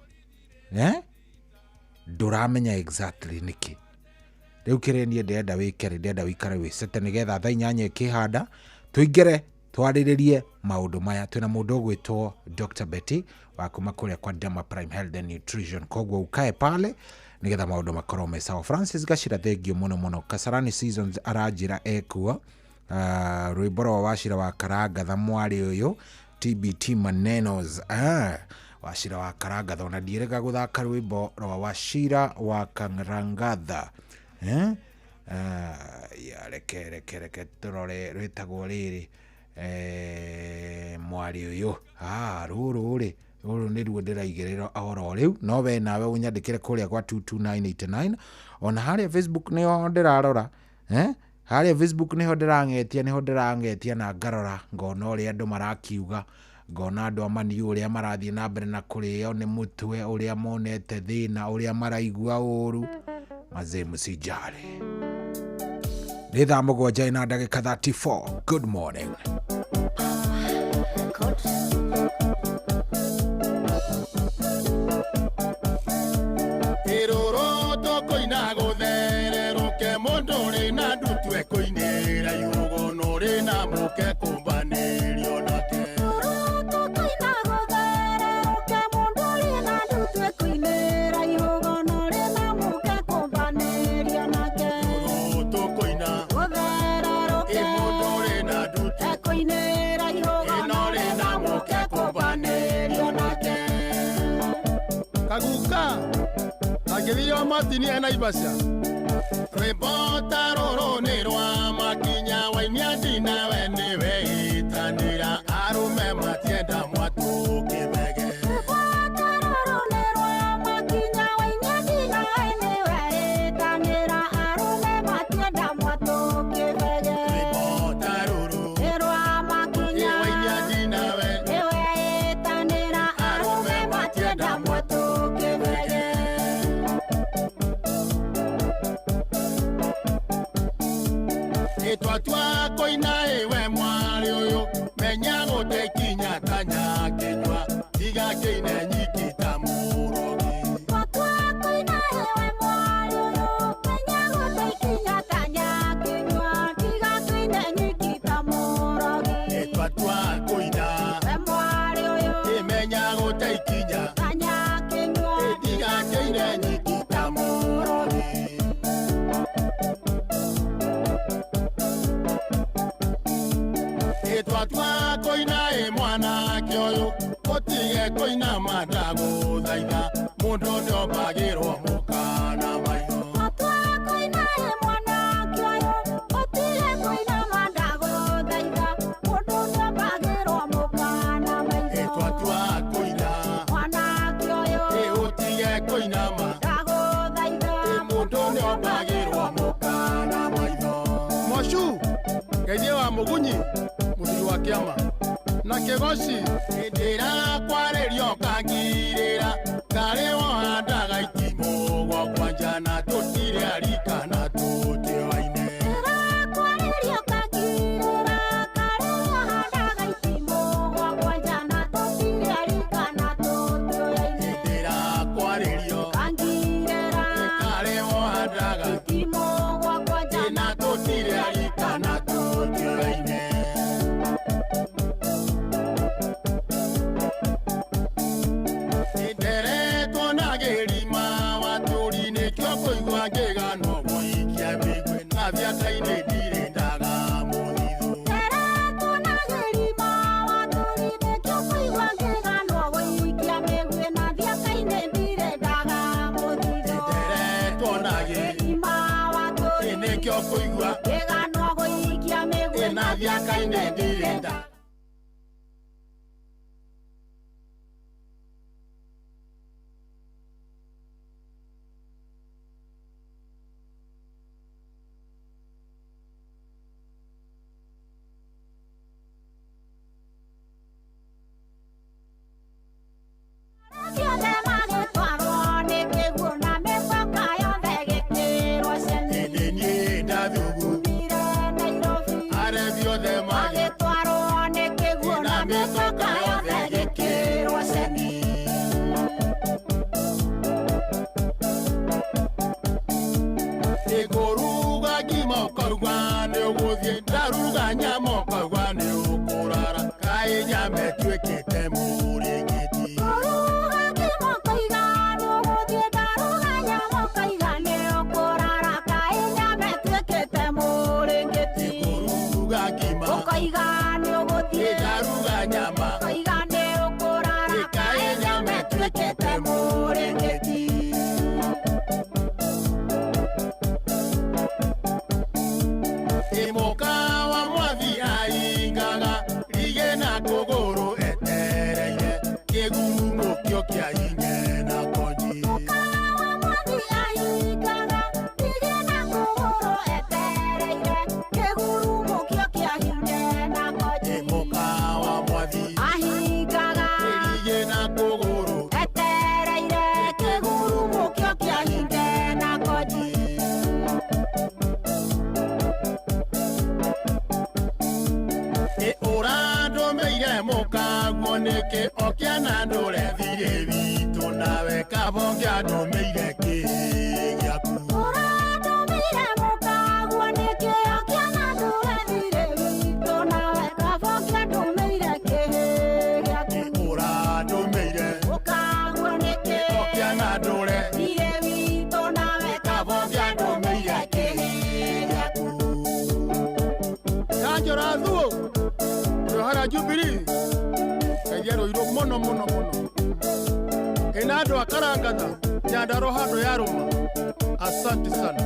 ndũramenya exactly nĩkĩ rĩu kĩrĩa niĩ ndĩrenda wĩkere ndĩrenda wĩikare wĩcete nĩgetha thaa 8 kĩhanda tũingĩre twarĩrĩrie maũndũ maya twĩna mũndũ ũgwĩtwo Dr. Betty wa kuma kũrĩa kwa Dema Prime Health and Nutrition koguo ukae pale nĩgetha maũndũ makorwo me sawa. Francis Gachira thengio mũno Kasarani Seasons aranjĩra ekuo rwĩmbo rwa Wachira wa Karangatha mwarĩ ũyũ TBT Manenos Wachira wa Karangatha ona ndirega gũthaka rwĩmbo rwa Wachira wa Karangatha ya reke tũrore rwĩtagwo rĩrĩ mwarĩ ũyũ rũrũ nĩruo ndĩraigĩrĩra oro rĩu no we nawe ũnyandĩkĩre kũrĩa kwa 22989 ona harĩa Facebook nĩho ndĩrarora harĩa Facebook nĩho ndĩrangetia na ngarora ngona ũrĩa andũ marakiuga ngona andũ amaniu ũrĩa marathiĩ na mbere na kũrĩo nĩ mũtwe ũrĩa monete thĩna ũrĩa maraigua ũru mazee mũsijali nĩ thaa 7:34 good morning Kaguka Agilio Martini and Ibasha Rebota Rone Roa Makinya Wanyadina and Neve Tanira Arume Matienda Mwatu Kebege Twa koina ewe mwari uyu menya gote kinya tanya kenywa tiga keina nyikita murogi twa koina ewe mwari uyu menya gote kinya tanya kenywa tiga keina nyikita murogi twa koina ewe mwari uyu menya gote kinya tanya kenywa tiga keina nyikita murogi ndago thaitha mundu no bagirwo mukana maitho Mugunyi muthiri wa kiama na kegoci ndira kwarerio kangirira ngari wohandaga itimo gwakwa njana tutire arika na tutioaine Enado akarangata nyandaro hado yaruma. Asante sana.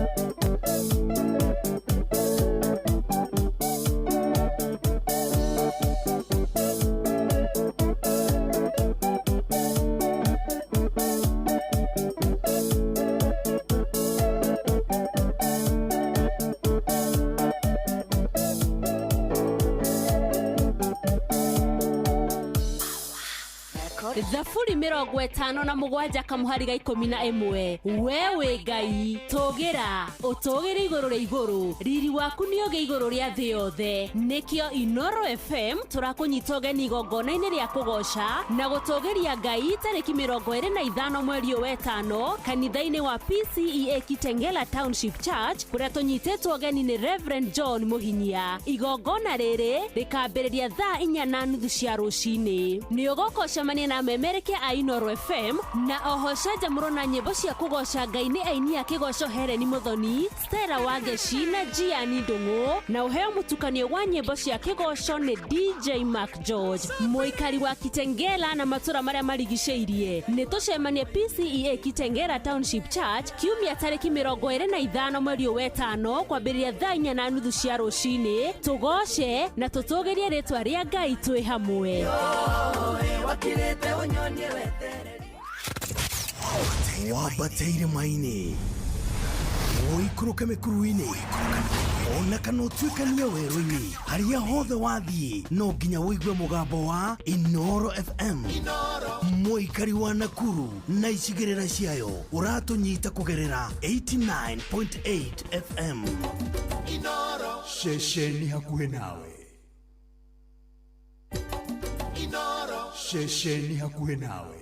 Thafuri 57 kamuhari ga 11 wewe ngai togira utogire iguru ria iguru riri waku ni oge iguru ria thi yothe nikio Inoro FM turakunyita ugeni igongona-ini ria kugoca na gutogeria ngai tariki 25 mweri wa 5 kanitha-ini wa PCEA Kitengela Township Church kuria tunyitetwo ugeni ni Reverend John Muhinyia. Igongona riri rikambiriria thaa 4:30 cia rucini. Ni ugokocamania na amemereke a Inoro FM na oho canjamũro na nyĩmbo cia kũgoca Ngai nĩ aini a kĩgoco Hereni Muthoni, Stella Wangeci na Gianni Ndung'u, na ũheo mũtukanio wa nyĩmbo cia kĩgoco nĩ DJ Mark George. Mũikari wa Kitengela na matũra marĩa marigicĩirie nĩ tũcemanie PCEA Kitengela Township Church kiumia tarĩki 25 mweri wa 5 kwambĩrĩria thaa 4:30 cia rũcinĩ. Tũgoce na tũtũgĩrie rĩtwa rĩa Ngai twĩ hamwe. wakirete unyonie wetereri wabateire maini oikuruke mikuruini ona kana utuikania werũ-inĩ harĩa hothe wathiĩ no nginya wĩigue mũgambo wa Inoro FM. Mũikari wa Nakuru na icigĩrĩra ciayo ũratũnyita kũgerera 89.8 FM. Inoro ceceni hakuhĩ nawe. Inoro ceceni hakuhĩ nawe.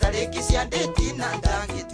Tareki cia ndeti na ndangĩtĩria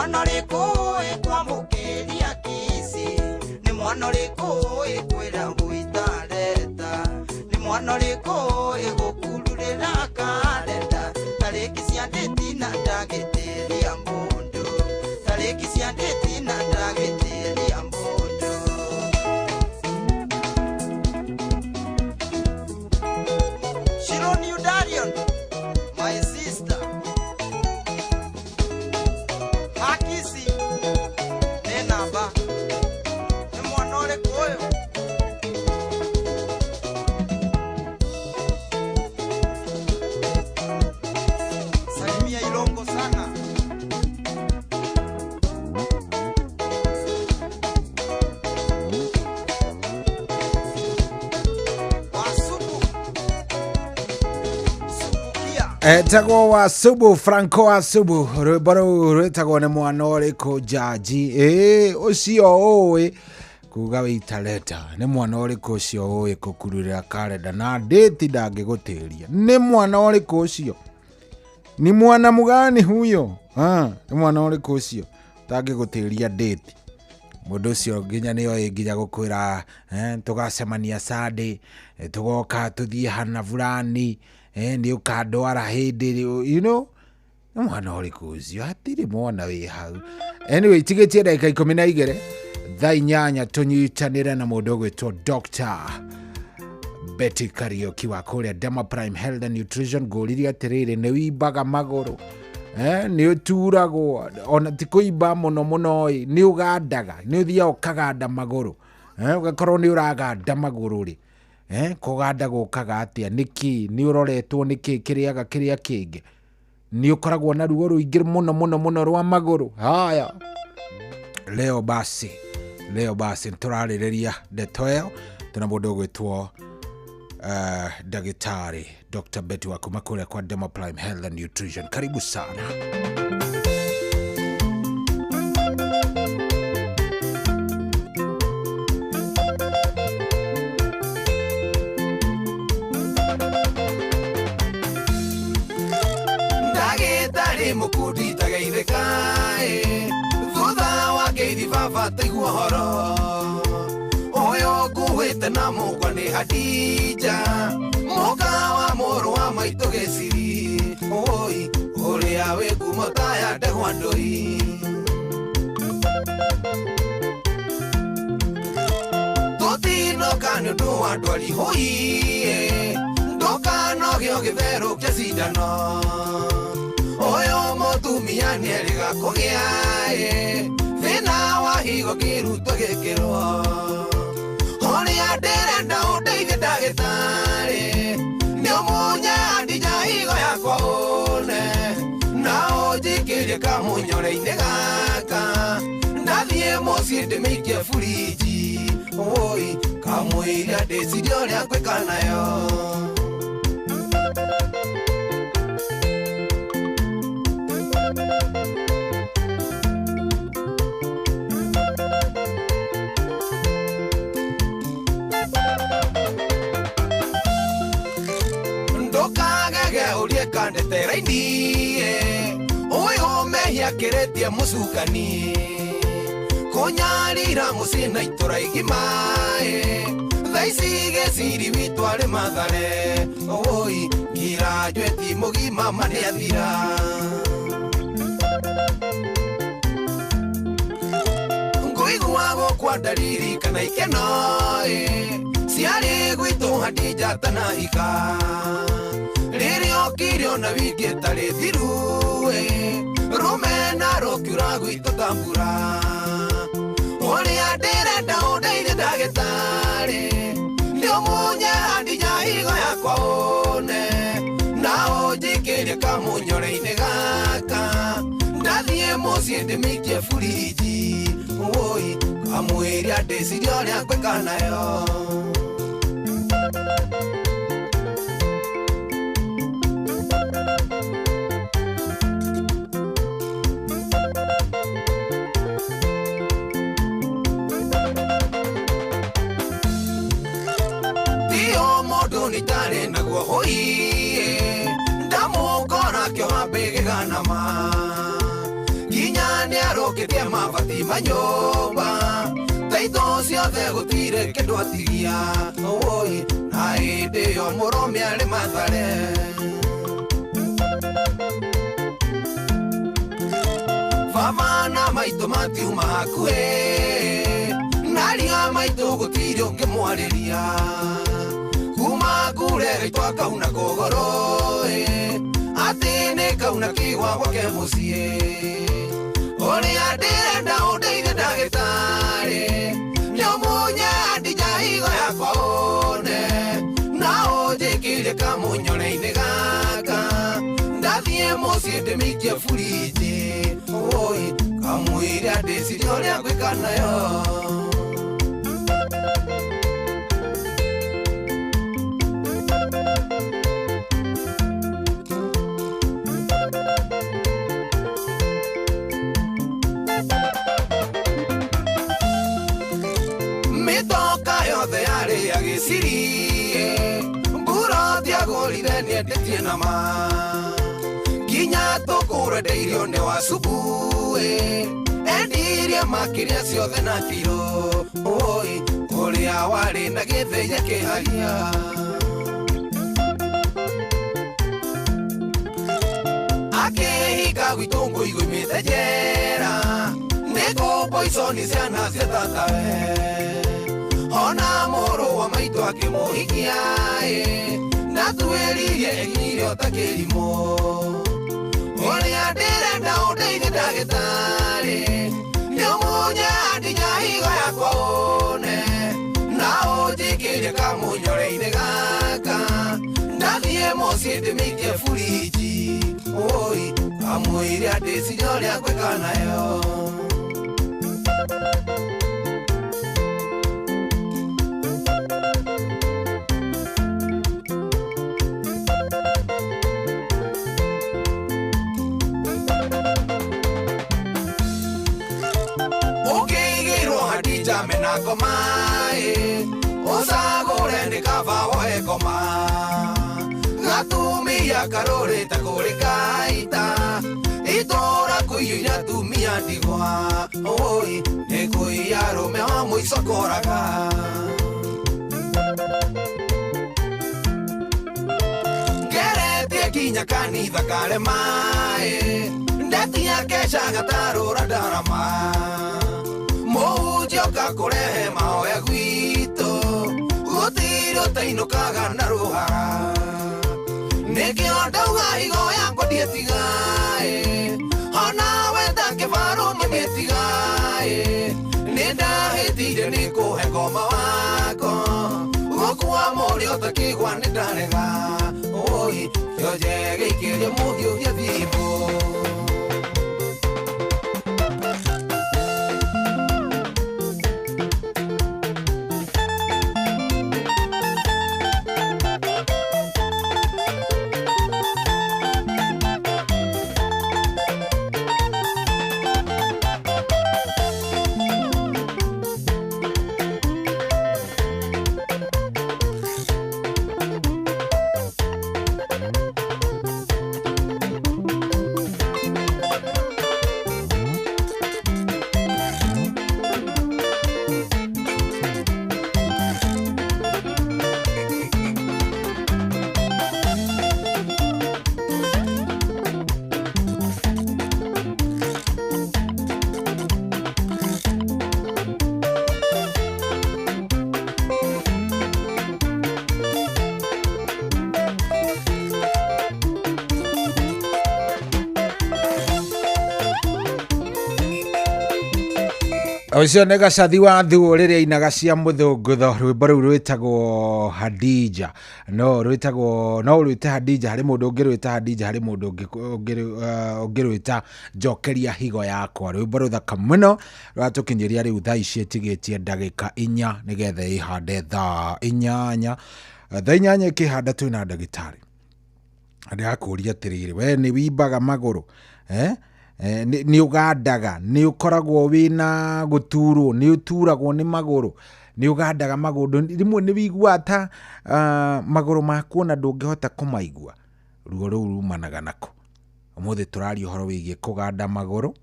mwana riko kwa mukeria kisi ni mwana riko kwera buitareta ni mwana riko gukururira karenda tariki cia ndeti na ndagitiria mundu tariki cia ndeti na ndagitiria mundu Shironi Udarion my sister Hakisi ne namba ni mwana ore koyo salimia Ilongo sana Etago wa Subu, Franco wa Subu, rwibaro rwetagwo ni mwana uriku jaji ucio uwi kuga witareta ni mwana uriku ucio uwi kukururira karenda na date ndangigutiria ni mwana uriku ucio ni mwana mugani huyo ni mwana uriku ucio ndangigutiria date mundu ucio nginya niyo nginya gukwira tugacemania Sunday tugoka tuthie hana fulani ni ukandwara hindi you know no mwana uriku ucio hatiri mwana wi hau anyway tigetie ndagika 12 thaa 8 tunyitanire na mundu gwitwo Dr. Betty Kariuki wa kuria Demo Prime Health and Nutrition nguriri atiriri ni wimbaga maguru ni uturagwo ona ti kuimba muno muno ni ugandaga ni uthia ukaganda maguru ugakorwo ni uraganda maguru ri kuganda gukaga atia niki ni uroretwo niki kiriaga kiria kingi ni ukoragwo na ruo ruingi muno muno muno rwa maguru haya leo basi turarireria ndeto tuna mundu gwitwo Dagitari Dr. Betty wa kumakuria kwa Demo Prime Health and Nutrition. Karibu sana. Dagitari mukudi tagaithekae thutha wa ngeithi baba taigua horo oyo nguhite na mukwa ni Hadija muka wa muru wa maito geciri oi uria we kumotaya ndegwa ndoi totino kanyo ndo andwari hoi ndokano gyo githero kia cindano oyo mutumia ni eriga kugia thina wa higo kiruto gikirwo Horia ndirenda undeithie ndagitari ni umunya Hadija higo yakwa une na unjikirie kamunyore-ini gaka ndathie mucii ndimiikie buriji oi kamwiria ndicirie uria ngwika nayo ndeteraini uyu mehia kiretie mucukani kunyarira mucina itura igima thaici geciri witu ari mathare oi ngira njweti mugima mani athira nguigua gukwa ndariri kana ikeno ciari gwitu Hadija tanahika Lirio kirio na wiki tari thiruwe Rumena rokiura gwito tambura Oria ndirenda undeithie ndagitari ni umunya Hadija higo yakwa une na unjikirie kamunyore-ini gaka ndathie mucii ndimiikie buriji oi kamwiria ndicirie uria ngwika nayo naguo hoi ndamukora kio ambigana ma ginya nĩarũkĩtie mabati manyũmba taito ciothe gũtirĩ kĩndũ atigia oi na hĩndĩ ĩyo mũrũme arĩ Mathare baba na maitũ matiuma hakuhĩ na ria maitũ gũtirĩ ũngĩmwarĩria kuma kure gaitũ akauna kũgũrũ atĩ nĩ kauna kĩgwa gwake mũciĩ ũrĩa ndĩrenda ũndeithie ndagĩtarĩ nĩũmũnye ndija higo yakwa one na ũnjĩkĩre kamũnyore-inĩ gaka ndathiĩ mũciĩ ndĩmĩikie burinji oi kamwĩre ndĩcirie ũrĩa ngwĩka nayo mbura ndiagũrire nĩendetie nama nginya tũkũrendeire nĩ wa cubu endirie makĩria ciothe na kiro oi ũrĩa warĩ na gĩthĩi akĩharia akĩhinga gwitũ ngũigũ imĩte njera nĩguo poisoni ciana cia tatawe ona mũrũ wa maitũ akĩmũhikia na twĩririe ekinyire ũtakĩrimũ ũrĩa ndĩrenda ũndeithie ndagĩtarĩ nĩũmũnye ndija higo yakwa one na ũnjĩkĩre kamũnyore-inĩ gaka ndathiĩ mũciĩ ndĩmĩikie burinji oi kamwĩre ndĩcirie ũrĩa ngwĩka nayo mena komae osagore ni kava oe koma gatumia karoreta kore kaita itora kuiya tumia ndigwa oi ne kuiya rome amo isokoraga gerete kinya kanitha kare mae ndatia kesha gatarora darama Mojoka kurehe maoya gwitũ gũtirĩ ũtainũkaga na rũhara nĩkĩo ndauga higo yakwa ndiĩtigaĩ ona wenda kĩbaro ngĩmĩtigaĩ nĩndahĩtire nĩ kũhe ngoma wako gũkua mũrĩ ũtakĩgwa nĩndarega oi kĩo njege ikĩrĩa mũhiũhia thimũ Ucio nĩ gacathi wa thuo rĩrĩa ainaga cia mũthũngũtho rwĩmbo rũu rwĩtagwo Hadija no rwĩte Hadija harĩ mũndũ ũngĩrwĩta Hadija harĩ mũndũ ũngĩrwĩta njokeria higo yakwa rwĩmbo rũthaka mũno rwatũkinyĩria rĩu thaa ici ĩtigĩtie ndagĩka 4 nĩgetha ĩhande thaa 8 thaa 8 ĩkĩhanda twĩna ndagĩtarĩ ndĩrakũria atĩrĩrĩ we nĩ wimbaga magũrũ ni ugandaga ni ukoragwo wina guturwo ni uturagwo ni maguru ni ugandaga maguru rimwe ni wigua ta maguru maku na ndungihota kumaigua ruo ruu rumanaga nako umuthi turari uhoro wigie kuganda maguru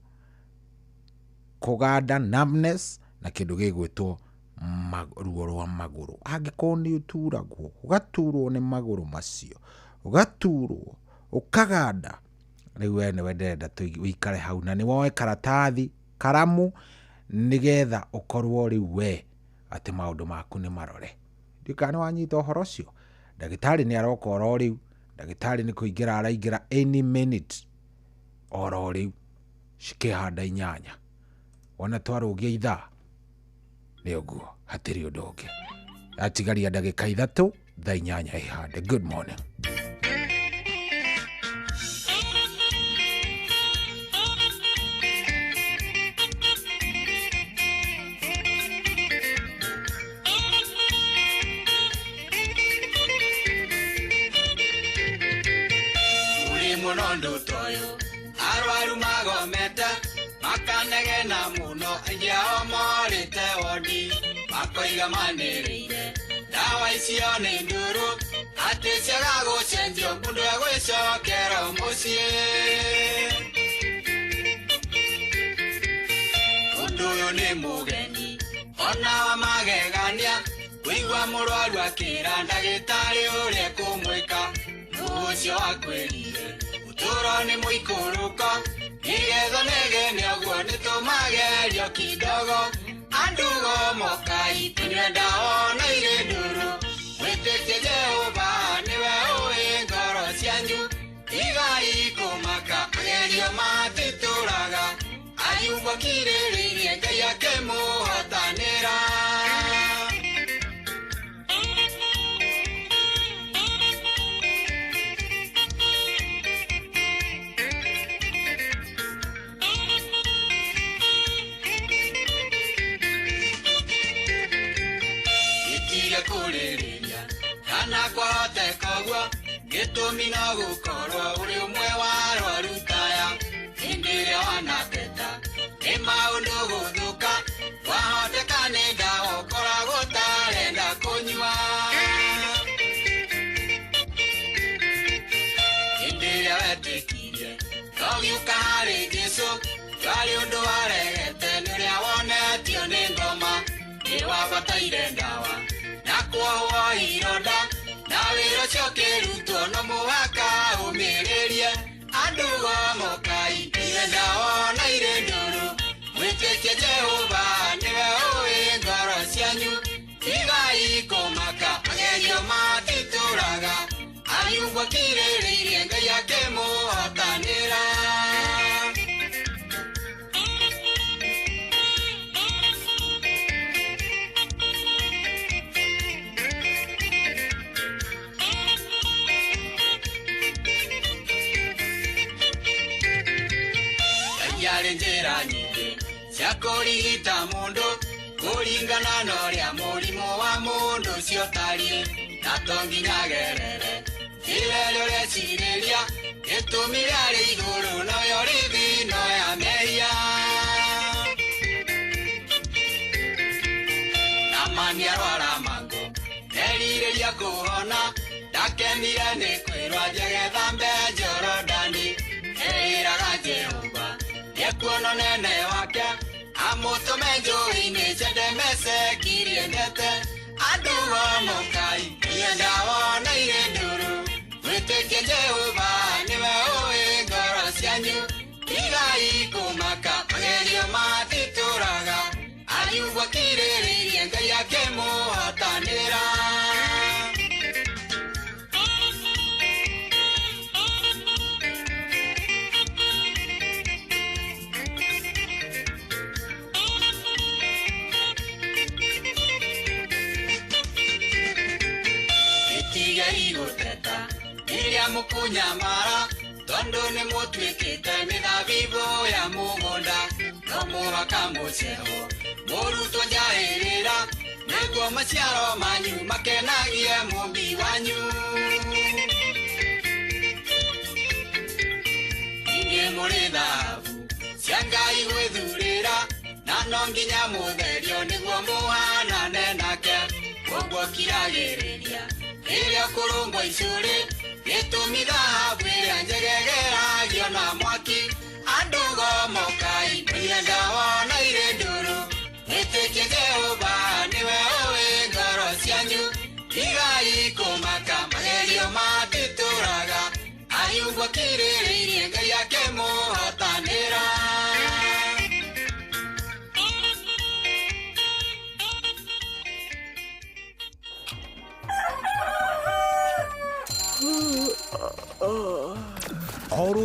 kuganda, numbness na kindu gigwitwo ruo rwa maguru. Angĩkorwo nĩ ũturagwo, ũgaturwo nĩ maguru macio, ũgaturwo, ũkaganda, rĩu we nĩwe ndĩrenda wĩikare hau na nĩwoe karatathi, karamu, nĩgetha ũkorwo rĩu we atĩ maũndũ maku nĩ marore. Ndikana nĩ wanyita ũhoro ũcio. Ndagĩtarĩ nĩ aroka oro rĩu, ndagĩtarĩ nĩ kũingĩra araingĩra any minute oro rĩu, cikĩhanda 8 wona twarũgia ithaa nĩ ũguo, hatirĩ ũndũ ũngĩ. Atigaria ndagĩka 3 thaa 8 ihande. Good morning. Munondo toyo arwaru magometa makanege na muno njao morite wodi makoiga manirire dawa icio nĩ nduru atĩ ciaga gũcenjio mũndũ egwĩcokera mũciĩ. Ũndũ ũyũ nĩ mũgeni ona wa magegania kũigua mũrwaru akĩra ndagĩtarĩ ũrĩa kũmwĩka ũcio akwĩrire ũtũũro nĩ mũikũrũko nĩgetha negene ũguo nĩtũmagerio kidogo andugo mokai tũnyue ndawa na irĩ nduru mwĩtĩkie Jehova nĩwe ũĩ ngoro cianyu igai kũmaka magerio matitũraga Ayubu akirĩrĩirie Ngai akĩmũhotanĩra. Kana kwahoteka koguo gĩtũmi no gũkorwo ũrĩ ũmwe wa arwaru taya hĩndĩ ĩrĩa wanateta nĩ maũndũ gũthũka wahoteka nĩ ndawa ũkoragwo ũtarenda kũnyua. Hĩndĩ ĩrĩa wetĩkirie ũgiũka harĩ Jesũ warĩ ũndũ waregete nĩrĩa wonetio nĩ ngoma nĩwabataire ndawa na kuohwo ironda na wĩra ũcio ũkĩrutwo no mũhaka ũmĩrĩrie andugo mokai irĩ ndawa na irĩ nduru mwĩtĩkie Jehova nĩwe ũĩ ngoro cianyu igai kũmaka magerio matitũraga Ayubu akirĩrĩirie Ngai akĩmũhotanĩra. Njĩra nyingĩ cia kũrigita mũndũ kũringana na ũrĩa mũrimũ wa mũndũ ũcio ũtariĩ na to nginya gerere njĩra ĩrĩa ũrecirĩria gĩtũmi rĩarĩ igũrũ nayo rithi no ya mehia. Namani arwara mangũ erirĩria kũhona ndakenire nĩ kwĩrwo njegethambe Jorodani erĩraga Jehova yekuona nene wake amũtũme njũĩ-inĩ ciendemesekirie ndete andugo mokai irĩ ndawa na irĩ nduru mwĩtĩkie Jehova nĩwe ũĩ ngoro cianyu igai kũmaka magerio matitũraga Ayubu akirĩrĩirie Ngai akĩmũhotanĩra. Mũkunyamara tondũ nĩ mũtuĩkĩte mĩthabibũ ya mũgũnda no mũhaka mũcehwo mũrutwo njahĩrĩra nĩguo maciaro manyu makenagie mũmbi wanyu. Ningĩ mũrĩ thahabu cia Ngai gwĩthurĩra na no nginya mũtherio nĩguo mũhanane nake ũguo kiragĩrĩria rĩrĩa kũrũngwo icũrĩ gĩtũmi thahabu ĩrĩa njegegeragia na mwaki andugo mokai irĩ ndawa na irĩ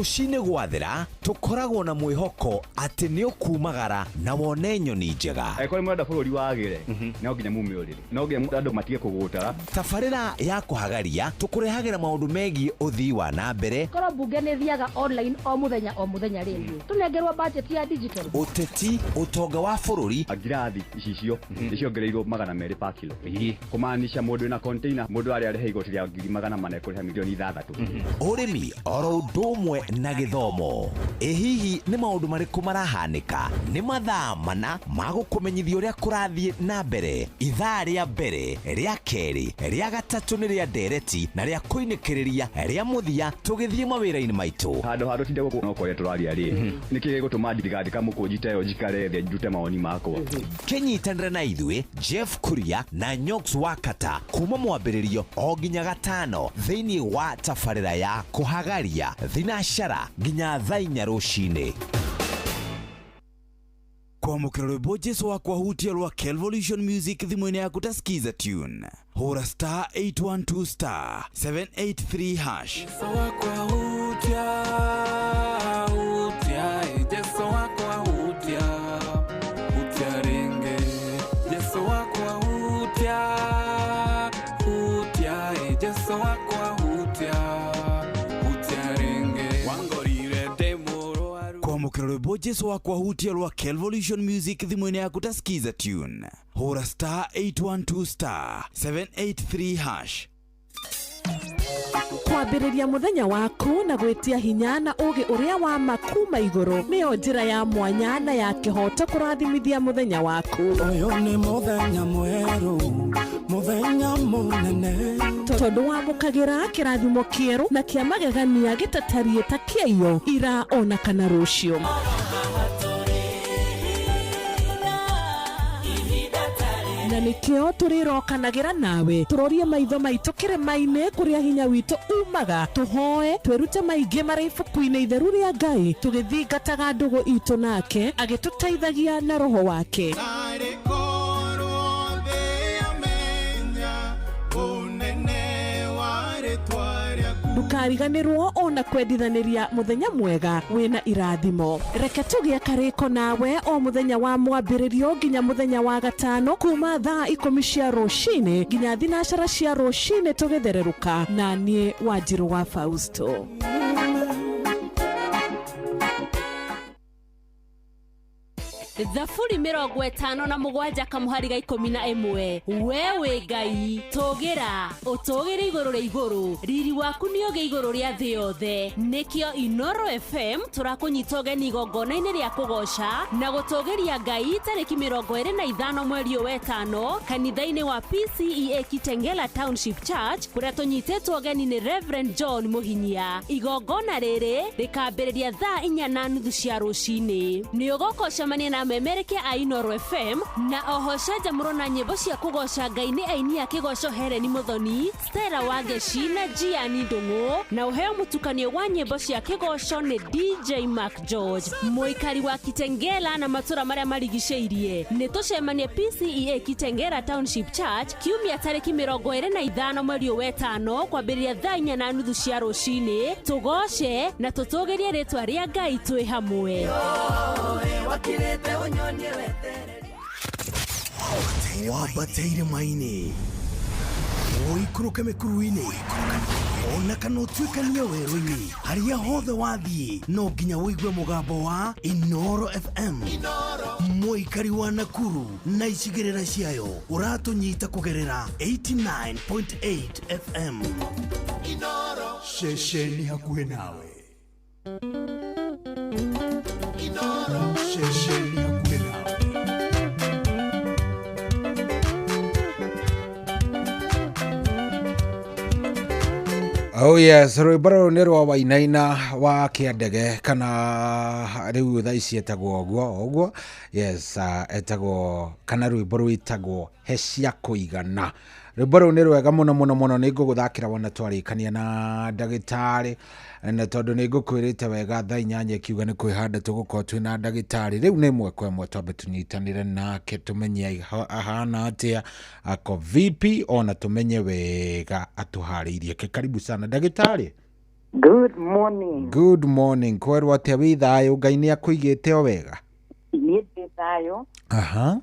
rucine gwathira tukoragwo na mwihoko ati ni ukumagara na wone nyoni njega. Kuri mwenda bururi wagire no nginya mume urire no nginya andu matige kugutara. Tabarĩra ya kuhagaria tukurehagira maundu megi uthii wa na mbere. Koro bunge nĩ thiaga online o muthenya rĩngĩ. Tunengerwo budget ya digital. Uteti utonga wa bururi agirathi icicio ciongereirwo 200 per kilo. Kumaanisha mundu na container mundu ari he igoti rĩa 400 kũrĩha milioni 6. Urimi oro ndumwe na githomo. Hihi ni maundu mariku marahanika? Ni mathaa mana magukumenyithia uria kurathie na mbere. Ithaa rĩa mbere, rĩa keri, rĩa gatatu ni rĩa ndereti na rĩa kuinikiriria rĩa muthia tugithie mawira-ini maitu. Hado tinde guku no koya turaria ri. Niki gutuma ndirigadi kamukunjite yo jikare thia njute maoni makwa. Kenyitanira na ithue Jeff Kuria na Nyox Wakata kuma mwambiririo o nginya gatano thiini wa tabarĩra ya kuhagaria thinashara nginya thaa 4 rucine. Kwa mukirorebo Jesu wakwa hutia lwa Kelvolution Music thimwene ya kutasikiza tune. Hora star 812 star 783 hash. Jesu wakwa hutia Jesu wakwa hutia ringe. Jesu wakwa hutia Jesu wakwa hutia ringe. Wangorire demoro aru. Kwa mukirorebo Jesu wakwa hutia lwa Kelvolution Music thimwene ya kutasikiza tune. Hora star 812 star 783 hash. Kwambĩrĩria muthenya waku na gwetia hinya na ugi uria wa makuma iguru nĩyo njĩra ya mwanya na ya kĩhoto kũrathimithia muthenya waku. Ũyũ nĩ mũthenya mwerũ, mũthenya mũnene, tondũ wamũkagĩra kĩrathimo kĩerũ na kĩa magegania gĩtatariĩ ta kĩayo ira ona kana rũciũ. Na nikio turirokanagĩra nawe turorie maitho maitũ kĩrĩma-inĩ kũrĩa hinya witũ umaga tuhoe twĩrute maingĩ marĩ ibuku-inĩ itheru rĩa Ngai tũgĩthingataga ndũgũ itũ nake agĩtũteithagia na roho wake. Ndukariganĩrwo ona kwendithanĩria muthenya mwega wĩna irathimo. Reke tũgĩe karĩko nawe o muthenya wa mwambĩrĩrio nginya muthenya wa gatano kuma thaa 10 cia rũcinĩ nginya thinashara cia rũcinĩ tũgĩthererũka na niĩ Wanjirũ wa Fausto. Thafuri 57 kamuhari ga 11 wewe Ngai tũgĩra ũtũgĩre igũrũ rĩa igũrũ riri waku nĩ ũgĩ igũrũ rĩa thĩ yothe nĩkĩo Inoro FM tũrakũnyita ũgeni igongona-inĩ rĩa kũgoca na gũtũgĩria Ngai tarĩki 25 mweri wa gatano kanitha-inĩ wa PCEA Kitengela Township Church kũrĩa tũnyitĩtwo ũgeni nĩ Reverend John Mũhinyia. Igongona rĩrĩ rĩkambĩrĩria thaa 4:30 cia rũcinĩ. Nĩ ũgũkocemania na memereke a Inoro FM na oho cenjamũro na nyĩmbo cia kũgoca Ngai nĩ aini a kĩgoco Helen Muthoni, Stella Wangeci na Gianni Ndung'u na ũheo mũtukanio wa nyĩmbo cia kĩgoco nĩ DJ Mark George. Mũikari wa Kitengela na matũra marĩa marigicĩirie nĩ tũcemanie PCEA Kitengela Township Church kiumia tarĩki 25 mweri wa gatano kwambĩrĩria thaa 4:30 cia rũcinĩ tũgoce na tũtũgĩrie rĩtwa rĩa Ngai twĩ hamwe. Wabateire maini Oikũrũke mĩkuru-inĩ ona kana ũtuĩkanie werũ-inĩ harĩa hothe wathiĩ no nginya wĩigue mũgambo wa Inoro FM. Mũikari wa Nakuru na icigĩrĩra ciayo ũratũnyita kũgerera 89.8 FM. Inoro ceceni hakuhĩ nawe. Inoro ceceni hakuhĩ nawe. Oh yes, rwĩmbo rũrũ nĩ rwa Wainaina wa Kĩandege kana rĩu thaa ici etagwo ũguo. Yes, etagwo kana rwĩmbo rwĩtagwo he cia kũigana. Rwĩmbo rũrũ nĩ rwega mũno mũno mũno, nĩ ngũgũthakĩra wona twarĩkania na ndagĩtarĩ na tondũ nĩ ngũkwĩrĩte wega thaa 8 kiuga nĩ kwĩhanda tũgũkorwo twĩna ndagĩtarĩ. Rĩu nĩ ĩmwe kwa ĩmwe twambe tũnyitanĩre nake tũmenye ahana atĩa, ako vipi, ona tũmenye wega atũharĩirie. Karibu sana ndagĩtarĩ. Good morning. Good morning. Kwerwo atia wi thayo Ngai ni akuigite o wega. Niĩ ndĩ thayũ. Aha.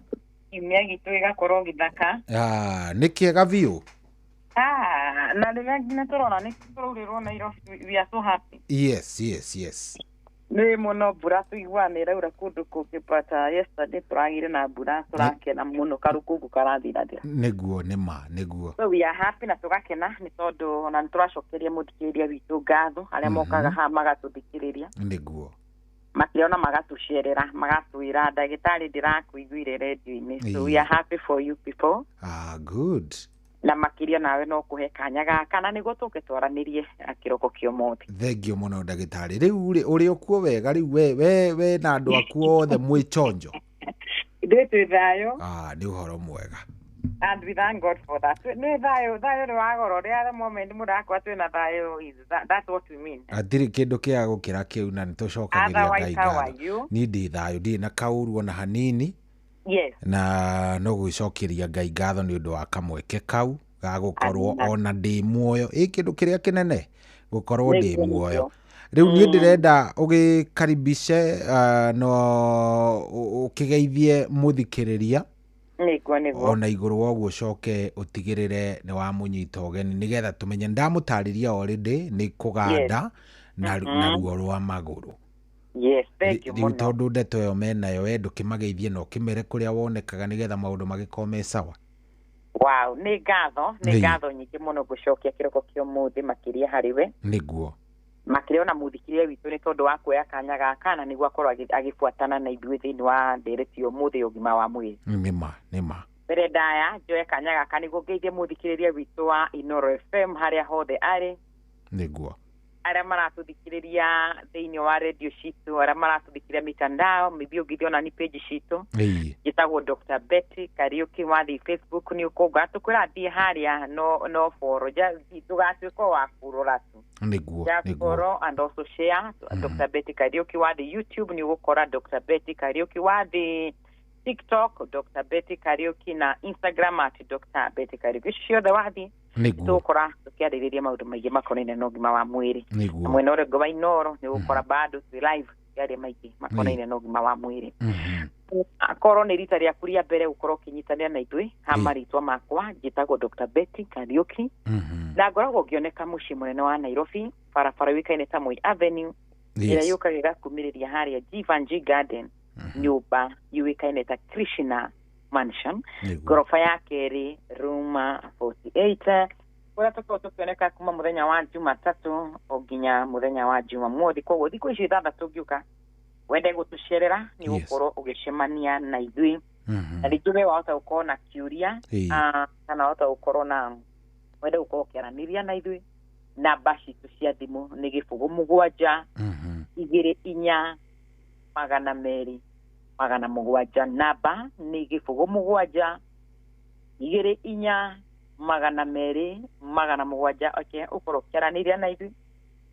Kiumia gitũ gĩgakorwo gĩthaka. Nĩ kĩega biũ. Na rĩrĩa nginya tũrona nĩ tũraurĩrwo Nairobi, we are so happy. Yes. Nĩ mũno mbura tũiguaga nĩ ĩraura kũndũ kũngĩ, but yesterday tũragire na mbura tũrakena mũno, karũkũngũ karathirathira. Nĩguo. So we are happy na tũgakena nĩ tondũ ona nĩ tũracokeria mũthikĩrĩria witũ ngatho arĩa mokaga haha magatũthikĩrĩria. Nĩguo. Makĩona magatũcerera magatwĩra ndagĩtarĩ ndĩrakũiguire radio-inĩ. So we are happy for you people. Good. Na makĩria nawe no kũhe kanya gaka na nĩguo tũke twaranĩrie kĩroko kĩa ũmũthĩ. Thengio mũno ndagĩtarĩ. Rĩu ũrĩ okuo wega rĩu we na andũ aku othe mwĩ chonjo. Ndĩ twĩ thayũ. Nĩ ũhoro mwega. And we thank God for that. Nĩ thayũ nĩ wagoro rĩa the moment mũrakwa twĩ na thayũ, that's what we mean. Atirĩ kĩndũ kĩa gũkĩra kĩu na nĩtũcokagĩria Ngai ngatho. Niĩ ndĩ thayũ, ndĩ na kaũru ona hanini. Yes. Na no gwĩcokeria Ngai ngatho nĩ ũndũ wa kamweke kau ga gũkorwo ona ndĩ muoyo. Kĩndũ kĩrĩa kĩnene gũkorwo ndĩ muoyo. Rĩu niĩ ndĩrenda ũgĩkaribishe no ũkĩgeithie mũthikĩrĩria. Nĩguo. Ona igũrũ wa ũguo coke ũtigĩrĩre nĩ wa mũnyita ũgeni nĩgetha tũmenye ndamũtarĩria already nĩ kũganda na ruo rwa magũrũ. Yes, thank you. Rĩu tondũ ndeto ĩyo menayo ndũkĩmageithie no kĩmere kũrĩa wonekaga nĩgetha maũndũ magĩkorwo me sawa. Wow, nĩ ngatho nyingĩ mũno gũcokia kĩroko kĩa ũmũthĩ makĩria harĩ we. Nĩguo. Makĩria ona mũthikĩrĩria witũ nĩ tondũ wa kuoya kanya gaka na nĩguo akorwo agĩbuatana na ithuĩ thĩinĩ wa ndereti ũmũthĩ ũgima wa mwĩrĩ. Nĩma. Mbere ndaya njoe kanya gaka nĩguo ngeithie mũthikĩrĩria witũ wa Inoro FM harĩa hothe arĩ. Nĩguo. Arĩa maratũthikĩrĩria thĩinĩ wa radio citũ, arĩa maratũthikĩrĩria mitandao, maybe ũngĩthiona ni page citũ. Gĩtagwo Dr. Betty Kariuki wa Facebook nĩ ũkũnga tũkwĩra thiĩ harĩa no follow tũgatuĩka wa kũrora tu. Nĩguo. Follow and also share. Dr. Betty Kariuki wa YouTube nĩ ũgũkora Dr. Betty Kariuki wa TikTok, Dr. Betty Kariuki na Instagram at Dr. Betty Kariuki. Ciothe wathi tũkora tũkĩarĩrĩria maũndũ maingĩ makonainie na ũgima wa mwĩrĩ. Na mwena ũrĩa wa Inoro nĩ ũgũkora bado twĩ live yale maingĩ makonainie na ũgima wa mwĩrĩ. Akorwo nĩ rita rĩaku rĩa mbere gũkorwo ũkĩnyitanĩra na ithuĩ, marĩtwa makwa njĩtagwo Dr. Betty Kariuki na ngoragwo ngĩoneka mũciĩ mũnene wa Nairobi, barabara wĩkaine ta Moi Avenue ĩrĩa yũkaga ĩgakumĩrĩria harĩa Jivanji Garden, nyũmba yũĩkaine ta Krishna Mansion, gorofa ya kerĩ, room 48, kũrĩa tũkorwo tũkĩoneka kuma mũthenya wa Jumatatu o nginya mũthenya wa Jumamothi. Koguo thikũ ici ithathatũ ũngĩũka wende gũtũcerera nĩ ũgũkorwo ũgĩcemania na ithuĩ. Na rĩngĩ we wahota gũkorwo na kĩũria kana wahota gũkorwo na wende gũkorwo ũkĩaranĩria na ithuĩ, namba citũ cia thimũ nĩ 07 24 200 207. Namba nĩ 07 24 200 207. Okay, ũkorwo ũkĩaranĩria na ithuĩ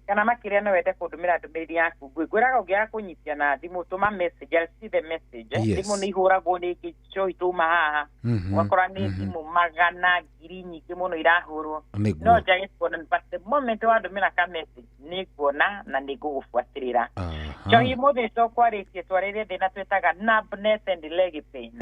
kana makĩria no wende kũndũmĩra ndũmĩrĩri yaku. Ngwĩraga ũngĩaga kũnyitia na thimũ tũma message, I'll see the message. Thimũ nĩ ihũragwo nĩ gĩcohi tũma haha, ũgakora nĩ thimũ magana ngiri nyingĩ mũno irahũrwo, no njage kuona, but the moment wandũmĩra ka message nĩ nguona na nĩ ngũgũbuatĩrĩra. Njohi mũthĩ tũkwarĩtie twarĩrie thĩna twĩtaga numbness and leg pain.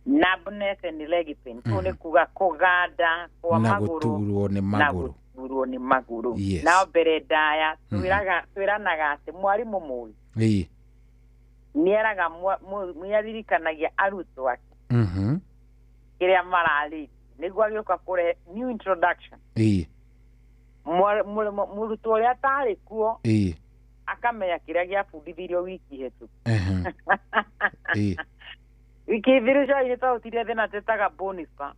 Numbness and leg pain nĩ kuga kũganda kwa magũrũ na gũturwo nĩ magũrũ. Na mbere ndaya twĩranaga atĩ mwarimũ mũĩ nĩeraga mũyaririkanagia arutwo ake kĩrĩa mararĩ nĩguo agĩũka kũrehe new introduction. Mũrutwo ũrĩa atarĩ kuo akamenya kĩrĩa gĩabundithirio wiki hetũku. Wiki thiru cio twautirie thĩna twĩtaga Bonifa.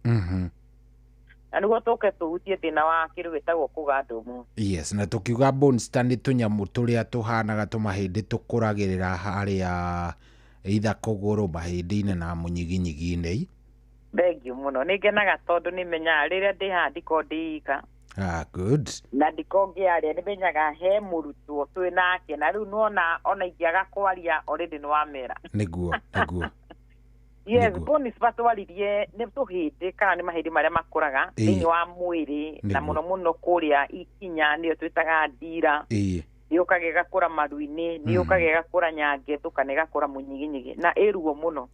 Na nĩguo tũke tũhutie thĩna wa kĩrĩa gĩtagwo kũganda ũmũthĩ. Yes, na tũkiuga Bonster nĩ tũnyamũ tũrĩa tũhanaga tũmahĩndĩ tũkũragĩrĩra harĩa either kũgũrũ, mahĩndĩ-inĩ na mũnyiginyigi-inĩ. Thengiũ mũno, nĩ ngenaga tondũ nĩ menyaga rĩrĩa ndĩ haha ndiko ndĩika. Good. Na ndiko ngĩaria nĩ menyaga he mũrutwo twĩ nake, na rĩu ona ingĩaga kwaria already nĩ wamera. Nĩguo. Yes, bone cibatwaririe nĩ tũhĩndĩ kana nĩ mahĩndĩ marĩa makũraga thĩinĩ wa mwĩrĩ na mũno mũno kũrĩa ikinya nĩyo twĩtaga ndira. Nĩyũkaga ĩgakũra maru-inĩ, nĩyũkaga ĩgakũra nyangetho kana ĩgakũra mũnyiginyigi na ĩruo mũno.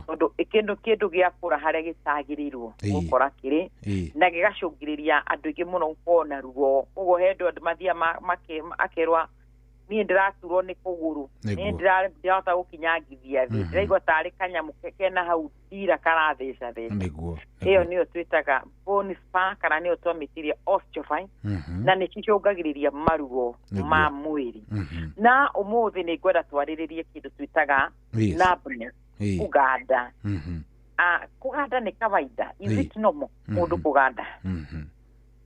Tondũ kĩndũ gĩakũra harĩa gĩtagĩrĩirwo gũkora kĩrĩ na gĩgacũngĩrĩria andũ aingĩ mũno gũkorwo na ruo. Ũguo he andũ mathiaga akerwa niĩ ndĩraturwo nĩ kũgũrũ, niĩ ndĩrahota gũkinyangithia thĩ, ndĩraigua tarĩ kanyamũ kena hau ndira karatheca theca. Ĩyo nĩyo twĩtaga bone spur kana nĩyo twamĩtirie osteophyte na nĩ cicũngagĩrĩria maruo ma mwĩrĩ. Na ũmũthĩ nĩ ngwenda twarĩrĩrie kĩndũ twĩtaga numbness, kũganda. Kũganda nĩ kawaida, is it normal mũndũ kũganda?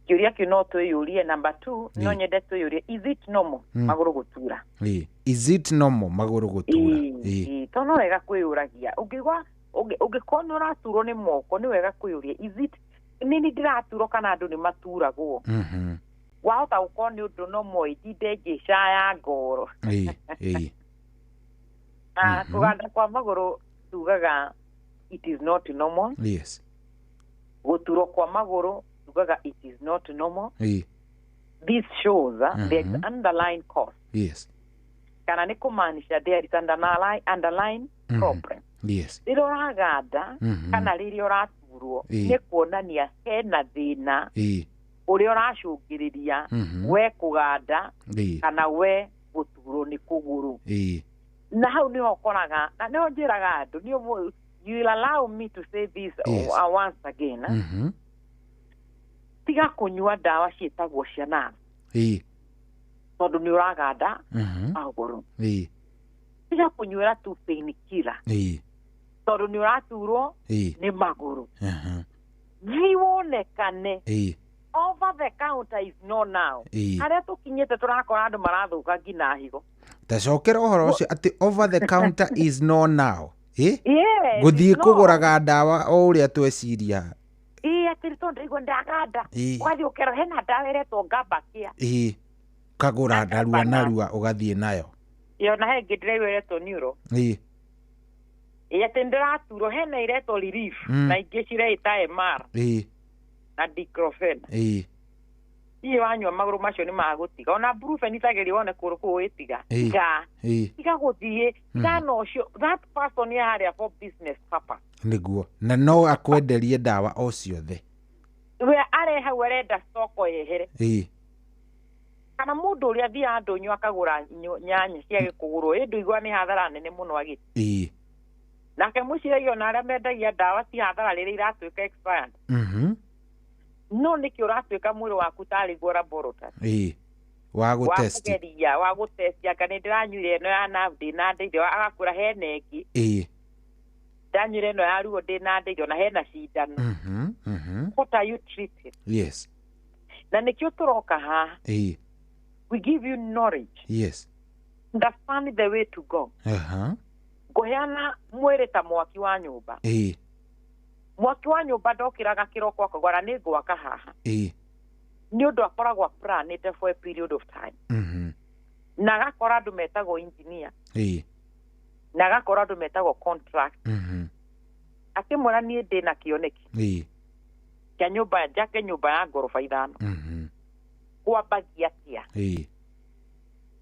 Kĩũria kĩu no twĩyũrie. Number 2, no nyende twĩyũrie, is it normal magũrũ gũtura? Is it normal magũrũ gũtura? Tondũ no wega kwĩyũragia. Ũngĩkorwo nĩ ũraturwo nĩ moko nĩ wega kwĩyũria, is it nini ndĩraturwo kana andũ nĩ maturagwo? Wahota gũkorwo nĩ ũndũ no ndinde ngĩcaya ngoro. Kũganda kwa magũrũ tugaga it is not normal. Gũturwo kwa magũrũ it is not normal. This shows there is underlying cause. Kana nĩ kũmaanisha there is underlying problem. Rĩrĩa ũraganda kana rĩrĩa ũraturwo nĩ kuonania hena thĩna ũrĩa ũracũngĩrĩria we kũganda kana we gũturwo nĩ kũgũrũ. Na hau nĩho ũkoraga na nĩho njĩraga andũ, you will allow me to say this once again. Tiga kunyua ndawa ciĩtagwo cia navu. Tondũ nĩ ũraganda magũrũ. Tiga kunyuĩra tu painkiller. Tondũ nĩ ũraturwo nĩ magũrũ. Thiĩ wonekane. Over the counter is no now. Harĩa tũkinyĩte tũrakora andũ marathũka nginya higo. Tacokera ũhoro ũcio atĩ over the counter is no now. Gũthiĩ kũgũraga ndawa o ũrĩa tweciria. Atĩrĩ tondũ ndĩrigwo ndaganda. Ũgathiĩ ũkera hena ndawa ĩretwo Gabakia. Kagũra narua ũgathiĩ nayo. Na he ĩngĩ ndĩraigua ĩretwo Neuro. Atĩ ndĩraturwo hena ĩretwo Relief na ingĩ cireĩta MR na Diclofenac. Hihi wanyua magũrũ macio nĩ magũtiga. Ona Brufen itageria wone kũrũ kũu ĩtiga. Tiga gũthiĩ kana ũcio that person nĩ harĩa for business purpose. Nĩguo na no akwenderie ndawa o ciothe. We are hau arenda stoko yehere. Kana mũndũ ũrĩa thiaga ndũnyũ akagũra nyanya cia gĩkũgũrũ ĩndũ igua nĩ hathara nene mũno agĩti. Nake mũciragia na arĩa mendagia ndawa ti hathara rĩrĩa iratuĩka expired. No nĩkĩ ũratuĩka mwĩrĩ waku tarĩ gwa laboratory. Wa gũtestia kana ndĩranyuire ĩno ya navu ndĩna ndeithio agakũra hena ĩngĩ. Ndanyuire ĩno ya ruo ndĩna ndeithio na hena cindano. What are you treating? Na nĩkĩo tũroka haha. We give you knowledge. Understand the way to go. Ngũheana mwĩrĩ ta mwaki wa nyũmba. Mwaki wa nyũmba ndokĩraga kĩroko akagwara nĩ ngwaka haha. Nĩ ũndũ akoragwo planĩte for a period of time. Na agakora andũ metagwo engineer. Na agakora andũ metagwo contract. Akĩmwĩra niĩ ndĩna kĩoneki. Kĩa nyũmba njake nyũmba ya ngoroba 5. Kwambagia atĩa?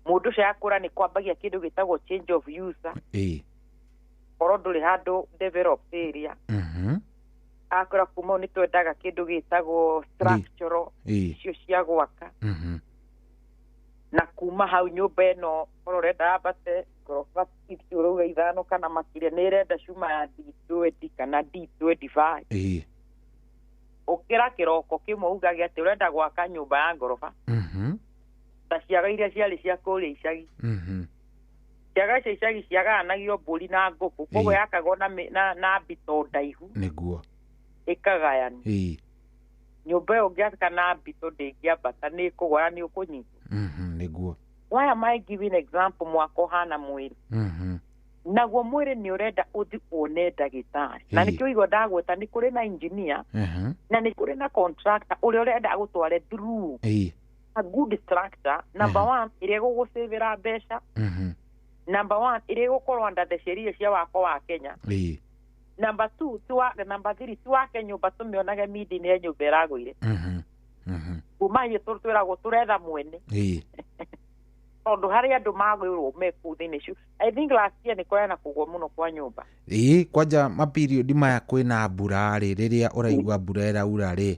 Mũndũ ũcio akũra nĩ kwambagia kĩndũ gĩtagwo change of user. Korwo ndũrĩ handũ developed area. Akũra kuma nĩ twendaga kĩndũ gĩtagwo structural icio cia gwaka. Na kuma hau nyũmba ĩno korwo ũrenda yambate ngoroba ũrauga 5 kana makĩria nĩ ĩrenda cuma ya D20 kana D25. Ũkĩra kĩroko kĩmwe ugage atĩ ũrenda gwaka nyũmba ya ngoroba. Ta ciaga iria ciarĩ cia kũrĩa icagi. Ciaga icio icagi ciaganagio mbũri na ngũkũ. Koguo yakagwo na mbito ndaihu. Nĩguo. Ĩkagayani. Nyũmba ĩyo ũngĩaka na mbito ndĩngĩambata nĩ kũgwara nĩ ũkũnyitwo. Nĩguo. Why am I giving example mwaka ũhana mwĩrĩ? Naguo mwĩrĩ nĩ ũrenda ũthi wone ndagĩtarĩ. Na nĩkĩo igua ndagweta nĩ kũrĩ na engineer na nĩ kũrĩ na contractor ũrĩa ũrenda gũtware through a good structure. Number 1 ĩrĩa gũgũcĩvĩra mbeca. Number 1 ĩrĩa gũkorwo under the sheria cia wako wa Kenya. Number 2 number 3 tuwake nyumba tumionage midi-inĩ ya nyumba ĩragũire kuma hiĩ twĩragwo tũretha mwene tondũ harĩa andũ magũirwo me kũu thĩinĩ I think last year nĩ kũrĩ na kũgwa mũno kwa nyũmba kwanja maperiod maya kwĩna mbura rĩ rĩrĩa ũraigua mbura ĩraura rĩ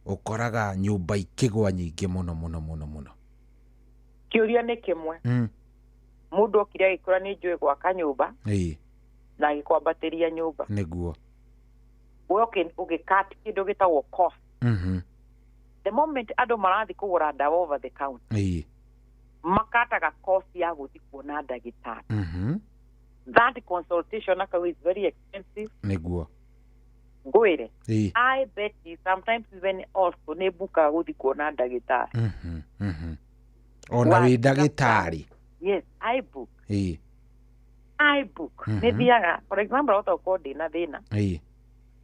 ũkoraga nyũmba ikĩgwa nyingĩ mũno kĩũria nĩ kĩmwe mũndũ okire agĩkora nĩ njũĩ gwaka nyũmba na agĩkwambatĩria nyũmba nĩguo we ũgĩkati kĩndũ gĩtagwo cost the moment andũ marathi kũgũra ndawa over the counter makataga cost ya gũthi kuona ndagĩtarĩ that consultation akau is very expensive nĩguo ngwĩre I bet you sometimes even also nĩ bukaga gũthi kuona ndagĩtarĩ ona wĩ ndagĩtarĩ yes I book nĩ thiaga for example otokorwo ndĩna thĩna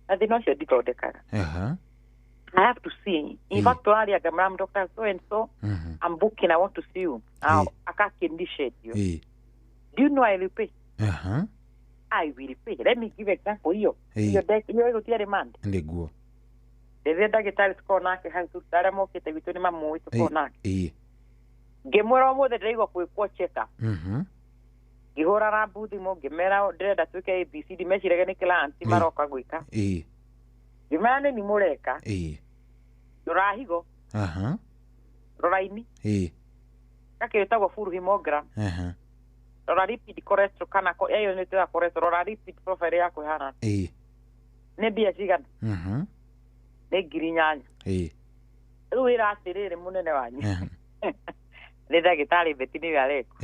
na thĩna ũcio ndithondekaga I have to see. In fact, I'm Dr. So and so. I'm booking. I want to see you. I can't initiate you. Do you know I will pay? I will pay. Let me give example here. Your go to demand. Niguo. The dagetari skona ke ha tutara mo ke te vitoni mamu ito kona. Gemora mo de rego ko check up. Gihora ra budi mo gemera ndrenda tuke ABC dimeshirega ni kila anti maroka gwika. Gimane ni mureka. Rurahigo. Ruraini. Kake yetagwo full hemogram. Rora lipid cholesterol kana ko eyo nĩ twa cholesterol rora lipid profile yako hana. Nĩ bia cigana. Nĩ ngiri nyanya. Rĩu ĩra atĩrĩrĩ mũnene wanyu. Nĩ ndagĩtarĩ betini yareko.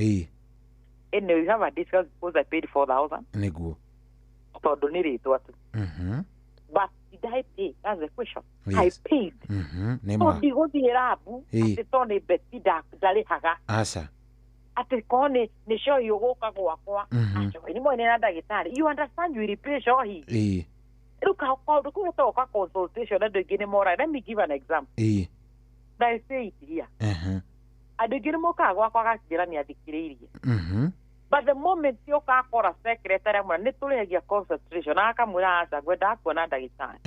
And you have a discount because I paid 4,000. Nĩguo. Tondũ nĩ rĩtwa tu. But did I pay? That's the question. Yes. I paid. So ndigũthiĩ rabu atĩ to nĩ beti ndarĩhaga. Aca. Atĩ ko nĩ show yũgũka gwakwa. Nĩ mwene na ndagĩtarĩ. You understand you repay shohi. Rĩu kũgũtoka consultation andũ aingĩ nĩ moraga. Let me give an example. I say it here. Andũ aingĩ nĩ mokaga gwakwa agakĩra nĩ athikĩrĩirie. But the moment you can't call a secretary, I'm not concentration. I come with us. I go back another time.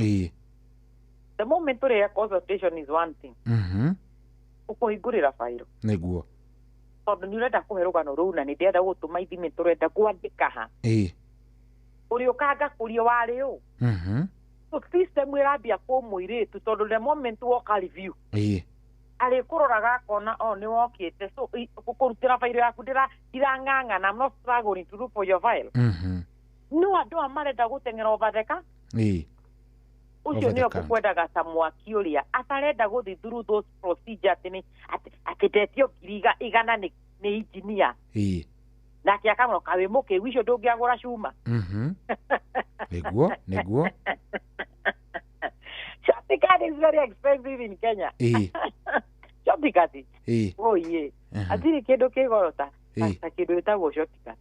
The moment you concentration is one thing. Uko igurira fairo. Niguo. Tondũ nĩ ũrenda kũherũka no rũu na nĩ ndĩrenda gũtũma ithimi tũrenda kwandĩka ha. Ũrĩ ũkanga kũria warĩ ũ. So system ĩrambia kũmũirĩtu tondũ the moment woka review. Ale kũroraga akona nĩ wokĩte so kũrutĩra fairo yaku ndirang'ang'ana I'm not struggling to look for your file. No andũ amarenda gũteng'era over the counter. Ucio nĩ okwendaga ta mwaki ũrĩa atarenda gũthi through those procedures atĩ ndetio ngiri igana nĩ engineer. Nake akamoka wĩ mũkĩgu icio ndũngĩagũra cuma. Nĩguo. Shortcut is very expensive in Kenya. Shortcut. Oh yeah. Atiri kĩndũ kĩgoro ta kĩndũ gĩtagwo shortcut.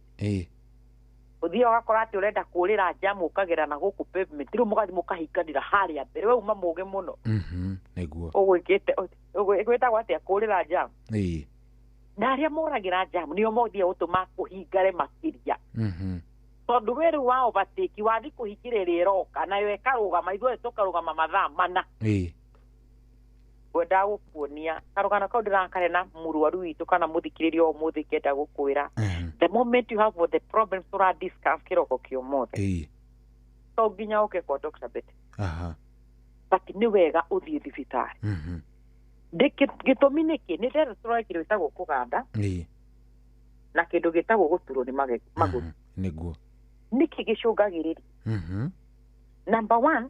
Ũthiĩ ũgakora atĩ ũrenda kũrĩra jamu ũkagera na gũkũ pavement rĩu mũgathi mũkahinganĩra harĩa mbere we uma mũũgĩ mũno. Nĩguo. Ũgwĩtagwo atĩa kũrĩra jamu. Na arĩa moragĩra jamu nĩo mothiĩ gũtũma kũhingare makĩria. Tondũ we rĩu wa overtake wathi kũhingĩrĩria ĩroka nayo ĩkarũgama ithuothe tũkarũgama mathaa mana. Ngwenda gũkuonia karũgano kau ndĩrakare na mũrwaru witũ kana mũthikĩrĩria ũmũthĩ kenda gũkwĩra. The moment you have the problems to discuss kĩroko kĩũmũthĩ. To nginya ũke kwa Dr. Betty. But nĩ wega ũthiĩ thibitarĩ. Gĩtũmi nĩkĩ nĩ ndĩrenda tũrore kĩndũ gĩtagwo kũganda. Na kĩndũ gĩtagwo gũturwo nĩ magũrũ. Nĩguo. Nĩkĩ gĩcũngagĩrĩria. Number 1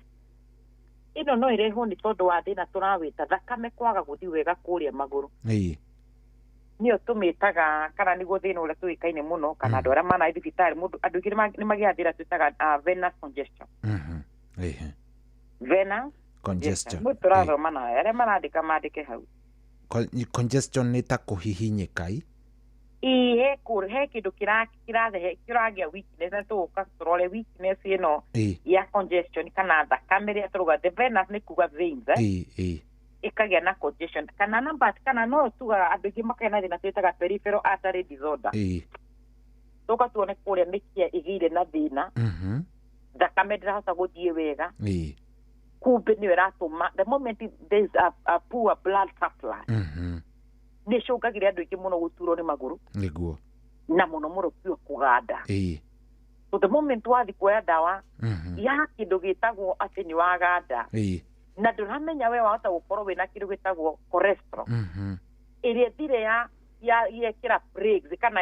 ĩno no ĩrehwo nĩ tondũ wa thĩna tũrawĩta thakame kwaga gũthiĩ wega kũrĩa magũrũ. Nĩyo tũmĩtaga kana nĩguo thĩna ũrĩa tũĩkaine mũno kana andũ arĩa manathi thibitarĩ mũndũ andũ aingĩ nĩ magĩaga thĩna twĩtaga venous congestion. Venous congestion. Mũndũ tũrathoma nayo arĩa marandĩka mandĩke hau. Congestion nĩ ta kũhihinyĩka. He kĩndũ kĩragĩa weakness na tũgũka tũrore weakness ĩno ya congestion kana thakame rĩrĩa tũrauga the venous nĩ kuga veins ĩkagĩa na congestion kana kana no tugaga andũ aingĩ makagĩa na thĩna twĩtaga peripheral artery disorder. Tũka tuone kũrĩa mĩkiha ĩgĩire na thĩna thakame ndirahota guthie wega ii kumbe ni iratuma the moment there's a poor blood supply ni cungagira andu aingi muno guturwo ni maguru niguo na muno muno pio kuganda ii so the moment wathi kuoya dawa ya kindu gitagwo ati ni waganda ii na nduramenya we wahota gukorwo wina kindu gitagwo cholesterol iria thire ya yekira breaks kana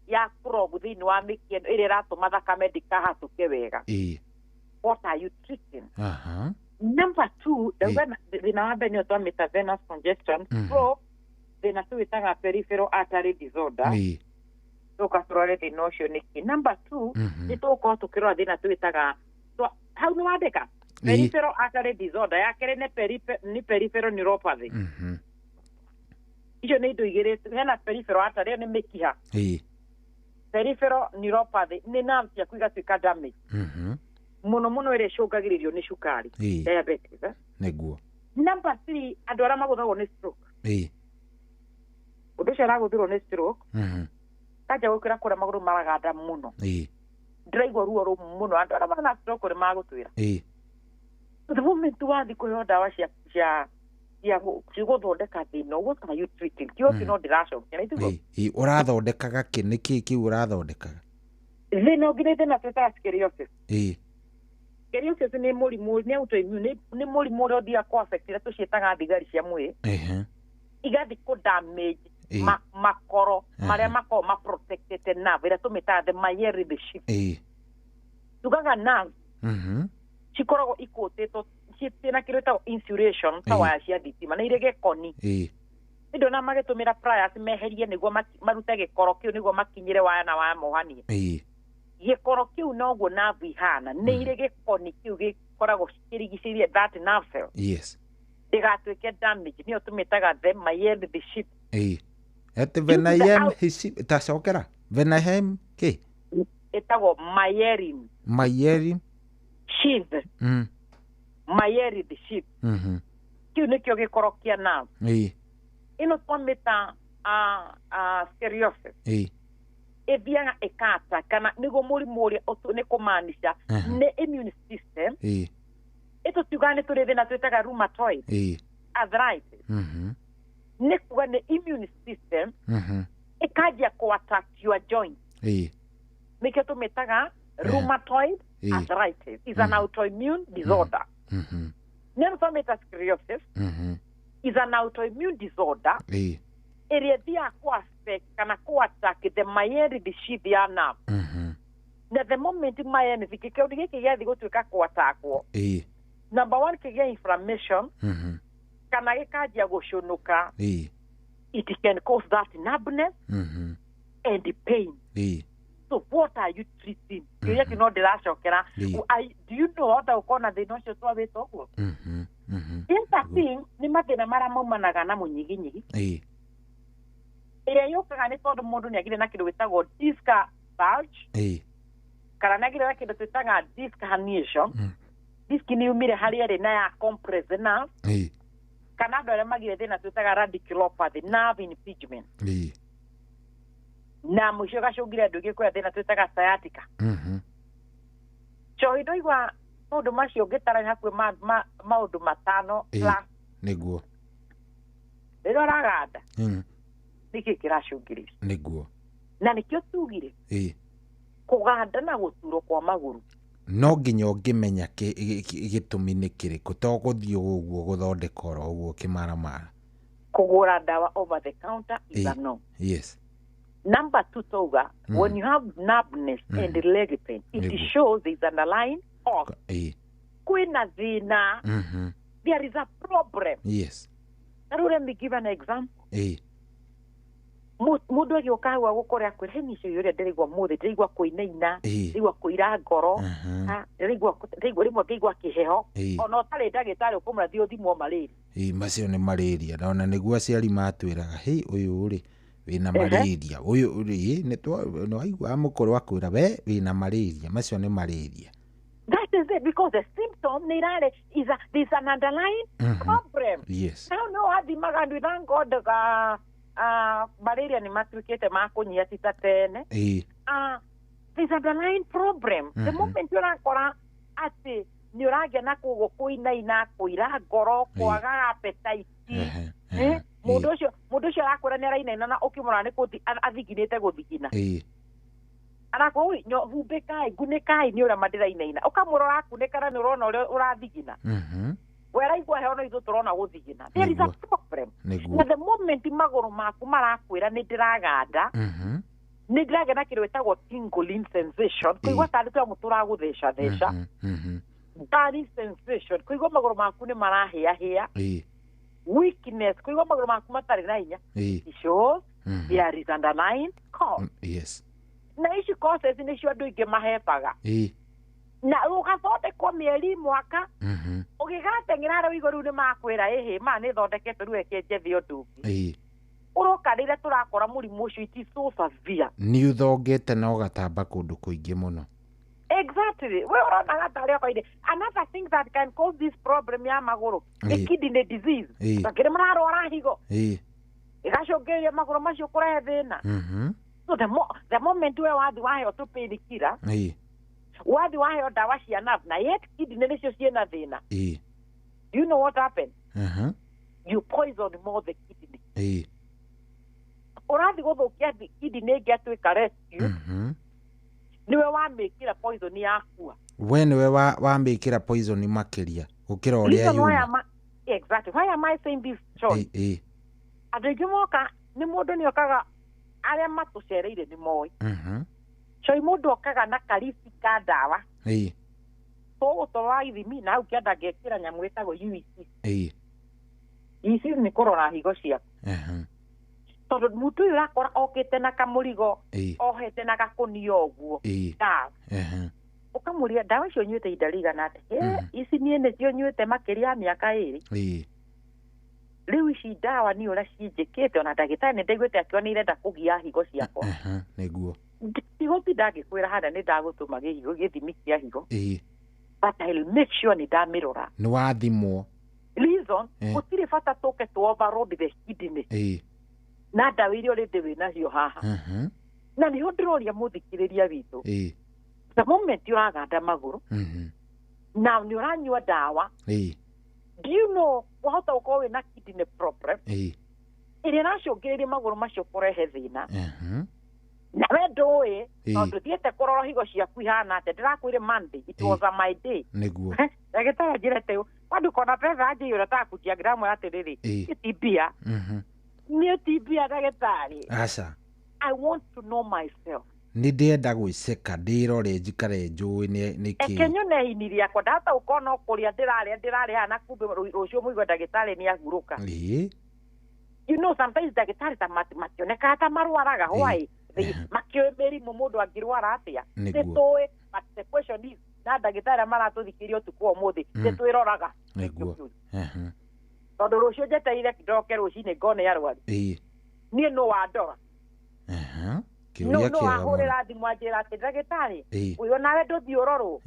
ya progu thini wa mikieno iria ratuma thakame ndikahatuke wega what are you treating number 2 thina wa mbere ni otwa venous congestion stroke thina tuitaga peripheral artery disorder tukaturore thina ucio niki number 2 ni tukorwo tukirora thina tuitaga hau ni wandika peripheral artery disorder ya kere ni peripheral neuropathy icio ni indo igiri hena peripheral artery ni mikiha peripheral neuropathy ni nerve ya kuigatuika damage muno muno ire cungagiririo ni cukari diabetes niguo number 3 andu ara maguthagwo ni stroke undu cio araguthirwo ni stroke kaja gukira kura maguru maraganda muno ndiraigua ruo rumu muno andu ara mana stroke ri magutwira the moment wathi kuheo dawa cia guthondeka thina what are you treating kio no ndiracokera itugo urathondekaga ki niki kiu urathondekaga thina ngire thina twita scoliosis scoliosis ni murimu ni autoimmune ni murimu uri uthia ku affect ira tucietaga thigari cia mwiri igathi ku damage makoro maria mako ma protected nerve ira tumita the myelin sheath tugaga nerve cikoragwo ikutetwo citina kireta insulation tawa cia thitima na irege koni indo na magitumira pliers meherie niguo maruta gikoro kiu niguo makinyire waya na waya mohanie gikoro kiu noguo nerve ihana ni irege koni kiu gikoragwo kirigicirie that nerve cell ndigatuike damage ni otumitaga the myelin sheath ete venayem hisi tasokera venayem ki etagwo myelin sheath myelin sheath kiu nikio gikoro kia nerve ino twamita scoliosis ithiaga ikata kana niguo murimu uria ni kumanisha ni immune system itutiuga ni turi thina twitaga rheumatoid arthritis ni kuga ni immune system ikajia ku attack your joint nikio tumitaga rheumatoid arthritis is an autoimmune disorder neno twamita scoliosis is an autoimmune disorder area thia ku affect kana ku attack the myelin sheath ya nerve na the moment myelin vikikeo giki giathi gutuika ku attack number 1 kigia inflammation kana gikajia gucunuka it can cause that numbness and pain so what are you treating kiria kino ndiracokera do you know how ukona thina ucio twabita uguo thing ni mathina mara maumanaga na munyiginyigi iria yukaga ni tondu mundu ni agire na kindu gitagwo disc bulge kana na agire na kindu twitaga disc herniation disc ni umire hari eri na ya compress nerve kana andu aria magire thina twitaga radiculopathy nerve impingement na mucio gacungire andu gikuya thina twitaga sciatica choido igwa maundu macio ngitara hakwe maundu matano niguo rero raganda niki kiracungirire niguo na nikio tugire kuganda na guturo kwa maguru no nginya ngimenya gitumi ni kiriku to guthio uguo guthondeka oro uguo kimaramara kugura dawa over the counter is a no yes number 2 toga when you have numbness and leg pain it shows there is an underlying cause kwina thina there is a problem yes let me give an example mundu agioka wa gukora kwire nicio yore ndirigwa muthi ndirigwa kuinaina ndirigwa kuira ngoro ndirigwa rimwe ngigwa kiheho ona utari ndagitari ukumura thio thimo malaria macio ni malaria na niguo aciari matwiraga hei uyu uri wina malaria uyu uri ni no aigua amukoro akwira we wina malaria macio ni malaria that is it because the symptom is an underlying problem yes no hadi magandu thango daga malaria ni matuikite makunyia tita tene there's a underlying problem. The moment urakora ati ni uragia na kuinaina kuira ngoro kwaga appetite mundu ucio arakora ni arainaina na ukimura ni kuti athiginite guthigina arakwo nyo humbekai gunekai ni ura madirainaina ukamurora kunekana ni urona uri urathigina weraigwa heono ithu turona guthigina there is a problem. Na the moment maguru maku marakwira ni ndiraganda ni ndiragenda na kindu wetagwo tingling sensation kuigwa tari twa mutura guthesha burning sensation kuigwa maguru maku ni marahia weakness kuigwa maguru maku matari na hinya shows there is underlying cause. Yes. Na ici causes ni cio andu ingi mahepaga na ugathondekwo mieri mwaka ugigateng'era rä igå rä u nä makwä ä ma nä thondekete rä ekenje thä å ndå uroka rä rä tå rakora må rimå å cio it is so severe nä å thongete na å gatamba kå ndå kå ingä må no. Exactly. We uronaga tarä okoire another thing that can cause this problem ya magå rå nä kidney disease takä rä mararwara higo igacångä ria magå rå macio kå rehe thä na so the moment we wathi waheo tå pä rikira wathi waheo dawa cia nerve na yet kidney nä cio ciena thä na do you know what happened you poison more the kidney urathi guthukia kidney ingĩ atuĩka rescue niwe wamĩkĩra poison yakua we niwe wamĩkĩra poison makĩria gũkĩra ũrĩa yuma. Exactly. Why am I saying this, John? Andũ aingĩ moka nĩ mũndũ nĩ okaga arĩa matũcereire nĩ moĩ coi mũndũ okaga na karisi ka ndawa tũgũtwara ithimi na hau kĩanda ngekĩra nyamũ ĩtagwo UEC ici nĩ kũrora higo ciaku tondũ mũtu ũyũ ũrakora okĩte na kamũrigo ohete na gakũnia ũguo ndawa ukamũria ndawa icio nyuĩte ihinda rĩigana atĩa ici niĩ nĩcio nyuĩte makĩria ya mĩaka ĩrĩ rĩu ici ndawa nĩ ũrĩa cinjĩkĩte ona ndagĩtarĩ nĩ ndaiguĩte akĩona irenda kũgia higo ciakwa nĩguo higo ti ndangĩkwĩra handa nĩ ndagũtũma gĩthimi kĩa higo but I'll make sure nĩ ndamĩrora nĩ wathimwo reason gũtirĩ bata tũke tu overload the kidney na ndawa iria ũrĩndĩ wĩnacio haha na nĩho ndĩroria mũthikĩrĩria witũ the moment ũraganda magũrũ na nĩ ũranyua ndawa do you know wahota gũkorwo wĩna kidney problem ĩrĩa ĩracũngĩrĩria magũrũ macio kũrehe thĩna na we ndũĩ tondũ thiĩte kũrora higo ciaku ihana atĩa ndĩrakwĩre Monday it was a my day nĩguo ndagĩtarĩ anjĩrete kwani kona pesa aje yũrĩa takutia gramu atĩrĩrĩ itibia nĩ tibia ndagĩtarĩ aca I want to know myself nĩ ndĩenda gwĩceka ndĩrore njikare njũĩ nĩ kĩ ekenyone hini rĩakwa ndahota gũkorwo no kũrĩa ndĩrarĩa hana kumbe rũciũ mũigua ndagĩtarĩ nĩ ahurũka you know sometimes ndagĩtarĩ ta mationekaga ta marwaraga why makĩoĩ mĩrimũ mũndũ angĩrwara atĩa nĩtũĩ but the question is na ndagĩtarĩ maratũthikĩria ũtukũ ũmũthĩ nĩtwĩroraga tondũ rũciũ njeteire ndoke rũcinĩ ngone arwaru niĩ no wandora no wahũrĩra thimũ anjĩra atĩ ndagĩtarĩ ũyũ nawe ndũthiĩ ũrorwo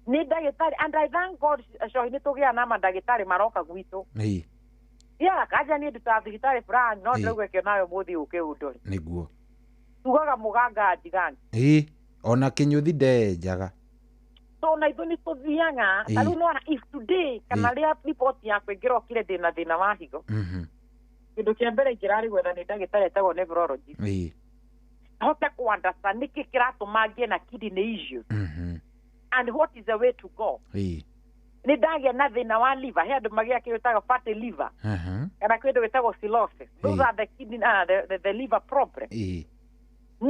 nĩ ndagĩtarĩ and I thank God cohi nĩ tũgĩa na mandagĩtarĩ maroka gwitũ kanja niĩ ndutaga thibitarĩ fulani no ndĩraugĩkio nawe mũthĩ ũke ũndore nĩguo tugaga mũganga njigani ona kĩnyũthi ndenjaga so na ithuĩ nĩ tũthiaga ta rĩu nona if today kana rĩa riboti yakwa ĩngĩrokire ndĩna thĩna wa higo kĩndũ kĩa mbere ingĩrarĩ gwetha nĩ ndagĩtarĩ etagwo nephrologist hote ku understand nĩkĩ kĩratũma ngĩe na kidney issues and what is the way to go nĩ ndagĩa na thĩna wa liver he andũ magĩa kĩndũ gĩtagwo fatty liver kana kĩndũ gĩtagwo cirrhosis those are the kidney the liver problem niĩ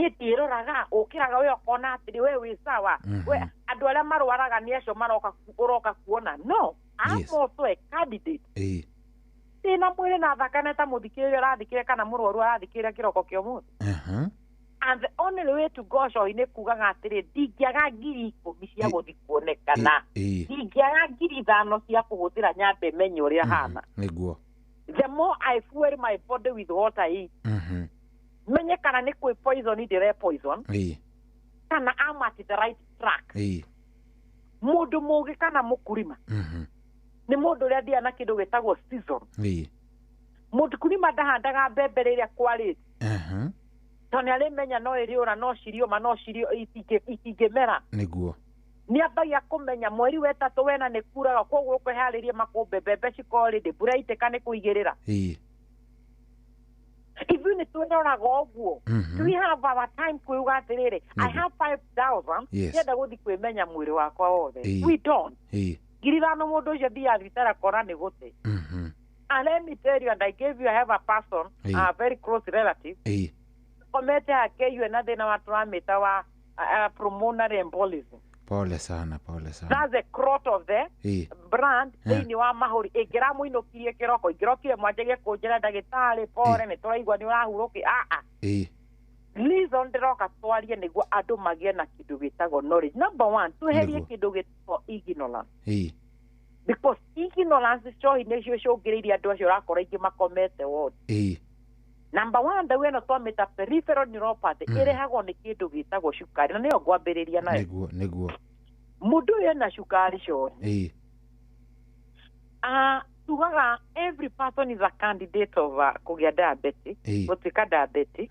ndiĩroraga ũkĩraga we ũkona atĩrĩ we wĩ sawa we andũ arĩa marwaraga nĩ acio ũroka kuona no I'm also a candidate ndĩna mwĩrĩ na thakame ta mũthikĩrĩria ũrathikĩrĩria kana mũrwaru arathikĩrĩria kĩroko kĩa ũmũthĩ and the only way to go cohi-inĩ kugaga atĩrĩ ndingĩaga ngiri 10 cia gũthiĩ kuonekana ndingĩaga ngiri 5 cia kũhũthĩra nyambe menye ũrĩa hana nĩguo the more I fuel my body with what I eat menye kana nĩ kwĩ poison ndĩre poison kana I'm at the right track mũndũ mũgĩ kana mũkurima nĩ mũndũ ũrĩa thiaga na kĩndũ gĩtagwo season mũndũ kurima ndahandaga mbembe rĩrĩa kwarĩte Tone ale menya no iriura no cirio ma no cirio itingemera. Niguo. Ni abagia kumenya mweri wetatu wena ne kuraga koguo kwehariria makumbe bebe cikori de bura itekane kuigirira. Even if we don't go, we have our time kuuga atiriri. I have 5,000. Yenda guthi kwimenya mwiri wakwa wothe. We don't. Girithano mundu ucio thia thitara kora ni guti. And let me tell you, and I gave you, I have a person, a very close relative. Komete akeyu na thina watu amita wa pulmonary embolism. Pole sana. That's the crot of the brand. Ni wa mahuri egeramu inokirie kiroko igirokire mwanjege kunjira ndagitari pore ni turaigwa ni urahuruki listen ndiroka twarie niguo andu magie na kindu gitagwo knowledge. Number 1, tuherie kindu gitagwo ignorance. Because ignorance shohi necio cungiriria andu acio rakora ingi makomete wothe. Number 1, da wena twamita peripheral neuropathy irehagwo ni kindu gitagwo cukari na niyo ngwambiriria nayo. Niguo mundu ena cukari cori. Tugaga every person is a candidate of kugia diabetes, gutika diabetes.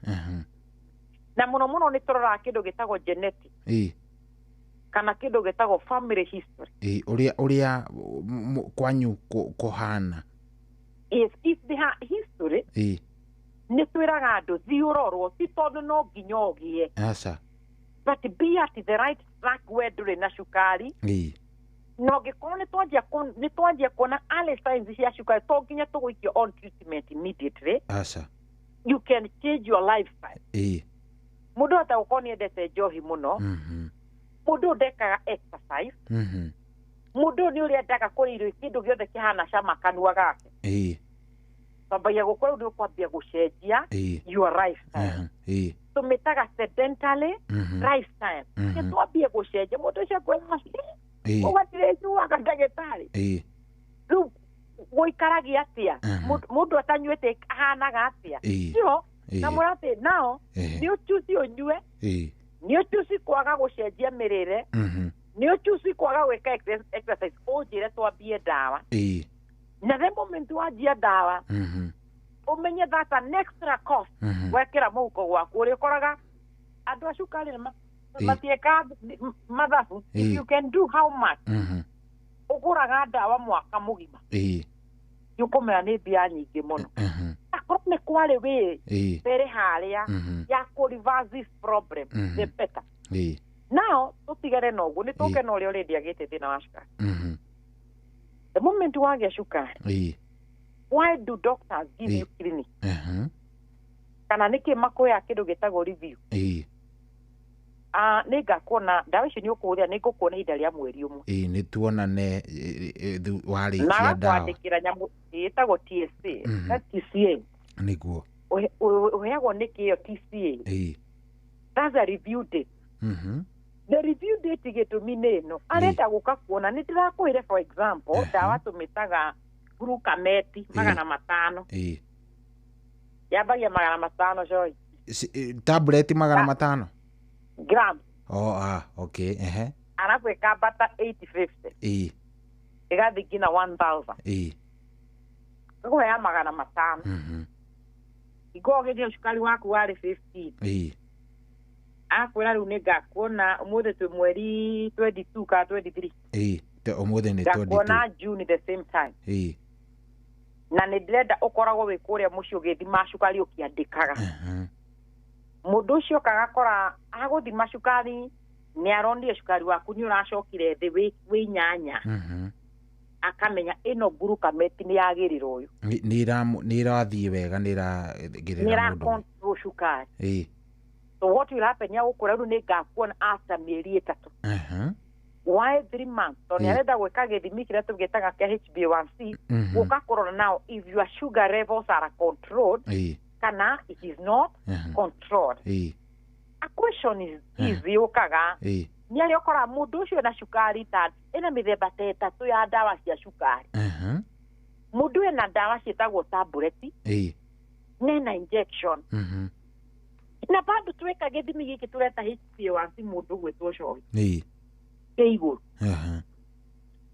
Na muno ni turora kindu gitagwo genetic. Kana kindu gitagwo family history. Uria kwanyu kohana. If they have history, ni twiraga andu thiurorwo ti tondu no nginya ogie. But be at the right track where dure na cukari. No gikorwo ni twanjia kuona early signs cia cukari to nginya tuguikio on treatment immediately. You can change your lifestyle. Mundu atagukorwo ni endete njohi muno. Mundu ndekaga exercise. Mundu ni uria ndaga kuririo kindu giothe kihana cama kanua gake. Baba gukorwo ndio kwambia gucenjia your lifestyle. Tumitaga sedentary lifestyle. Twambie gucenjia mundu ucio kwema. Ugatireju akandagitari. Goikaragia atia. Mundu atanyuete ahanaga atia. Sio? Na murate nao ni uchusi onyue. Ni uchusi kwaga gucenjia mirire. Ni uchusi kwaga gwika exercise. Ojire twambie dawa. Na the moment wajia dawa, umenye that's an extra cost. Wekera muhuko gwaku uri koraga andu acukari matieka mathabu. If you can do how much? Uguraga dawa mwaka mugima. Yukumera ni bia nyingi muno. Akorwo ni kwari wi bere haria ya ku reverse this problem, the better. Now tutigere noguo ni tuke no uri already agite thina wa cukari. The moment you want your sugar, why do doctors give you clinic? Kana niki makoya kindu gitagwo review. Niga kuona dawa icio ni ukuria ni ngukuona ida ria mweri umwe. Ni tuonane wari cia dawa. Na kwandikira nyamu itagwo TSA, that's TCA. Niguo. Uheagwo niki yo TCA. That's a review date. The review date gitumi neno arenda guka kuona ni ndirakwire for example dawa tumitaga glutamate 500 yabagia 500 joy tablet 500 grams. Okay, Alafu ikabata 850. Igathi gina 1000. Kwa ya 500. Igogeje cukari waku wari 15. Akwira riu niga kuona umuthe twi mweri 22 ka 23. Te umuthe ni 22. Kuona June the same time. Na ni ndrenda ukoragwo wi kuria mucio githima cukari ukiandikaga. Mundu ucio kagakora aguthima cukari ni arondie cukari waku ni uracokire thi wi nyanya. Akamenya ino glutamate ni yagirirwo uyu. Ni irathie wega ni iragirira mundu. Ni control cukari. So what will happen ya ukura ru ni gakuona after mieri 3. Why 3 months? So ni arenda gweka githimi kira tugetaga kia HbA1c. Ugakorora now if your sugar levels are controlled. Kana it is not controlled. A question is easy ukaga. Ni ali okora mundu ucio na cukari ta ina mithemba tatu ya dawa cia cukari. Mundu ena dawa cietagwo tablet. Nena injection. Na bado tuweka githimi giki tureta HbA1c mundu gwetwo cohi. Iguru.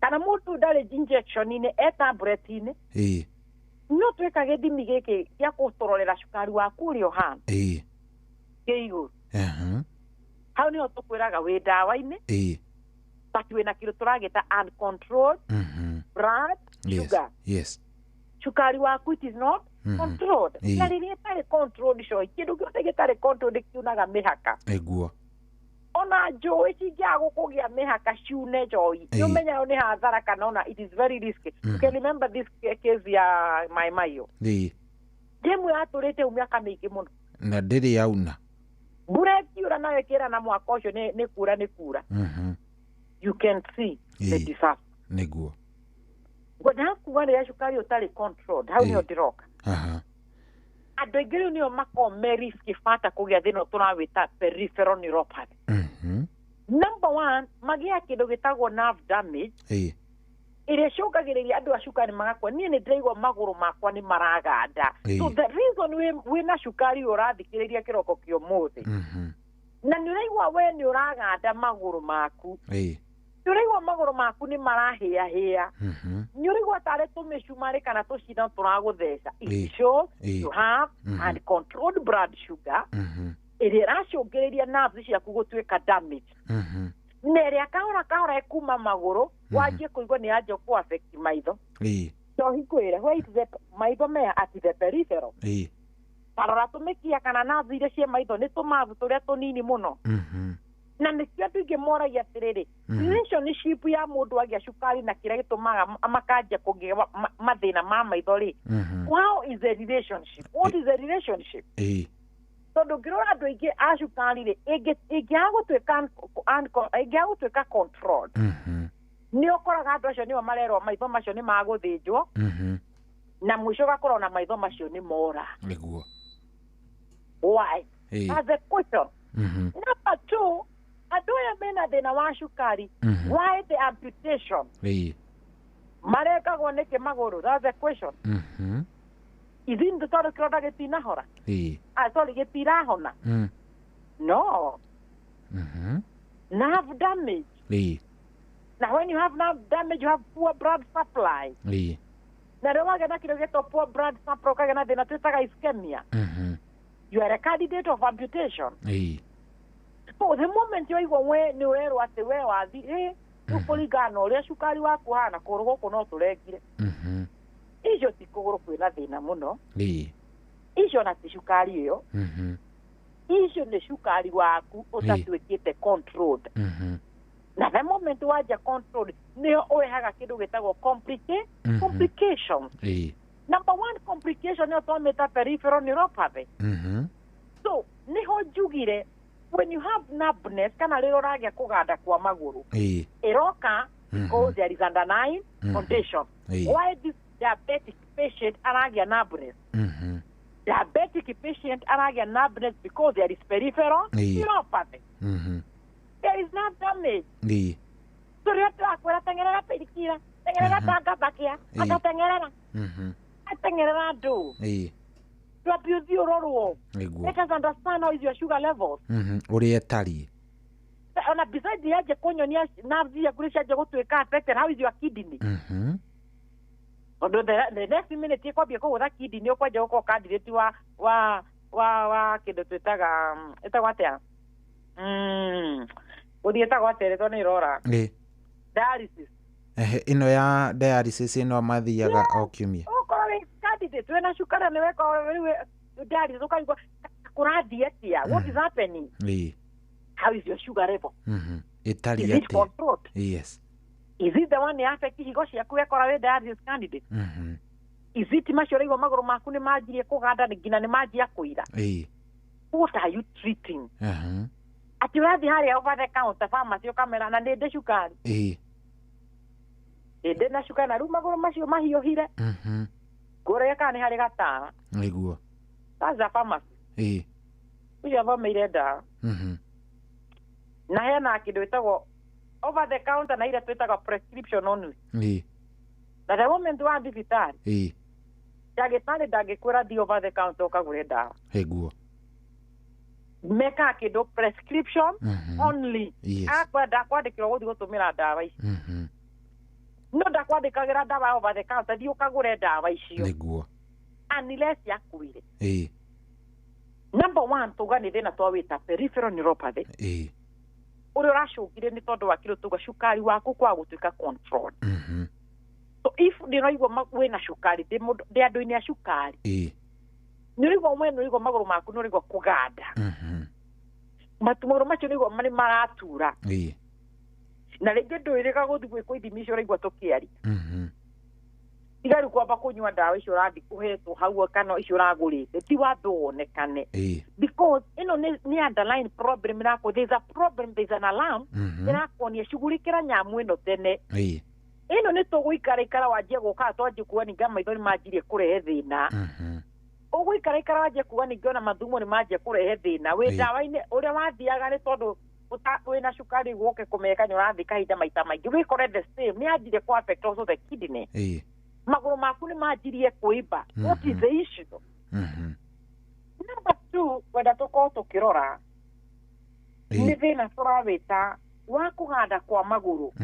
Kana mundu ndari injection ine tablet ine. No tuweka githimi giki ya kutororera cukari waku uri ohana. Geigo. Hau niho tukwiraga wi ndawa-ini. But wina kindu turagita uncontrolled blood sugar. Yes. Sukari waku it is not controlled. Na rĩrĩa ĩtarĩ controlled coĩ kĩndũ gĩothe gĩtarĩ controlled kiunaga mĩhaka. Eguo. Ona njũĩ cingĩaga kũgĩa mĩhaka ciune njoĩ. Nĩũmenya nĩ hathara kana ona it is very risky. You can remember this case ya Mai Mahiũ. Ndemu yatũrĩte mĩaka mĩingĩ mũno. Na ndĩrĩ yauna. Mbura ĩkiura nayo ĩkĩra na mwaka ũcio nĩ kura. You can see the disaster. Nĩguo. Ndakuga rĩrĩa cukari ũtarĩ controlled, hau nĩho ndĩroka. Andũ aingĩ rĩu nĩo makoragwo me risk factor kũgĩa thĩna tũrawĩta peripheral neuropathy. Number one, magĩa kĩndũ gĩtagwo nerve damage. Ĩrĩa ĩcũngagĩrĩria andũ a cukari magakua. Niĩ nĩ ndĩraigua magũrũ makwa nĩ maraganda. So the reason wĩna cukari ũrathikĩrĩria kĩroko kĩa ũmũthĩ. Na nĩ ũraigua we nĩ ũraganda magũrũ maku. Nĩ ũraigua magũrũ maku nĩ marahĩa. Nĩ ũraigua tarĩ tũmĩcumarĩ kana tũcindano tũragũtheca. It shows you have uncontrolled blood sugar. Ĩrĩa ĩracũngĩrĩria nerves ciaku gũtuĩka damage. Na ĩrĩa kahora ĩkuma magũrũ wanjie kũigua nĩ yanjia kũ affect maitho. Njohi kwĩre where is the maitho maya at the peripheral. Tarora tũmĩkia kana nerves iria cia maitho nĩ tũmavu tũrĩa tũnini mũno. Na nĩkĩo andũ aingĩ moragia atĩrĩrĩ, relationship ya mũndũ agĩa cukari na kĩrĩa gĩtũmaga makanjia kũgĩa mathĩna ma maitho rĩ. How is the relationship? What is the relationship? Tondũ ngĩrora andũ aingĩ a cukari rĩ, ĩngĩaga gũtuĩka controlled. Nĩ ũkoraga andũ acio nĩo marerwo maitho macio nĩ magũthĩnjwo. Na mũico ũgakorwo na maitho macio nĩ mora. Nĩguo. Why? That's the question. Number two, andũ aya mena thĩna wa cukari. Why the amputation? Marekagwo nĩkĩ magũrũ? That's the question. Isn't the tondũ kĩronda gĩtinahora? Sorry, gĩtirahona. No. Nerve damage. Now when you have nerve damage, you have poor blood supply. Na rĩu wagĩa na kĩndũ gĩtagwo poor blood supply, ũkagĩa na thĩna twĩtaga ischemia. You are a candidate of amputation. So the moment yoigwo we nĩ werwo atĩ we wathi kũringana na ũrĩa cukari waku hana kũgũrũ gũkũ no tũrengire. Icio ti kũgũrũ kwĩna thĩna mũno. Icio na ti cukari ĩyo. Icio nĩ cukari waku ũtatuĩkĩte controlled. Na the moment wajia controlled nĩyo ũrehaga kĩndũ gĩtagwo complications. Number one complication nĩyo twamĩta peripheral neuropathy. So nĩho njugire when you have numbness kana rĩrĩa ũragĩa kũganda kwa magũrũ ĩroka because there is underlying condition. Why this diabetic patient aragĩa numbness? Diabetic patient aragĩa numbness because there is peripheral neuropathy. There is nerve damage. So rĩrĩa tũrakwĩra teng'erera perikira, teng'erera tangabakia, atateng'erera. Ateng'erera ndũ. To abuse your role. Let us understand how is your sugar levels. Ũrĩa tari. And besides the yaje konyonia nerves ya kulisha je gũtuĩka affected, how is your kidney? Although the next minute kwambia kũgũtha kidney ũkwanja gũkorwo candidate wa kĩndũ twĩtaga ĩtagwo atĩa? Ũthiĩtagwo atĩa rĩtwa nĩ irora? Dialysis. Ĩno ya dialysis ĩno mathiaga o kiumia. Candidate wena cukari nĩ weka dialysis ũkaigua kũrathiĩ atĩa? What is happening? How is your sugar level? Ĩtariĩ atĩa? Is it controlled? Yes. Is it the one affect higo ciaku wekora we dialysis candidate? Is it macio ũraigua magũrũ maku nĩ manjirie kũganda nginya nĩ manjia kũira? What are you treating? Ati ũrathiĩ harĩa over the counter pharmacy ũkamera na ndĩ cukari? Ndĩ na cukari na rĩu magũrũ macio mahiũhire? Ngũrĩka nĩ harĩ gatara. Nĩguo. That's a pharmacy. Uja thomeire ndawa. Na hena kĩndũ ĩtagwo over the counter na ile twĩtaga prescription only. Na the moment wa thibitarĩ. Ndagĩtarĩ ndangĩkwĩra thi over the counter ũkagũre ndawa. Nĩguo. Meka kĩndũ prescription only. Ndakwandĩkĩrwo gũthiĩ gũtũmĩra ndawa ici. No ndakwandĩkagĩra ndawa over the counter thiĩ ũkagũre ndawa icio. Nĩguo. Unless yakuire. Number 1 tugani thina twawita peripheral neuropathy. Uri uracungire ni tondu wa kiro tuga shukari waku kwa gutuika control. So if ndiraigwa wina shukari ndi andu-ini a shukari. Nurigwa mwenu nurigwa maguru maku nurigwa kuganda. Matumoro macho nurigwa mani maratura. Na rĩngĩ ndũĩrĩga gũthiĩ gwĩkwo ithimi icio ũraigua tũkĩari. Tigari kwamba kũnyua ndawa icio ũrathi kũhetwo hau kana icio ũragũrĩte ti watho wonekane. Because ĩno nĩ underlying problem ĩrakwo, there's a problem, there's an alarm ĩrakuonia cugurĩkĩra nyamu ĩno tene. Ĩno nĩ tũgũikara wanjie gũka twanjie kuga ningĩ maitho nĩ manjirie kũrehe thĩna. Ũgũikara wanjie kuga ningĩ ona mathumo nĩ manjie kũrehe thĩna. Wĩ ndawa-inĩ ũrĩa wathiaga nĩ tondũ wina shukari woke kumeka nyorathi kahinda maita maingi wikore the same ni ajire kwa affect also the kidney. Maguru maku ni majirie kuiba. What is the issue? Number 2, wenda tuko tukirora ni thina turawita wa kuganda kwa maguru.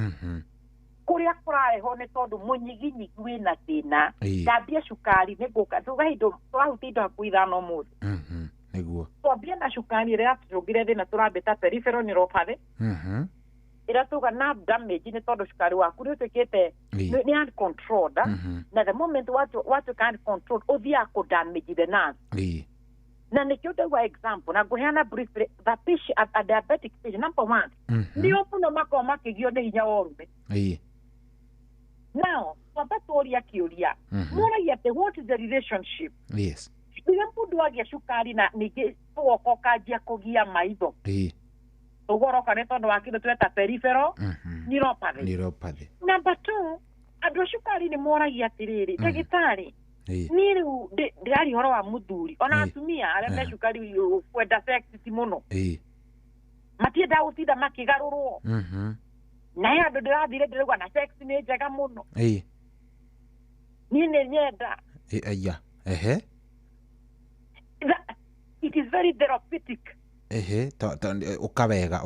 Kuria kuraeho ni tondu munyiginyigi wina thina ndambia shukari ni guka tugahindo turahuti hakuithano mundu. Niguo twambia na shukari ria tujugire thina turambita peripheral neuropathy. Ira tuga nerve damage ni tondu shukari waku ni utukite ni uncontrolled. Na the moment watu can't control uthia ku damage the nerve. Na nikio ndagwa example na guheana briefly the patient, a diabetic patient number 1 ndio muno mako makigio ni hinya worume. Now wabatoria kiuria muragia te what is the relationship? Yes. Bila mundu agia shukari na nige tuoko kajia kugia maitho. Ugoro kane tondu wa kindu tweta peripheral neuropathy. Number 2, andu shukari ni moragia atiriri ndagitari ni riu ndari horo wa muthuri ona atumia aria shukari kwenda sex ti muno. Matienda utinda makigarurwo. Na ya andu ndirathire ndirigwa na sex ni njega muno. Ni ni nyenda. Aya. It is very therapeutic. Ukawega.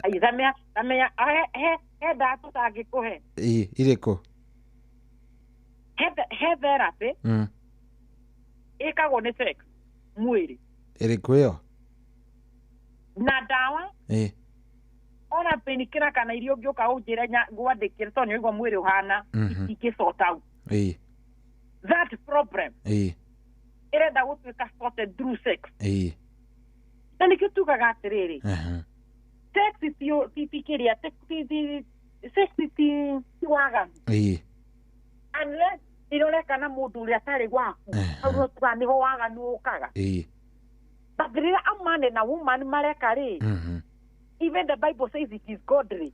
Ai zamea da tutagikuhe. Iriko. He therapy. Ikago ni sex mwiri. Iriko yo. Na dawa. Ona penikira kana irio ngioka unjira nya gwandikira tonyo igwa mwiri uhana ikisota out. That problem. Irenda gutuika sorted through sex. Na nikitugaga atiriri. Sex is your tipikiria sex is waga. Unless irolekana mundu uria tari waku. Hau twaniho waga nukaga. But there are man and a woman marekari. Even the Bible says it is godly.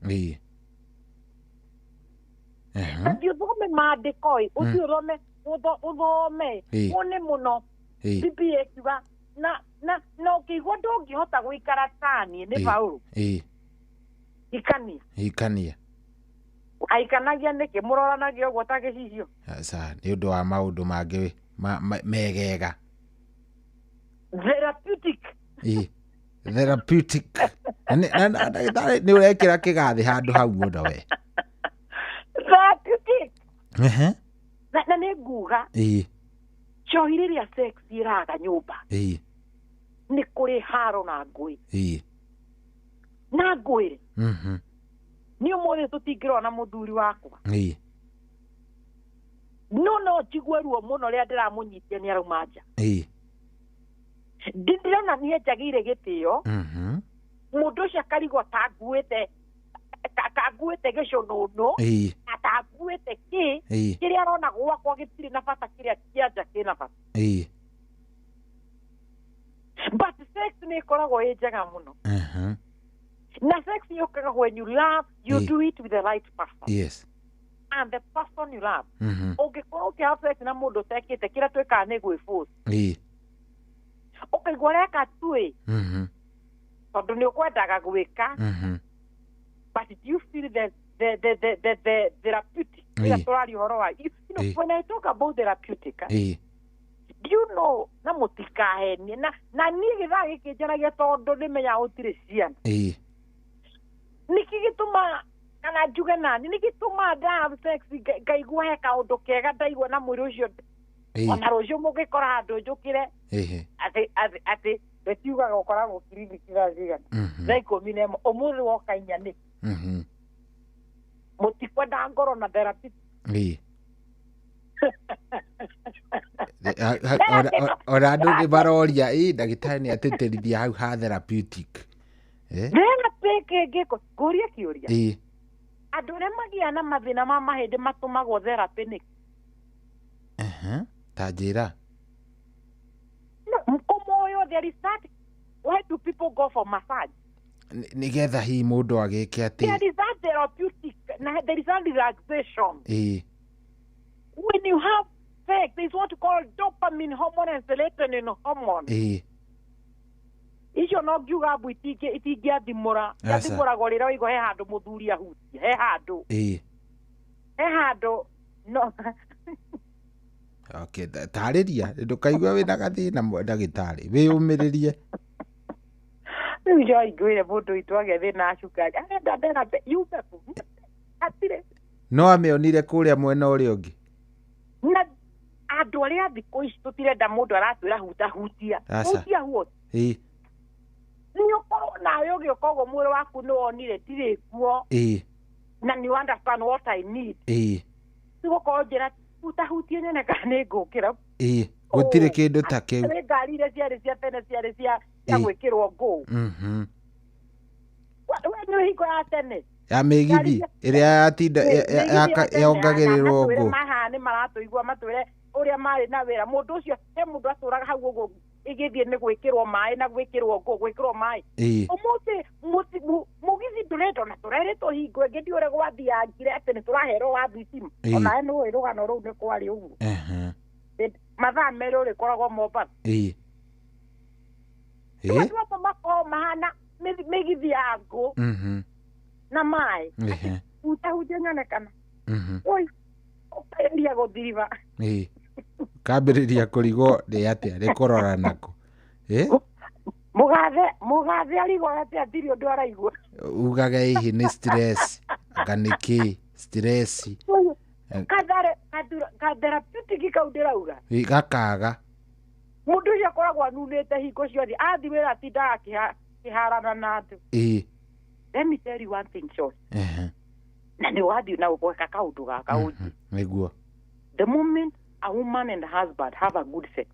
But you don't me mad koi. Udome one muno. Bibi ekiwa na ukigwa ndungihota guikara tani ni Paulo. Ikania. Aikanagia niki muroranagia uguo tagicicio. Sasa ni undu wa maundu mangi megega. Therapeutic. Therapeutic. Ni urekira kigathi handu hau muno we. Therapeutic. Na ni nguga. Chohiriria sex iraga nyumba. Ni kuri haro na ngui. Na ngui. Ni umuri tutingirwo na muthuri wakwa. No jigweruo muno ria ndiramunyitia ni araumaja. Ndirona ni ejagire gitio. Mundu cia karigwo tanguite kaguite gicununo. Ataguite ki kiria arona gwakwa gitiri na bata kiria kianja kina bata. But sex ni koragwo ejega muno. Na sex yokaga when you love, you do it with the right person. Yes. And the person you love. Ukikora sex na mundu tekite kira tweka ni gwiforce. Ukigoreka tui. Tondu ni ukwendaga gwika. But do you feel the therapeutic? When I talk about therapeutic, do you know na mutikahenie na ni githagi kijaragia tondu ni menya utire ciana. Nikigituma kana juga nani nikituma da sex ngaigua he kaundu kega ndaigua na mwiri ucio ona rũciũ mũgĩkora handũ njũkĩre atĩ betiugaga ũkoragwo kiriniki thaa cigana thaa 11 ũmũthĩ woka 4 nĩ mũtikwenda ngoro na therapy ora andũ nĩ baroria ndagĩtarĩ nĩ atĩtĩrithia hau ha therapeutic kĩngĩko ngũria kĩũria andũ arĩa magĩa na mathĩna ma mahĩndĩ matũmagwo therapy nĩ ta njĩra kũmoyo there is that why do people go for massage nĩgetha hihi mũndũ agĩke atĩ there is that therapeutic there is that relaxation when you have sex there is what you call dopamine hormone and serotonin hormone icio no ngiuga mbu itingĩathimũra yathimũragwo rĩrĩa wĩigua he handũ mũthuri ahutia he handũ no okay tarĩria ndũkaigua wĩna gathĩna ndagĩtarĩ wĩyũmĩrĩrie rĩu njoiguire mũndũ witũ agethĩ na cukari arenda therapy yume atire no amĩonire kũrĩa mwena ũrĩa ũngĩ na andũ arĩa thikũ ici tũtirenda mũndũ aratwĩra hutia huo nĩ ũkorwo nawe ũgĩũka ũguo mwĩrĩ waku nĩ wonire tirĩ kuo na nĩ understand what I need nĩgũkorwo njĩra hutahutie nyone kana nĩ ngũkĩra gũtirĩ kĩndũ ta kĩu nĩ ngari iria ciarĩ cia tene ciarĩ cia gwĩkĩrwo ngũ nĩ hingo ya tene ya mĩgithi ĩrĩa yatinda yongagĩrĩrwo ngũ maha nĩ maratũigua matwĩre ũrĩa marĩ na wĩra mũndũ ũcio he mũndũ atũraga hau ũguo igĩthiĩ nĩ gwĩkĩrwo maĩ na gwĩkĩrwo ngũ gwĩkĩrwo maĩ ũmũthĩ mũgithi ndũrenda na tũrerĩtwo hingo ĩngĩ ndiũre gwathiangire atĩ nĩ tũraherwo wa thitima onawe nĩ ũĩ rũgano rũu nĩ kwarĩ ũguo mathaa merĩ ũrĩkoragwo Mombasa andũ amwe makoragwo mahana mĩgithi ya ngũ na maĩ hutahutia nyonekana oi ũkaendia gũthiriba kambĩrĩria kũrigwo nĩ atĩa nĩ kũrora nako mũgathe arigwo atĩa ndirĩ ũndũ araigua ugaga hihi nĩ stress anga nĩkĩ stress katherapeutic kau ndĩrauga gakaga mũndũ ũcio akoragwo anunĩte hingo ciothe athiĩ wĩra atindaga kĩharana na andũ let me tell you one thing short na nĩ wathiĩ na ũgweka kaũndũ gaka ũnji nĩguo the moment a woman and a husband have a good sex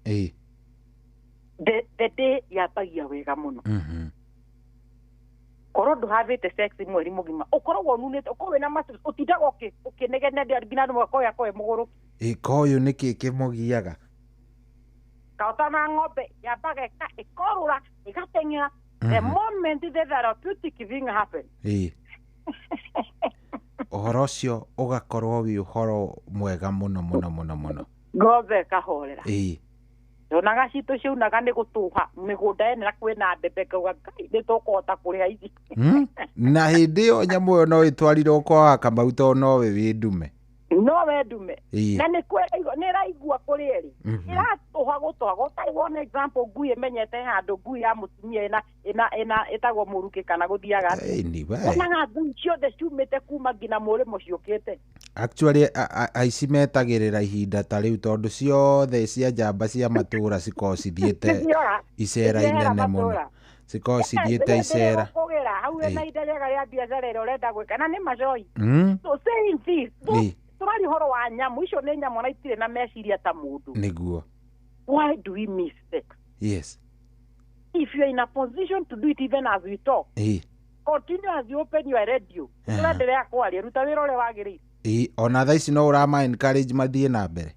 the day yambagia wega mũno korwo ndũhavĩte sex mweri mũgima ũkoragwo ununĩte ũkorwo wĩna mastress ũtindaga ũkĩnegenera nginya andũ makoya koe mũgũrũ koyũ nĩkĩ kĩmũgiaga kaota na ng'ombe yambaga ĩkorũra ĩgateng'era the moment the therapeutic thing happen ũhoro ũcio ũgakorwo wĩ ũhoro mwega mũno ng'ombe ĩkahorera ndonaga citũ ciunaga nĩ gũtũha mĩgũnda yenera kwĩna mbembe ngauga ngai nĩ tũkũhota kũrĩa ici na hĩndĩ ĩyo nyamũ ĩyo no ĩtwarirwo kwa Kamau to nowe wĩ ndume nowe ndume na nĩ ĩraigua kũrĩ ĩrĩ ĩratũha gũtwaga ũtaigwo na example ngui ĩmenyete handũ ngui ya mũtumia ĩtagwo mũrukĩ kana gũthiaga onaga ngui ciothe ciumĩte kuma nginya mũrĩmo ciũkĩte actually aici metagĩrĩra ihinda ta rĩu tondũ ciothe cia njamba cia matũra cikorwo cithiĩte icera inene mũno cikorwo cithiĩte icera hau na ihinda rĩega rĩa biacara ĩrĩa ũrenda gwĩka na nĩ macoi so saying this tũrari ũhoro wa nyamũ icio nĩ nyamũ na itirĩ na meciria ta mũndũ nĩguo why do we miss sex yes if you're in a position to do it even as we talk continue as you open your radio tũrenderea kwaria ruta wĩra ũrĩa wagĩrĩire ona thaa ici no ũrama encourage mathiĩ na mbere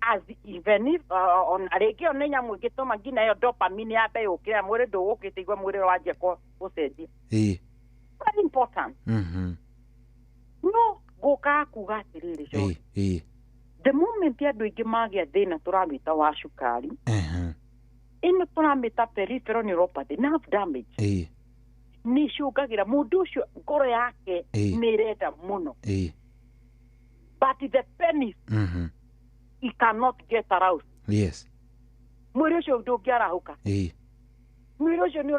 as even if rĩngĩ o nĩ nyamũ ĩngĩtũma nginya ĩyo dopamine yambe yũkĩra mwĩrĩ ndũgũkĩte igua mwĩrĩ wanjia gũcenjia very important no gũka kuga atĩrĩrĩ the moment andũ aingĩ magĩa thĩna tũramĩta wa cukari ĩno tũramĩta peripheral neuropathy nerve damage nĩ icũngagĩra mũndũ ũcio ngoro yake nĩ ĩrenda mũno but the penis it cannot get aroused mwĩrĩ ũcio ndũngĩarahũka mwĩrĩ ũcio nĩ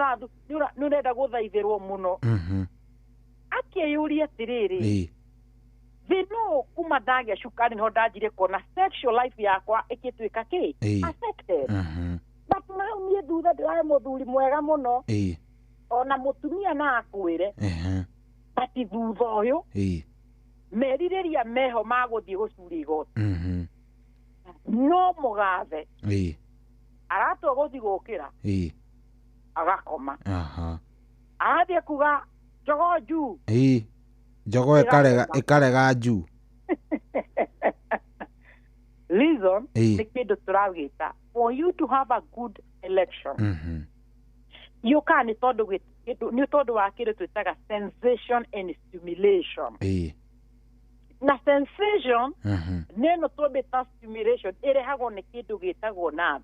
ũrenda gũthaithĩrwo mũno akĩyũria atĩrĩrĩ Vino kuma dagia shukari no dajire kona sexual life yakwa ikituika ki affected. But now nie thutha ndirae muthuri mwega muno. Ona mutumia na akwire. But thutha uyu. Meririria meho maguthie gucuri igoti. No mugathe. Arato guthi gukira. Agakoma. Athie kuga jogo ju. Jogo ekarega ju. Reason the kid turagita for you to have a good election. You can ni todo wa kile tutaga sensation and stimulation. Na sensation neno tobe ta stimulation ere hago ne kidu gitagwo na.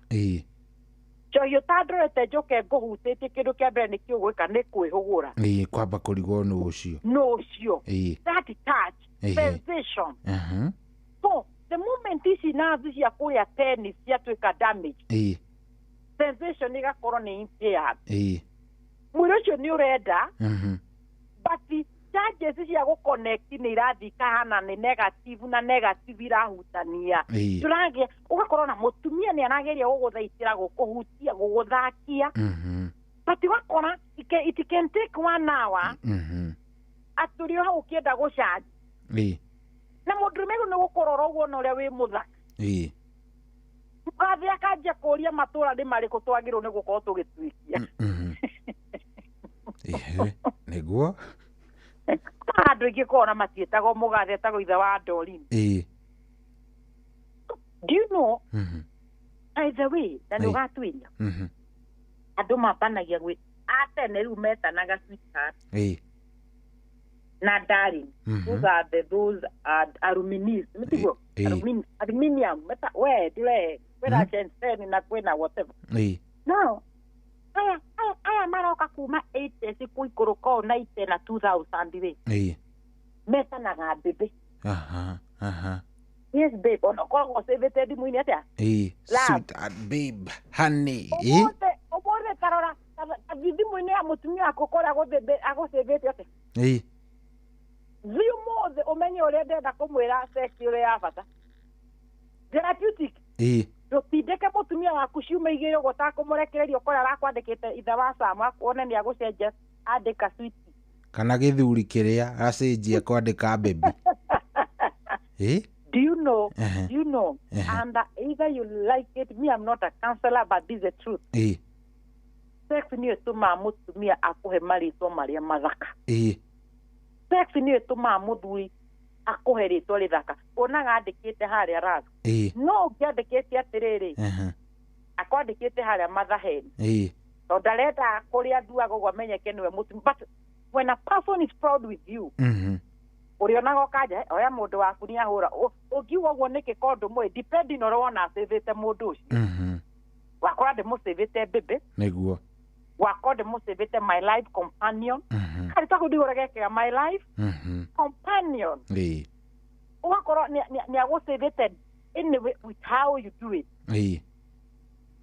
Cho yo tadro te joke go hutete kidu kya bere ne kiugwika ne kwihugura. Kwamba kurigwo no ucio. No ucio. That touch sensation. So the moment isi nazi ya kuya tennis ya tuika damage. Sensation igakorwo ni impaired. Mwiricio ni urenda. But the charges cia go connect ni irathi kahana ni negative na negative irahutania. Turagia ugakorwo na mutumia ni anageria guguthaitira gukuhutia guguthakia. But wakora it can take 1 hour. Aturio hau kienda gucharge. Na mudrumeru no gukorora uguo no ria wi muthaka. Mwathi akajia kuria matura ndi mariko twagirwo ni gukorwo tugitwikia. Niguo andu ingi kona matietago mugathe etago ithe wa Doreen. Do you know either way na nugatwinya andu mapanagia gwi atene riu metanaga sweetheart na darling. Those are aluminium mitigo aluminium meta we dire wera chenseni na kwena whatever. No aya maroka kuma 80 siku ikuruko 90 na 2000 we. Meta na gabibe. Yes babe, ono kwa sevete di muini atia. Sweet babe, honey. Obore tarora di muini ya mutumia akokora go sevete atia. Ziu moze omenye orede da kumwira sex yore ya bata. Therapeutic. Rutindeke mutumia waku ciuma igiri gutaka murekererio kora arakwandikite itha wa Sama kuone ni agucenjia andika sweet. Kana githuri kiria acenjia kwandika baby. Do you know? Do you know? And either you like it, me I'm not a counselor, but this is the truth. Sex ni etuma mutumia akuhe marito maria mathaka. Sex ni etuma muthuri akuhe rito rithaka. Onaga andikite haria raz. No ngiandikite atiriri. Akwandikite haria mathaheni. So ndarenda kuria nduaga gwa menyeke niwe mutumia. But when a person is proud with you, urionaga kaja oya mundu waku ni ahura ugiwa guo niki kondu mwe depending on wona savete mundu ucio wakora de musavete bebe niguo wakora de musavete my life companion kari tako digorage ke my life companion wakora ni agusavete in the way with how you do it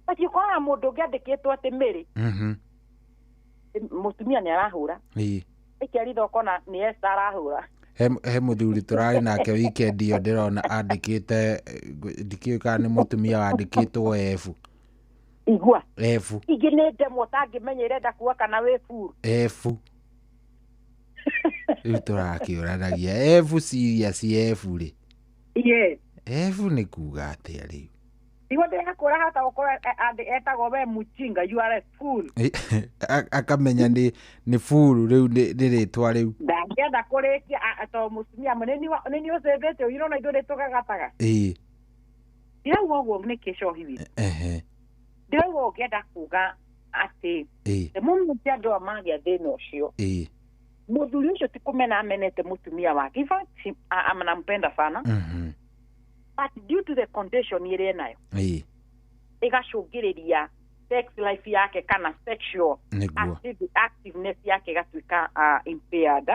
but you kora mundu ngiandikitwo ati miri mutumia ni arahura ikeri thokona ni esarahura he muthuri turari nake weekend yo ndirona andikite ndikiuka ni mutumia wandikitwo efu igwa efu iginete motangi menyerenda kuwa kana we furu efu iturakiuranagia efu serious efu ri efu ni kuga atia ri igo ndeka kora hata ukora etagwo we muchinga you are a fool akamenya ni fool riu ni ritwa riu ndangenda kurikia ato mutumia muneni usevete uyirona indo ritugagataga ira wogo ni kesho hivi ndio wogenda kuga ati the moment andu amagia thina ucio muthuri ucio tikumena amenete mutumia wake in fact anampenda sana but due to the condition ire nayo igacungiriria sex life yake kana sexual activeness yake gatuika impaired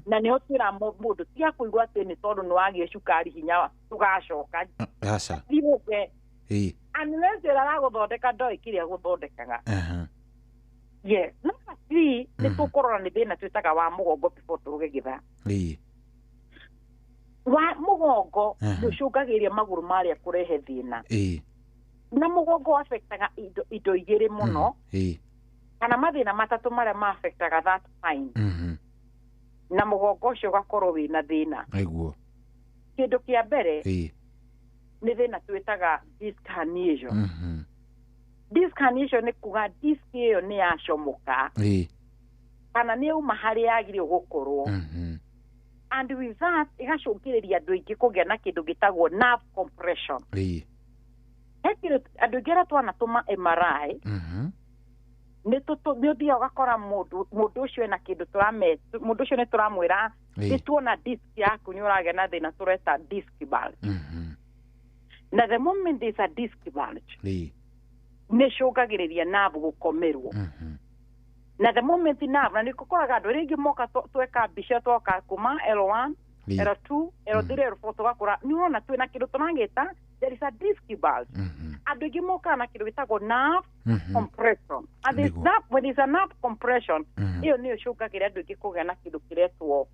na ni otira mundu tia kuigwa ati ni tondu ni wagie cukari hinya tugacoka asa thiuke unless era guthondeka ndoi kiria guthondekaga yes number 3 ni tukorora ni thina twitaga wa mugongo before turugegitha wa mugongo nducungagiria maguru maria kurehe thina na mugongo affectaga indo igiri muno kana mathina matatu maria ma affectaga that spine na mugongo ucio gakorwo wina thina aiguo kindu kia mbere ni thina twitaga disc herniation disc herniation ni kuga disc iyo ni yacomoka kana ni uma hari yagire gukorwo and with that igacungiriria andu aingi kugia na kindu gitagwo nerve compression hekire andu aingi aria twanatuma MRI ni uthia ugakora mundu ucio ena kindu mundu ucio ni turamwira ni tuona disc yaku ni uragea na thina tureta disc bulge na the moment there is a disc bulge ni cungagiriria nerve gukomerwo na the moment nerve na nikukoraga andu ringi moka tweka mbica twoka kuma L1 L2 L3 L4 tugakora ni wona twina kindu tunangita there is a disc bulge andu ingi moka na kindu gitagwo nerve compression and when there is a nerve compression iyo ni cungagiria andu ingi kugia na kindu kiretwo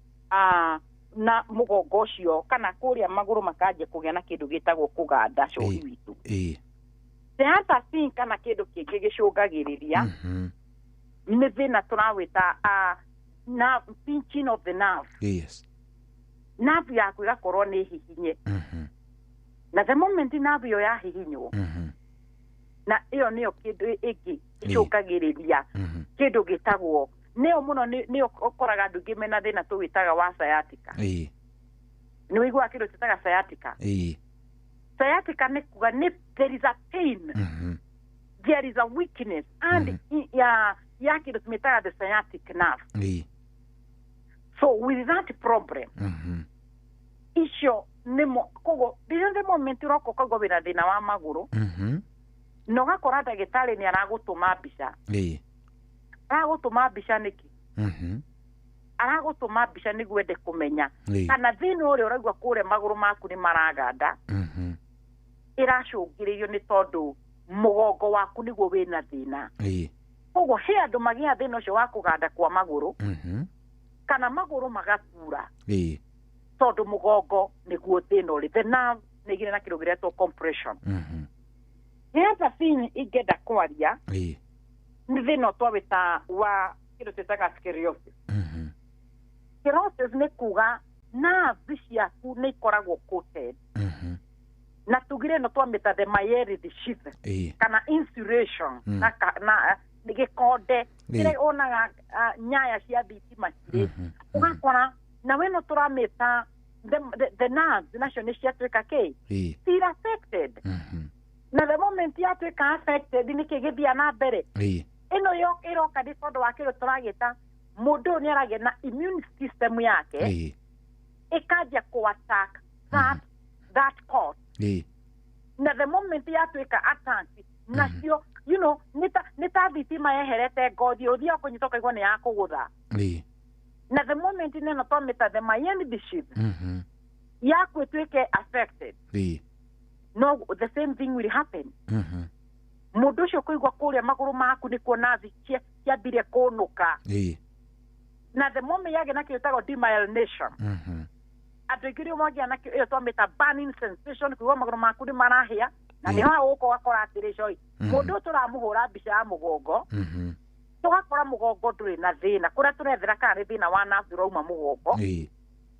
na mugongo ucio kana kuria maguru makaje kugia na kindu gitagwo kuganda curi witu the other thing kana kindu kingi gicungagiriria ni thina turawita na pinching of the nerve nerve yaku igakorwo ni hihinye na the moment nerve yo yahihinywo na iyo niyo kindu ingi gicungagiriria kindu gitagwo niyo muno niyo ukoraga andu ingi mena thina tuwitaga wa sciatica ni wigua kindu tutaga sciatica sciatica ni kuga ni there is a pain there is a weakness and ya kindu tumitaga the sciatic nerve so with that problem icio nimo kogo the moment uroko kogo bina thina wa maguru no gakora ndagitari ni aragutuma mbica aragutuma mbica niki aragutuma mbica niguo ende kumenya kana thina uri uraigua kure maguru maku ni maraganda iracungiririo ni tondu mugongo waku niguo wina thina kogo he andu magia thina ucio wa kuganda kwa maguru kana maguru magatura tondu mugongo niguo thina uri the nerve nigire na kindu giretwo compression the thing igenda kwaria ni thina twawita wa kindu twitaga scoliosis scoliosis ni kuga nerve ciaku ni ikoragwo coated na tugire no twamita the myelin sheath kana insulation na gikonde kire onaga nyaya cia thitima cire ugakora na weno turamita the nerves nacio ni ciatuika still affected na the moment yatuika affected ni kigithia na mbere ino yo iroka di tondu wa kiro turagita mundu ni arage na immune system yake ikaja ku attack that cause na the moment yatuika attack nacio you know nita thitima yeherete ngothi uthia kunyitoka igwa ni yakugutha na the moment neno tomita the myelin sheath yaku ituike affected no the same thing will happen mundu ucio kuigwa kuria maguru maku ni kuona ciambire kunuka na the moment yage na kiutago demyelination andu ingiri mogia na iyo tomita burning sensation kuigwa maguru maku ni marahia na ni ho uko wakora atirico mundu turamuhura mbica ya mugongo tugakora mugongo nduri na thina kuria turethera kana ni thina wa nerve rauma mugongo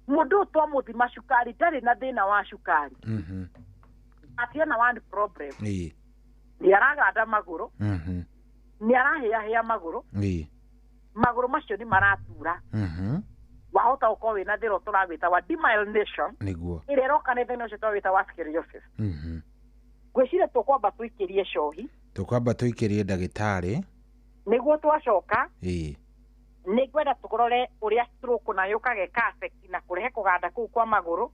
mundu twamuthima cukari ndari na thina wa cukari atiena one problem ni araganda maguru ni arahia maguru maguru macio ni maratura wahota uko wina thiro turawita wa demyelination niguo ire roka ne thina ucio turawita wa scoliosis gwicire tukwamba twikirie cohi tukwamba twikirie ndagitari niguo twacoka ni gwenda tukorore uria stroke na yukage affect na kurehe kuganda kuu kwa maguru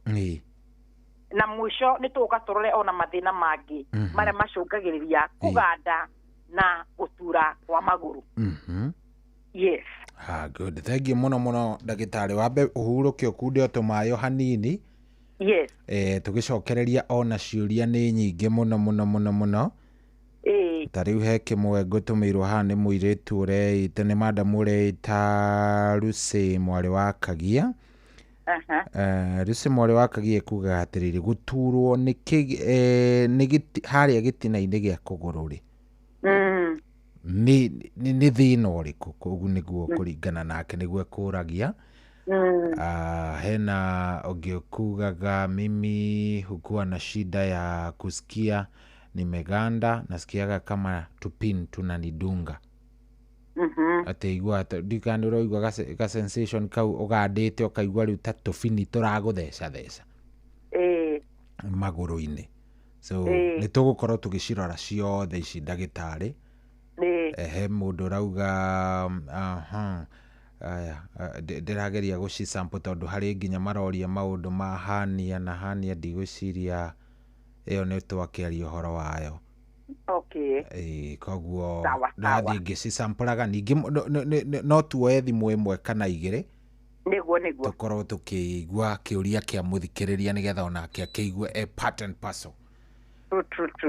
na mwisho ni tuka turore ona mathina mangi maria macungagiriria kuganda na gutura kwa maguru yes good thank you muno ndagitari wambe uhuruke okunde otumayo hanini yes tugicokereria ona ciuria ni nyingi muno tariu he kimwe ngutumirwo ha ni muiritu ureite ni madam ureita Lucy mwari wa Kagia Rĩse mwarĩ wakagie kuga atĩrĩrĩ guturwo nĩ harĩa gĩtina-inĩ gĩa kũgũrũ rĩ nĩ thĩna ũrĩkũ koguo nĩguo kũringana nake nĩguo kũragia. Hena ungekugaga mimi hukuwa na shida ya kusikia nimeganda, nasikiaga kama tupin tunanidunga. Ateigua ndikani uroigua ga sensation kau ugandite ukaigua riu ta tufini turagutheca theca maguru-ini. So ni tugukorwo tugicirora ciothe ici ndagitari. He mundu rauga ndirageria gucisample tondu hari nginya maroria maundu ma hania na hania ndigwiciria iyo ni twakiaria uhoro wayo. Koguo ndathi ngicisamplaga ningi no tuoe thimu imwe kana igiri niguo tukorwo tukigua kiuria kia muthikiriria nigetha onake akeigue a part and parcel.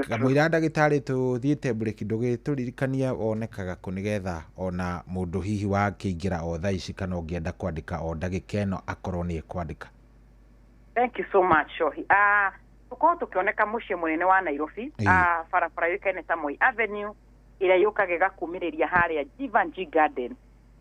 Kamwira ndagitari tuthiite break ndugituririkania onekaga ku nigetha ona mundu hihi wakiingira o thaici kana ungienda kwandika o ndagika eno akorwo ni kwandika. Thank you so much Shohi. Tuko tukioneka muciĩ munene wa Nairobi, barabara yũkaine ta Moi Avenue ĩrĩa yũkaga ĩgakumĩrĩria harĩa Jivanji Garden,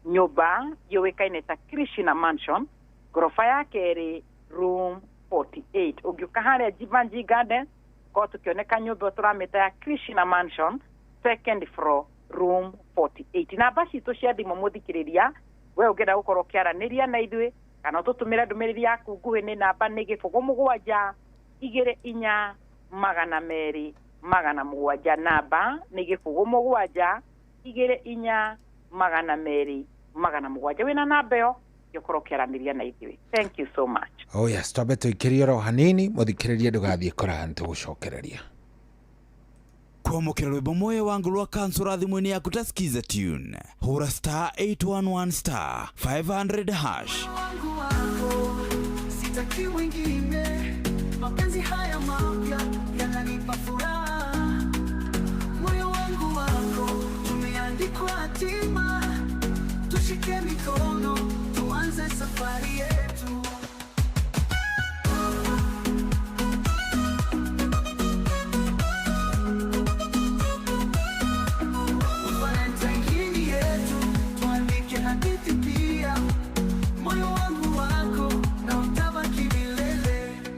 nyũmba yũkaine ta Krishna Mansion, gorofa ya kerĩ room 48. Ũngĩũka harĩa Jivanji Garden ko tukioneka nyũmba turamĩta ya Krishna Mansion, second floor room 48. Namba citũ cia thimũ mũthikĩrĩria we ũngĩenda gũkorwo ũkĩaranĩria na ithuĩ kana ũtũtũmĩre ndũmĩrĩri yaku nguhĩ nĩ namba nĩ 07 2 200 700 namba nĩ 07 2 200 700 wina namba yo yokorwo kiaraniria na ithuĩ. Thank you so much. Oh yes, twabe tuikirie ro hanini muthikiririe ndugathie kora ntugucokereria kwamukira rwimbo moyo wangu rwa kansura thimuni yaku ta skiza tune hura star 811 star 500 hash. Sitaki wengine, mapenzi haya mapya yananipa furaha. Moyo wangu wako umeandikwa hatima, tushike mikono tuanze safari yetu.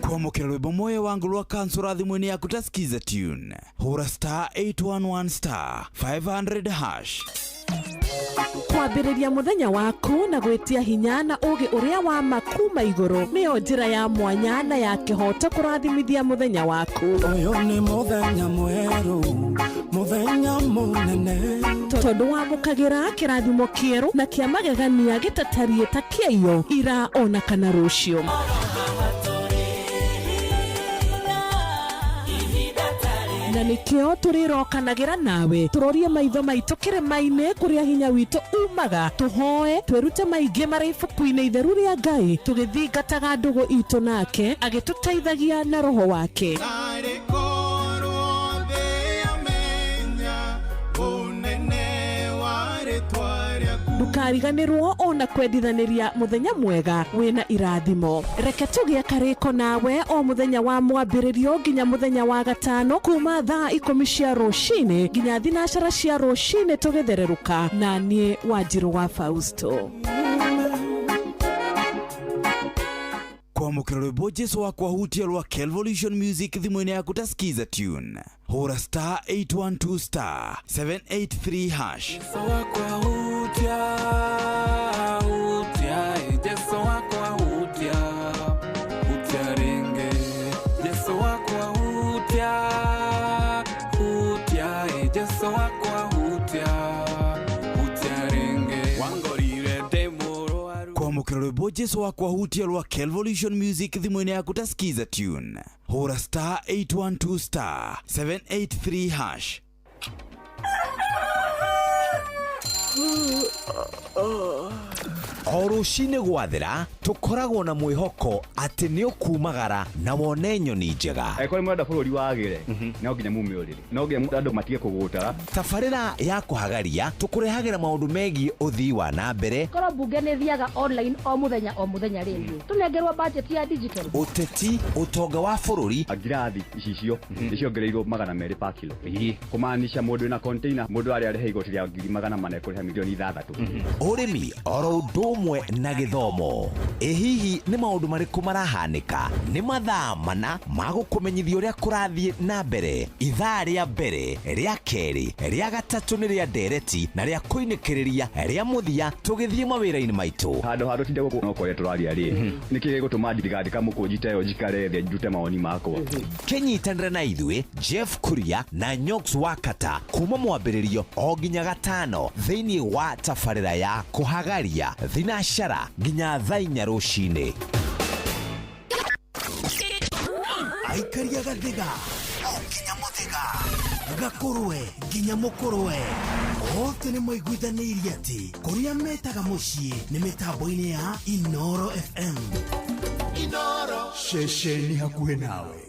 Kwamukira rwimbo moyo wangu rwa kansura thimuni yaku ta skiza tune hura star 811 star 500 hash. Kwambĩrĩria muthenya waku na gwitia hinya na ugi uria wa makuma iguru nĩyo njĩra ya mwanya na ya kĩhoto kũrathimithia muthenya waku. Ũyũ nĩ muthenya mwerũ, muthenya mũnene, tondũ wamũkagĩra kĩrathimo kĩerũ na kĩa magegania gĩtatarie ta kĩayo ira ona kana rũciũ. Na nikio turirokanagĩra nawe turorie maitho maitũ kĩrĩma-inĩ kũrĩa hinya witũ umaga tuhoe twĩrute maingĩ marĩ ibuku-inĩ itheru rĩa Ngai tũgĩthingataga ndũgũ itũ nake agĩtũteithagia na roho wake. Ndukariganĩrwo ona kwendithanĩria muthenya mwega wĩna irathimo. Reke tũgĩe karĩko nawe o muthenya wa mwambĩrĩrio nginya muthenya wa gatano kuma thaa 10 cia rũcinĩ nginya thinacara cia rũcinĩ tũgĩthererũka na niĩ Wanjirũ wa Fausto. Kwamukira rwimbo Jesu wakwa hutia rwa Kelvolution Music thimuni yaku ta skiza tune hura star 812 star 783 hash. Jesu wakwa hutia Jesu wakwa hutia ringe Jesu wakwa hutia Jesu wakwa hutia ringe wangorire demoro aru. Kwamukira rwimbo Jesu wakwa hutia rwa Kelvolution Music thimuni yaku ta skiza tune hura star 812 star 783 hash. o rũcinĩ gwathĩra tũkoragwo na mwĩhoko atĩ nĩ ũkumagara na wone nyoni njega. Kũrĩ mwenda bũrũri wagĩre no nginya mume ũrĩrĩ, no nginya andũ matige kũgũtara. Tabarĩra ya kũhagaria tũkũrehagĩra maũndũ megiĩ ũthii wa na mbere. Korwo mbunge nĩ thiaga online o mũthenya rĩngĩ. Tũnengerwo budget ya digital. Ũteti, ũtonga wa bũrũri. Ngirathi icicio nĩciongereirwo 200 per kilo. Kũmaanisha mũndũ wĩna container, mũndũ arĩa arĩhe igoti rĩa 400 ekũrĩha milioni 6. Ũrĩmi oro ũndũ ũmwe na gĩthomo. Hihi nĩ maũndũ marĩkũ marahanĩka? Nĩ mathaa mana ma gũkũmenyithia ũrĩa kũrathiĩ na mbere. Ithaa rĩa mbere, rĩa kerĩ, rĩa gatatũ nĩ rĩa ndereti na rĩa kũinĩkĩrĩria rĩa mũthia tũgĩthiĩ mawĩra-inĩ maitũ. Handũ tinde gũkũ no kũrĩa tũraria rĩ. Nĩkĩ gĩgũtũma ndirigandĩka mũkũnjita ĩyo njikare thĩ njute mawoni makwa. Kĩnyitanĩre na ithuĩ Jeff Kuria na Nyox Wakata kuma mwambĩrĩrio o nginya gatano thĩinĩ wa tabarĩra ya kũhagaria thinacara nginya thaa 4 rũcinĩ. Aikaria gathiga o nginya mũthega gakũrwe nginya mũkũrwe othe nĩ maiguithanĩirie atĩ kũrĩa metaga mũciĩ nĩ mĩtambo-inĩ ya Inoro FM. Inoro ceceni hakuhĩ nawe.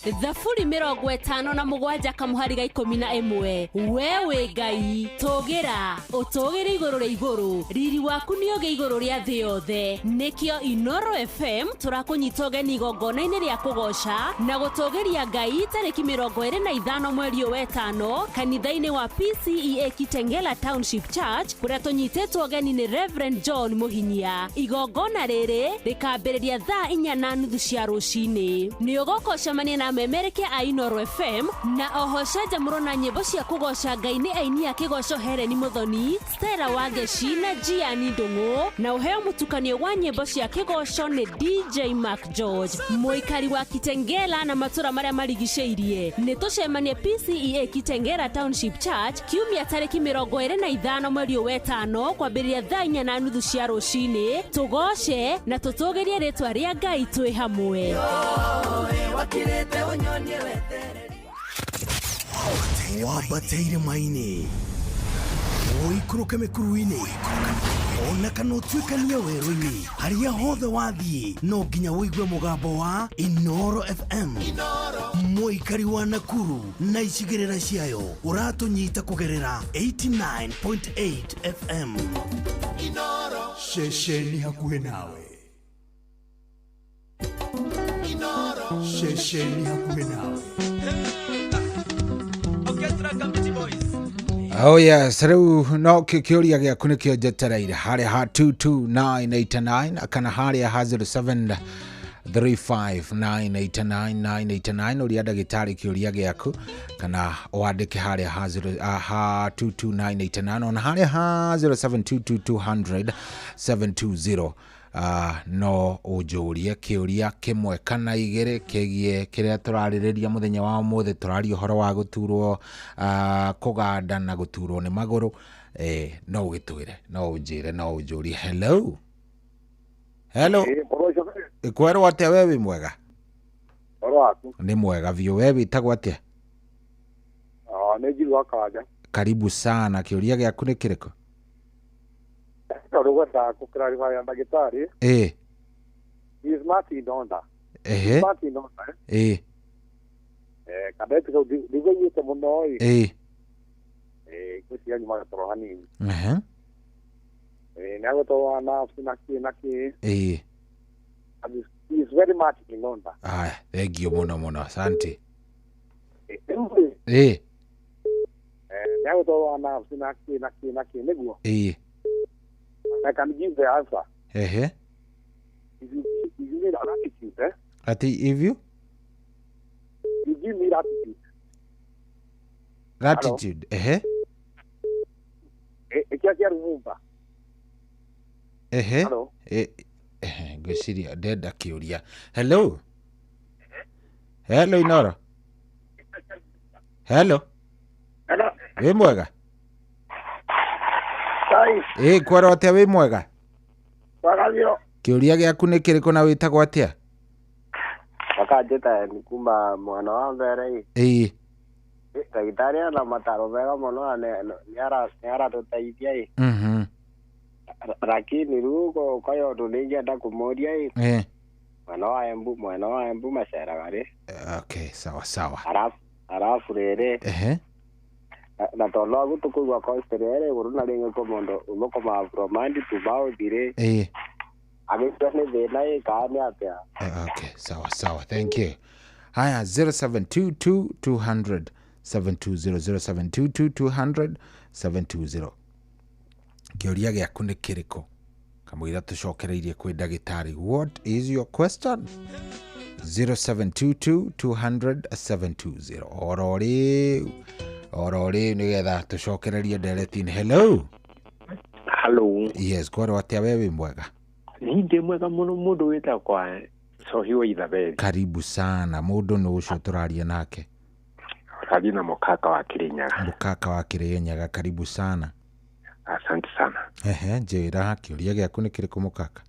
Thaburi 57 kamuhari ga 11 wewe Ngai tũgĩra ũtũgĩre igũrũ rĩa igũrũ riri waku nĩ ũgĩ igũrũ rĩa thĩ yothe nĩkĩo Inoro FM tũrakũnyita ũgeni igongona-inĩ rĩa kũgoca na gũtũgĩria Ngai tarĩki 25 mweri wa 5 kanitha-inĩ wa PCEA Kitengela Township Church kũrĩa tũnyitĩtwo ũgeni nĩ Reverend John Mũhinyia. Igongona rĩrĩ rĩkambĩrĩria thaa 4:30 cia rũcinĩ. Nĩ ũgũkocemania na memereke a Inoro FM na oho cenjamũro na nyĩmbo cia kũgoca Ngai nĩ aini a kĩgoco Helen Muthoni, Stella Wangeci na Gianni Ndung'u na ũheo mũtukanio wa nyĩmbo cia kĩgoco nĩ DJ Mark George. Mũikari wa Kitengela na matũra marĩa marigicĩirie nĩ tũcemanie PCEA Kitengela Township Church kiumia tarĩki 25 mweri wa 5 kwambĩrĩria thaa 4:30 cia rũcinĩ. Tũgoce na tũtũgĩrie rĩtwa rĩa Ngai twĩ hamwe. Wabateire maini oikũrũke mĩkuru-inĩ ona kana ũtuĩkanie werũ-inĩ harĩa hothe wathiĩ no nginya wĩigue mũgambo wa Inoro FM. Mũikari wa Nakuru na icigĩrĩra ciayo ũratũnyita kũgerera 89.8 FM. Inoro ceceni hakuhĩ nawe. Inoro ceceni hakuhĩ nawe. Oh yes, rĩu no kĩũria gĩaku nĩkĩo njetereire harĩa ha 22989 kana harĩa ha 0735989989 ũrĩa ndagĩtarĩ kĩũria gĩaku kana wandĩke harĩa ha 22989 ona harĩa ha 0722200720 no ũnjũrie kĩũria kĩmwe kana igĩrĩ kĩgiĩ kĩrĩa tũrarĩrĩria mũthenya wa ũmũthĩ. Tũraria ũhoro wa gũturwo kũganda na gũturwo nĩ magũrũ. No ũgĩtwĩre, no ũnjĩre, no ũnjũrie. Hello kwerwo atĩa we wĩ mwega? Nĩ mwega biũ. We wĩtagwo atĩa? Nĩ Njirwa Kanja. Karibu sana. Kĩũria gĩaku nĩ kĩrĩkũ? Rũgweta kũkĩrarĩba ya ndagĩtarĩ. Martin Donda. Martin Donda. Kadeti kau ndigũnyĩte mũno ĩ. Ngũcia nyuma gatoro hanini. Nĩagũtwarwo nafsi na kĩ. He's very much in Donda. Thengio mũno. Asante. Nĩagũtwarwo nafsi na kĩ nĩguo. I can give the answer. If you need an attitude, if you give me attitude, ngwĩciria ndenda kĩũria. Hello Inoro. Wĩ mwega? Kwerwo atĩa wĩ mwega? Kĩũria gĩaku nĩ kĩrĩkũ na wĩtagwo atĩa? Wakanjĩta nĩ kuma mwana wa mbere. Ndagĩtarĩ ana mataro mega mũno na nĩ aratũteithia. lakini rugo kayo tulingienda kumuria mwana wa embu macera gari. Okay, sawa. Arafu rere na tolo gutukugwa coaster guruna ringe ko mondo umoko ma from Mandi to Bao dire agitane dena kaani apya. Okay, sawa. Thank you. Haya 0722 200 720 0722 200 Kioria gyaku ni kiriko kamwira tucokereirie kwi ndagitari. What is your question? 0722 200 720 orori nigetha tucokererie nderetin. Hello. Yes, kwaro atia wewe mwega? Ni ndi mwega muno mundu wita kwa Sohiwa Ithaberi. Karibu sana. Mundu ni ucio turaria nake. Radi na Mukaka wa Kirinyaga. Karibu sana. Asante sana. Njira kiuria gyaku ni kiriko Mukaka?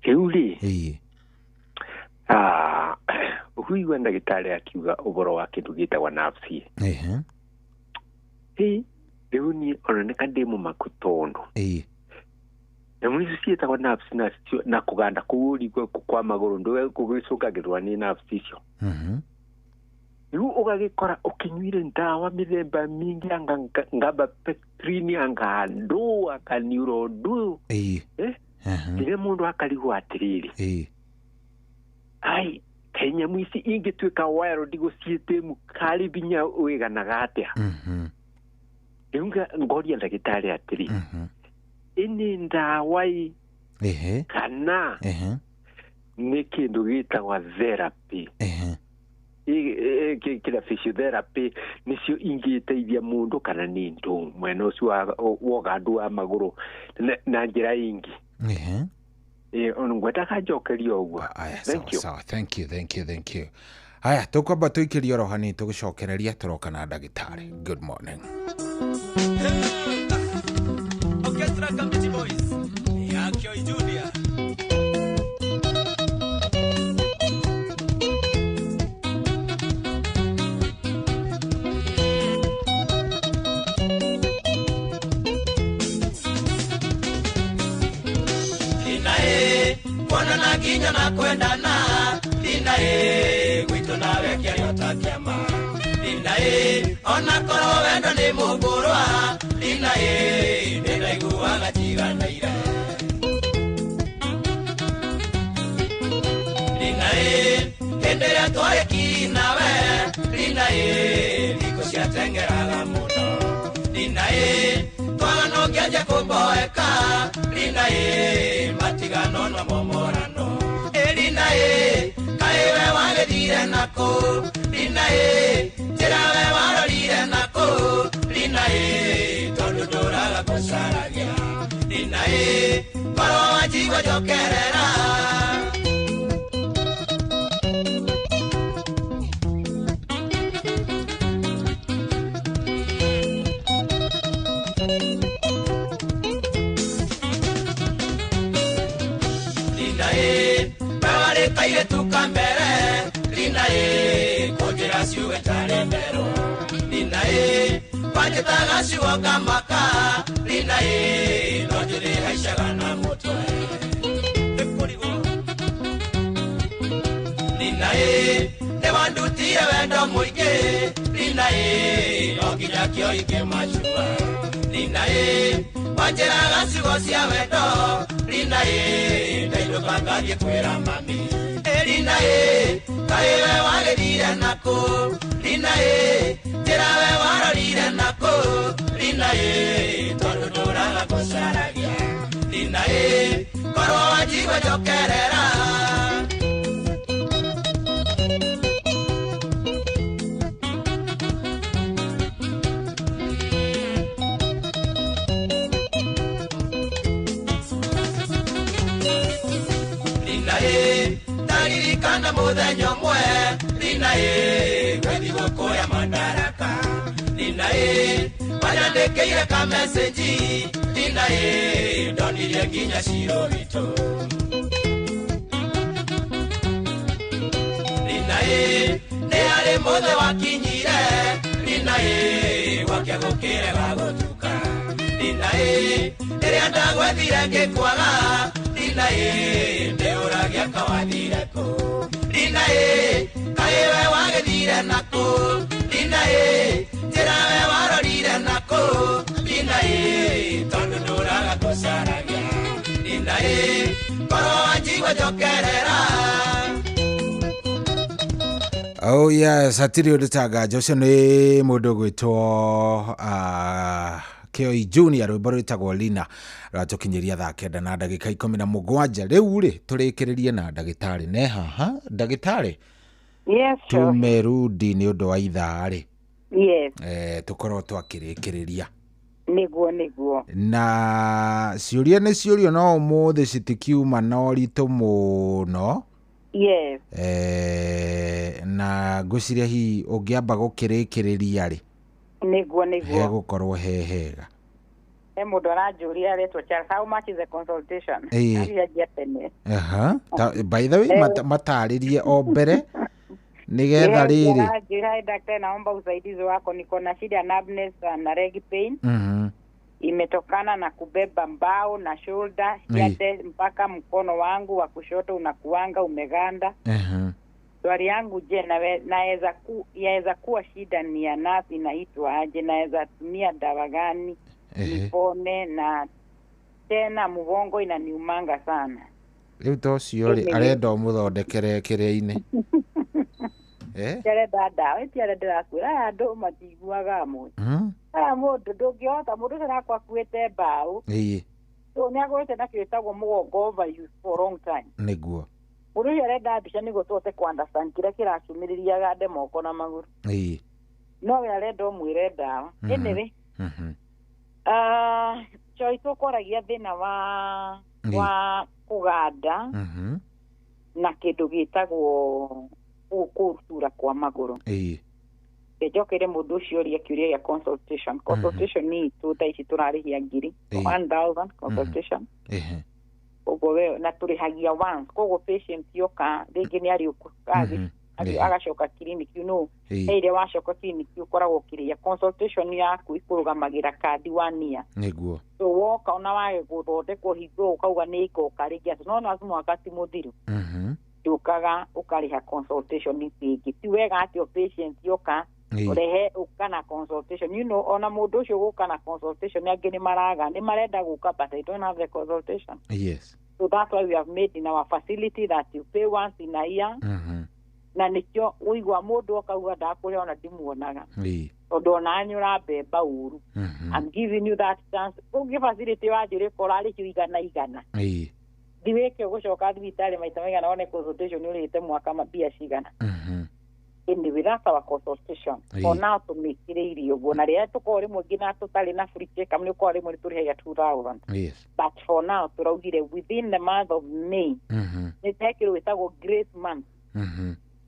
Kiuri. Huyu wenda gitari akiuga uboro wa kindu gitagwa nafsi. Riu ni oneka ndimo makutondo. Na mwisi sietagwa nafsi na kuganda kuuri kwa maguru ndo kugicukagirwa ni nafsi icio. Riu ugagikora ukinyuire ndawa mithemba mingi ngamba petrini anga ndo akaniuro ndo. Dire mundu akarigwa atiriri. Ai Kenya mwisi ingituika wero digo siete mukali binya wiganaga atia. Riunga ngoria ndagitari atiri. Ini ndawai kana ni kindu gitagwa therapy. Kila physiotherapy nicio ingiteithia mundu kana ni ndu mwena ucio wogandu wa maguru na njira ingi. Ngwenda kajokeria ogwo. Thank you. Aya tukwamba tuikiria rohani tugicokereria turoka na ndagitari. Good morning. Orchestra Community Boys. Yakyo Junior. Mwana na ginya na kwendana Linae Gwito na wekia yota kiama Linae Ona koro wendo ni mugurwa Linae Nena iguwa gajiga na ira Linae Kende ya toye kinawe Linae Liko siya tengeraga muno Linae Twaga no kiaja kumboeka Linae Matigano na momorano Linae Kaiwe wale dire nako Linae Tirawe wale dire nako Linae Tondudura kusaragia Linae Paro wajigo jokerera Kaire tukambere Linae Kojera siwe tarembero Linae Pajetaga siwa kamaka Linae Nojere haishaga na motwe Linae Newandutie wendo muige Linae Ogija kio ike machua Linae Pajeraga siwa siya wendo Linae Taido kangarie kwera mami Linae Kaiwe wale dire nako Linae Tirawe wale dire nako Linae Tondudura la kusaragia Linae Koro wajiwa jokerera Linae Taririkana mudenyo mwe Linae Kwedigo koya madaraka Linae Wanyandekeire ka message Linae Donirie ginya shiro vito Linae Neare mothe wakinyire Linae Wakiagukire wagotuka Linae Ere nanda gwethira ngikwaga Lina ndeuragia kawathire ku Lina kaiwe wagethire naku Lina njirawe warorire naku Lina tondu nduraga kucaragia Lina koro wanjigua njokerera. Oh yes, hatiri udutaga Joshua ni mundu gwitwo Kioi Junior rwimbo rwitagwo Lina rwatukinyiria thaa 9 na ndagika 17 riu ri turikiririe na ndagitari ne haha ndagitari. Yes sir. Tumerudi ni undu wa ithaa ri. Yes. Tukorwo twakirikiriria niguo na ciuria ni ciurio no muthe citikiuma no ritu muno. Yes. Na guciria hi ungiamba gukirikiriria ri niguo he gukorwo hehega mundu aranjuria retwo Charles, how much is the consultation? By the way mataririe o mbere nigetha riri daktari, naomba usaidizi wako, niko na shida numbness na leg pain. Imetokana na kubeba mbao na shoulder yote mpaka mkono wangu wa kushoto unakuanga umeganda. Swali yangu, je, yaweza kuwa shida ni ya nasi inaitwa aje? Naweza tumia dawa gani nipone? Na tena mgongo inaniumanga sana. Riu tocio ri arenda umuthondekere kiria-ini tere dada etiare ndirakwira andu matiguaga mu mundu ndungihota mundu cirakwa kuite mbao so ni agwite na kiitagwo mugongo overuse for long time niguo mundu ucio arenda mbica niguo tuhote ku understand kiria kiracumiriria gande moko na maguru no we arenda umwire ndawa anyway choice ukoragia thina wa kuganda na kindu gitagwo ukurutura kwa maguru. Ejokere mundu ucio ria kiuria ya consultation. Consultation ni tuta ici turarihia ngiri 1000 consultation. Ogo we na turihagia once. Kogo patient yoka rigi ni ari ukukazi agacoka clinic heire wacoka clinic ukoragwo kiria consultation yaku ikurugamagira kandi 1 year niguo so woka ona wage guthondekwo hingo ukauga ni ikoka rigi no no azumu wakati muthiru ukaga ukariha consultation ingi ti wega ati patient yoka urehe ukana consultation ona mundu ucio gukana consultation yangi ni maraga ni marenda guka but I don't have the consultation. Yes, so that's why we have made in our facility that you pay once in a year. Na nikyo uigwa mundu okauga ndakure ona ndimuonaga tondu ona anyura mbemba uru. I'm giving you that chance. Ungi facility wajire korari igana diweke gucoka thibitari maita maigana one consultation urite mwaka mabia cigana. Indi without our consultation ona tumikire irio bona ria tukore rimwe ngina tutari na free check up ni ukore rimwe ni turihe 2000. Yes, but for now turaugire within the month of May ni tekiro witagwo grace month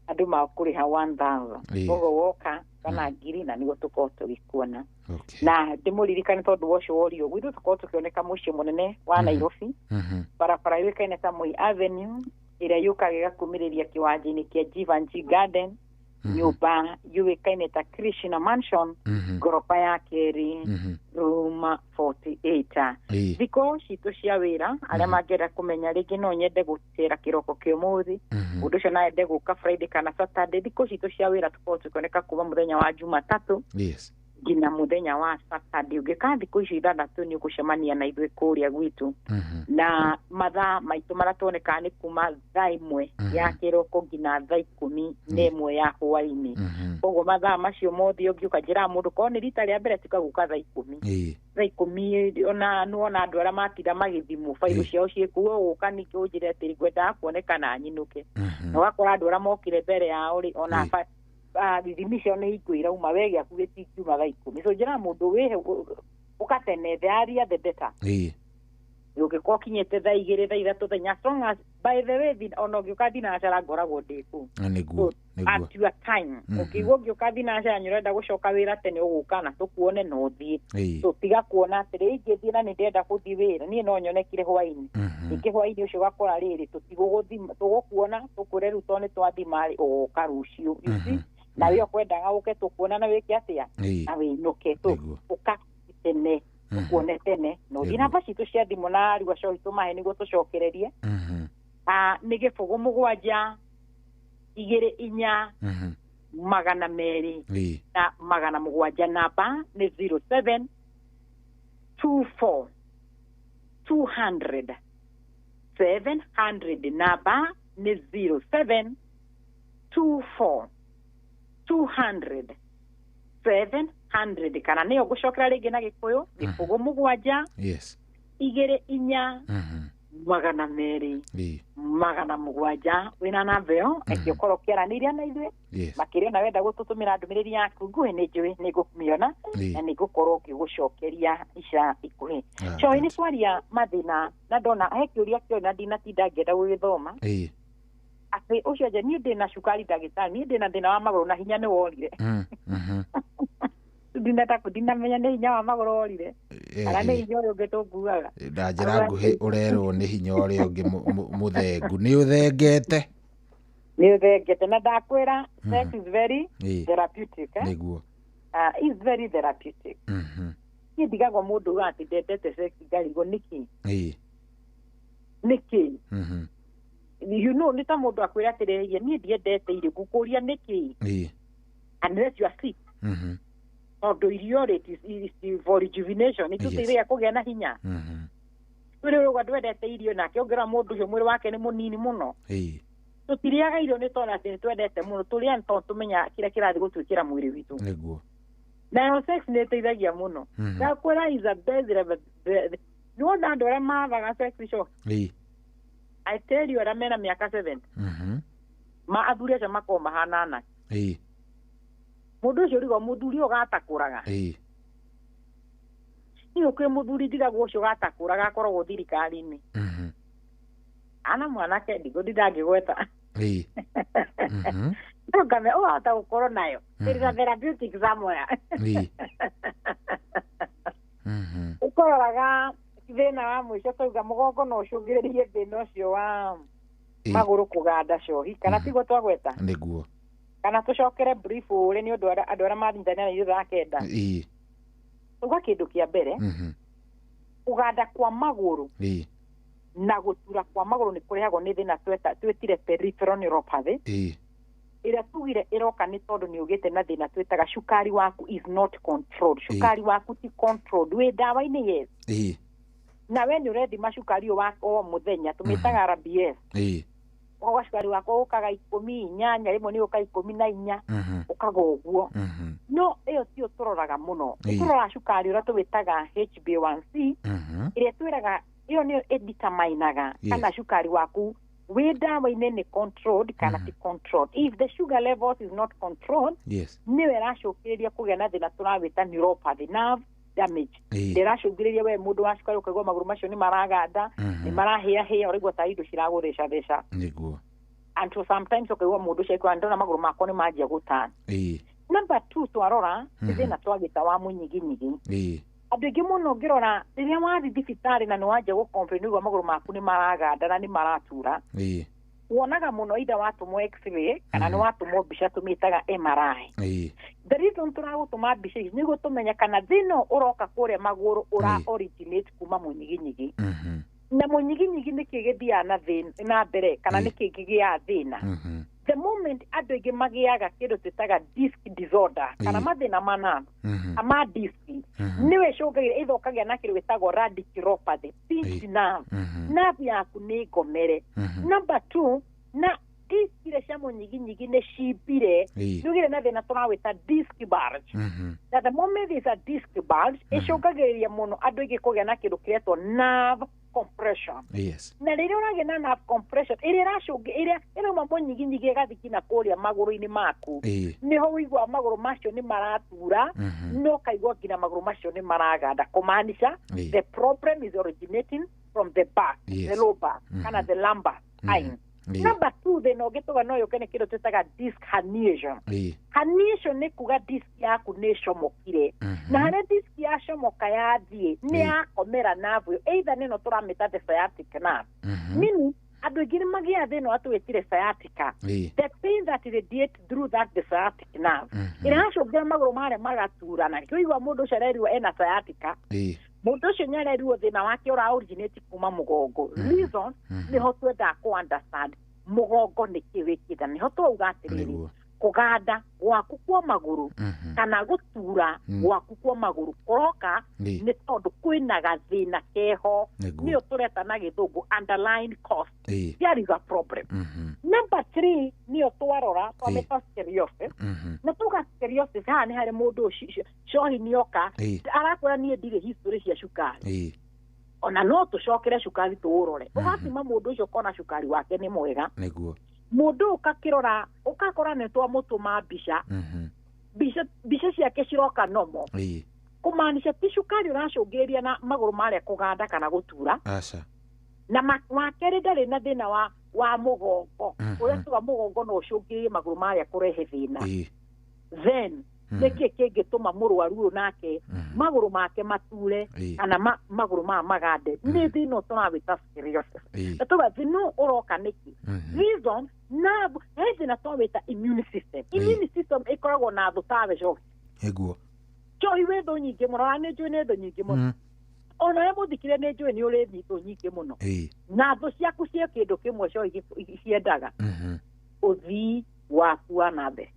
andu makuriha 1000 ogo woka kana ngiri na nigo tuko tugikuona. Na ndimuririkane tondu wocio worio gwithu tuko tukioneka muci munene wa Nairobi barabara yikaine ta Moi Avenue ira yukaga kumiriria kiwanja-ini kia Jivanji Garden nyumba yukaine ta Krishna Mansion gorofa ya keri room 48 thiko citu cia wira aria mangera kumenya rigi no nyende gutira kiroko kiumuthi undu ucio naende guka Friday kana Saturday thiko citu cia wira tuko tukoneka kuma muthenya wa Jumatatu ngina muthenya wa Saturday ugikathi ku ici ithathatu ni ukucemania na ithuĩ kuria gwitu na mathaa maitu maratoneka ni kuma thaa 1 ya kiroko ngina thaa 11 ya hwaini koguo mathaa macio mothe ungiuka njira mundu ko ni rita ria mbere tukaguka thaa 10 thaa 10 ona nuona andu aria matira magithimu failu ciao ciekuo guka ni kiunjire atiri ngwenda kuonekana nyinuke na wakora andu aria mokire mbere yao ri ona thithimisho ni ingwira uma wege akugithi kiuma thaa 10 so njira mundu wihe ukatene tharia the better ugikwo kinyete thaa 2 thaa 3 thaa strong as by the way ono giukathi na acara ngoragwo ndiku niguo at your time ukigwo giukathi na acara nyurenda gucoka wira tene ugukana tukuone no thie so tiga kuona atiri ingithi na ni ndenda kuthi wira ni no nyonekire hwaini iki hwaini ucio gakora riri tutiguguthi tugukuona tukure ruto ni twathimari ukarucio isi na wio kwendaga uke tukuona na wiki atia na winuke tu ukatene kuone tene no dina bashi to cia thimu na riwa cio itu mahe niguo tucokererie nĩ gĩbũgũ mũgwanja 24 magana merĩ na magana mũgwanja namba nĩ 07 24 200 700 namba nĩ 07 24 200 700 kana nĩyo ngũcokera rĩngĩ na gĩkũyũ gĩbũgũ mũgwanja 24 magana merĩ magana mũgwanja wĩna namba ĩyo ĩngĩkorwo ũkĩaranĩria na ithuĩ makĩria na wenda gũtũtũmĩra ndũmĩrĩri yaku nguhĩ nĩ njũĩ nĩ ngũmĩona na nĩ ngũkorwo ngĩgũcokeria ica ikuhĩ coĩ nĩ twaria mathĩna na ndona he kĩũria kĩo na ndinatinda ngĩenda gũgĩthoma atĩ ũcio nje niĩ ndĩ na cukari ndagĩtarĩ niĩ ndĩ na thĩna wa magũrũ na hinya nĩ worire ndinamenya nĩ hinya wa magũrũ worire kana nĩ hinya ũrĩa ũngĩ tũnguaga na njĩra nguhĩ ũrerwo nĩ hinya ũrĩa ũngĩ mũthengu nĩ ũthengete na ndakwĩra sex is very therapeutic nĩguo is very therapeutic niĩ ndigagwo mũndũ ũga atĩ ndendete sex ngarigwo nĩkĩ you know nĩ ta mũndũ akwĩra atĩrĩrĩria niĩ ndiendete irio ngũkũria nĩkĩ unless you are sick tondũ irio rĩ for rejuvenation nĩtũteithagia kũgĩa na hinya rĩu rũga ndwendete irio nake ũngĩra mũndũ ũcio mwĩrĩ wake nĩ mũnini mũno tũtirĩaga irio nĩ tondũ atĩ nĩtwendete mũno tũrĩa nĩ tondũ tũmenya kĩrĩa kĩrathiĩ gũtwĩkĩra mwĩrĩ witũ nayo sex nĩ ĩteithagia mũno ndakwĩra is a best nĩ wona andũ arĩa mathaga sex shop I tell you arĩa mena mĩaka 70 athuri acio makoragwo mahana anake mũndũ ũcio rigo mũthuri ũgatakũraga niĩ kwĩ mũthuri ndigagwo ũcio gatakũraga akoragwo thirikari-inĩ ana mwanake ndigũ ndangĩgweta ngame ũhota gũkorwo nayo ĩrĩa therapeutic somewhere ũkororaga thĩna wa mũico tauga mũgongo no ũcũngĩrĩrie thĩna ũcio wa magũrũ kũganda cohi kana tiguo twagweta nĩguo kana tũcokere brief ũrĩ nĩ ũndũ andũ arĩa mathindania na ithuĩ kenda uga kĩndũ kĩa mbere kũganda kwa magũrũ na gũtura kwa magũrũ nĩ kũrehagwo nĩ thĩna twĩtire peripheral neuropathy ĩrĩa tugire ĩroka nĩ tondũ nĩ ũgĩte na thĩna twĩtaga cukari waku is not controlled cukari waku ti controlled wĩ ndawa-inĩ yes na we nĩ ũrethima cukari ũyũ wako mũthenya tũmĩtaga RBS ũgwa cukari wako ũkaga 18 rĩmwe nĩ ũka 14 ũkaga ũguo no ĩyo tiyo tũroraga mũno tũroraga cukari ũrĩa tũwĩtaga HbA1c ĩrĩa twĩraga ĩyo nĩyo ĩdeterminaga kana cukari waku wĩ ndawa-inĩ nĩ controlled kana ti controlled if the sugar levels is not controlled nĩyo ĩracũngĩrĩria kũgĩa na thĩna tũrawĩta neuropathy nerve damage ndĩracũngĩrĩria we mũndũ wa cukari ũkaigua magũrũ macio nĩ maraganda nĩ marahĩahĩa ũraigua ta indo ciragũthecatheca nĩguo and so sometimes ũkaigua mũndũ ũcio aigua ndona magũrũ makwa nĩ manjia gũtana number 2 twarora nĩ thĩna twagĩta wa mũnyiginyigi andũ aingĩ mũno ngĩrora rĩrĩa wathiĩ thibitarĩ na nĩ wanjia gũcomplain ũigua magũrũ maku nĩ maraganda na nĩ maratura wonaga mũno either watũmwo x-ray kana nĩ watũmwo mbica tũmĩtaga MRI the reason tũragũtũma mbica ici nĩguo tũmenya kana thĩna ũroka kũrĩa magũrũ ũra originate kuma mũnyiginyigi na mũnyiginyigi nĩkĩ gĩthiaga na mbere kana nĩkĩ gĩgĩaga thĩna the moment andũ aingĩ magĩaga kĩndũ twĩtaga disc disorder kana mathĩna manana ama disc nĩwe cũngagĩra either ũkagĩa na kĩndũ gĩtagwo radiculopathy pinch nerve nerve yaku nĩ ngomere number 2 na disc iria cia mũnyiginyigi nĩ cimbire nĩũgĩre na thĩna tũrawĩta disc bulge na the moment there is a disc bulge ĩcũngagĩrĩria mũno andũ aingĩ kũgĩa na kĩndũ kĩretwo nerve compression na rĩrĩa ũragĩa na nerve compression ĩrĩa ĩracũngĩ ĩrĩa ĩrauma mũnyiginyigi ĩgathikina kũrĩa magũrũ-inĩ maku nĩho ũigua magũrũ macio nĩ maratura no kaigua nginya magũrũ macio nĩ maraganda kũmaanisha the problem is originating from the back the lower back kana the lumbar spine number 2 thĩna ũngĩ tũga no yũke nĩ kĩndũ twĩtaga disc herniation herniation nĩ kuga disc yaku nĩ comokire na harĩa disc yacomoka yathiĩ nĩ yakomera nerve ĩyo either nĩno tũramĩta the sciatic nerve meaning andũ aingĩ nĩ magĩaga thĩna wa twĩtire sciatica the pain that radiate through that the sciatic nerve ĩracũngĩra magũrũ marĩa magaturana kĩoigua mũndũ ũcio arerirwo ena sciatica mundu ucio nyareruo thina wake ora originate kuma mugongo reason ni ho twenda ku understand mugongo ni kiwikitha ni ho twauga atiriri kuganda gwaku kwa maguru kana gutura gwaku kwa maguru koroka ni tondu kwina gathina keho ni utureta na githungu underlying cause there is a problem. Number 3 ni otwarora kwa metastereosis na tuga stereosis ha ni hari mundu shohi nioka arakora ni ndire history cia shukari ona no tucokere shukari tuurore ugathima mundu ucio kona shukari wake ni mwega niguo mundu ukakirora ukakora ne twa mutuma bisha bisha ciake ciroka nomo kumaanisha ti shukari uracungiria na maguru maria kuganda kana gutura aca na wakere ndari na thina wa mugongo uria tuga mugongo no ucungirie maguru maria kurehe thina then niki kingituma murwaru nake maguru make mature kana maguru ma magande ni thino tunawita stereotypes tuba thino uroka niki reason na thina tunawita immune system ikoragwo na thutawe jo eguo jo iwe ndo nyingi muno ne jo ne ndo nyingi muno ona ye muthikire ne jo ni uri thito nyingi muno na thu ciaku cia kindu kimwe cio ciendaga uthi waku na mbere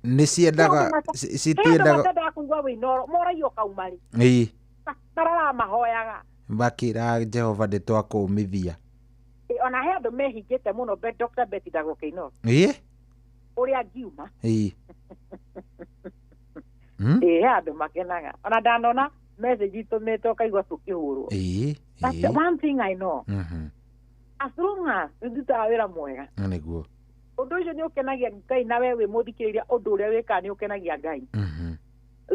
ni ciendaga citiendaga kuigua wino moraio kaumari tarara mahoyaga bakira Jehova nditwakumithia ona he andu mehingite muno Dr. Betty Dagokeino uria ngiuma andu makenaga ona ndanona message itumite ukaigua tukihurwo that's the one thing I know as long as ndutaga wira mwega niguo undu ucio ni ukenagia Ngai na wewe muthikiriria undu uria wika ni ukenagia Ngai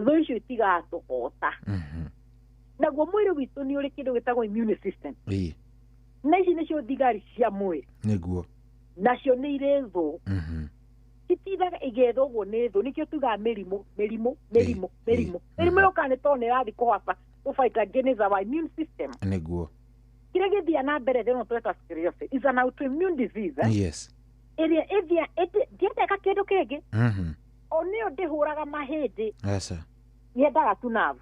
tho icio itigatuhota naguo mwiri witu ni uri kindu gitagwo immune system na ici nicio thigari cia mwiri niguo nacio ni ire thu itithaga igethogwo ni thu nikio tuga mirimu yokane tone rathi kuhapa ufight against our immune system niguo kire githia na mbere theno tweta sclerosis is an autoimmune disease yes area dieteka kindu kingi onio ndihuraga mahindi aca yendaga tu nerve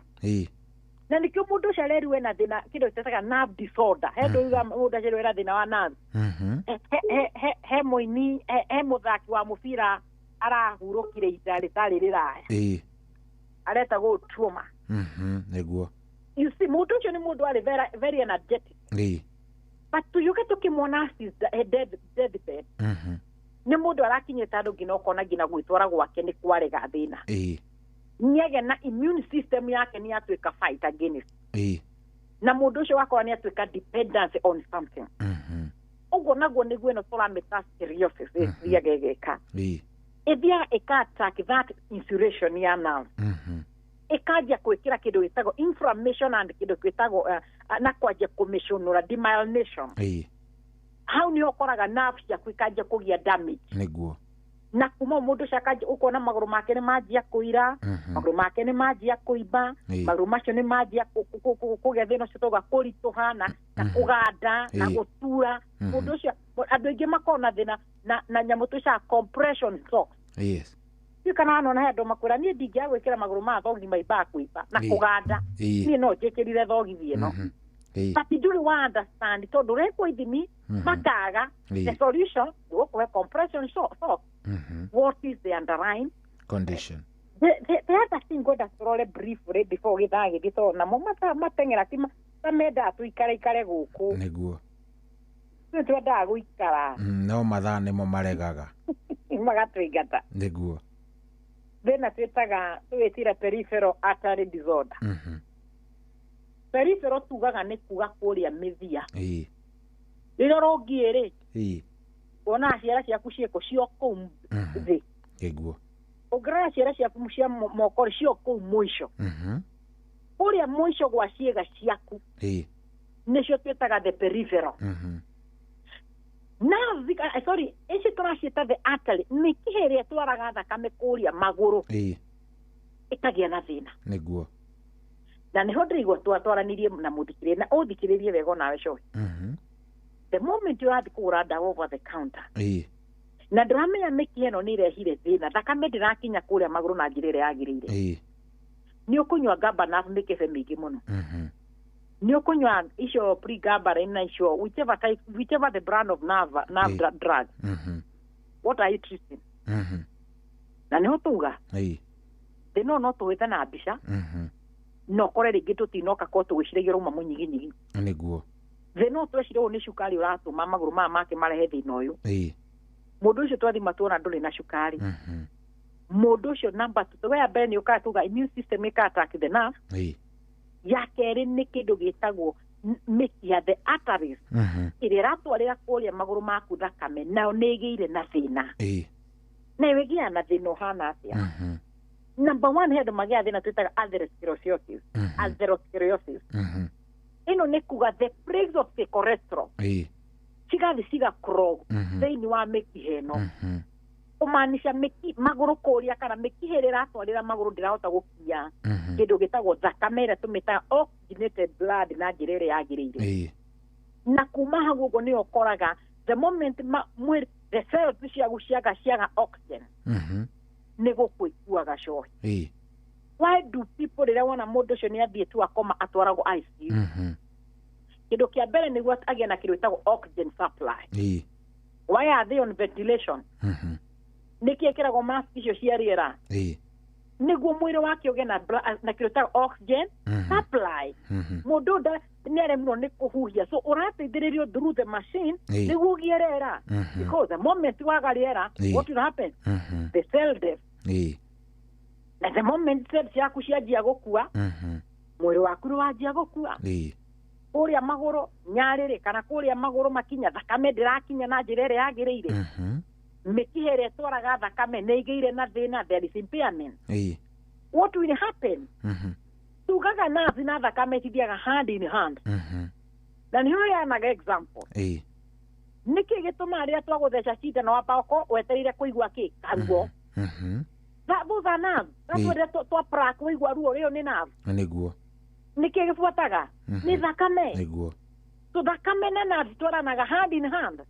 na nikio mundu ucio areriwe na thina kindu gitetaga nerve disorder hendo iga mundu areriwe na thina wa nerve he moini he muthaki wa mubira arahurukire itari riraya areta go trauma niguo you see mundu ucio ni mundu ari very energetic but tuyuke tukimwona dead ni mundu arakinyita andu ngina ukona ngina gwitwara gwake ni kwarega thina niage na immune system yake ni atuika fight against na mundu ucio wakora ni atuika dependence on something ugo naguo niguo no tora metastereosis yagegeka ethia attack that insulation ya nerve ikaja kwikira kindu gitagwo inflammation and kindu gitagwo na kwaje commissionora demyelination hau ni okoraga nerves ya kwikaje kugia damage niguo na kuma mundu shakaje ukona maguru make ni majia kuira maguru make ni majia kuiba maguru macio ni majia kugia thino citoga kurituhana na kuganda na gutura mundu cio andu ingi makona thina na nyamutu cia compression socks kana no na hendo makwira ni ndingia gwikira maguru ma thogi maiba kuiba na kuganda ni no njikirire thogi thieno but nduri wa understand tondu rekwo ithimi makaga the solution go compression socks what is the underlying condition the other thing go that role briefly before githagi gito na mumata matengera tima tamenda tuikare guku niguo ni twenda guikara no mathane mo maregaga magatwigata niguo thina twitira peripheral artery disorder peripheral tugaga ni kuga kuria mithia riro rogiere ona ciara ciaku cieko cio kou thi niguo ugraya ciara ciaku cia moko cio kou mwisho uria mwisho gwa ciega ciaku nicio twitaga the peripheral now sorry isi turacita the artery ni kiheria twaraga thakame kuria maguru ikagia na thina niguo na niho ndirigwo twaranirie na muthikire na uthikiririe wega nawe cohi the moment you had kugura dawa over the counter na ndramenya miki eno ni rehire thina thakame ndirakinya kuria maguru na njira ĩrĩa yagĩrĩire ni ukunywa gaba na mekebe mingi muno ni ukunywa icio pre-gaba na icio whichever the brand of nerve drug what are you treating na ni hotuga de no tuweta na bisha no kore ringi tutinoka ko tugicirigiro uma munyiginyigi niguo de no twecire ni cukari uratuma maguru make marehe thina uyu mundu ucio twathima tuona nduri na cukari mundu ucio number 2 we abere ni ukatuga immune system ika attack the nerve ya keri ni kindu gitagwo mikia the arteries ire ratwarira kuria maguru maku thakame nao nigiire na thina na wegia na thina hana atia number 1 head magia thina twitaga atherosclerosis atherosclerosis ino ni kuga the plagues of the cholesterol ciga crog thĩinĩ wa mĩkiha ĩno ũmaanisha magũrũ kũria kana mĩkiha ĩrĩa ĩratwarĩra magũrũ ndĩrahota gũkinya kĩndũ gĩtagwo thakame ĩrĩa tũmĩtaga oxygenated blood na njĩra ĩrĩa yagĩrĩire na kuma hau ũguo nĩ ũkoraga the moment the cells ciaga oxygen nĩ gũkũ ikuaga cohi why do people rĩrĩa wona mũndũ ũcio nĩ athiĩ tu akoma atwaragwo ICU kido kia mbere niguo agia na kido itago oxygen supply why are they on ventilation niki ekirago mask icio cia riera niguo mwiri wake uge na kido itago oxygen supply mundu nda nere muno ni kuhuhia so urateithĩrĩrio through the machine niguo gierera because the moment waga riera what will happen the cell death na the moment cells yaku cianjia gukua mwiri waku ni wanjia gukua kuria maguru nyarire kana kuria maguru makinya thakame ndirakinya na njira ĩrĩa yagĩrĩire mikiha ĩrĩa twaraga thakame nĩ igĩire na thĩna there is impairment what will happen tugaga nathi na thakame ithiaga hand in hand na nĩ hoya na example niki gĩtũma rĩrĩa twagũtheca cindano wa pako wetereire kũigua kĩ karuo those are nerves that's what twa prac wĩigua ruo rĩo nĩ nerve nĩguo niki gifuataga ni thakame niguo so thakame na nerve twaranaga hand in hand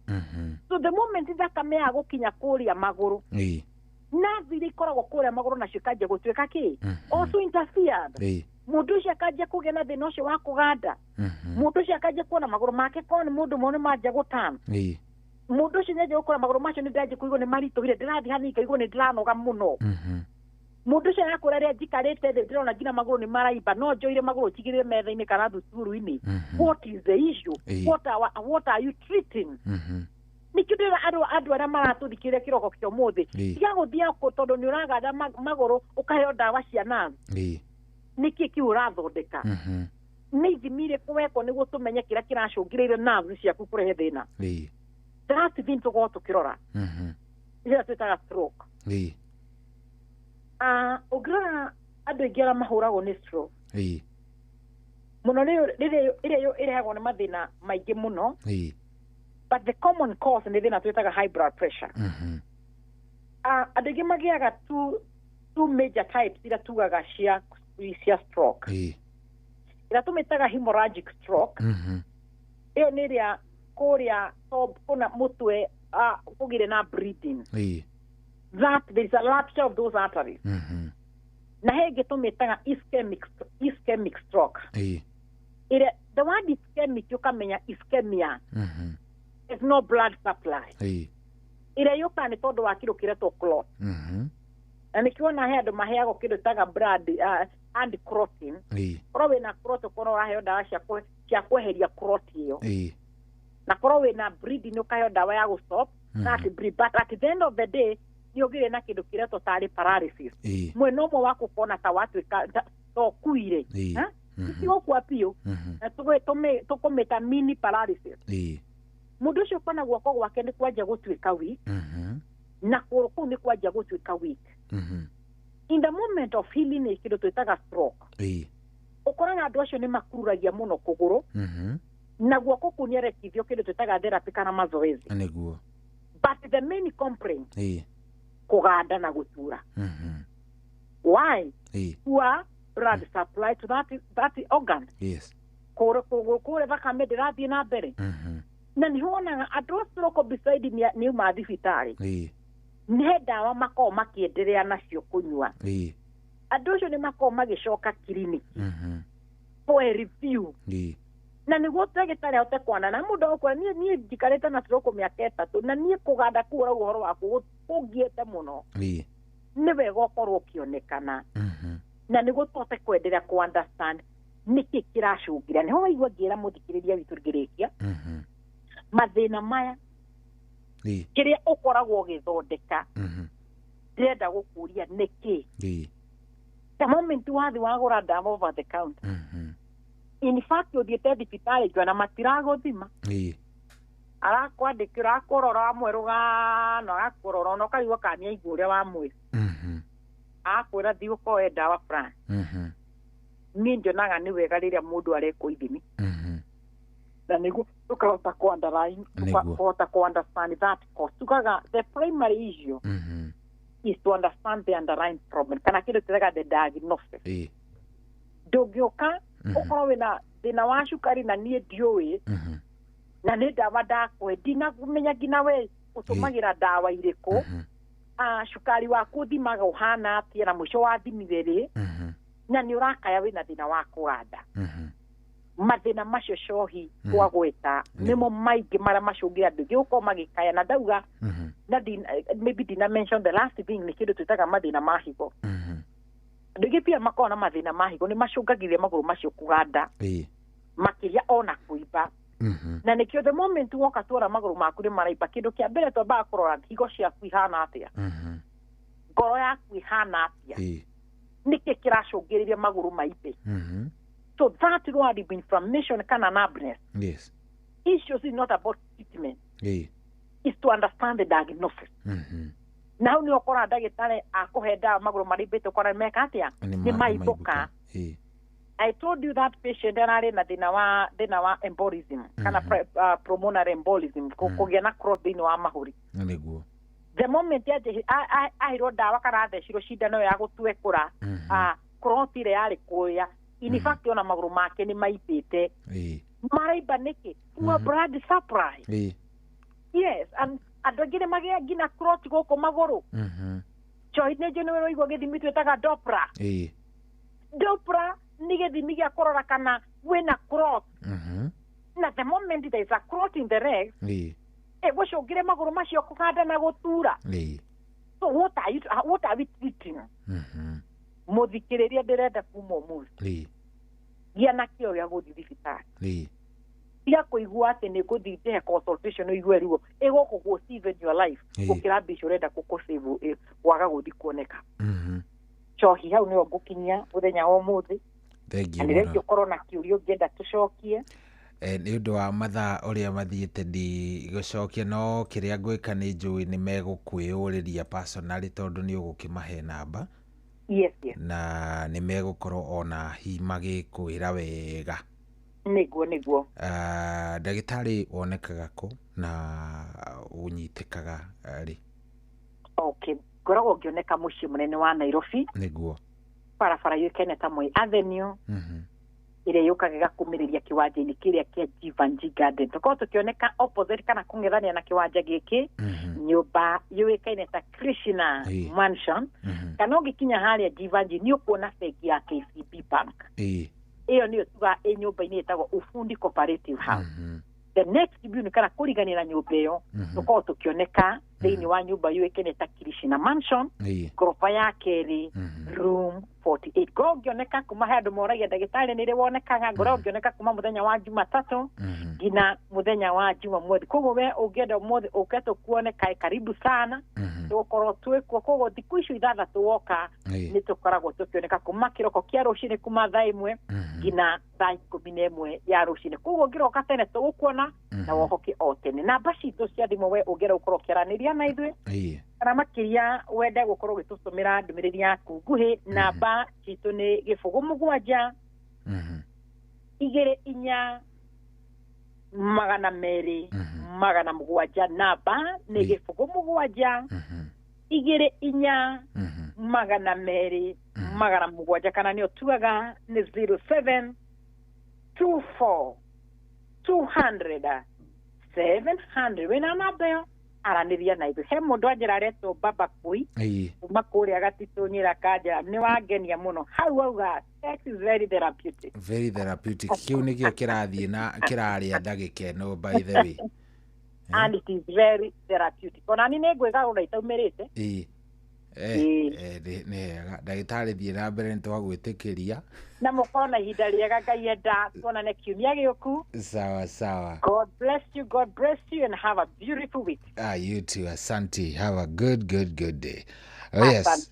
so the moment thakame ya gukinya kuria maguru nerve ikoragwo kuria maguru na cikaje gutweka ki also interfered mundu ucio akaje kugĩa na thĩna ũcio wa kũganda mundu ucio akaje kuona maguru make ko ni mundu mone maje gutana mundu ucio nyaje gukora maguru macio ni ndaje kuigwo ni maritũgire ndirathi hani kaigwo ni ndiranoga muno mundu ucio yakora ria jikarite the ndĩrona ngina maguru ni maraiba no njoire maguru jigire metha-inĩ kana thukuru-inĩ what is the issue what are you treating nikidira andu arĩa maratũthikĩrĩria kĩroko kĩa ũmũthĩ tiga gũthia tondũ nĩ ũraganda maguru ukaheo ndawa cia nathi niki ki urathondeka nĩ ithimire kuwekwo nĩguo tũmenye kĩrĩa kĩracũngĩrĩire nathi ciaku kũrehe thĩna that's been to go to kirora ĩrĩa twĩtaga stroke ũngĩrora andũ aingĩ arĩa mahũragwo nĩ stroke mũno ĩrĩa ĩrehagwo nĩ mathĩna maingĩ mũno but the common cause nĩ thĩna twĩtaga high blood pressure andũ aingĩ magĩaga two major types iria tugaga cia stroke ĩrĩa tũmĩtaga hemorrhagic stroke ĩyo nĩ ĩrĩa kũrĩa kuna mũtwe kũgĩre na bleeding that there is a rupture of those arteries na hege tũmĩtaga ischemic stroke the word ischemic ukamenya ischemia is no blood supply ĩrĩa yũkaga nĩ tondũ wa kĩndũ kĩretwo clot na nĩkĩona he andũ maheagwo kĩndũ taga blood and clotting korwo wĩna clot ũkorwo ũraheo ndawa cia kweheria clot ĩyo na korwo wĩna bleeding ũkaheo ndawa ya gũstop that bleed but at the end of the day nĩ ũgĩre na kĩndũ kĩretwo tarĩ paralysis mwena ũmwe wa gũkona ta watuĩka tokuire gũkua biũ na tũkũmĩta mini paralysis mũndũ ũcio ũkona guoko gwake nĩ kwanja gũtuĩka weak na kũrũ kũu nĩ kwanja gũtuĩka weak in the moment of healing nĩ kĩndũ twĩtaga stroke ũkoraga andũ acio nĩ makururagia mũno kũgũrũ na guoko kũu nĩ arekithio kĩndũ twĩtaga therapy kana mazoezi nĩguo but the main complaint kuganda na gutura why poor blood supply to that organ kore thakame ndĩrathiĩ na mbere na nĩ wonaga andũ stroke beside nĩ uma thibitarĩ nĩ ndawa makoo makĩenderea nacio kũnyua Adosho ni makoma gishoka clinic. For a review. Na niguo ndagĩtarĩ ahote kwana na mũndũ okwa niĩ njikarĩte na stroke mĩaka 3 na niĩ kũganda kũra ũhoro waku ũngiĩte mũno nĩ wega ũkorwo ũkĩonekana na nĩguo tũhote kwenderea ku understand nĩkĩ kĩracũngĩra nĩho waigua ngĩra mũthikĩrĩria witũ ngĩrĩkia mathĩna maya kĩrĩa ũkoragwo ũgĩthondeka ndĩrenda gũkũria nĩkĩ the moment wathi wagũra ndawa over the counter in fact uthiĩte thibitarĩ jwana matiragũthima arakwandĩkĩra akũrora mwerũgano agakũrora no kaigua kana igũ ũrĩa wa mwĩrĩ akwĩra thiĩ ũkoe ndawa fulani niĩ njonaga nĩ wega rĩrĩa mũndũ arekwo ithimi na nĩguo tũkahota ku understand that cause tukaga the primary issue is to understand the underlying problem kana kĩndũ tũrega the diagnosis ndũngĩũka ũkorwo wĩna thĩna wa cukari na niĩ ndiũĩ na nĩ ndawa ndakwe ndinamenya nginya we ũtũmagĩra ndawa irĩkũ cukari waku thimaga ũhana atĩa na mũico wa thimire rĩ na nĩ ũrakaya wĩna thĩna wa kũganda mathĩna macio cohi kwagweta nĩmo maingĩ marĩa macũngĩra andũ aingĩ gũkorwo magĩkaya na ndauga maybe dina mention the last thing nĩ kĩndũ twĩtaga mathĩna ma higo andũ aingĩ pia makoragwo na mathĩna ma higo nĩ macũngagĩrĩria magũrũ macio kũganda makĩria ona kũimba na nĩkĩo the moment woka twara magũrũ maku nĩ maraimba kĩndũ kĩa mbere twambaga kũrora higo ciaku ihana atĩa ngoro yaku ihana atĩa nĩkĩ kĩracũngĩrĩria magũrũ maimbe so that road of inflammation kana numbness issues is not about treatment is to understand the diagnosis na hau nĩ ũkora ndagĩtarĩ akũhe ndawa magũrũ marimbĩte ũkora meka atĩa nĩ maimbũka I told you that patient ararĩ na thĩna wa embolism kana pulmonary embolism kũgĩa na clot thĩinĩ wa mahũri the moment ahirwo ndawa kana athecirwo cindano ya gũtwekũra clot ĩrĩa yarĩ kũya in fact ona magũrũ make nĩ maimbĩte maraimba nĩkĩ poor blood supply yes and andũ aingĩ nĩ magĩa nginya clot gũkũ magũrũ cohi-inĩ njũ nĩ wĩrwo gĩthimi twĩtaga Doppler Doppler nĩ gĩthimi gĩa kũrora kana wĩna clot na the moment there is a clot in the leg gũcũngĩre magũrũ macio kũganda na gũtura so what are we treating mũthikĩrĩria ndĩrenda kuma ũmũthĩ gĩa na kĩo gĩa gũthiĩ thibitarĩ tiga kũigua atĩ nĩ ngũthiĩ ndĩhe consultation ũigue ruo ĩgũkũ gũ save your life gũkĩra mbica ũrenda gũkũ-save waga gũthiĩ kuoneka cohi hau nĩyo ngũkinyia mũthenya wa ũmũthĩ na nĩrĩngĩ ũkorwo na kĩũria ũngĩenda tũcokie nĩ ũndũ wa mathaa ũrĩa mathiĩte ndigũcokia no kĩrĩa ngwĩka nĩ njũĩ nĩ megũkwĩyũrĩria personally tondũ nĩ ũgũkĩmahe namba na nĩ megũkorwo ona hi magĩkwĩra wega nĩguo ndagĩtarĩ wonekaga kũ na ũnyitĩkaga rĩ okay ngoragwo ngĩoneka mũciĩ mũnene wa Nairobi nĩguo barabara yũĩkaine ta Moi Avenue ĩrĩa yũkaga ĩgakumĩrĩria kĩwanja-inĩ kĩrĩa kĩa Jivanji Garden tũkorwo tũkĩoneka opposite kana kũng'ethania na kĩwanja gĩkĩ nyũmba yũĩkaine ta Krishna Mansion kana ũngĩkinya harĩa Jivanji nĩ ũkuona bengi ya KCB Bank ĩyo nĩyo tuga nyũmba-inĩ ĩtagwo Ufundi Cooperative House the next building kana kũrigania na nyũmba ĩyo tũkorwo tũkĩoneka thĩinĩ wa nyũmba yũĩkaine ta Krishna Mansion ngoroba ya kerĩ room 48 ngorwo ngĩoneka kuma he andũ moragia ndagĩtarĩ nĩrĩ wonekaga ngorwo ngĩoneka kuma mũthenya wa Jumatatũ nginya mũthenya wa Jumamothi koguo we ũngĩenda ũmũthĩ ũke tũkuoneka karibu sana tũgũkorwo twĩkuo koguo thikũ icio 6 woka nĩ tũkoragwo tũkĩoneka kuma kĩroko kĩa rũcinĩ kuma thaa 1 nginya thaa 11 ya rũcinĩ koguo ngĩroka tene tũgũkuona na wohoke o tene namba citũ cia thimũ we ũngĩenda gũkorwo ũkĩaranĩria na ithuĩ kana makĩria wende gũkorwo ũgĩtũtũmĩra ndũmĩrĩri yaku nguhĩ namba citũ nĩ 07 2 4 200 namba nĩ 07 2 4 200 kana nĩyo tuaga nĩ 07 24 200 700 wĩna namba ĩyo araniria na ithu he mundu anjira aretwo Baba Kui kuma kuria gatitonyira kanja ni wangenia muno hau auga sex is very therapeutic kiu nikio kirathie na kiraria ndagika no by the way and it is very therapeutic ona ni ngwega ura itaumirite ndagitari thie na mbere ntwagwitikiria na mukona ihinda riega Ngai enda tuonane kiumia gĩũku. Sawa. God bless you and have a beautiful week. You too, asante. Have a good day. Yes.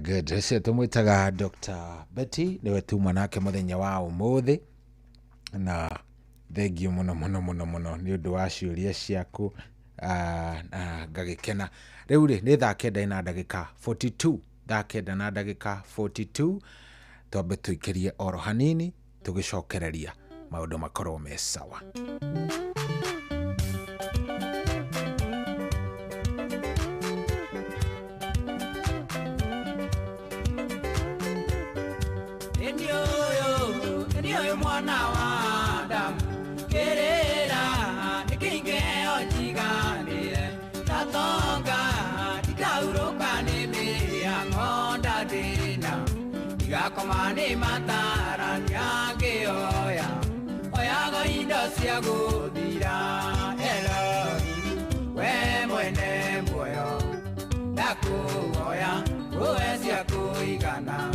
Good. Rece tumwitaga Dr. Betty niwe tumwa nake muthenya wa umuthi na thengio muno ni undu wa ciuria ciaku ngagikena. Riu ni thaa kenda na ndagika 42 twambe tuikirie oro hanini tugicokereria maundu makorwo me sawa. Ndio mwana wa Adamu kerera nikingeo jiganire tatonga tikauruka nime ya ngonda dina igakomani matara nyage oya indo cia guthira we mwene muoyo ndakuoya uwe cia kuigana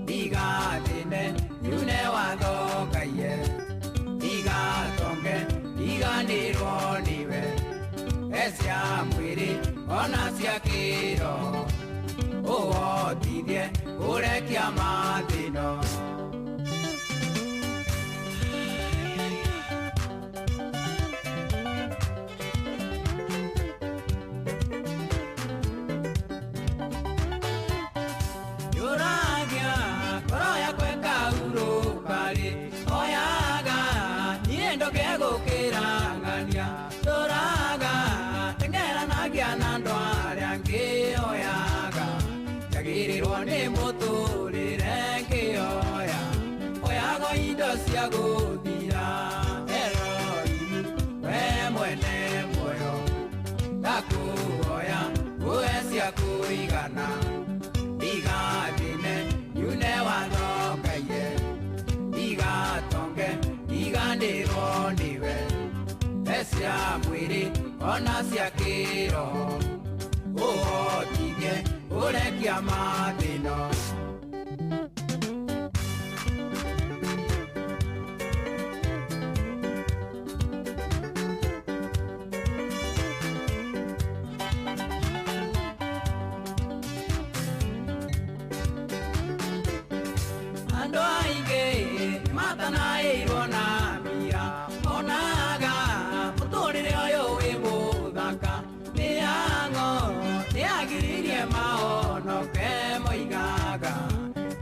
igatine yune wathokaie igatonge iganirwo niwe ecia mwiri ona cia kiro uhotithie urekia mathino cia guthira we mwene muoyo ndakuoya uwe cia kuigana igatine yune wathokaie igatonge iganirwo niwe ecia mwiri ona cia kiro uhotithie urekia mathino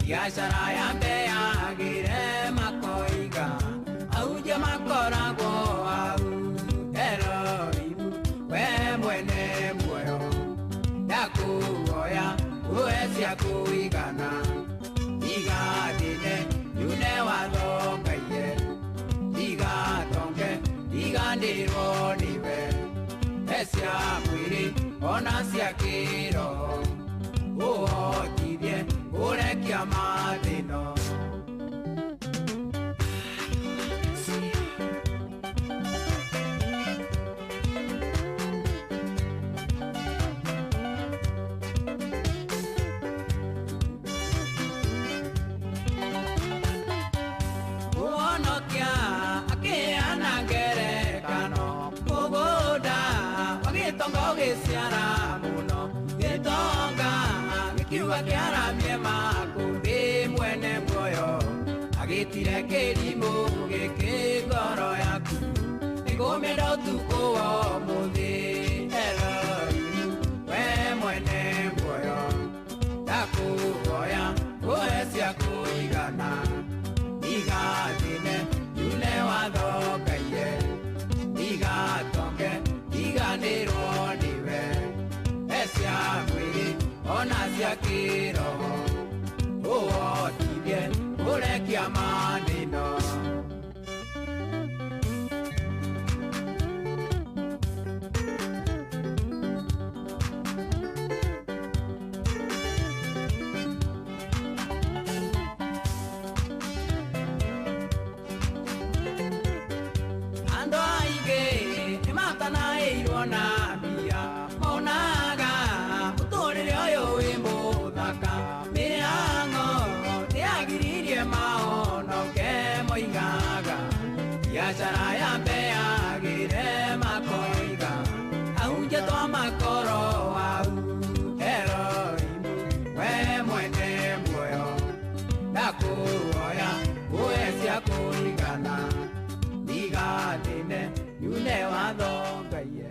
biashara ya mbea gire makoiga auje makoragwo au Elohim we mwene muoyo ndakuoya uwe cia kuigana igatine yune wathokaie igatonge iganirwo niwe ecia mwiri ona cia kiro uhotithie urekia mathino uonokia akiana ngerekano muguda wagitonga ugiciara muno gitonga gikiuga kiaramie makumbi mwene muoyo agitire kirimu giki ngoro yaku nigumenda utuku wa muthi Elohim we mwene muoyo ndakuoya uwe cia kuigana igatine yune wathokaie igatonge iganirwo niwe ecia mwiri ona cia kiro uhotithie urekia mathino Waheirwo na mbia monaga mũtũrĩre ũyũ wĩ mũthaka mĩhang'o nĩyagiririe mahonoke moigaga biacara ya mbeagĩre makoiga ahunjia twa makoro au heroimu we mwene muoyo ndakuoya uwe cia kũigana ndigatine nyune wathongaie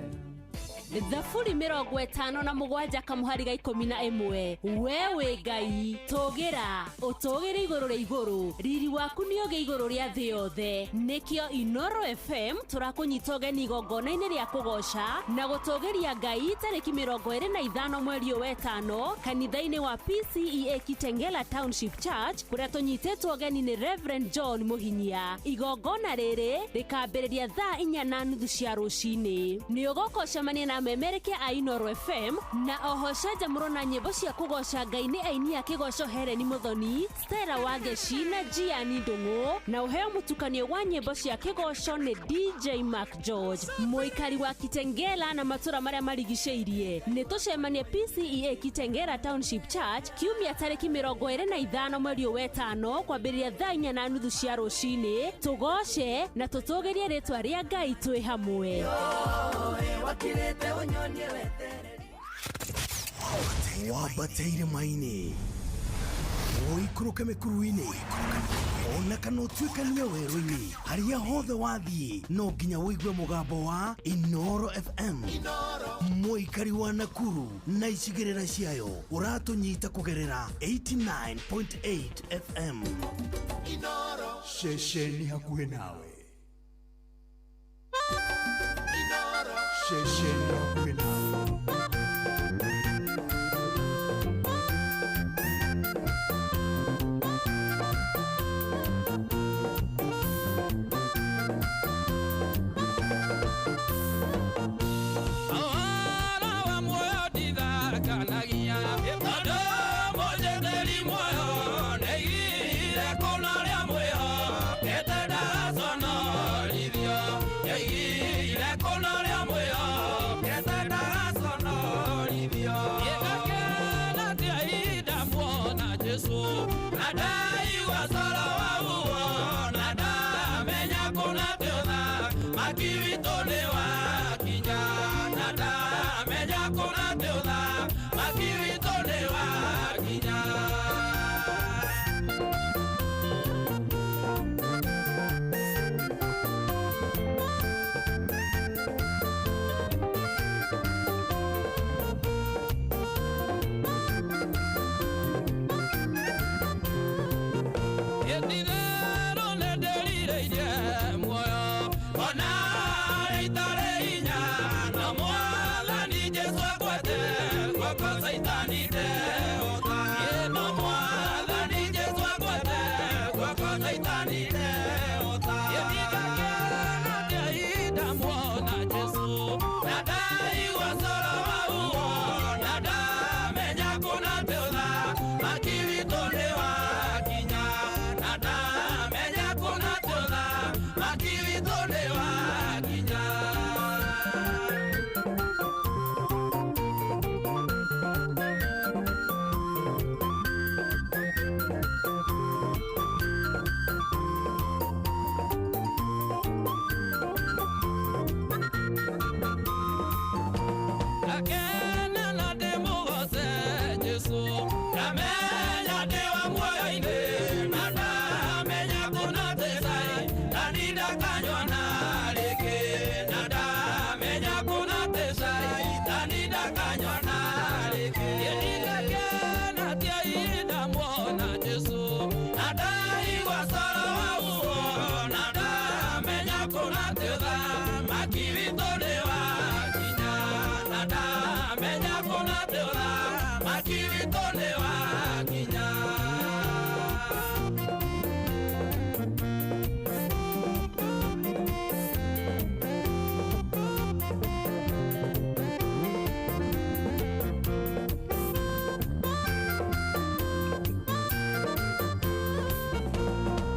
Thaburi 57 kamuhari ga 11 we wĩ Ngai tũgĩra ũtũgĩre igũrũ rĩa igũrũ riri waku nĩ ũgĩ igũrũ rĩa thĩ yothe nĩkĩo Inoro FM tũrakũnyita ũgeni igongona-inĩ rĩa kũgoca na gũtũgĩria Ngai tarĩki 25 mweri wa ĩtano kanitha-inĩ wa PCEA Kitengela Township Church kũrĩa tũnyitĩtwo ũgeni nĩ Reverend John Mũhinyia. Igongona rĩrĩ rĩkambĩrĩria thaa 4:30 cia rũcinĩ. Nĩ ũgũkocemania na memereke a Inoro FM na oho canjamũro na nyĩmbo cia kũgoca Ngai nĩ aini a kĩgoco Helen Muthoni, Stella Wangeci na Gianni Ndung'u na ũheo mũtukanio wa nyĩmbo cia kĩgoco nĩ DJ Mark George. Mũikari wa Kitengela na matũra marĩa marigicĩirie nĩ tũcemanie PCEA Kitengela Township Church kiumia tarĩki 25 mweri wa ĩtano kwambĩrĩria thaa 4:30 cia rũcinĩ. Tũgoce na tũtũgĩrie rĩtwa rĩa Ngai twĩ hamwe. Wabateire maini Oikũrũke mĩkuru-inĩ ona kana ũtuĩkanie werũ-inĩ harĩa hothe wathiĩ no nginya wĩigue mũgambo wa Inoro FM. Mũikari wa Nakuru na icigĩrĩra ciayo ũratũnyita kũgerera 89.8 FM. Inoro ceceni hakuhĩ nawe. Ceceni hakuhĩ nawe.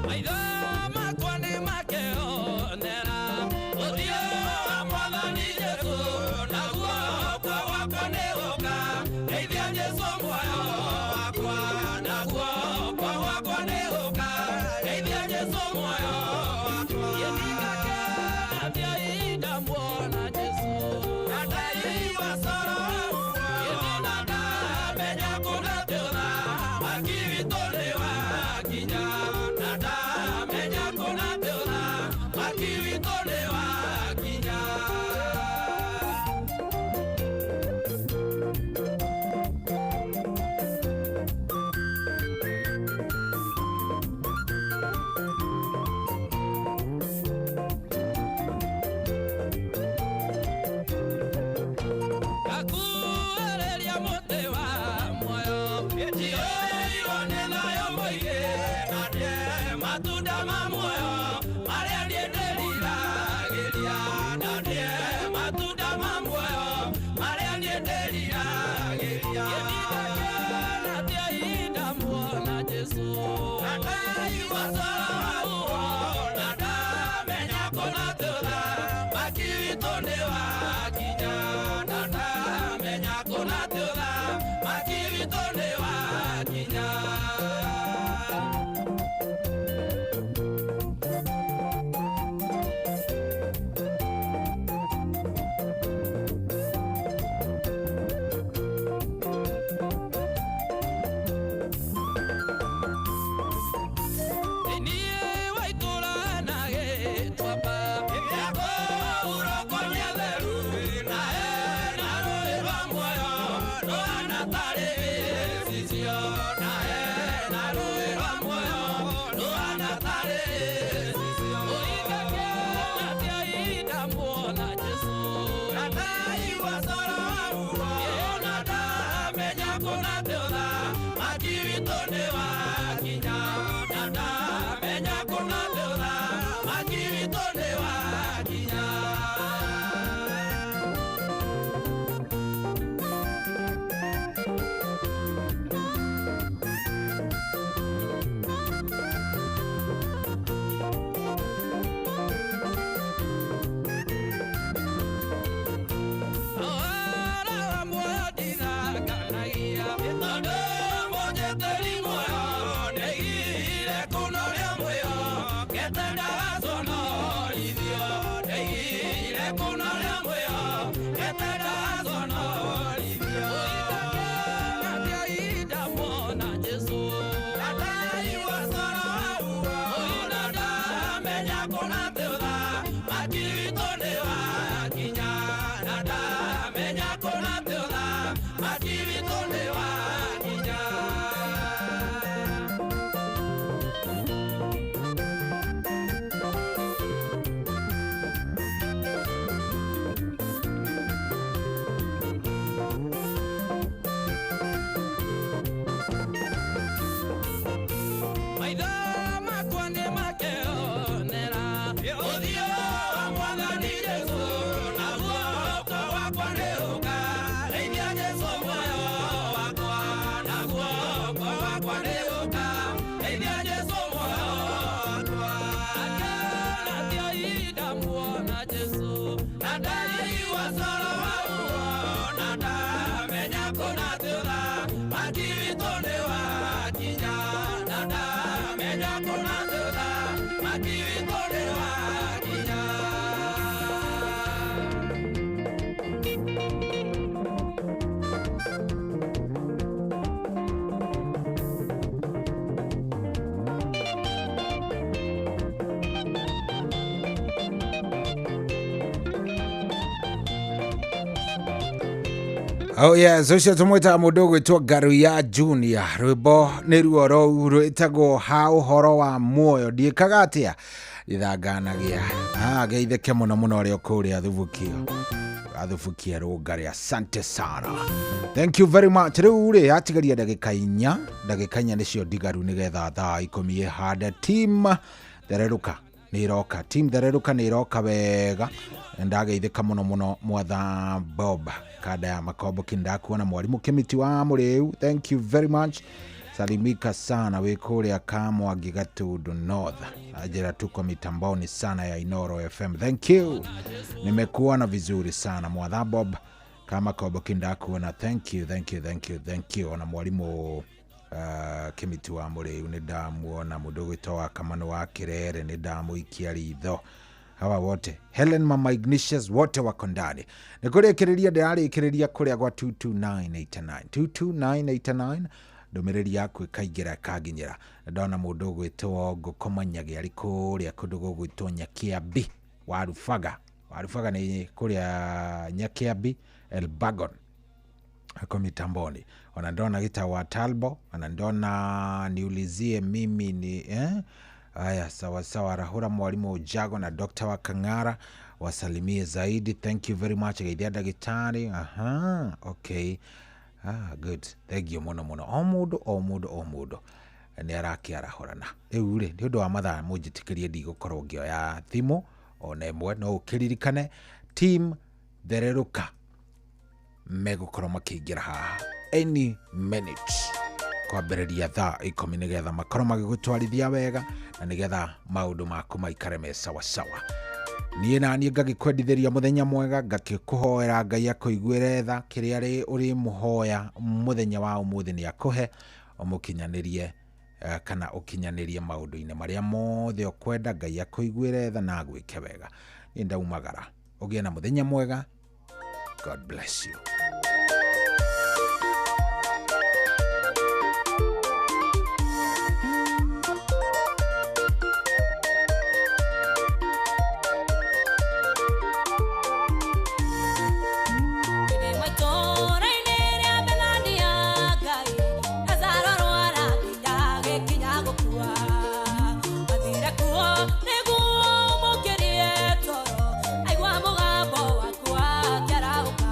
Maitho makwa nĩ makeo nera ũthiũ wa Mwathani Jesũ Oh yes, ucio tumwita mundu gwitwo Garuya Junior. Rwimbo ni ruo rou rwitagwo ha uhoro wa muoyo. Ndiikaga atia ithanganagia geitheke muno muno rio kuria athubukia rungari. Asante sana, thank you very much. Riu ri atigaria ndagika inya nicio ndigaru nigetha thaa 10 hada team thereruka ni iroka wega. Ndageithika muno mwatha Bob kada ya makombo kindakuona mwalimu Kimiti wa Muriu. Thank you very much. Salimika sana wikuria Kamwa Gigatudu North. Ajira tuko mitamboni sana ya Inoro FM. Thank you. Nimekuona vizuri sana mwatha Bob kama kombo kindakuona. Thank you. Ona mwalimu Kimiti wa Muriu nidamuona mudogo toa kamano wa Kirere nidamuikia ritho. hawa wote, Helen, Mama Ignatius, wote wako ndani. Nikurekereria ndĩrarĩkĩrĩria kũrĩa gwa 22989 ndũmĩrĩri yaku ĩkaingĩra ĩkanginyĩra. Ndona mũndũ ũgwĩtwo Ngũkomanyagia arĩ kũrĩa kũndũ gũgwĩtwo Nyakĩambi Warubaga nĩ kũrĩa Nyakĩambi Elbagon ako mitamboni. Ona ndona Gĩtawa Talbo, ona ndona niulizie mimi ni Aya, sawa Rahura Mwalimu Jago na Dr. wa Kang'ara wasalimie zaidi. Thank you very much. Geithia ndagĩtarĩ. Okay. Good. Thank you muno. O mũndũ nĩ arakĩarahũrana. Rĩu rĩ, nĩ ũndũ wa mathaa mũnjĩtĩkĩrie ndigũkorwo ngĩoya thimũ ona ĩmwe, no ũkĩririkane team Thererũka megũkorwo makĩingĩra haha any minute kwambĩrĩria thaa 10 nĩgetha makorwo magĩgũtwarithia wega na nĩgetha maũndũ maku maikare me sawa. Niĩ naniĩ ngagĩkwendithĩria mũthenya mwega, ngakĩkũhoera Ngai akũiguĩre tha kĩrĩa ũrĩ mũhoya mũthenya wa ũmũthĩ nĩ akũhe ũmũkinyanĩrie kana ũkinyanĩrie maũndũ-inĩ marĩa mothe ũkwenda. Ngai akũiguĩre tha na agwĩke wega. Niĩ ndaumagara, ũgĩe na mũthenya mwega. God bless you. Aigua mũgambo wakwa kĩarahũka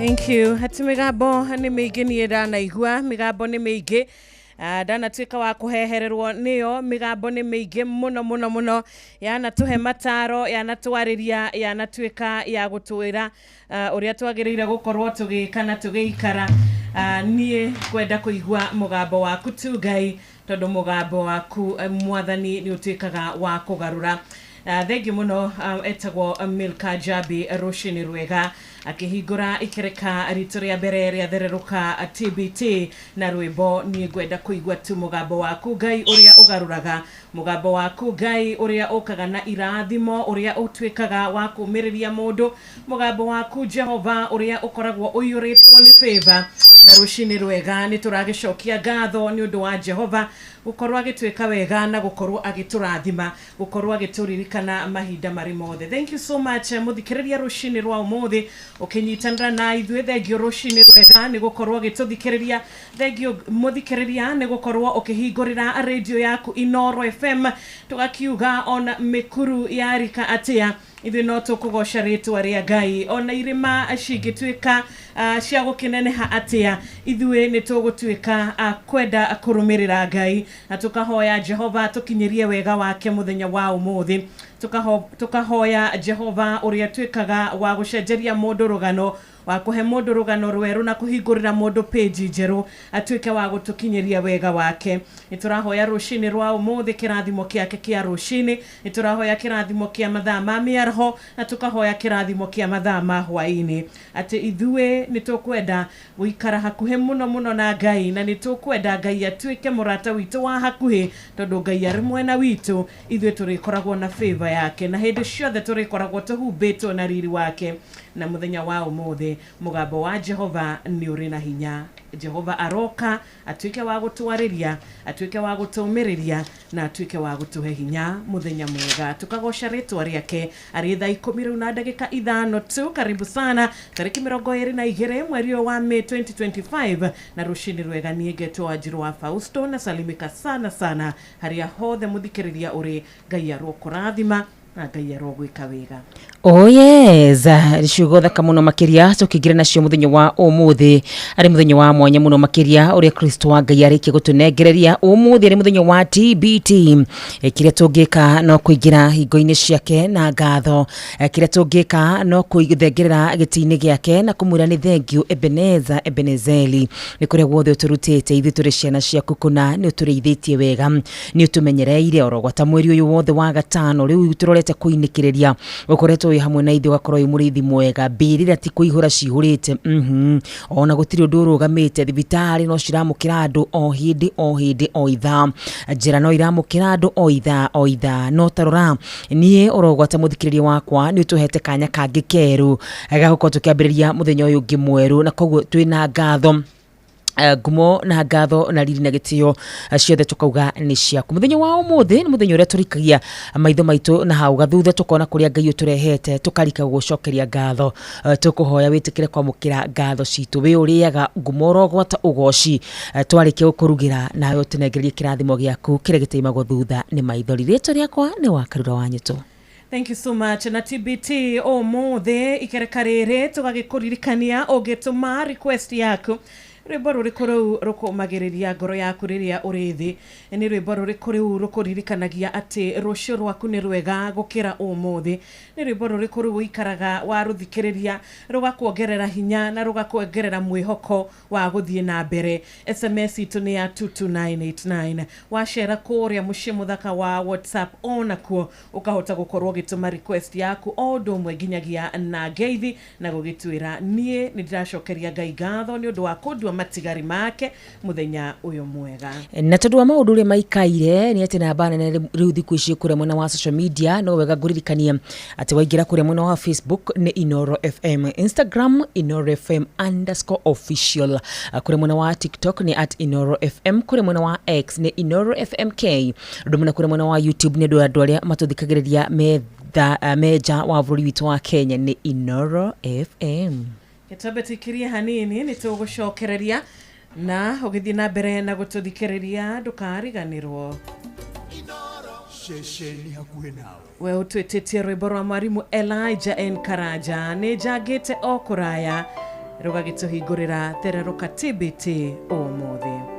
Thank you. Hati migambo ni meige ni edana igua. Migambo ni meige. Dana tuika wa kuhehererwo niyo migambo ni meige muno yana tuhe mataro yana twariria yana tuika ya gutwira uria twagirire gukorwo tugikana tugeikara nie kwenda kuigwa mugambo waku tu Ngai tondu mugambo waku mwathani ni utikaga wa kugarura. Thank you muno etagwo Milka Jabi Roshini Rwega akihingura ikereka rito ria mbere ria thereruka TBT na rwimbo ni gwenda kuigwa tu mugambo waku Ngai uria ugaruraga mugambo waku Ngai uria ukaga na irathimo uria utwikaga wa kumiriria mundu mugambo waku Jehova uria ukoragwo uyuritwo ni favor na Roshini Rwega ni turagicokia ngatho ni undu wa Jehova gukorwo agitwika wega na gukorwo agiturathima gukorwo agituririkana mahinda mari mothe. Thank you so much muthikiriria Roshini rwa umuthi ukinyitanira na ithuĩ thengio Roshini Rwega ni gukorwo agituthikiriria thengio muthikiriria ni gukorwo ukihingurira radio yaku Inoro FM tugakiuga ona mikuru ya rika atia ithuĩ no tukugoca ritwa ria Ngai ona irima cingĩtuĩka cia gũkineneha atia ithuĩ nĩ tũgũtuĩka kwenda kũrũmĩrĩra Ngai na tukahoya Jehova tukinyirie wega wake muthenya wa umuthi tukahoya Jehova uria twikaga wa gucenjeria mundu rugano wa kuhe mundu rugano rweru na kuhingurira mundu page njeru atuike wa gutukinyiria wega wake. Niturahoya Roshini rwa umuthi kirathimo kiake kia Roshini, niturahoya kirathimo kia mathaa ma miarho na tukahoya kirathimo kia mathaa ma hwaini ati ithuĩ nitukwenda guikara hakuhe muno na Ngai na nitukwenda Ngai atuike murata witu wa hakuhe tondu Ngai ari mwena witu ithuĩ turikoragwo na favor yake na hindi ciothe turikoragwo tuhumbĩtwo na riri wake na muthenya wa umuthi mugambo wa Jehova ni uri na hinya. Jehova aroka atuike wa gutwariria atuike wa gutumiriria na atuike wa gutuhe hinya muthenya mwega tukagoca ritwa riake ari thaa 10 na dakika 5 tu. Karibu sana tariki 22 mweri wa Mei 2025 na Roshini Rwega ni ngetwo Wanjiru wa Fausto na salimika sana haria hothe muthikiriria uri Ngai arokurathima na Ngai arogwika wega. Oh yes, rishugo thaka muno makiria tukigira nacio muthenya wa umuthi ari muthenya wa mwanya muno makiria uria Kristo wa Ngai arikie gutunengereria umuthi ari muthenya wa TBT kiria tungika no kuigira hingo-ini ciake na ngatho kiria tungika no kuithengerera gitini giake na kumwira ni thengiu Ebenezeli ni kuria wothe uturutite ithu turi ciana ciaku kuna ni uturiithitie wega ni utumenyereire orogwata mweri uyu wothe wa gatano riu turorete kuinikiriria ukoretwo hamwe na ithu gakorwo imurithi mwega mbirira ti kuihura cihurite ona gutiri undu urugamite thibitari no ciramukira andu o hindi o itha njira no iramukira andu o itha no tarora nie urogwata muthikiriria wakwa ni utuhete kanya kangi keru gagukorwo tukiambiriria muthenya uyu ungi mweru na koguo twina ngatho gumo na ngatho na riri na gitio ciothe tukauga ni ciaku. Muthenya wa umuthi ni muthenya uria turikagia maitho maitu na hau gathutha tukona kuria Ngai uturehete tukarika gucokeria ngatho tukuhoya witikire kwamukira ngatho citu we uriaga gumo rogwata ugoci twarike ukurugira nawe utunengererie kirathimo giaku kire giteimagwo thutha ni maitho ririto riakwa ni Wakarura wa Nyuto. Thank you so much. Na TBT umuthi ikereka riri tugagikuririkania ugituma request yaku rwimbo ruriko ruu rukumagiriria ngoro yaku riria urithi ni rwimbo ruriko ruu rukuririkanagia ati rucio rwaku ni rwega gukira umuthi ni rwimbo ruriko ruu ikaraga wa ruthikiriria rugakuongerera hinya na rugakuongerera mwihoko wa guthie na mbere. SMS itu ni ya 22989 washera kuria mucie muthaka wa WhatsApp ona kuo ukahota gukorwo gituma request yaku o ndomwe nginyagia na ngeithi na gugitwira nie ni ndiracokeria Ngai ngatho ni undu wa kundua matigari make muthenya uyu mwega. Na tondu wa maundu ri maikaire ni ati namba nene riu thiku ici kuria mwena wa social media no wega nguririkania ati waingira kuria mwena wa Facebook ni Inoro FM, Instagram Inoro FM_official, kuria mwena wa TikTok ni @Inoro FM, kuria mwena wa X ni Inoro FMK, ndomuna kuria mwena wa YouTube ni andu aria matuthikagiriria meja wa bũrũri witu wa Kenya ni Inoro FM. Kitabetikiria hanini ni tugucokereria na ugithii na mbere na gututhikiriria ndukariganirwo Shesheni hakuhe nawe. We utwititie rwimbo rwa mwarimu Elijah N. Karaja ni jagite okuraya rugagituhingurira thereruka TBT umuthi.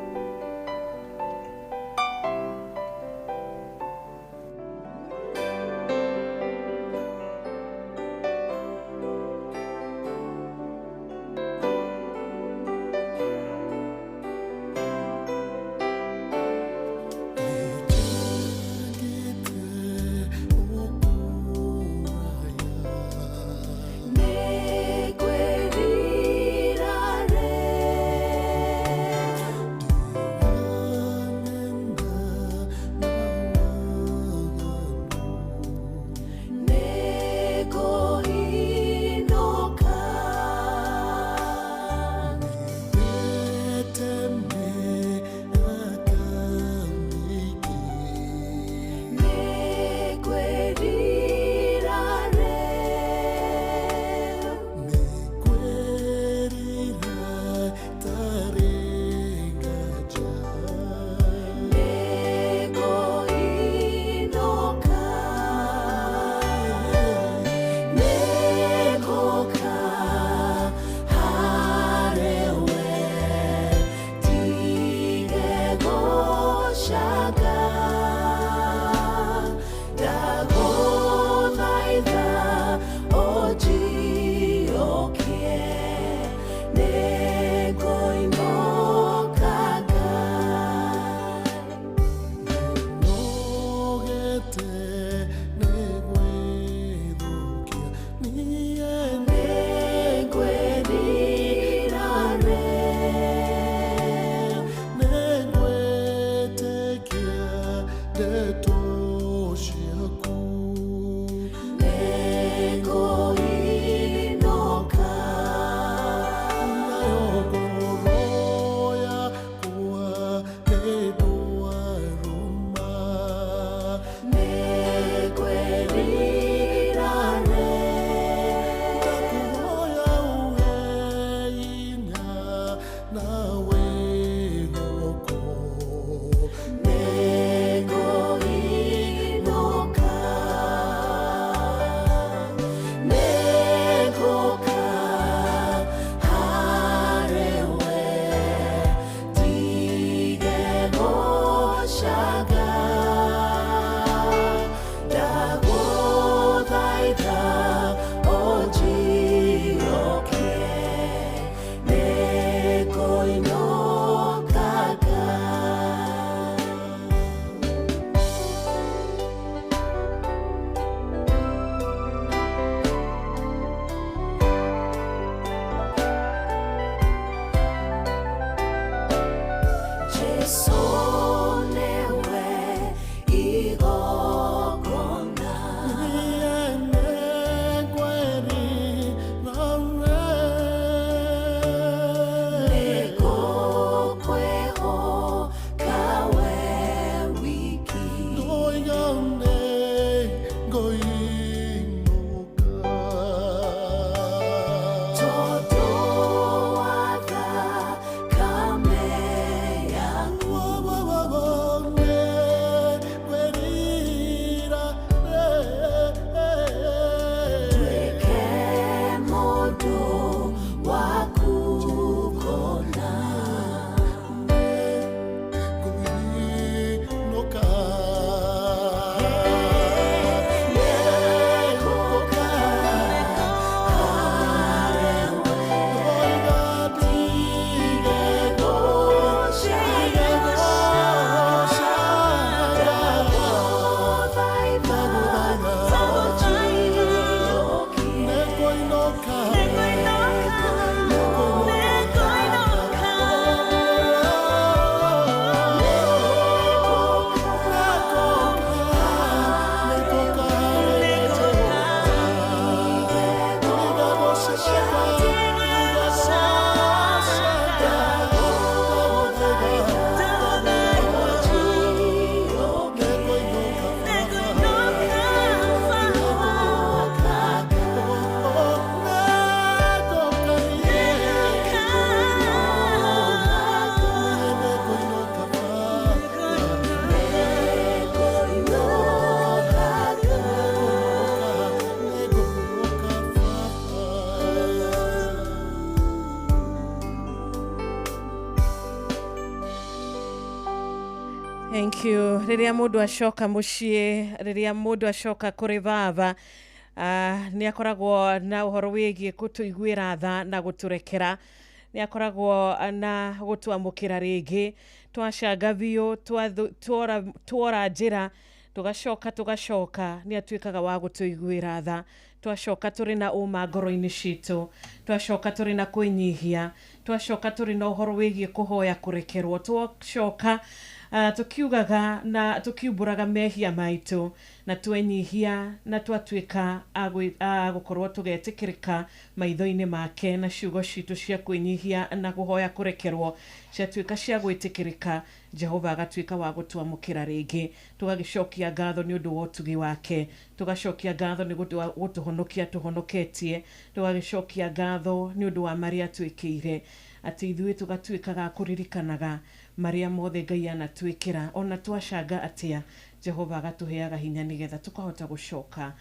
Thank you. Riria mundu acoka mucii, riria mundu acoka kuri baba, ni akoragwo na uhoro wigie kutuiguira tha na guturekera. Ni akoragwo na gutuamukira ringi, twacanga biu, twora njira, tugacoka ni atuikaga wa gutuiguira tha. Twacoka turi na uma ngoro-ini citu, twacoka turi na kwinyihia, twacoka turi na uhoro wigie kuhoya kurekerwo, twacoka tukiugaga na tukiumburaga mehia maitu na twenyihia na twatuika agukorwo tugetikirika maitho-ini make na ciugo citu cia kwinyihia na guhoya kurekerwo ciatuika cia gwitikirika. Jehova agatuika wa gutuamukira ringi, tugagicokia ngatho ni undu wa utugi wake, tugacokia ngatho ni gutuhonokia tuhonoketie, tugagicokia ngatho ni undu wa maria twikire, ati ithui tugatuikaga kuririkanaga maria mothe Ngai anatwikira ona twacanga atia. Jehova agatuheaga hinya nigetha tukahota gucoka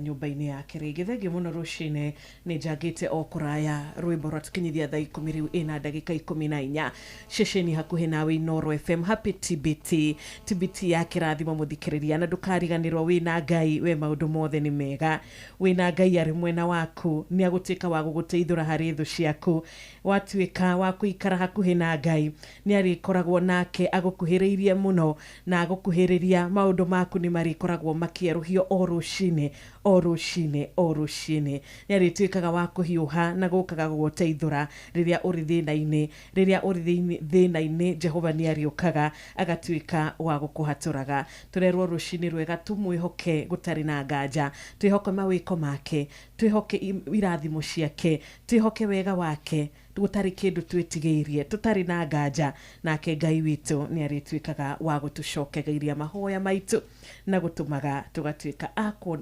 nyumba-ini yake ringi. Thengiũ muno rucine ni njangite o kuraya rwimbo rwatukinyithia thaa 10 riu ina ndagika 14 ceceni hakuhi nawe Inoro FM. Happy TBT ya kirathimo muthikiriria, na ndukariganirwo wina Ngai, we maundu mothe ni mega. Wina Ngai ari mwena waku, ni agutika wa guguteithura hari thu ciaku. Watuika wa kuikara hakuhi na Ngai, ni arikoragwo nake agukuhiriirie muno na agukuhiriria maundu maku ni marikoragwo makieruhio o rucine. Ni arituikaga wa kuhiuha na gukaga guguteithura riria uri thina-ini. Jehova ni ariukaga agatuika wa gukuhaturaga. Turerwo rucine rwega tumwihoke gutari na nganja, twihoke mawiko make, twihoke irathimo ciake, twihoke wega wake, gutari kindu twitigiirie, tutari na nganja. Nake Ngai witu ni arituikaga wa gutucokegeiria mahoya maitu na gutumaga tugatuika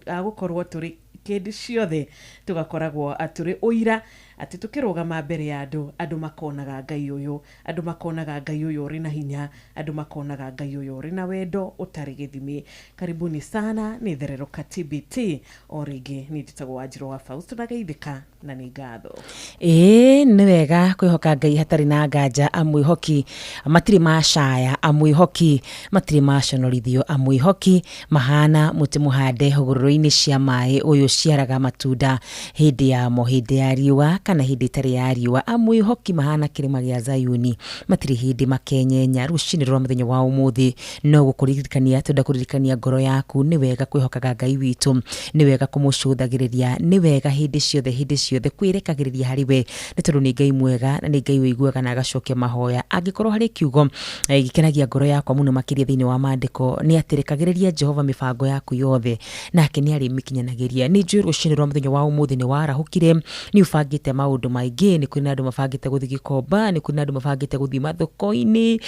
agukorwo turi kindi ciothe, tugakoragwo aturi uira ati tukirugama mbere ya andu makonaga Ngai uyu, andu makonaga Ngai uyu uri na hinya, andu makonaga Ngai uyu uri na wendo utari githimi. Karibuni sana ni Thereroka TBT o ringi. Ni nditagwo Wanjiru wa Fausto na geithika na ni ngatho. Ni wega kwihoka Ngai hatari na nganja, amwihoki matiri macaya, amwihoki matiri maconorithio, amwihoki mahana muti muhande hugururu-ini cia mai uyu ciaraga matunda hindi ya mo, hindi ya riua kana hindi tari ya riua. Amwihoki mahana kirima gia Zayuni, matiri hindi makenyenya. Rucini rwa muthenya wa umuthi no gukuririkania, tunda kuririkania ngoro yaku. Ni wega kwihokaga Ngai witu, ni wega kumucuthagiriria, ni wega hindi ciothe kwirekagiriria hari we, ni tondu ni Ngai mwega na ni Ngai wiguaga na agacokia mahoya. Angikorwo hari kiugo gikenagia ngoro yakwa muno makiria thiini wa mandiko, ni atirikagiriria Jehova mibango yaku yothe, nake ni ari mikinyanagiria. Ni njui rucini rwa muthenya wa umuthi ni warahukire, ni ubangite maundu maingi, ni kwina andu mabangite guthi Gikomba, ni kwina andu mabangite guthi mathoko-ini,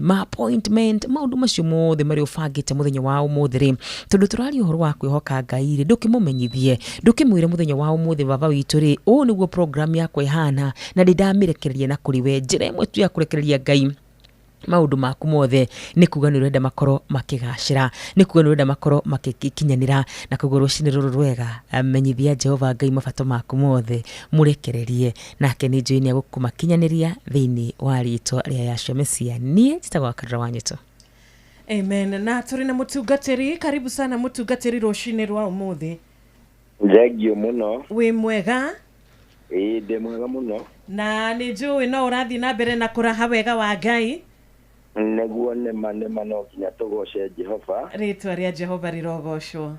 ma appointment, maundu macio mothe mari ubangite muthenya wa umuthi ri, tondu turari uhoro wa kwihoka Ngai ri, ndukimumenyithie, ndukimwire muthenya wa umuthi baba witu ri, o niguo program yakwa ihana na ndamirekereria na kuri we. Njira imwe tu ya kurekereria Ngai maundu maku mothe ni kuga ni urenda makoro makigacira, ni kuga ni urenda makoro makikinyanira, na kuga rucini ruru rwega menyithia Jehova Ngai mabato maku mothe murekererie, nake ni njui ni agukumakinyaniria thiini wa ritwa ria Yashua Mesia. Nie njitagwo Karira Wanyitu. Amen. Na turi na mutungatiri, karibu sana mutungatiri rucini rwa umuthi. Thengio muno. Wi mwega? Ndi mwega muno. Na ni njui no urathi na mbere na kuraha wega wa Ngai? Neguo nema no kinya tugoce Jehova. Ritwa ria Jehova rirogocwo.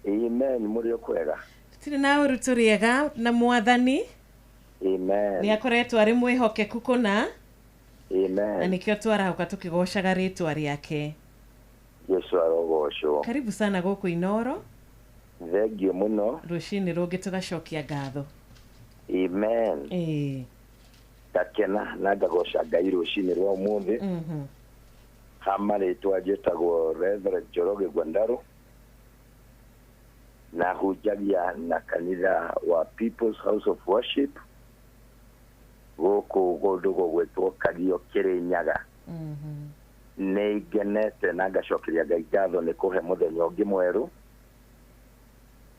Amen. Muri kwega? Tiri na urutu riega na mwathani. Amen. Ni akoretwo ari mwihokeku kuna. Amen. Na nikio twarahuka tukigocaga ritwa riake. Yesu arogocwo. Karibu sana guku Inoro. Thengio muno. Rucini rungi tugacokia ngatho. Amen. Ndakena na ngagoca Ngai rucini rwa umuthi. Hama ritwa njitagwo Reverend Njoroge Gwandaru, na hujagia na kanitha wa People's House of Worship guku gundu gugwitwo Kagio Kirinyaga. Ni ngenete na ngacokeria Ngai ngatho ni kuhe muthenya ungi mweru,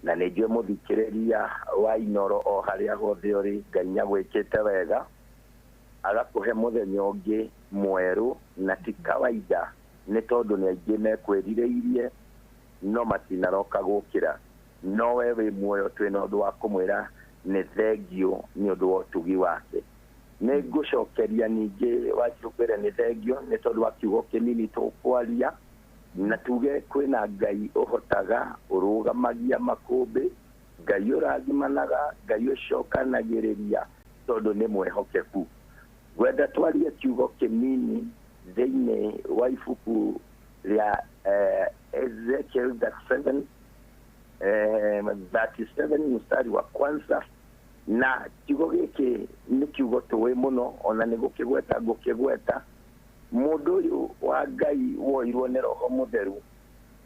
na ni njue muthikiriria wa Inoro o haria hothe uri. Ngai nyagwikite wega agakuhe muthenya ungi mweru, na ti kawaida nĩ tondũ nĩ aingĩ mekwĩrirĩirie no matinaroka gũkĩra. No we wĩ muoyo twĩna ũndũ wa kũmwĩra nĩ thengio nĩ ũndũ wa ũtugi wake. Nĩ ngũcokeria ningĩ Wanjirũ nĩ thengio nĩ tondũ wa kiugo kĩnini tũkwaria, na tuge kwĩna Ngai ũhotaga ũrũgamagia makũmbĩ, Ngai ũrathimanaga, Ngai ũcokanagĩrĩria tondũ nĩ mwĩhokeku. Gwenda twarie kiugo kĩnini thĩinĩ wa ibuku rĩa Ezekiel 37 mstari wa kwanza, na kiugo gĩkĩ nĩ kiugo tũĩ mũno, ona nĩ gũkĩgweta mũndũ ũyũ wa Ngai woirwo nĩ Roho Mũtheru,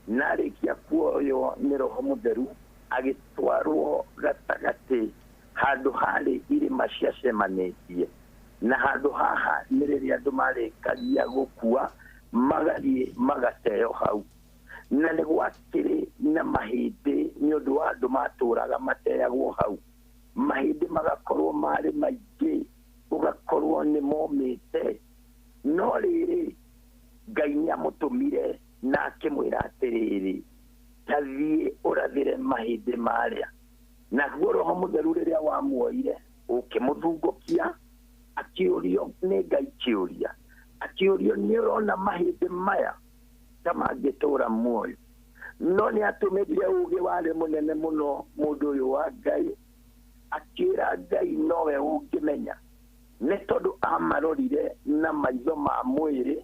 na arĩkia kuoywo nĩ Roho Mũtheru agĩtwarwo gatagatĩ handũ harĩ irĩma ciacemanĩtie, na handũ haha nĩ rĩrĩa andũ marĩkagia gũkua magathiĩ magateo hau, na nĩ gwakĩrĩ na mahĩndĩ nĩ ũndũ wa andũ matũraga mateagwo hau. Mahĩndĩ magakorwo marĩ maingĩ, ũgakorwo nĩ momĩte, no rĩrĩ Ngai nĩamũtũmire na akĩmwĩra atĩrĩrĩ, tathiĩ ũrathĩre mahĩndĩ marĩa. Naguo Roho Mũtheru rĩrĩa wamuoire ũkĩmũthungũkia, akĩũrio nĩ Ngai kĩũria, akĩũrio nĩ ũrona mahĩndĩ maya ta mangĩtũra muoyo? No nĩ atũmĩrire ũũgĩ warĩ mũnene mũno mũndũ ũyũ wa Ngai, akĩra Ngai nowe ũngĩmenya, nĩ tondũ amarorire na maitho ma mwĩrĩ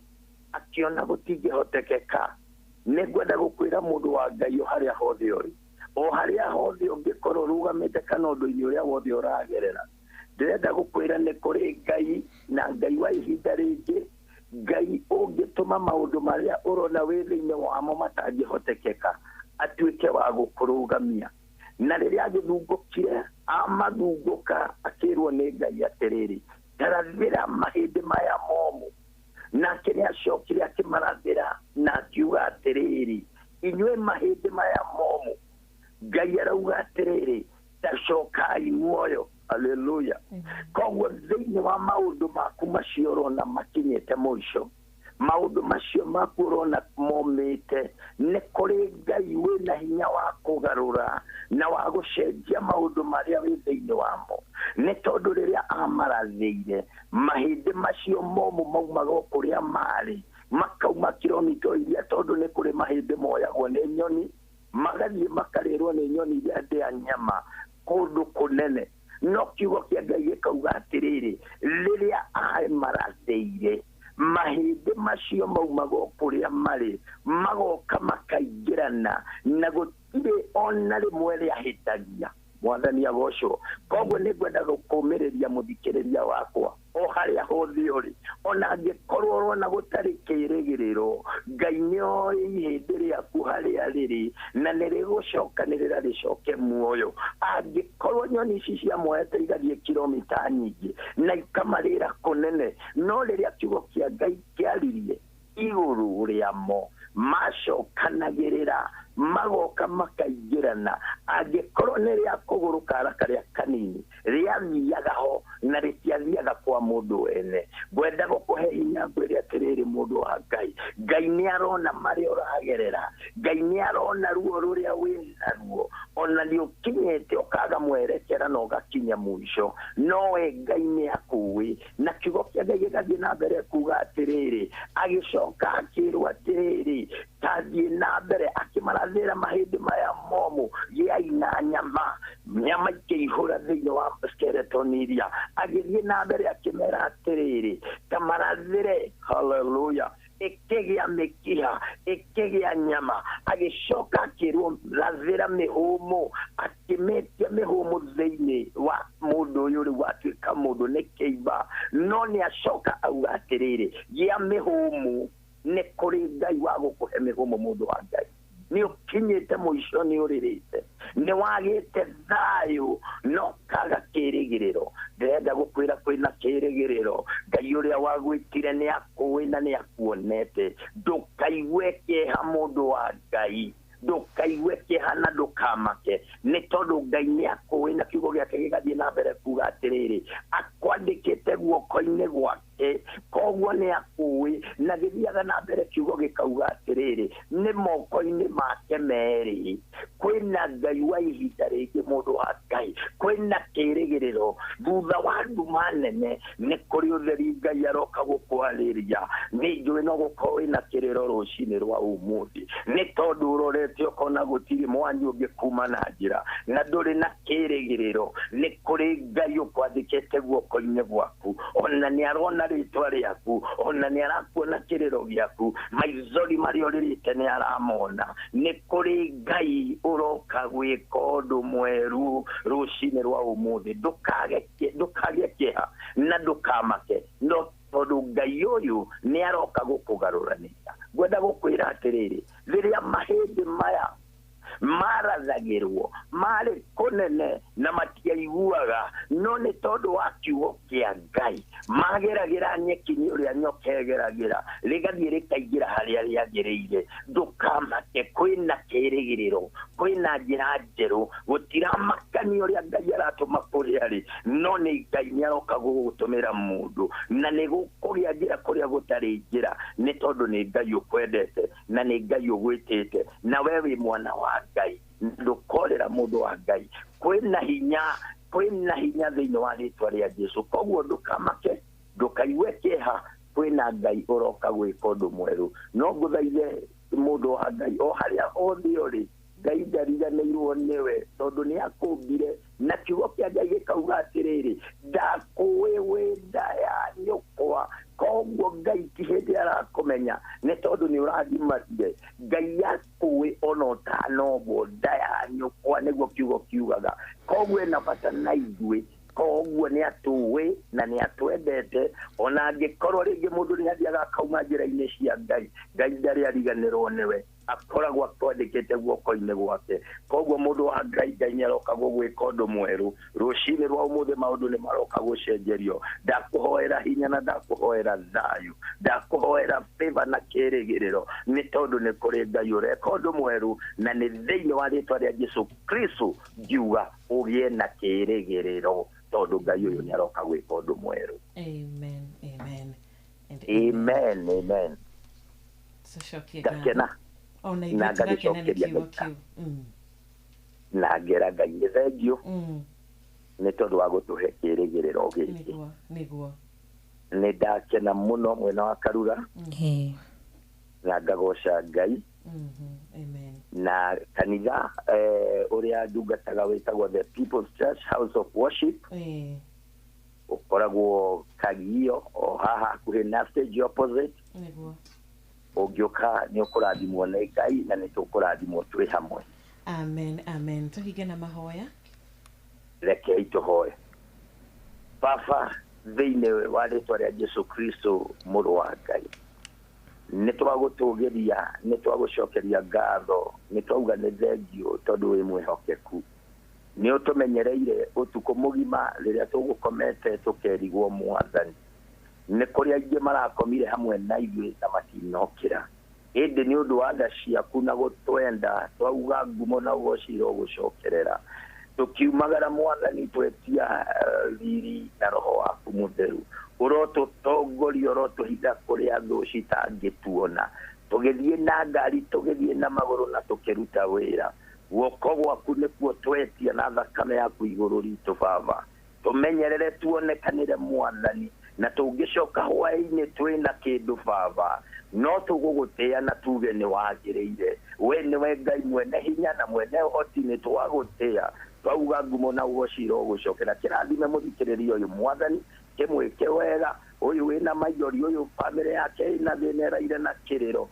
akĩona gũtingĩhotekeka. Nĩ ngwenda gũkwĩra mũndũ wa Ngai o harĩa hothe ũrĩ, o harĩa hothe ũngĩkorwo ũrũgamĩte kana ũndũ-inĩ ũrĩa wothe ũragerera, ndĩrenda gũkwĩra nĩ kũrĩ Ngai, na Ngai wa ihinda rĩngĩ, Ngai ũngĩtũma maũndũ marĩa ũrona wĩ thĩinĩ wamo matangĩhotekeka atuĩke wa gũkũrũgamia. Na rĩrĩa agĩthungũkire amathungũka, akĩrwo nĩ Ngai atĩrĩrĩ, tarathĩra mahĩndĩ maya momũ. Nake nĩ acokire akĩmarathĩra na akiuga atĩrĩrĩ, inyuĩ mahĩndĩ maya momũ, Ngai arauga atĩrĩrĩ, tacokai muoyo. Haleluya. Koguo thĩinĩ wa maũndũ maku macio ũrona makinyĩte mũico, maũndũ macio maku ũrona momĩte, nĩ kũrĩ Ngai wĩna hinya wa kũgarũra na wa gũcenjia maũndũ marĩa wĩ thĩinĩ wamo. Nĩ tondũ rĩrĩa amarathĩire, mahĩndĩ macio momũ maumaga o kũrĩa marĩ, makauma kilomita iria, tondũ nĩ kũrĩ mahĩndĩ moyagwo nĩ nyoni, magathiĩ makarĩrwo nĩ nyoni iria ndĩa nyama kũndũ kũnene. No kiugo kĩa Ngai gĩkauga atĩrĩrĩ, rĩrĩa amarathĩire, mahĩndĩ macio maumaga o kũrĩa marĩ, magoka makaingĩrana, na gũtirĩ ona rĩmwe rĩahĩtagia. Mwathani agocwo. Koguo nĩ ngwenda gũkũmĩrĩria mũthikĩrĩria wakwa o harĩa hothe ũrĩ, ona angĩkorwo ũrona gũtarĩ kĩĩrĩgĩrĩro, Ngai nĩoĩ ihĩndĩ rĩaku harĩa rĩrĩ, na nĩrĩgũcokanĩrĩra rĩcoke muoyo. Angĩkorwo nyoni ici ciamuoete igathiĩ kilomita nyingĩ na ikamarĩra kũnene, no rĩrĩa kiugo kĩa Ngai kĩaririe igũrũ rĩamo, macokanagĩrĩra, magoka makaingĩrana. Angĩkorwo nĩ rĩa kũgũrũ kara karĩa kanini rĩathiaga ho na rĩtiathiaga kwa mũndũ wene, ngwenda gũkũhe hinya ngwĩre atĩrĩrĩ mũndũ wa Ngai, Ngai nĩ arona marĩa ũragerera, Ngai nĩ arona ruo rũrĩa wĩnaruo, ona nĩ ũkinyĩte ũkaga mwerekera na ũgakinya mũico, nowe Ngai nĩ akũĩ. Na kiugo kĩa Ngai gĩgathiĩ na mbere kuuga atĩrĩrĩ, agĩcoka akĩrwo atĩrĩrĩ, tathiĩ na mbere, akĩmarathĩra mahĩndĩ maya momũ, gĩai na nyama, nyama ikĩihũra thĩinĩ wa skeleton iria. Agĩthiĩ na mbere akĩmera atĩrĩrĩ, tamarathĩre, haleluya, ĩkĩgĩa mĩkiha, ĩkĩgĩa nyama. Agĩcoka akĩrwo rathĩra mĩhũmũ, akĩmetia mĩhũmũ thĩinĩ wa mũndũ ũyũ rĩu atuĩka mũndũ nĩ kĩimba. No nĩ acoka auga atĩrĩrĩ, gĩa mĩhũmũ, nĩ kũrĩ Ngai wa gũkũhe mĩhũmũ mũndũ wa Ngai. Nĩ ũkinyĩte mũico, nĩ ũrĩrĩte, nĩ wagĩte thayũ, no kaga kĩĩrĩgĩrĩro. Ndĩrenda gũkwĩra kwĩna kĩĩrĩgĩrĩro. Ngai ũrĩa wagwĩtire nĩ akũĩ na nĩ akuonete. Ndũkaigue kĩeha mũndũ wa Ngai. ndukaigue kĩhana ndũkamake nĩ tondũ Ngai nĩ akũĩ na kiugo gĩake gĩgathiĩ na mbere kuuga atĩrĩrĩ akwandĩkĩte guoko-inĩ gwake koguo nĩ akũĩ na gĩthiaga na mbere kiugo gĩkauga atĩrĩrĩ nĩ moko-inĩ make merĩ kwĩna Ngai wa ihinda rĩngĩ mũndũ wa Ngai kwĩna kĩĩrĩgĩrĩro thutha wa nduma nene nĩ kũrĩ ũtheri Ngai aroka gũkwarĩria nĩ njũĩ no gũkorwo wĩna kĩrĩro rũcinĩ rwa ũmũthĩ nĩ tondũ ũrorete ũkona gũtirĩ mwanyu ũngĩ kuma na njĩra na ndũrĩ na kĩĩrĩgĩrĩro nĩ kũrĩ Ngai ũkwandĩkĩte guoko-inĩ gwaku ona nĩ arona rĩtwa rĩaku ona nĩ arakuona kĩrĩro gĩaku maithori marĩa ũrĩrĩte nĩ aramona nĩ kũrĩ Ngai ũroka gwĩka ũndũ mwerũ rũcinĩ rwa ũmũthĩ ndũkagĩe kĩeha na ndũkamake no tondũ Ngai ũyũ nĩ aroka gũkũgarũranĩra ngwenda gũkwĩra atĩrĩrĩ rĩrĩa mahĩndĩ maya marathagĩrwo marĩ kũnene na matiaiguaga no nĩ tondũ wa kiugo kĩa Ngai mageragĩra nyeki-inĩ ũrĩa nyoka ĩgeragĩra rĩgathiĩ rĩkaingĩra harĩa rĩagĩrĩire ndũkamake kwĩna kĩĩrĩgĩrĩro kwĩna njĩra njerũ gũtiramakania ũrĩa Ngai aratũma kũrĩa rĩ no nĩ Ngai nĩ aroka gũgũtũmĩra mũndũ na nĩ gũkũgĩa njĩra kũrĩa gũtarĩ njĩra nĩ tondũ nĩ Ngai ũkwendete na nĩ Ngai ũgwĩtĩte na we wĩ mwana wa Ngai ndũkorera mũndũ wa Ngai kwĩna hinya thĩinĩ wa rĩtwa rĩa Jesũ koguo ndũkamake ndũkaigue kĩeha kwĩna Ngai ũroka gwĩka ũndũ mwerũ no ngũthaithe mũndũ wa Ngai o harĩa othe ũrĩ Ngai ndariganĩirwo nĩwe tondũ nĩ akũmbire na kiugo kĩa Ngai gĩkauga atĩrĩrĩ ndakũĩ wĩ nda ya nyũkwa koguo Ngai ti hĩndĩ arakũmenya nĩ tondũ nĩ ũrathimathire Ngai akũĩ ona ũtanombwo nda ya nyũkwa nĩguo kiugo kiugaga koguo ena bata na ithuĩ koguo nĩ atũĩ na nĩ atwendete ona angĩkorwo rĩngĩ mũndũ nĩ athiaga akauma njĩra-inĩ cia Ngai Ngai ndarĩ ariganĩrwo nĩwe akoragwo akwandĩkĩte guoko-inĩ gwake koguo mũndũ wa Ngai nĩ aroka gũgwĩka ũndũ mwerũ rũcinĩ rwa ũmũthĩ maũndũ nĩ maroka gũcenjerio ndakũhoera hinya na ndakũhoera thayũ ndakũhoera favor na kĩĩrĩgĩrĩro nĩ tondũ nĩ kũrĩ Ngai ũreka ũndũ mwerũ na nĩ thĩinĩ wa rĩtwa rĩa Jesũ Kristo ngiuga ũgĩe na kĩĩrĩgĩrĩro tondũ Ngai ũyũ nĩ aroka gwĩka ũndũ mwerũ. Amen, amen, and amen, amen. Ndakena na ngagĩcokeria na ngera Ngai nĩ thengio nĩ tondũ wa gũtũhe kĩĩrĩgĩrĩro gĩkĩ nĩ ndakena mũno mwena wa Karura na ngagoca Ngai na kanitha ũrĩa ndungataga wĩtagwo The People's Church House of Worship ũkoragwo Kagio o haha hakuhĩ na stage opposite ũngĩũka nĩ ũkũrathimwo nĩ Ngai na nĩ tũkũrathimwo twĩ hamwe. Amen, amen. Tũhinge na mahoya. Rekei tũhoe. Baba thĩinĩ wa rĩtwa rĩa Jesũ Kristo mũrũ wa Ngai nĩ twagũtũũgĩria nĩ twagũcokeria ngatho nĩ twauga nĩ thengio tondũ wĩ mwĩhokeku nĩ ũtũmenyereire ũtukũ mũgima rĩrĩa tũgũkomete tũkerigwo Mwathani nĩ kũrĩ aingĩ marakomire hamwe na ithuĩ na matinokĩra ĩndĩ nĩ ũndũ wa tha ciaku na gũtwenda twauga ngumo na ũgociro gũcokerera tũkiumagara Mwathani twetia riri na roho waku mũtheru ũrotũtongoria ũrotũhitha kũrĩa thũ citangĩtuona tũgĩthiĩ na ngari tũgĩthiĩ na magũrũ na tũkĩruta wĩra guoko gwaku nĩkuo twetia na thakame yaku igũrũ ritũ Baba tũmenyerere tuonekanĩre Mwathani na tũngĩcoka hwaĩ-inĩ twĩna kĩndũ Baba no tũgũgũtĩa na tuge nĩ wagĩrĩire we nĩwe Ngai mwene hinya na mwene ũhoti nĩ twagũtĩa twauga ngumo na ũgociro gũcokera kĩrathime mũthikĩrĩria ũyũ Mwathani kĩmwĩke wega ũyũ wĩna maithori ũyũ bamĩrĩ yake ĩna thĩna ĩraire na kĩrĩro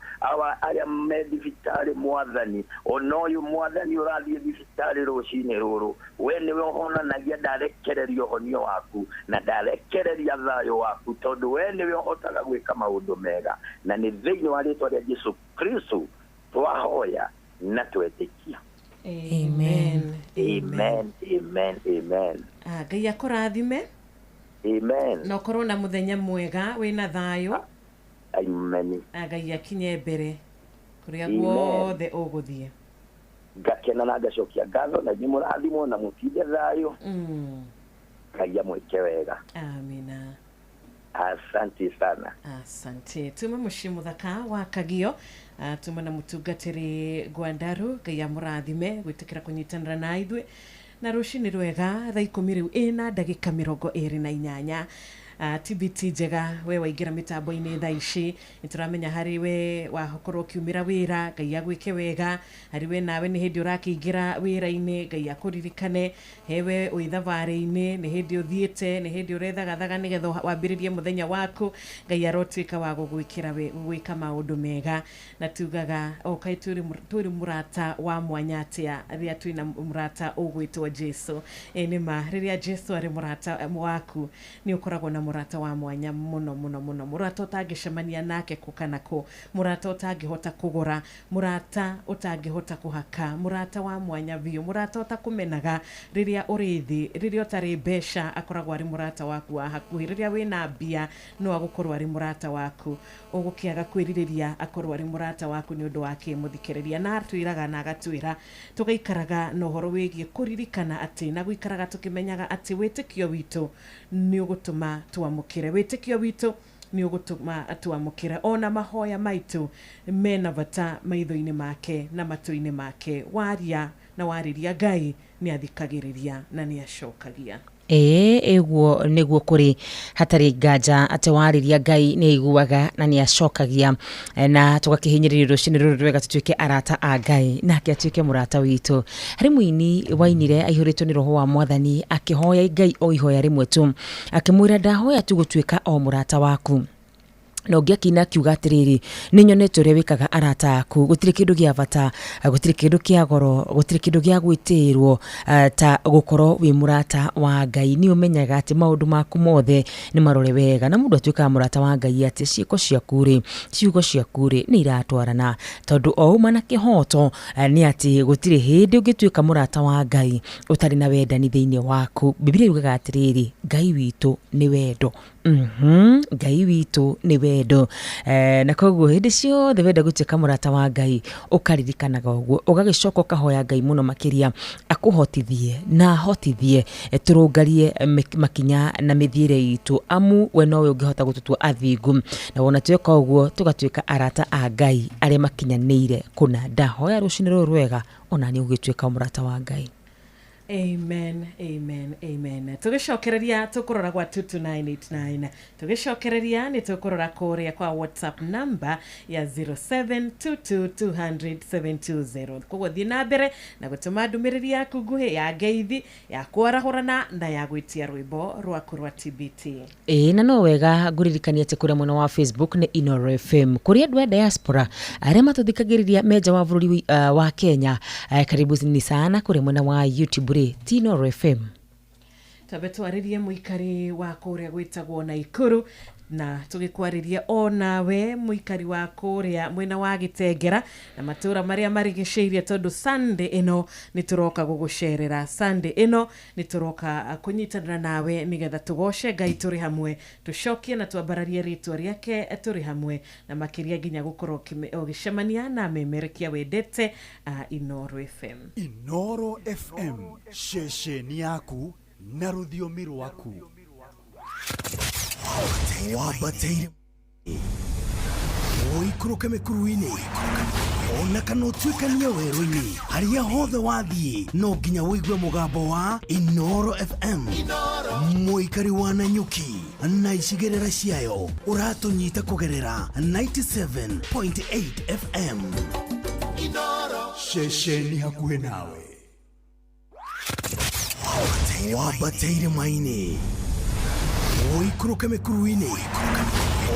arĩa me thibitarĩ Mwathani ona ũyũ Mwathani ũrathiĩ thibitarĩ rũcinĩ rũrũ we nĩwe ũhonanagia ndarekereria ũhonio waku na ndarekereria thayũ waku tondũ we nĩwe ũhotaga gwĩka maũndũ mega na nĩ thĩinĩ wa rĩtwa rĩa Jesũ Kristo twahoya na twetĩkia. Amen, amen, amen, amen. Ngai akũrathime. Amen. Na ũkorwo na mũthenya mwega wĩna thayũ. Amen. Ngai akinye mbere kũrĩa guothe ũgũthiĩ. ngakena na ngacokia ngatho na nyuĩ mũrathimwo na mũtinde thayũ Ngai amwĩke wega. Amina. Asante sana. Asante. Tuma mushi muthaka wa Kagio. Tuma na mutungatĩri Gwandaru Ngai amũrathime gwĩtĩkĩra kũnyitanĩra na ithuĩ na rũcinĩ rwega thaa 10 rĩu ĩna ndagĩka 28. TBT njega we waingira mitambo-inĩ thaa ici nituramenya hari we wakorwo kiumira wira Ngai agwike wega hari we nawe ni hindi urakĩingira wira-inĩ Ngai akũririkane hewe ũithabarĩ-inĩ ni hindi ũthiĩte ni hindi ũrethagathaga nigetha wambĩrĩrie mũthenya waku Ngai arotuĩka wa gwĩka maũndũ mega na tugaga kai tũrĩ mũrata wa mwanya atĩa rĩrĩa twĩna mũrata ũgwĩtwo Jesu nĩma rĩrĩa Jesu arĩ mũrata waku ni ũkoragwo na murata wa mwanya muno murata utangĩcemania nake kukanako murata utangĩhota kũgũra murata utangĩhota kũhaka murata wa mwanya biũ murata utakũmenaga rĩrĩa ũrĩ thĩ rĩrĩa ũtarĩ mbeca akoragwo arĩ murata waku wa hakuhĩ rĩrĩa wĩna mbia no agũkorwo arĩ murata waku ũgũkĩaga kwĩrirĩria akorwo arĩ murata waku nĩ ũndũ wa kĩmũthikĩrĩria na atwĩraga na agatwĩra tũgaikaraga na ũhoro wĩgiĩ kũririkana atĩ na gũikaraga tũkĩmenyaga atĩ wĩtĩkio witũ nĩ ũgũtũma tuamũkĩre wĩtĩkio witũ nĩ ũgũtũma tuamũkĩre ona mahoya maitũ mena bata maitho-inĩ make na matũ-inĩ make waria na warĩria Ngai nĩ athikagĩrĩria na nĩ acokagia. Eguo nĩguo kũrĩ hatarĩ nganja atĩ warĩria Ngai nĩ aiguaga na nĩ acokagia na tũgakĩhinyĩrĩria rũcinĩ rũrũ rwega tũtuĩke arata a Ngai nake atuĩke mũrata witũ. Harĩ mũini wainire aihũrĩtwo nĩ roho wa Mwathani akĩhoya Ngai o ihoya rĩmwe tu akĩmwĩra ndahoya tu gũtuĩka o mũrata waku na ũngĩakina akiuga atĩrĩrĩ nĩ nyonete ũrĩa wĩkaga arata aku gũtirĩ kĩndũ gĩa bata gũtirĩ kĩndũ kĩa goro gũtirĩ kĩndũ gĩa gwĩtĩrwo ta gũkorwo wĩ mũrata wa Ngai nĩ ũmenyaga atĩ maũndũ maku mothe nĩ marore wega na mũndũ atuĩkaga mũrata wa Ngai atĩ ciĩko ciugo ciaku nĩ iratwarana tondũ o uma na kĩhoto nĩ atĩ gũtirĩ hĩndĩ ũngĩtuĩka mũrata wa Ngai ũtarĩ na wendani thĩinĩ waku. Biblia yugaga atĩrĩrĩ Ngai witũ nĩ wendo. Ngai witũ nĩ wendo na koguo hĩndĩ ciothe wenda gũtuĩka mũrata wa Ngai ũkaririkanaga ũguo ũgagĩcoka ũkahoya Ngai mũno makĩria akũhotithie na ahotithie tũrũngarie makinya na mĩthiĩre itũ amu we nowe ũngĩhota gũtũtua athingu na wona tweka ũguo tũgatuĩka arata a Ngai arĩa makinyanĩire kũna. Ndahoya rũcinĩ rũrũ rwega ona nĩ ũgĩtuĩka mũrata wa Ngai. Amen, amen, amen. Tugicokereria tukurora gwa 22989 tugicokereria ni tukurora kuria kwa WhatsApp number ya 0722200720 koguo thiĩ na mbere na gũtũma ndũmĩrĩri yaku nguhĩ ya ngeithi ya kwarahũrana na ya gwĩtia rwĩmbo rwaku rwa TBT. Na no wega ngũririkania atĩ kũrĩa mwena wa Facebook nĩ Inoro FM kũrĩa andũ a diaspora arĩa matũthikagĩrĩria menja wa bũrũri wa Kenya karibu ni sana kũrĩa mwena wa YouTube Inoro FM. Tabetwarĩrie mũikari wa kũrĩa gwĩtagwo Naikuru na tũgĩkwarĩria onawe mũikari wa kũrĩa mwena wa Gĩtengera na matũra marĩa marigicĩirie tondũ Sunday ĩno nĩ tũroka gũgũcerera. Sunday ĩno nĩ tũroka kũnyitanĩra nawe nĩgetha tũgoce Ngai tũrĩ hamwe tũcokie na twambararie rĩtwa rĩake tũrĩ hamwe na makĩria nginya gũkorwo ũgĩcemania na memerekia wendete Inoro FM. Inoro FM ceceni yaku na rũthiomi rwaku. Wabateire oikũrũke mĩkuru-inĩ ona kana ũtuĩkanie werũ-inĩ harĩa hothe wathiĩ no nginya wĩigue mũgambo wa Inoro FM. Mũikari wa Nanyuki na icigĩrĩra ciayo ũratũnyita kũgerera 97.8 FM. Inoro ceceni hakuhĩ nawe. Wabateire maini oikũrũke mĩkuru-inĩ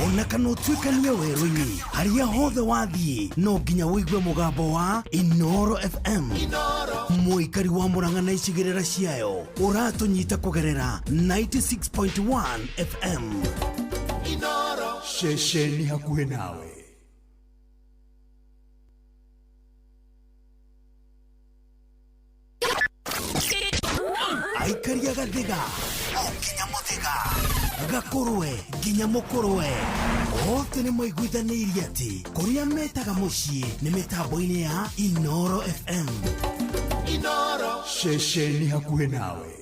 ona kana ũtuĩkanie werũ-inĩ harĩa hothe wathiĩ no nginya wĩigue mũgambo wa Inoro FM. Mũikari wa Mũrang'a na icigĩrĩra ciayo ũratũnyita kũgerera 96.1 FM. Inoro ceceni hakuhĩ nawe. Aikaria Gathiga nginya Mũthĩga Gakũrwe nginya Mũkũrwe othe nĩ maiguithanĩirie atĩ kũrĩa metaga mũciĩ nĩ mĩtambo-inĩ ya Inoro FM. Inoro ceceni hakuhĩ nawe.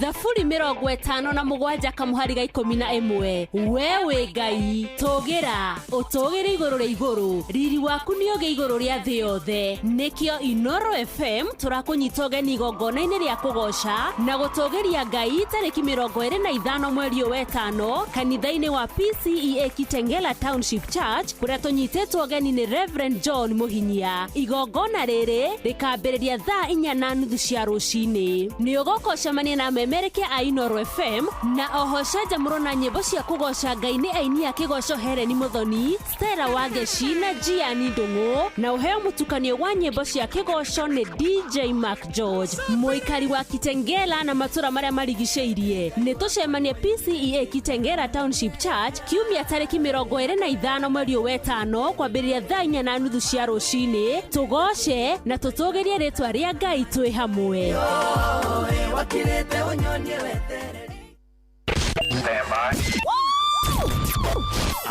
Thafuri 57 kamuhariga 11 wewe ngai tũgĩra ũtũgĩre igũrũ rĩa igũrũ riri waku nĩ ũgĩ igũrũ rĩa thĩ yothe nĩkĩo Inoro FM tũrakũnyita ũgeni igongona-inĩ rĩa kũgoca na gũtũgĩria ngai tarĩki 25 mweri wa 5 kanitha-inĩ wa PCEA Kitengela Township Church kũrĩa tũnyitĩtwo ũgeni nĩ Reverend John Mũhinyia. Igongona rĩrĩ rĩkambĩrĩria thaa 4:30 cia rũcinĩ. Nĩ ũgũkocemania na memereke a Inoro FM na oho cenjamũro na nyĩmbo cia kũgoca ngai nĩ aini a kĩgoco Heleni Muthoni, Stella Wangeci na Gianni Ndung'u, na ũheo mũtukanio wa nyĩmbo cia kĩgoco nĩ DJ Mark George. Mũikari wa Kitengela na matũra marĩa marigicĩirie nĩ tũcemanie PCEA Kitengela Township Church kiumia tarĩki 25 mweri wa 5 kwambĩrĩria thaa 4:30 cia rũcinĩ. Tũgoce na tũtũgĩrie rĩtwa rĩa ngai twĩ hamwe.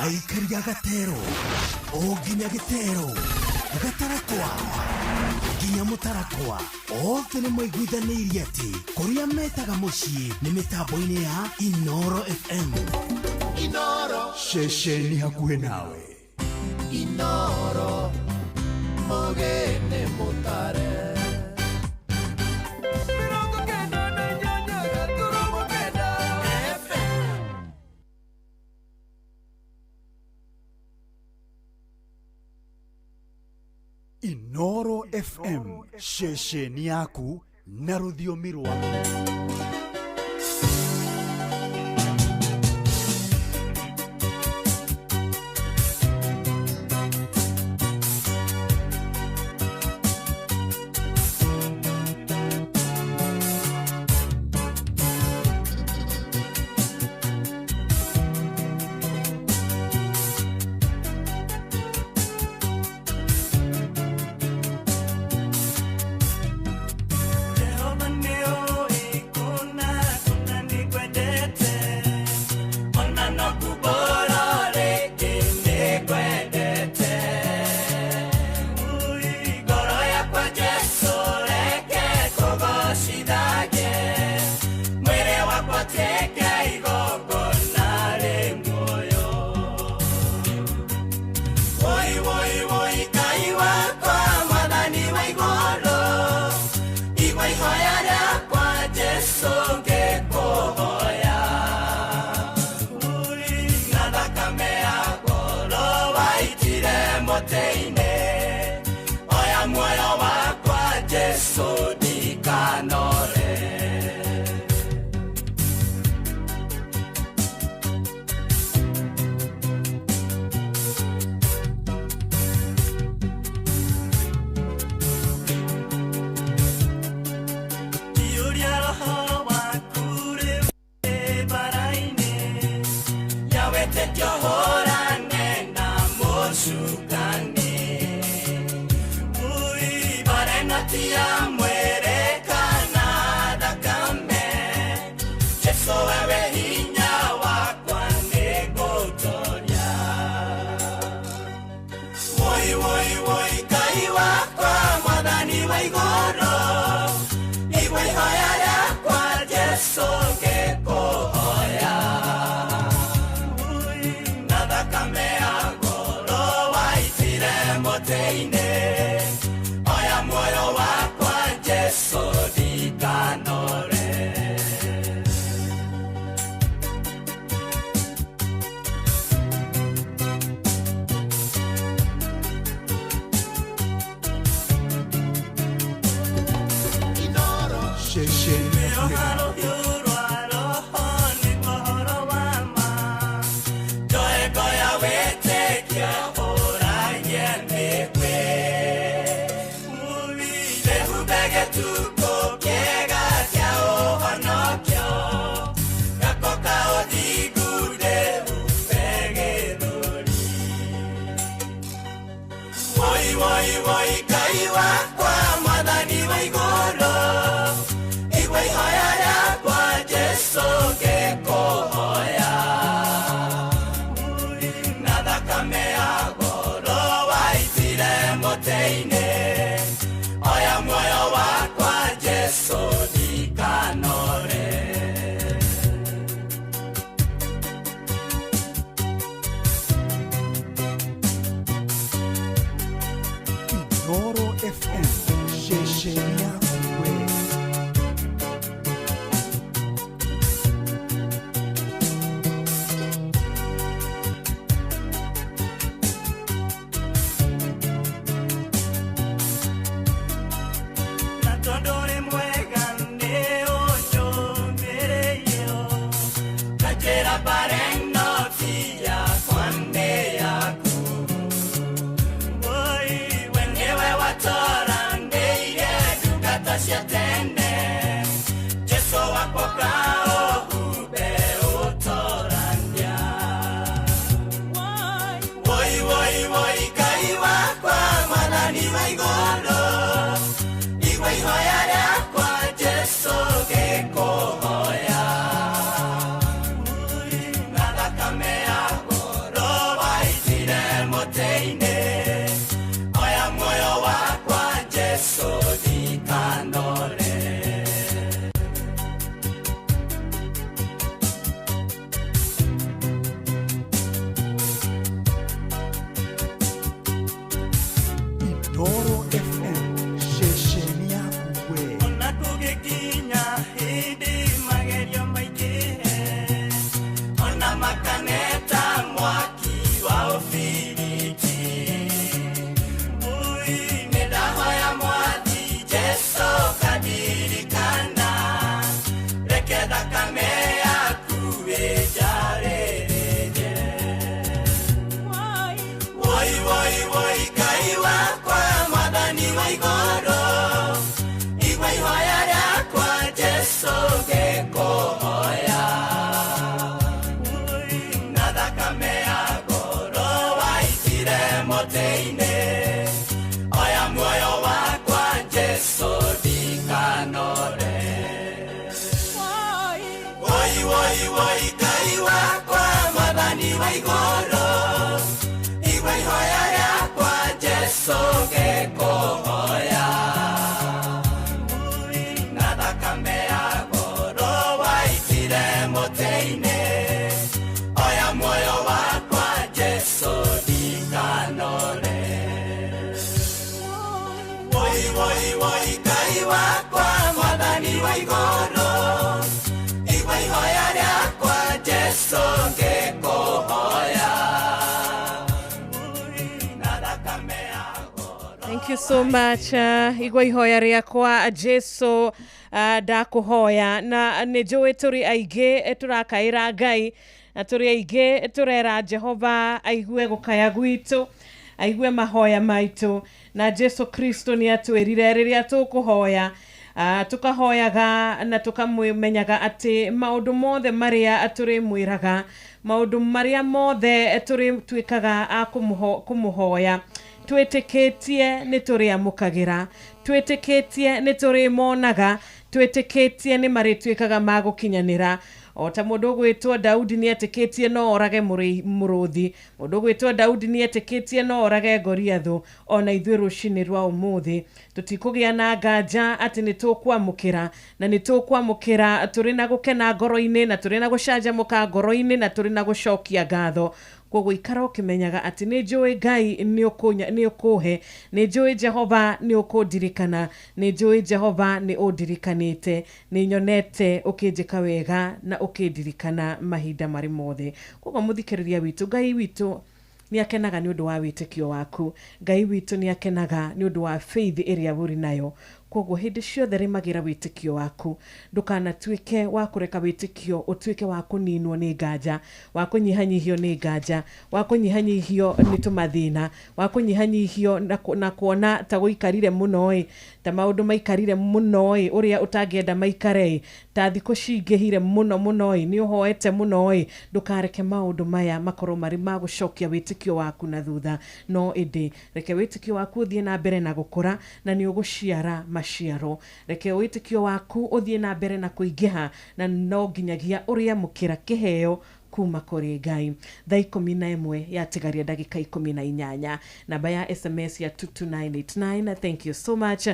Aikari a Gatero, o nginya Gĩtero, Gatarakwa, nginya Mũtarakwa, othe nĩ maiguithanĩirie atĩ kũrĩa metaga mũciĩ nĩ mĩtambo-inĩ ya Inoro FM. Inoro ceceni hakuhĩ nawe. Inoro mũgeni mũtare. Inoro FM, ceceni yaku na rũthiomi rwaku. Toro FM, shesheni yako wewe. Thank you so much. Igwa ihoya riakwa Jesu ndakuhoya na nejoe turi aige turakaira Ngai na turi aige turera Jehova aigue gukaya gwitu aigue mahoya maitu na Jesu Kristo ni atwirire riria tukuhoya tukahoyaga na tukamumenyaga ati maundu mothe maria aturi mwiraga maundu maria mothe turi twikaga akumuhoya twetiketie ni turi amukagira twetiketie ni turi monaga twetiketie ni mari twikaga magukinyanira o ta mundu gwitwa Daudi ni etiketie no orage muruthi mundu gwitwa Daudi ni etiketie no orage Goliathu ona ithuĩ rucini rwa umuthi tutikugia na nganja ati ni tukwamukira na ni tukwamukira turi na gukena ngoro-ini na turi na gucanjamuka ngoro-ini na turi na gucokia ngatho koguo ikara ukimenyaga ati ni njui Ngai ni ukuhe ni njui Jehova ni ukundirikana ni njui Jehova ni undirikanite ni nyonete ukinjika wega na ukindirikana mahinda mari mothe koguo muthikiriria witu Ngai witu ni akenaga ni undu wa witikio waku Ngai witu ni akenaga ni undu wa faith iria buri nayo koguo hindi ciothe rimagira witikio waku ndukana tuike wa kureka witikio utuike wa kuninwo ni nganja wa kunyihanyihio ni nganja wa kunyihanyihio ni tumathina wa kunyihanyihio na kuona ta guikarire muno ta maundu maikarire muno uria utangienda maikare ta thiku cingihire muno ni uhoete muno ndukareke maundu maya makorwo mari magucokia witikio waku na thutha no indi reke witikio waku thie na mbere na gukura na ni uguciara maciaro reke witikio waku uthie na mbere na kuingiha na no nginyagia uria mukira kiheo kuma kuri Ngai. Thaa 11 yatigaria ndagika 18. Namba ya SMS ya 22989. Thank you so much.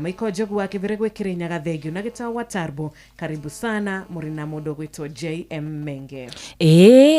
Michael Jogu wa Kiviregwe Kirinyaga thengio na Gitawa wa Tarbo. Karibu sana murina mundu gwitwo JM Menge.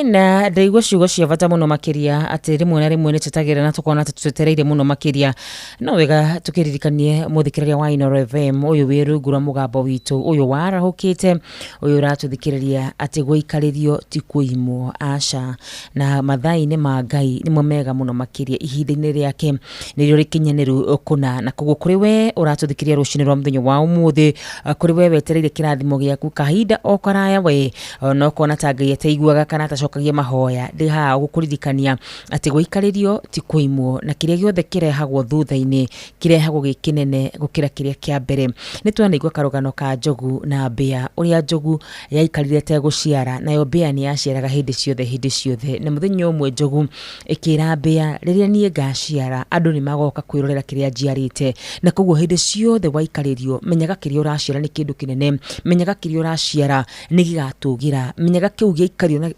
Na ndaigua ciugo cia bata muno makiria ati rimwe na rimwe nitutagira na tukona tutereire muno makiria no wega tukiririkanie muthikiriria wa Inoro FM uyu wiru ngura mugambo witu uyu warahukite uyu ratuthikiriria ati guikaririo ti kuimwo aca na mathai-ini ma Ngai nimo mega muno makiria ihinda-ini riake nirio rikinyaniru kuna na koguo kuri we uratuthikiria rucini rwa muthenya wa umuthi kuri we wetereire kirathimo giaku kahinda o karaya we no kona ta Ngai ateiguaga kana atacokagia mahoya ndi ha gukuririkania ati guikaririo ti kuimwo na kiria giothe kirehagwo thutha-ini kirehagwo gikinene gukira kiria kia mbere nitwanaigua karugano ka Njogu na Mbea uria Njogu yaikarire te guciara nayo Mbea ni yaciaraga hindi ciothe na muthenya umwe Njogu ikira Mbea riria nie ngaciara andu ni magoka kwirorera kiria njiarite na koguo hindi ciothe waikaririo menyaga kiria uraciara ni kindu kinene menyaga kiria uraciara ni gigatugira menyaga kiu giikario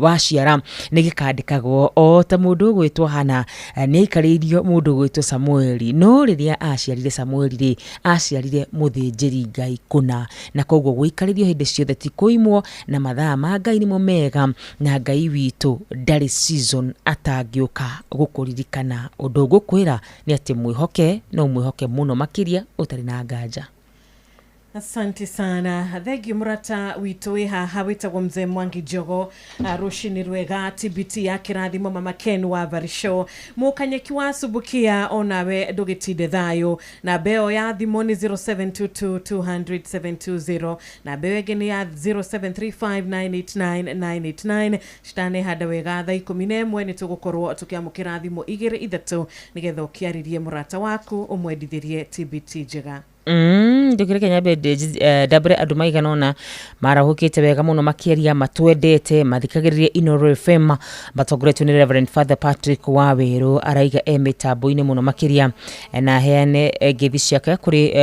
waciara ni gikandikagwo o ta mundu gwitwo Hana ni aikaririo mundu gwitwo Samueli no riria aciarire Samueli ri aciarire muthinjiri Ngai kuna na koguo guikaririo hindi ciothe ti kuimwo na mathaa ma Ngai nimo mega na Ngai witu ndari season atangiuka gukuririkana undu gukwira ni ati mwihoke no mwihoke muno makiria utari na nganja. Asante sana. Thegi murata witu haha witagwo Mzee Mwangi Jogo rushini rwega TBT ya kirathimo Mama Ken wa Varisho mukanyeki wa subukia onawe dogitide thayo na beo ya thimo ni 0722200720 na beo egeni ya 0735989989 shitane hada wega thaa 11 ni tugukorwo tukiamukira thimo 2-3 nigetho kiaririe murata waku umwendithirie TBT njega. Ndukire Kenya bede dabre andu maiganona marahukite wega muno makiaria matwendete mathikagiririe Inoro FM batogoretwo ni Reverend Father Patrick Waweru araiga mitambo-ini muno makiria na heane ngethi ciake kuri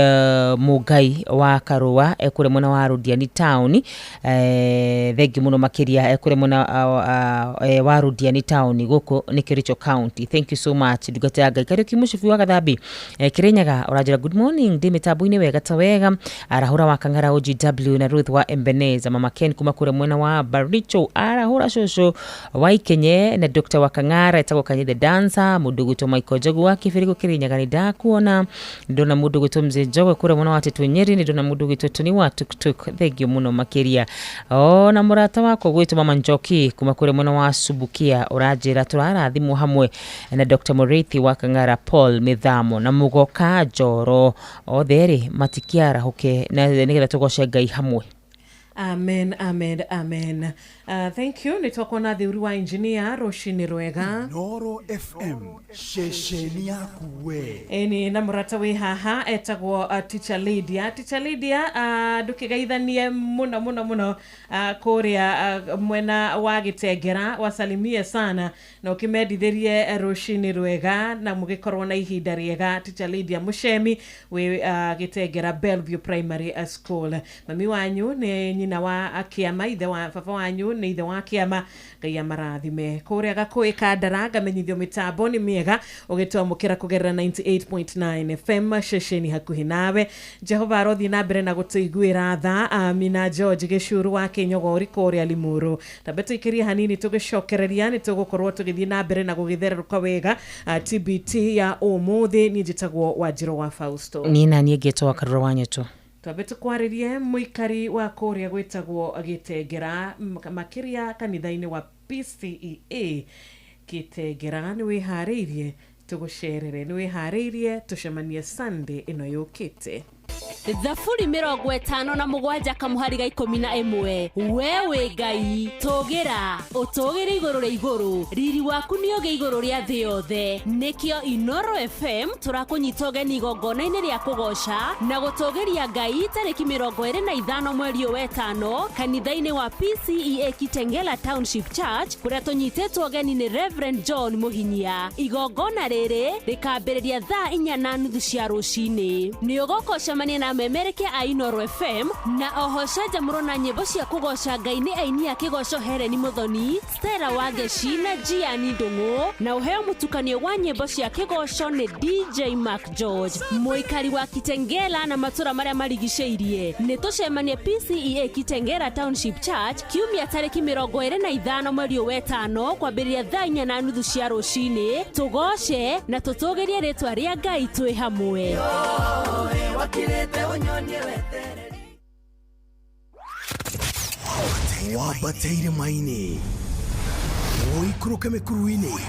Mugai wa Karua ekure muna wa Rudiani Town thegi muno makiria ekure muna wa Rudiani Town guku ni Kericho County. Thank you so much ndugate Ngai Kariuki mushifi wa Gathambi Kirinyaga urajira good morning mitambo-ini wega tawega arahura wa Kangara OGW na Ruth wa Embeneza Mama Ken kuma kure mwena wa Baricho arahura shosho wa Ikenye na Dr. wa Kangara etagwo Kanye the dancer mudugu to Michael Jogu wa Kifirigo Kirinyaga ni ndakuona ndona mudugu to Mzee Jogo kure mwena wa Tetu Nyeri ni ndona mudugu to Tuni wa Tuktuk thegio muno makiria na murata wako gwitu Mama Njoki kuma kure mwena wa Subukia urajira turarathimwo hamwe na Dr. Murithi wa Kangara Paul Mithamo na Mugoka Joro theri matikiara hoke na nigetha tugoce Ngai hamwe. Amen. Thank you. Nitwako na thiuri wa engineer Roshini Rwega Inoro FM shesheni yaku we eni na murata we haha etagwo Teacher Lydia dukigaithanie muno kuria mwena wa Gitengera wasalimie sana na ukimendithirie Roshini Rwega na mugikorwo na ihinda riega. Teacher Lydia Mushemi we Gitengera Bellevue Primary School. Mami wanyu ni nyina wa Akiama ithe wa baba wanyu ni ithe wa Kiama Ngai amarathime kuria Gakui Kandara ngamenyithio mitambo ni miega ugitwa mukira kugerera 98.9 FM shesheni hakuhi nawe. Jehova arothi na mbere na gutuiguira tha Amina George Gicuru wa Kinyogori kuria Limuru tabetu ikiria hanini tugicokereria ni tugukorwo tugithii na mbere na gugithererũka wega. TBT ya umuthi ni njitagwo Wanjiru wa Fausto nina nie getwa Karura wanyetu twabetu kwaririe muikari wa kuria gwitagwo Gitengera makiria kanitha-ini wa PCEA Gitengera ni wihariirie tugucerere ni wihariirie tucemanie Sunday ino yukite Thafuri 57 kamuhari ga 11 wewe Ngai togira utogire iguru ria iguru riri waku ni oge iguru ria thi yothe nikio Inoro FM turakunyitoge ni gongona-ini ria kugoca na gutogeria Ngai tariki 25 mweri wa 5 kanitha-ini wa PCEA Kitengela Township Church kuria tunyitetwo ogeni ni Reverend John Muhinyia. Igongona riri rikambiriria thaa 4:30 cia rucini ni ugokoca mania na amemereke a Inoro FM na oho canjamũro na nyĩmbo cia kũgoca Ngai nĩ aini a kĩgoco Hereni Muthoni, Stella Wangeci na Gianni Ndung'u, na ũheo mũtukanio wa nyĩmbo cia kĩgoco nĩ DJ Mark George. Mũikari wa Kitengela na matũra marĩa marigicĩirie nĩ tũcemanie PCEA Kitengela Township Church kiumia tarĩki 25 mweri wa 5 kwambĩrĩria thaa 4:30 cia rũcinĩ. Tũgoce na tũtũgĩrie rĩtwa rĩa Ngai twĩ hamwe. Wabateire maini Oikũrũke mĩkuru-inĩ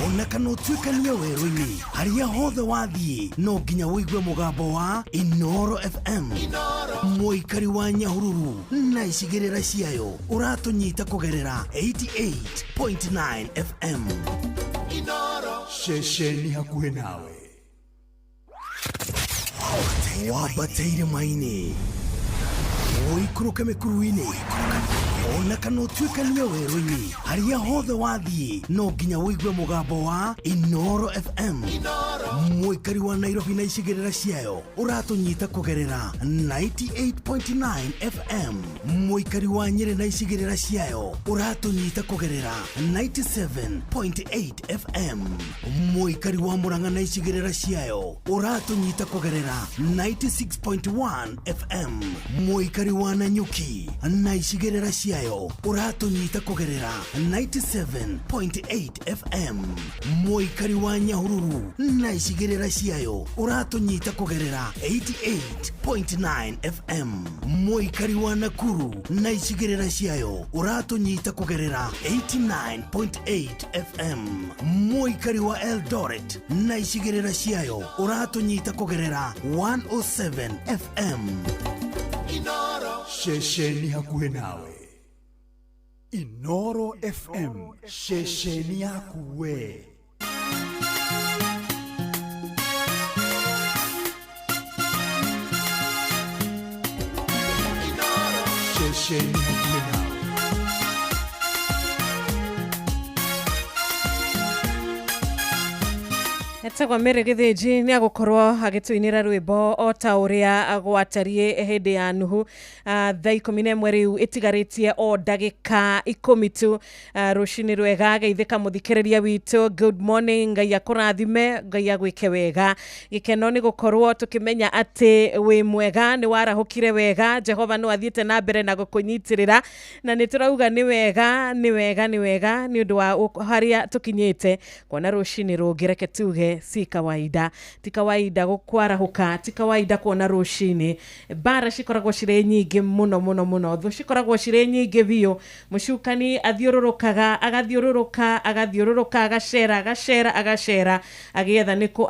ona kana ũtuĩkanie werũ-inĩ harĩa hothe wathiĩ no nginya wĩigue mũgambo wa Inoro FM. Mũikari wa Nyahururu na icigĩrĩra ciayo ũratũnyita kũgerera 88.9 FM. Inoro ceceni hakuhĩ nawe. Wabateire maini Oikũrũke mĩkuru-inĩ ona kana ũtuĩkanie werũ-inĩ harĩa hothe wathiĩ no nginya wĩigue mũgambo wa Inoro FM. Mũikari wa Nairobi na icigĩrĩra ciayo ũratũnyita kũgerera 98.9 FM. Mũikari wa Nyĩrĩ na icigĩrĩra ciayo ũratũnyita kũgerera 97.8 FM. Mũikari wa Murang'a na icigĩrĩra ciayo ũratũnyita kũgerera 96.1 FM. Mũikari wa Nanyuki na icigĩrĩra ciayo ũratũnyita kũgerera 97.8 FM. Mũikari wa Nyahururu na icigĩrĩra ciayo ũratũnyita kũgerera 88.9 FM. Mũikari wa Nakuru na icigĩrĩra ciayo ũratũnyita kũgerera 89.8 FM. Mũikari wa Eldoret na icigĩrĩra ciayo ũratũnyita kũgerera 107 FM. Inoro ceceni hakuhĩ nawe. Inoro FM ceceni yaku we. Inoro ceceni hakuhĩ nawe. Etagwa Mary Githinji nĩ agũkorwo agĩtũinĩra rwĩmbo o ta ũrĩa agwatarie hĩndĩ ya nuhu thaa 11 rĩu ĩtigarĩtie o ndagĩka 10 tu rũcinĩ rwega. Geithĩka mũthikĩrĩria witũ, good morning, Ngai akũrathime, Ngai agwĩke wega. Gĩkeno nĩ gũkorwo tũkĩmenya atĩ wĩ mwega, nĩ warahũkire wega, Jehova no athiĩte na mbere na gũkũnyitĩrĩra, na nĩ tũrauga nĩ wega nĩ wega nĩ wega nĩ ũndũ wa harĩa tũkinyĩte. Kuona rũcinĩ rũngĩ reke tuge si kawaida, ti kawaida gũkwarahuka, ti kawaida kuona rũcinĩ. Bara cikoragwo cirĩ nyingĩ mũno mũno mũno, thũ cikoragwo cirĩ nyingĩ biũ. Mũcukani athiũrũrũkaga agathiũrũrũka agacera agĩetha nĩkũ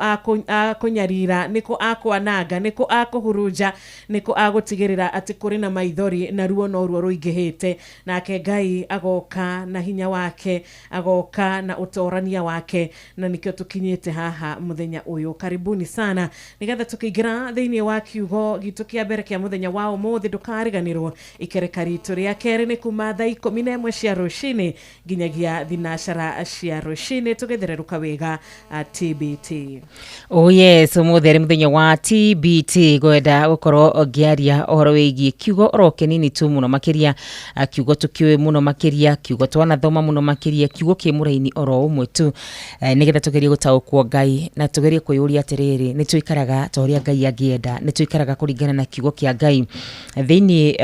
akũnyarira, nĩkũ akwananga, nĩkũ akũhurunja, nĩkũ agũtigĩrĩra atĩ kũrĩ na maithori na ruo no ruo rũingĩhĩte. Nake Ngai agoka na hinya wake, agoka na ũtorania wake, na nĩkĩo tũkinyĩte haha muthenya uyu. Karibuni sana nigetha tukĩingĩra thĩinĩ wa kiugo gitu kĩa mbere kĩa muthenya wa ũmũthĩ. Ndũkariganĩrwo ikereka ritũ rĩa kerĩ nĩ kuma thaa 11 cia rũcinĩ nginyagia thinacara cia rũcinĩ, tũgethererũka wega TBT. Oh yes, ũmũthĩ arĩ muthenya wa TBT. Gwenda gũkorwo ngĩaria ũhoro wĩgiĩ kiugo oro kĩnini tu mũno makĩria, kiugo tũkĩũĩ mũno makĩria, kiugo twanathoma mũno makĩria, kiugo kĩ mũraini oro ũmwe tu, nigetha tũgerie gũtaũkwo Ngai na tugerie kwĩyũria atĩrĩrĩ, nĩ twĩkaraga ta ũrĩa Ngai angĩenda, nĩ twĩkaraga kũringana na kiugo kĩa Ngai. Thĩinĩ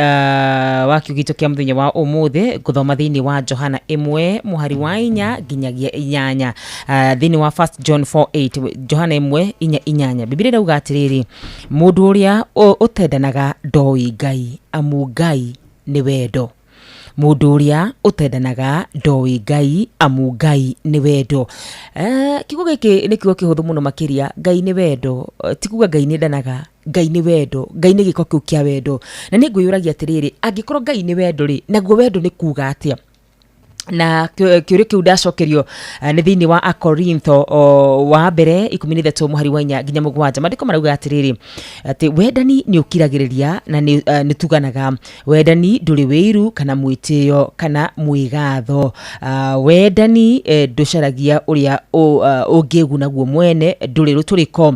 wa kiugo gitũ kĩa mũthenya wa ũmũthĩ ngũthoma thĩinĩ wa Johana 1 mũhari wa 4 nginyagia 8, thĩinĩ wa 1 John 4:8. Johana 1:8 Biblia irauga atĩrĩrĩ, mũndũ ũrĩa ũtendanaga ndoĩ Ngai, amu Ngai nĩ wendo. Mũndũ ũrĩa ũtendanaga ndoĩ Ngai, amu Ngai nĩ wendo. Kiugo gĩkĩ nĩ kiugo kĩhũthũ mũno makĩria. Ngai nĩ wendo, ti kuga Ngai nĩ ndanaga, Ngai nĩ wendo, Ngai nĩ gĩko kĩu kĩa wendo. Na nĩ ngwĩyũragia atĩrĩrĩ, angĩkorwo Ngai nĩ wendo rĩ, naguo wendo nĩ kuga atĩa? na kiurio kiu ndacokerio nĩ thĩinĩ wa Akorintho wa mbere 13 mũhari wa 4 nginya 7. Maandĩko marauga atĩrĩrĩ atĩ wendani nĩ ũkiragĩrĩria na nĩ tuganaga. Wendani ndũrĩ wĩiru kana mwĩtĩo kana mwĩgatho. Wendani ndũcaragia ũrĩa ũngĩguna guo mwene, ndũrĩ rũtũrĩko,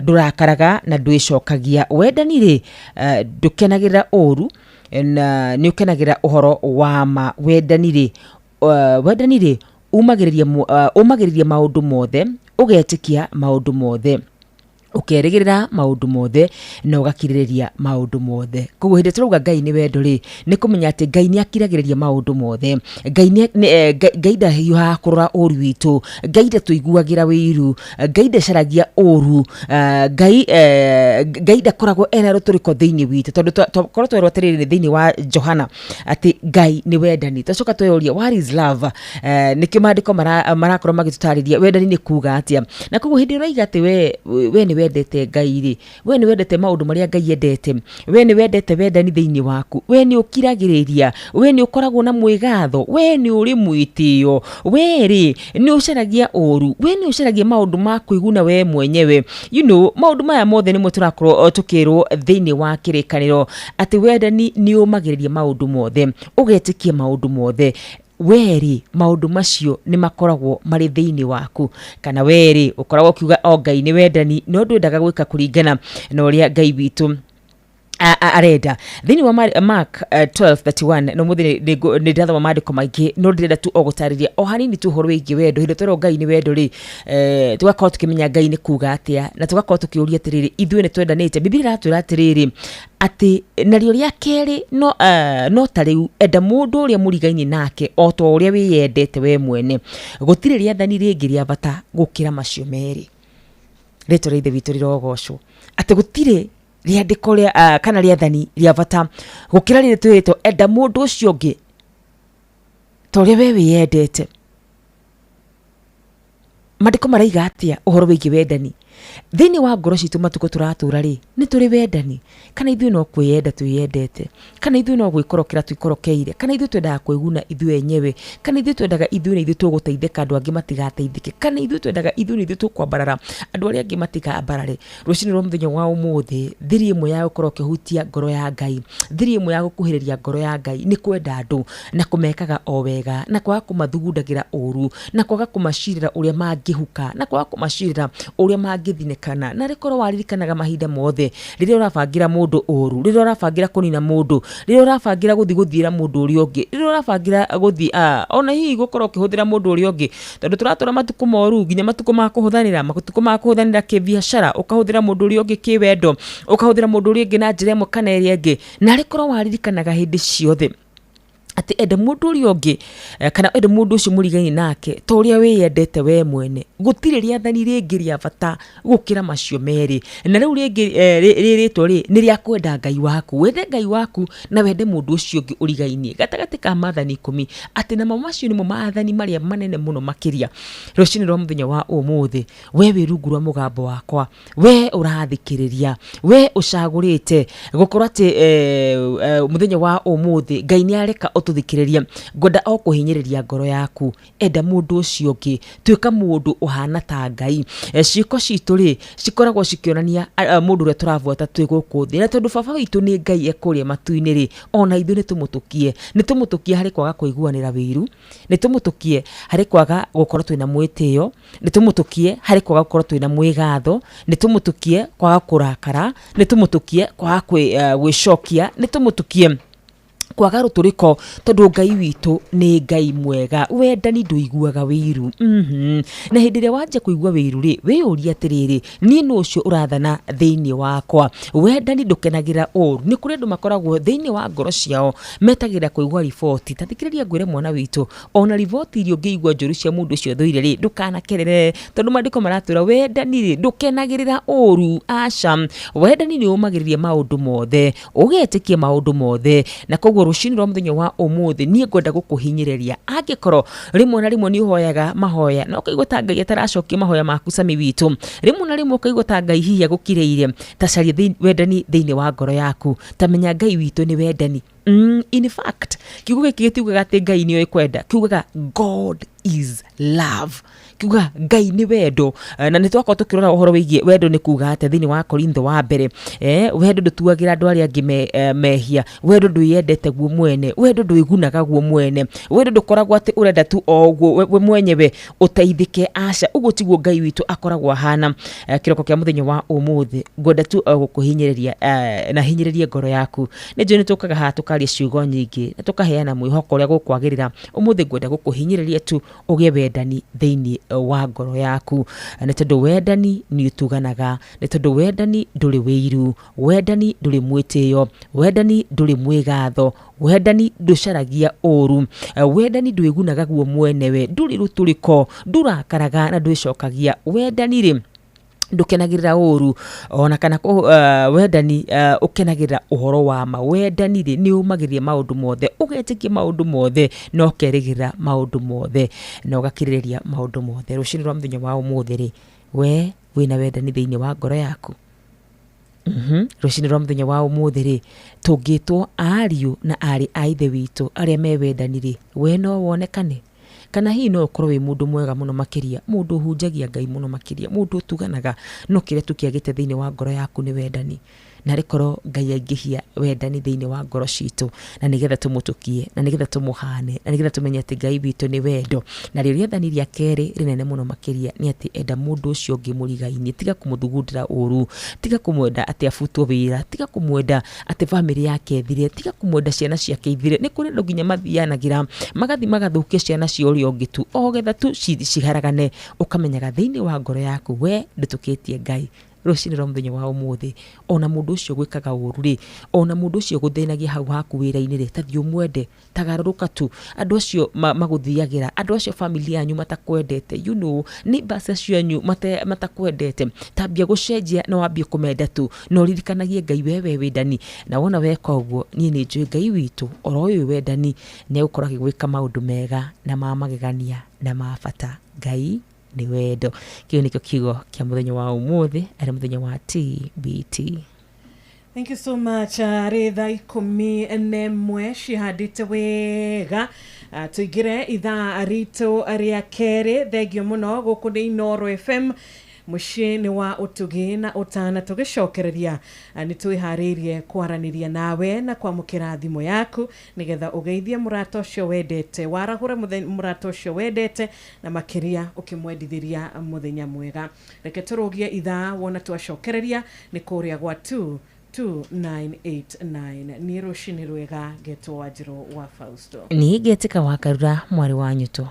ndũrakaraga na ndwĩcokagia. Wendani rĩ ndũkenagĩrĩra ũru na nĩ ũkenagĩra ũhoro wa ma. Wendani rĩ umagĩrĩria maũndũ mothe, ũgetĩkia maũndũ mothe, ũkerĩgĩrĩra maũndũ mothe na ũgakirĩrĩria maũndũ mothe. Koguo hĩndĩ tũrauga Ngai nĩ wendo rĩ, nĩ kũmenya atĩ Ngai nĩ akiragĩrĩria maũndũ mothe. Ngai ndahiũhaga kũrora ũru witũ, Ngai ndatũiguagĩra wĩiru, Ngai ndacaragia ũru, Ngai ndakoragwo ena rũtũrĩko thĩinĩ witũ. Tondũ korwo twerwo atĩrĩrĩ thĩinĩ wa Johana atĩ Ngai nĩ wendani, tũcoka tweyoria what is love, nĩkĩo maandĩko marakorwo magĩtũtarĩria wendani nĩ kuuga atĩa. Na koguo hĩndĩ ũraiga atĩ we nĩ wendete Ngai rĩ, we nĩ wendete maũndũ marĩa Ngai endete, we nĩ wendete wendani thĩinĩ waku, we nĩ ũkiragĩrĩria, we nĩ ũkoragwo na mwĩgatho, we nĩ ũrĩ mwĩtĩo, we rĩ nĩ ũcaragia ũru, we nĩ ũcaragia maũndũ ma kwĩguna we mwenyewe. Maũndũ maya mothe nĩmo tũrakorwo tũkĩrwo thĩinĩ wa kĩrĩkanĩro atĩ wendani nĩ ũmagĩrĩria maũndũ mothe, ũgetĩkia maũndũ mothe. Weri maũndũ macio nĩ makoragwo marĩ thĩinĩ waku, kana weri ũkoragwo kiuga o Ngai nĩ wendani no ndwendaga gwĩka kũringana na ũrĩa Ngai witũ arenda. Thĩinĩ wa Mark 12:31 no mũthĩ nĩ ndathoma maandĩko maingĩ no ndĩrenda tu o gũtarĩria o hanini tu ũhoro wĩgiĩ wendo. Hĩndĩ twerwo Ngai nĩ wendo rĩ, tugakorwo tũkĩmenya Ngai nĩ kuuga atĩa, na tugakorwo tũkĩũria atĩrĩrĩ ithuĩ nĩ twendanĩte. Biblia iratwĩra atĩrĩrĩ atĩ narĩo rĩa kerĩ no ta rĩu enda mũndũ ũrĩa mũrigainie nake o ta ũrĩa wĩyendete we mwene. Gũtirĩ rĩathani rĩngĩ rĩa bata gũkĩra macio merĩ. Rĩtwa rĩa Ithe witũ rĩrogocwo atĩ gũtirĩ rĩandĩko rĩa kana rĩathani rĩa bata gũkĩra rĩrĩ twĩtwo enda mũndũ ũcio ũngĩ ta ũrĩa we wĩyendete. Maandĩko maraiga atĩa ũhoro wĩgiĩ wendani thĩinĩ wa ngoro citũ matukũ tũratũra rĩ? Nĩ tũrĩ wendani? Kana ithuĩ no kwĩyenda twĩyendete? Kana ithuĩ no gwĩkorokera twĩkorokeire? Kana ithuĩ twendaga kwĩguna ithuĩ enyewe? Kana ithuĩ twendaga ithuĩ na ithuĩ tũgũteithĩka andũ angĩ matigateithĩke? Kana ithuĩ twendaga ithuĩ na ithuĩ tũkwambarara andũ arĩa angĩ matigambarare? Rũciinĩ rwa mũthenya wa ũmũthĩ thiri ĩmwe ya gũkorwo ũkĩhutia ngoro ya Ngai, thiri ĩmwe ya gũkuhĩrĩria ngoro ya Ngai nĩ kwenda andũ na kũmekaga o wega, na kwaga kũmathugundagĩra ũru, na kwaga kũmacirĩra ũrĩa mangĩhuka, na kwaga kũmacirĩra ũrĩa mangĩthinĩkana. Na rĩkorwo waririkanaga mahinda mothe rĩrĩa ũrabangĩra mũndũ ũru, rĩrĩa ũrabangĩra kũnina mũndũ, rĩrĩa ũrabangĩra gũthiĩra mũndũ ũrĩa ũngĩ, rĩrĩa ũrabangĩra gũthiĩ ona hihi gũkorwo ũkĩhũthĩra mũndũ ũrĩa ũngĩ, tondũ tũratũra matukũ moru nginya matukũ ma kũhũthanĩra kĩbiacara, ũkahũthĩra mũndũ ũrĩa ũngĩ kĩwendo, ũkahũthĩra mũndũ ũrĩa ũngĩ na njĩra ĩmwe kana ĩrĩa ĩngĩ. Na rĩkorwo waririkanaga hĩndĩ ciothe atĩ enda mũndũ ũrĩa ũngĩ kana enda mũndũ ũcio mũrigainie nake ta ũrĩa wĩyendete we mwene. Gũtirĩ rĩathani rĩngĩ rĩa bata gũkĩra macio merĩ. Na rĩu rĩngĩ rĩrĩtwo rĩ nĩ rĩa kwenda Ngai waku, wende Ngai waku na wende mũndũ ũcio ũngĩ ũrigainie. Gatagatĩ ka maathani 10 atĩ namo macio nĩmo maathani marĩa manene mũno makĩria. Rũciinĩ rwa mũthenya wa ũmũthĩ we wĩ rungu rwa mũgambo wakwa, we ũrathikĩrĩria, we ũcagũrĩte gũkorwo atĩ mũthenya wa ũmũthĩ Ngai nĩ areka ũtũthikĩrĩria, ngwenda o kũhinyĩrĩria ngoro yaku. Enda mũndũ ũcio ũngĩ, tuĩka mũndũ ũhana ta Ngai. Ciĩko citũ rĩ cikoragwo cikĩonania mũndũ ũrĩa tũrabuata twĩ gũkũ thĩ, na tondũ baba witũ nĩ Ngai ekũrĩa matu-inĩ rĩ, ona ithuĩ nĩ tũmũtũkie harĩ kwaga kũiguanĩra wĩiru, nĩ tũmũtũkie harĩ kwaga gũkorwo twĩna mwĩtĩo, nĩ tũmũtũkie harĩ kwaga gũkorwo twĩna mwĩgatho, nĩ tũmũtũkie kwaga kũrakara, nĩ tũmũtũkie kwaga gwĩcokia, nĩ tũmũtũkie kwaga rũtũrĩko, tondũ Ngai witũ nĩ Ngai mwega. Wendani ndũiguaga wĩiru. Na hĩndĩ ĩrĩa wanjia kũigua wĩiru rĩ, wĩyũria atĩrĩrĩ, niĩ nũ ũcio ũrathana thĩinĩ wakwa? Wendani ndũkenagĩra ũru. Nĩ kũrĩ andũ makoragwo thĩinĩ wa ngoro ciao metagĩrĩra kũigua riboti. Ta thikĩrĩria ngwĩre mwana witũ, ona riboti iria ũngĩigua njũru cia mũndũ ũcio thũire rĩ, ndũkanakerere, tondũ maandĩko maratwĩra wendani rĩ ndũkenagĩrĩra ũru. Aca, wendani nĩ ũmagĩrĩria maũndũ mothe, ũgetĩkia maũndũ mothe. Na koguo rũciinĩ rwa mũthenya wa ũmũthĩ niĩ ngwenda gũkũhinyĩrĩria. Angĩkorwo rĩmwe na rĩmwe nĩ ũhoyaga mahoya na ũkaigua ta Ngai ataracokia mahoya maku Sami witũ, rĩmwe na rĩmwe ũkaigua ta Ngai hihi agũkirĩire, ta caria wendani thĩinĩ wa ngoro yaku, ta menya Ngai witũ nĩ wendani. In fact kiugo gĩkĩ gĩtiugaga atĩ Ngai nĩ kwenda, kiugaga God is love, kiuga Ngai nĩ wendo. Na nĩ twakorwo tũkĩrora ũhoro wĩgiĩ wendo nĩ kuuga atĩ thĩinĩ wa Korintho wa mbere, wendo ndũtuagĩra andũ arĩa angĩ mehia, wendo ndwĩyendete guo mwene, wendo ndwĩgunaga guo mwene, wendo ndũkoragwo atĩ ũrenda tu o guo we mwenyewe ũteithĩke. Aca, ũguo tiguo Ngai witũ akoragwo ahana. Kĩroko kĩa mũthenya wa ũmũthĩ ngwenda tu gũkũhinyĩrĩria na hinyĩrĩrie ngoro yaku. Nĩ njũĩ nĩ tũkaga haha tũkaria ciugo nyingĩ na tũkaheana mwĩhoko ũrĩa gũkwagĩrĩra. Ũmũthĩ ngwenda gũkũhinyĩrĩria tu ũgĩe wendani thĩinĩ wa ngoro yaku, nĩ tondũ wendani nĩ ũtuganaga, nĩ tondũ wendani ndũrĩ wĩiru, wendani ndũrĩ mwĩtĩo, wendani ndũrĩ mwĩgatho, wendani ndũcaragia ũru, wendani ndwĩgunaga guo mwenewe, ndũrĩ rũtũrĩko, ndũrakaraga na ndwĩcokagia. Wendani rĩ ndukenagirira ũru ona kana wendani ũkenagirira ũhoro wa ma. Wendani rĩ nĩ umagĩrĩria maũndũ mothe, ũgetĩkia maũndũ mothe, no kerĩgĩrĩra maũndũ mothe, na ũgakirĩrĩria maũndũ mothe. Rũcinĩ rwa mũthenya wa ũmũthĩ rĩ, we wĩna wendani thĩinĩ wa ngoro yaku? Rũcinĩ rwa mũthenya wa ũmũthĩ rĩ, tũngĩtwo ariũ na arĩ a ithe witũ arĩa me wendani rĩ, we no wonekane? Kana hihi no ũkorwo wĩ mũndũ mwega mũno makĩria, mũndũ ũhunjagia Ngai mũno makĩria, mũndũ ũtuganaga, no kĩrĩa tũkĩagĩte thĩinĩ wa ngoro yaku nĩ wendani? Na rĩkorwo Ngai aingĩhia wendani thĩinĩ wa ngoro citũ, na nĩgetha tũmũtũkie, na nĩgetha tũmũhane, na nĩgetha tũmenye atĩ Ngai witũ nĩ wendo. Na rĩo rĩathani rĩa kerĩ rĩnene mũno makĩria nĩ atĩ enda mũndũ ũcio ũngĩ mũrigainie, tiga kũmũthugundĩra ũru, tiga kũmwenda atĩ abutwo wĩra, tiga kũmwenda atĩ bamĩrĩ yake ĩthire, tiga kũmwenda ciana ciake ithire. Nĩ kũrĩ andũ nginya mathianagĩra magathi magathũkia ciana cia ũrĩa ũngĩ tu, o getha tu ciharagane. Ũkamenyaga thĩinĩ wa ngoro yaku we ndũtũkĩtie Ngai. Rũcinĩ rwa mũthenya wa ũmũthĩ, ona mũndũ ũcio gwĩkaga ũru rĩ, ona mũndũ ũcio gũthĩnagia hau haku wĩra-inĩ rĩ, ta thiĩ ũmwende, ta garũrũka tu. Andũ acio magũthiagĩra, andũ acio family yanyu matakwendete, you know, neighbors acio matakwendete, tambia gũcenjia na wambie kũmenda tu, na ũririkanagie Ngai wewe wendani. Na wona weka ũguo, niĩ nĩ njũĩ Ngai witũ oro ũyũ wendani nĩ egũkorwo agĩgwĩka maũndũ mega na ma magegania na ma bata. Ngai nĩ wendo. Kĩu nĩkĩo kiugo kĩa mũthenya wa ũmũthĩ arĩ mũthenya wa TBT. Thank you so much. Rĩ thaa 11 cihandĩte wega. Tũingĩre ithaa ritũ rĩa kerĩ. Thengio mũno gũkũ nĩ Inooro FM, mũciĩ-inĩ wa ũtugi na ũtana. Tũgĩcokereria nĩ twĩharĩirie kwaranĩria nawe na kwamũkĩra thimũ yaku nĩgetha ũgeithie mũrata ũcio wendete, warahũra mũrata ũcio wendete, na makĩria ũkĩmwendithĩria mũthenya mwega. Reke tũrũgie ithaa wona twacokereria nĩ kũrĩa gwa 2989. Nĩ rũcinĩ rwega. Ngetwo Wanjirũ wa Fausto. Niĩ ngetĩka wa Karura mwarĩ wa Nyũtũ.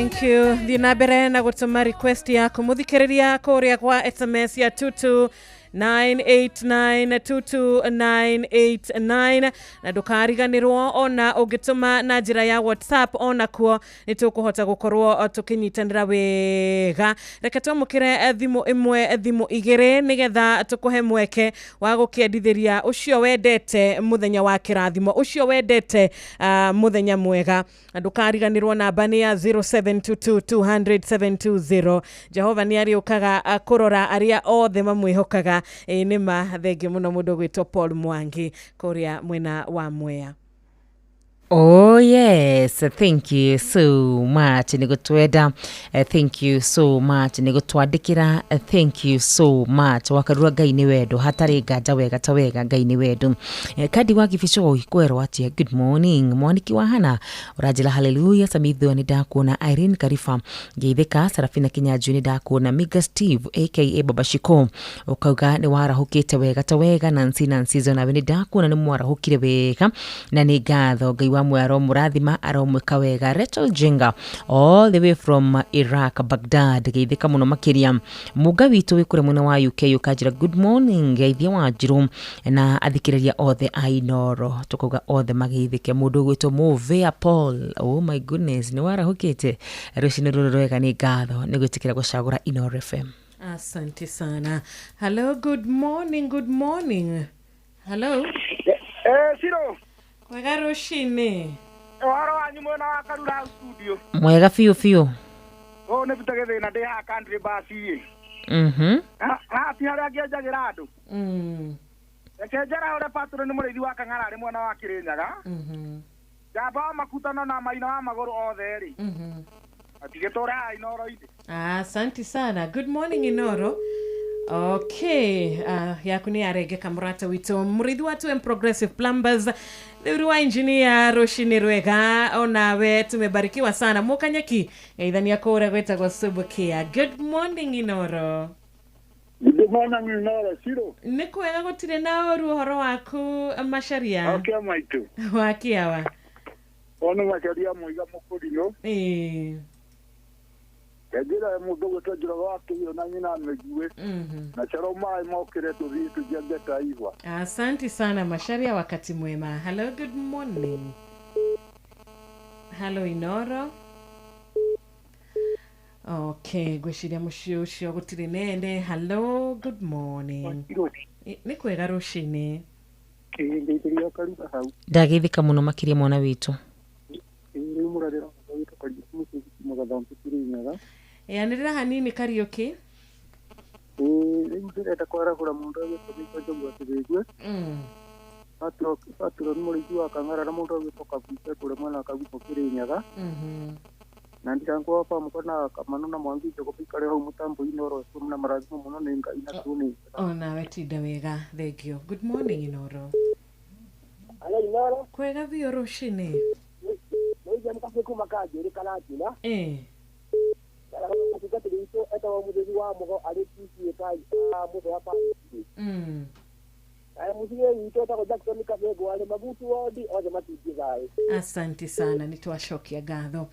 Thank you. Thina mbere na gutuma request ya kumuthikiriria kuria kwa SMS ya 22989 na ndukariganirwo ona ungituma na njira ya WhatsApp ona kuo nitukuhota gukorwo tukinyitanira wega. Reke twamukire thimu imwe thimu igiri nigetha tukuhe mweke wa gukiendithiria ucio wendete muthenya wa kirathimo, ucio wendete muthenya mwega. Ndukariganirwo namba ni ya 0722200720. Jehova ni ariukaga kurora aria othe mamwihokaga. Nima thengio muno mundu gwitwo Paul Mwangi kuria mwena wa Mwea. Oh yes, thank you so much nigutwenda, thank you so much nigutwandikira, thank you so much wakarua Ngai ni wendo hatari nganja wega ta wega Ngai ni wendo. Kadi wa gifico ikwerwa atia good morning mwaniki wa hana urajila hallelujah samitho ni ndakuona Irene Karifa Geithika Sarafina Kinyanju ni ndakuona Miga Steve aka Baba Shiko ukauga ni warahukite wega ta wega Nancy zona ni ndakuona ni mwarahukire wega na ni ngatho Ngai wa mwaro murathima aromweka wega. Rachel Jenga all the way from Iraq Baghdad Geithika muno makiria muga witu wikure muno wa UK ukajira good morning Geithia Wanjiru na athikiriria othe ainoro tukuga othe mageithike mundu gwitwo Movea Paul. Oh my goodness ni warahukite rucini ruru rwega ni ngatho ni gwitikira gucagura Inoro FM. Asante sana. Hello, good morning, good morning. Hello. Siro. Wega rucini. Waro wanyu mwena wa Karura studio. Mwega fiu. Oh ne bitageze na de ha country basi. Ti haria ngienjagira andu. Ekenjera ore patro ni murithi wa Kang'ara ari mwena wa Kirinyaga. Jaba makutano na maina wa maguru othe ri. Atigetora Inoro ide. Asante sana. Good morning Inoro. Okay, yakuni arege kamurata wito murithi watu Progressive Plumbers wa engineer Roshini Rwega onawe tumebarikiwa sana mukanyaki idhani yako uragweta kwa Subukia. Good morning Inoro. Good morning Inoro Siro. Nikwega gutire na ruhoro waku masharia. Okay maitu. Wakiawa. Ono masharia muiga mukurino. Ejira mundu gutwajira wake yo na nyina mejuwe. Na charo mai mokire tu vitu jageta hivyo. Asante sana masharia wakati mwema. Hello, good morning. Hello Inoro. Okay, gweshiria mushusho gutire nende. Hello, good morning. Nikwega rushini. Ndeithia Karuga hau. Ndagithika muno makiria mwana witu. Murarira witu kwa jimusi mugathambu Kirinyaga. Yanirira hanini karaoke? Ndenda kwaragura mundu witwa Jogo atigwe. Patro ni murithi wa Kang'ara na mundu witwa Kabise kure mwana Kaguko Kirinyaga. Na ndikango hapa mukona kamano na Mwangi Jogo pikare ho mutambo Inoro na marazimo muno nenga inatuni. Ona wetinda wega. Thank you. Good morning Inoro. Ala Inoro. Kwega vio rushini. Ndio mkafe kuma kaje ri kanati na. Muthezi wa mugo ari tisi kai mugo hapa musige wito ta Jackson Kavego ale mabutu wodi oje matigizae. Asante sana nitwashokia gatho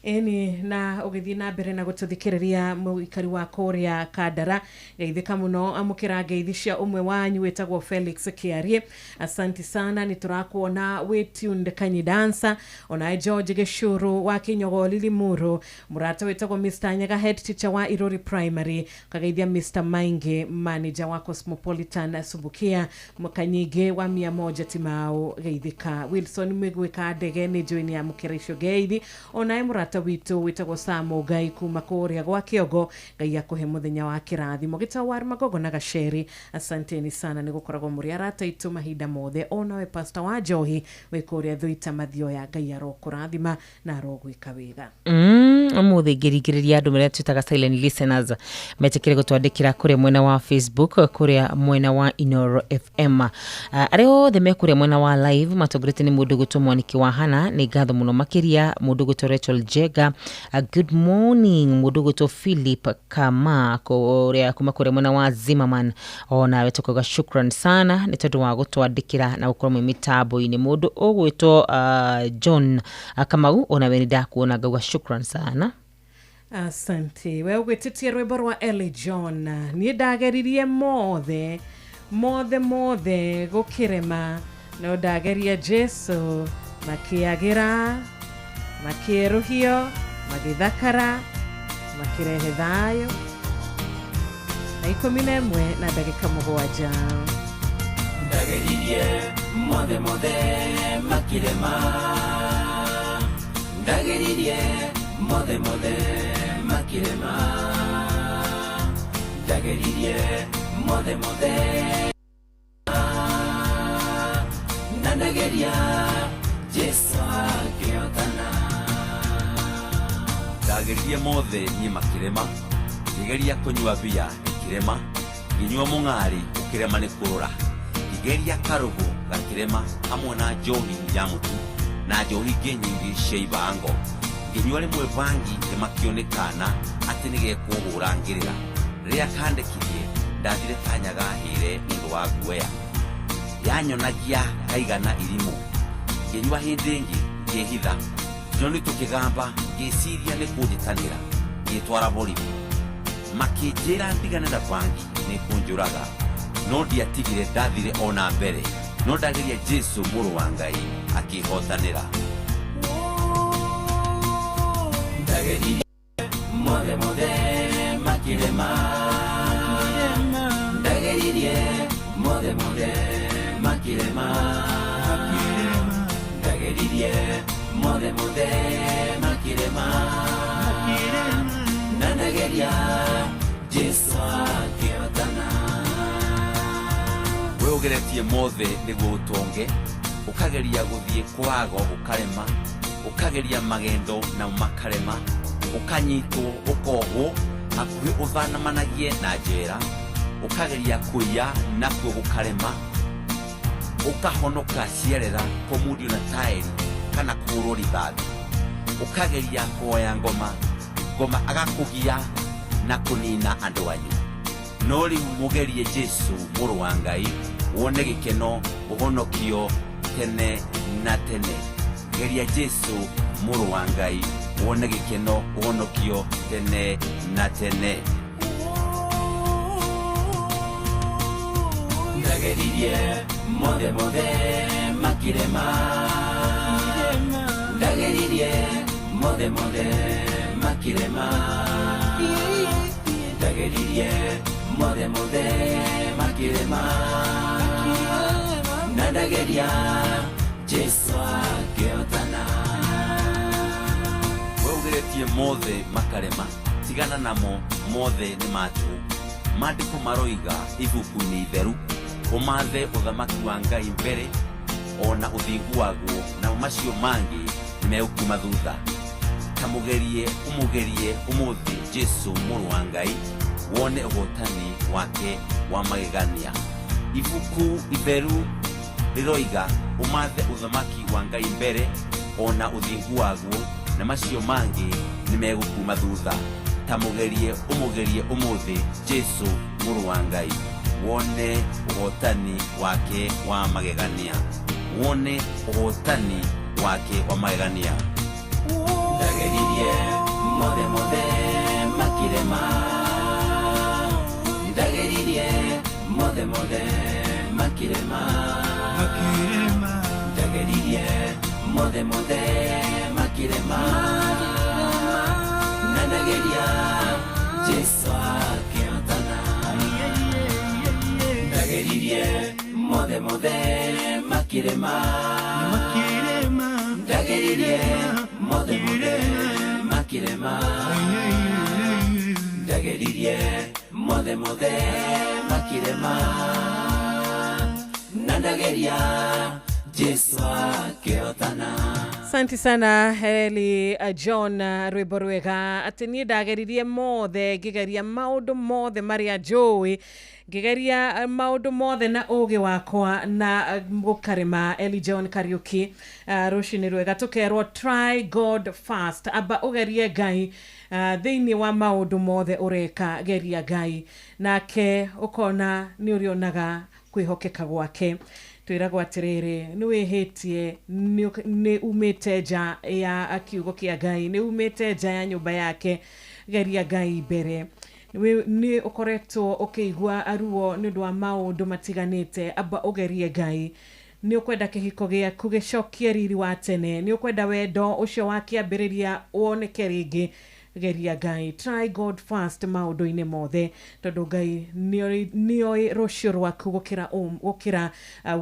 eni na ugithi na mbere na gututhikiriria muikari wa Korea Kadara geithika muno amukira ngeithi cia umwe wanyu wetagwo Felix Kiarie. Asante sana niturakuona wetunde kanyi dancer ona George Geshuru wa Kinyogoli Limuru murata wetagwo Mr. Nyaga head teacher wa Irori Primary kageithia Mr. Mainge manager wa Cosmopolitan Subukia mukanyige wa 100 Timao geithika Wilson Migwika ndege ni joini ya mukirisho geithi ona murata witu witagwo Samo Ngai kuma Korea gwa Kiogo Ngai akuhe muthenya wa kirathimo gitawar magogo na gasheri. Asanteni sana nigukoragwo muri arata itu mahinda mothe ona we pastor wa Njohi we Korea thuita mathio ya Ngai arokurathima na arogwika wega. Amuthi ngirigiriria andu maria twitaga silent listeners metekire gutwandikira kuri mwena wa Facebook kuri mwena wa Inoro FM ari othe mekuria mwena wa live matogrete ni mundu gutwa mwaniki wa hana ni ngatho muno makiria mundu gutwa Rachel Jega. Good morning mundu gutwa Philip Kama kuria kuma kuri mwena wa Zimmerman ona wetokoga shukran sana ni tondu wa gutwandikira na gukorwo mitabo ini mundu ogwitwo John Kamau ona we ndakuona gauga shukran sana. Asante. We ugwititie rwimbo rwa Ellie John. Ni ndageririe mothe gukirema no ndageria Jesu makiagira makieruhio magithakara makirehe thayo na 11 na ndagika 7 ndageririe mothe makirema ndageririe mothe makirema ndageririe mothe na ndageria Jesu akiotana ndageririe mothe ni makirema ngeria kunywa bia kirema nginywa mungari ukirema ni kurura ngeria karugo gakirema hamwe na njohi ya mutu na njohi nyingi sheibango nginywa rimwe bangi makionekana ati nigekuhurangirira ria kandekirie ndathire kanyaga hire nindu wa guoya yanyonagia kaigana irimu nginywa hindi ingi ngihitha noni tukigamba ngiciria ni kunjitanira ngitwara borimu makijira ndigane na bangi ni kunjuraga no ndiatigire ndathire ona mbere no ndageria Jesu muru wa Ngai akihotanira ndageririe mothe makirema ndageririe mothe makirema ndageririe mothe makirema na ndageria Jesu akiotana we ugeretie mothe niguo utonge ukageria guthie kwago ukarema ukageria magendo na makarema ukanyitwo ukohwo hakuhi uthana managie na njera ukageria kuya nakuo gukarema ukahonoka cierera komudio na tairi kana kurwo rithathi ukageria kuoya ngoma agakugia na kunina andu anyu no riu mugerie Jesu muru wa Ngai wone gikeno uhonokio tene na tene geria Jesu muru wa Ngai wone gikeno uhonokio tene na tene ndageririe mothe makirema ndageririe mothe makirema ndageririe mothe makirema na ndageria Jesu akiotana wegeretie mothe makarema tigana namo mothe ni matu mandiko maroiga ibuku-ini itheru umathe uthamaki wa Ngai mbere ona uthingu waguo na macio mangi nimegukuma thutha kamugerie umuthi Jesu muru wa Ngai wone uhotani wake wa magegania ibuku itheru riroiga umathe uthamaki wa Ngai mbere ona uthingu waguo na macio mangi nimegukuma thutha kamugerie umuthi Jesu muru wa Ngai wone uhotani wake wa magegania wone uhotani wake wa magegania ndageririe mothe makirema ndageririe mothe makirema ndageririe mothe makirema na ndageria Jesu akiotana ndageririe mothe makirema ndageririe mothe makirema ndageririe mothe makirema na ndageria Jesu akiotana. Asante sana Ellie John rwimbo rwega ati ni ndageririe mothe ngigeria maundu mothe maria njui ngigeria maundu mothe na ugi wakwa na gukarema. Ellie John Kariuki rushini rwega tukerwo try God first aba ugerie Ngai thiini wa maundu mothe ureka geria Ngai nake ukona ni urionaga kwihokeka gwake. twiragwo atiriri ni wihitie ni umite nja ya kiugo kia Ngai, ni umite nja ya nyumba yake, geria Ngai mbere. Ni ukoretwo ukigwa aruo ni ndwa maundu matiganite, aba ugerie Ngai. Ni ukwenda kihiko giaku gicokie riri wa tene, ni ukwenda wendo ucio wakiambiriria woneke ringi, geria Ngai. Try God first maundu-ini mothe, tondu Ngai nioi rucio rwaku gukira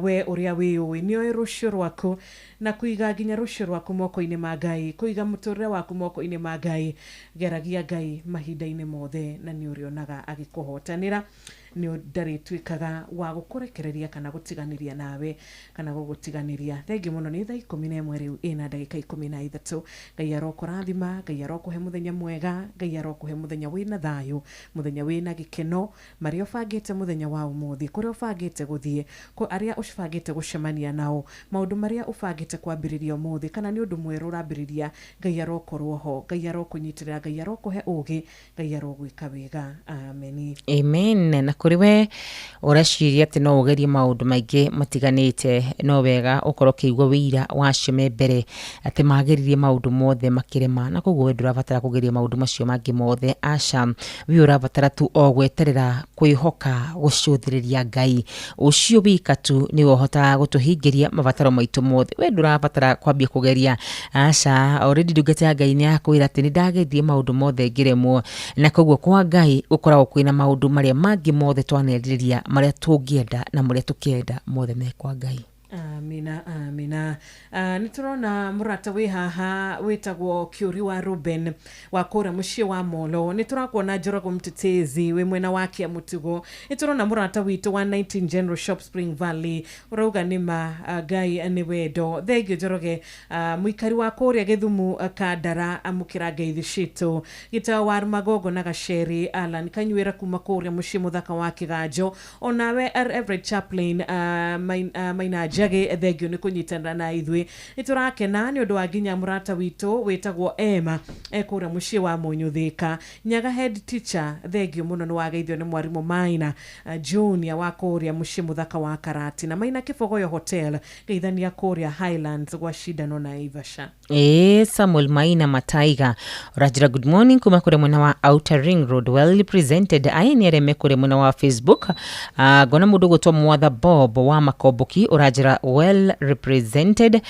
we uria wiui, nioi rucio rwaku na kuiga nginya rucio rwaku moko-ini ma Ngai, kuiga muturire waku moko-ini ma Ngai. Geragia Ngai mahinda-ini mothe na ni urionaga agikuhotanira, ni ndaritwikaga wa gukurekereria kana gutiganiria nawe kana gugutiganiria. Thengi muno. Ni thaa 11 riu ina ndagika 13. Ngai arokurathima, Ngai arokuhe muthenya mwega, Ngai arokuhe muthenya wina thayu, muthenya wina gikeno, maria ubangite muthenya wa umuthi, kuria ubangite guthie, ko aria ubangite gucemania nao, maundu maria ubangite kwambiriria umuthi, kana ni undu mweru urambiriria, Ngai arokorwo ho, Ngai arokunyitirira, Ngai arokuhe ugi, Ngai arogwika wega. Amen. Amen. Na kuri we ureciria ati no ugerie maundu maingi matiganite, no wega ukorwo kiigwa wira wacime mbere ati mageririe maundu mothe makirema, na koguo we ndurabatara kugeria maundu macio mangi mothe. Aca, we urabatara tu o gweterera, kwihoka, gucuthiriria Ngai. Ucio wika tu ni wohota gutuhingiria mabataro maitu mothe. We ndurabatara kwambia kugeria. Aca, already ndungata ya Ngai ni akwira ati ni ndageririe maundu mothe ngiremwo, na koguo kwa Ngai gukoragwo kwina maundu maria mangi mothe twaneriria, maria tungienda na maria tukienda mothe me kwa Ngai. Amina, amina. Niturona murata wi haha witagwo Kiuri wa Ruben wa kura mucie wa Molo. Niturakuona Njorogo Mtetezi we mwena wake Mutugo. Niturona murata witu wa 19 General Shop Spring Valley urauga nima Ngai ni wendo. Thengio Njoroge, muikari wa kuria Githumu Kandara amukira Ngai thicitu. Gita wa Magogo na Gasheri Alan Kanywira kuma kuria mucie muthaka wa Kiganjo. Onawe Everett Chaplain maina jage thengio ni kunyitana na ithwe. Niturakena ni undu wa nginya murata witu witagwo Emma ekura mucie wa Munyuthika. Nyaga head teacher thengio muno ni wageithio ni mwarimu Maina Junior wa kuria mucie muthaka wa Karati na Maina Kifogoyo Hotel geithania kuria Highlands gwa Shidano na Ivasha. Samuel Maina Mataiga urajira good morning kuma kure mwena wa Outer Ring Road, well represented. Aini areme kure mwena wa Facebook. Gona mundu gutwa Mwatha Bob wa Makoboki urajira well represented.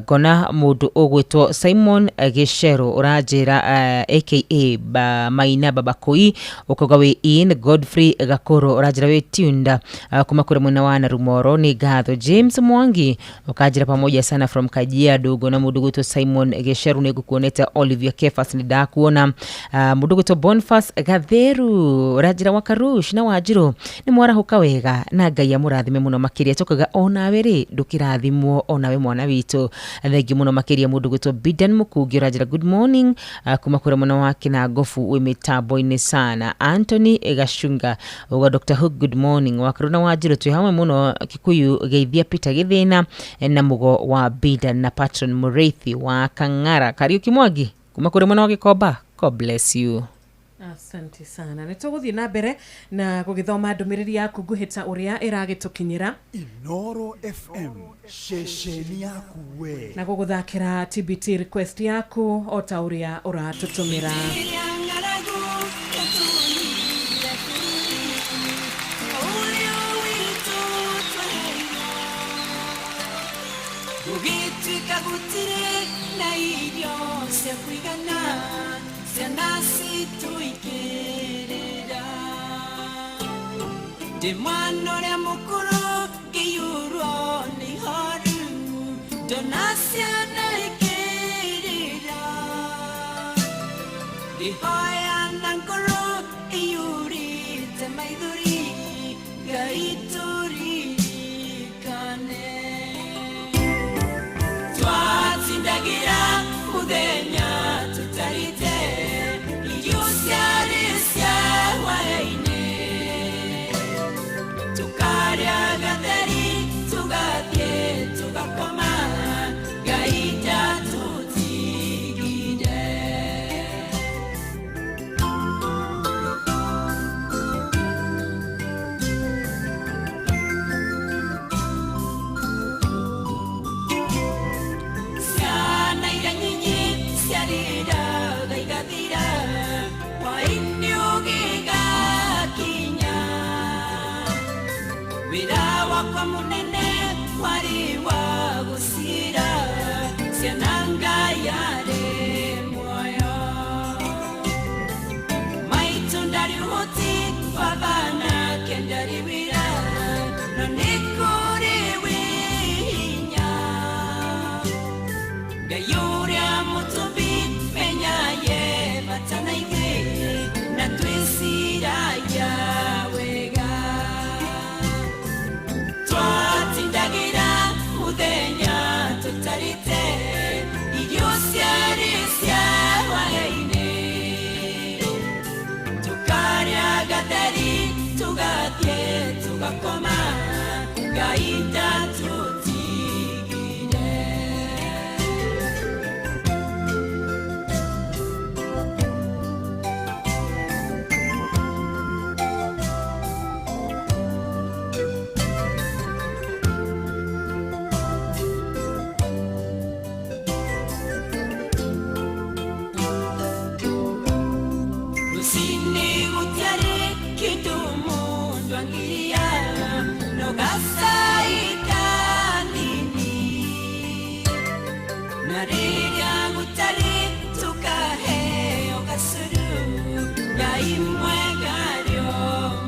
Gona mundu ugwitwo Simon Gishero urajira aka Maina Babakoi ukoga we in Godfrey Gakoro urajira we tunda kuma kure mwena wa Narumoro. Ni gatho James Mwangi ukajira pamoja sana from Kajiado. Gona mundu gutwa Simon Gishero ni gukuoneta Olivia Kefas ni dakuona. Mundu gutwa Boniface Gatheru urajira Wakarush na Wajiro ni mwara hukawega na Ngai amurathime muno makiria tukaga onawe ri ndukirathimwo onawe mwana witu. Thengi muno makiria mundu gutwa Bidan Mukugi urajira good morning kuma kure muno wake na Gofu we mitambo-ini sana. Anthony Gashunga uga Dr. Hook good morning wakaruna Wajiro tu hamwe muno Kikuyu geithia Peter Githina na mugo wa Bidan na Patron Mureithi wa Kangara Kariuki Mwagi kuma kure muno wake Koba. God bless you. Asante sana. Nituguthie na mbere na gugithoma ndumiriri yaku nguhita uria iragitukinyira Inoro FM shesheni yaku we na guguthakira TBT request yaku o ta uria uratutumira. Ugitika gutire na irio cia kuigana cianasi tuikirira ndi mwana uria mukuru ngiyurwo ni horu ndona ciana ikirira ndihoya na ngoro iyurite maithori Ngai turirikane twatindagira muthenya tutarite ijusiarisia waine tukaria gatheri tugathie tugakoma Ngai ndatutigire wira wakwa munene wari wa gusira ciananga yare muoyo maitu ndari hoti wabana kendari wira no nikuri winya gayuri amutumbi menyaye batana ige na twisira yawega twatindagira muthenya tutarite irio ciari ciawaine tukaria gatheri tugathie tugakoma gaita tutigire Musini gutiare kindu mundu angiria no gasaita nini nariria gutari tukahe ogasuru gaimwe gario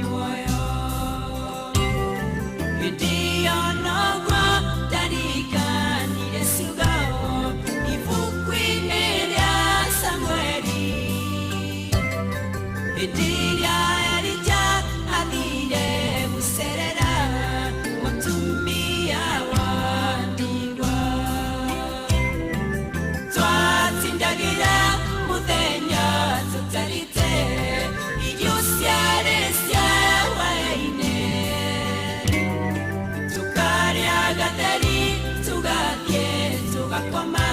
moyo idio no gwa tarikanire sugao ifukwine ria Samueli Idiria erija adire buserera mutumia wandigwa twatindagira muthenya tutarite irio ciare ciawaine tukaria gatheri tugathie tugakoma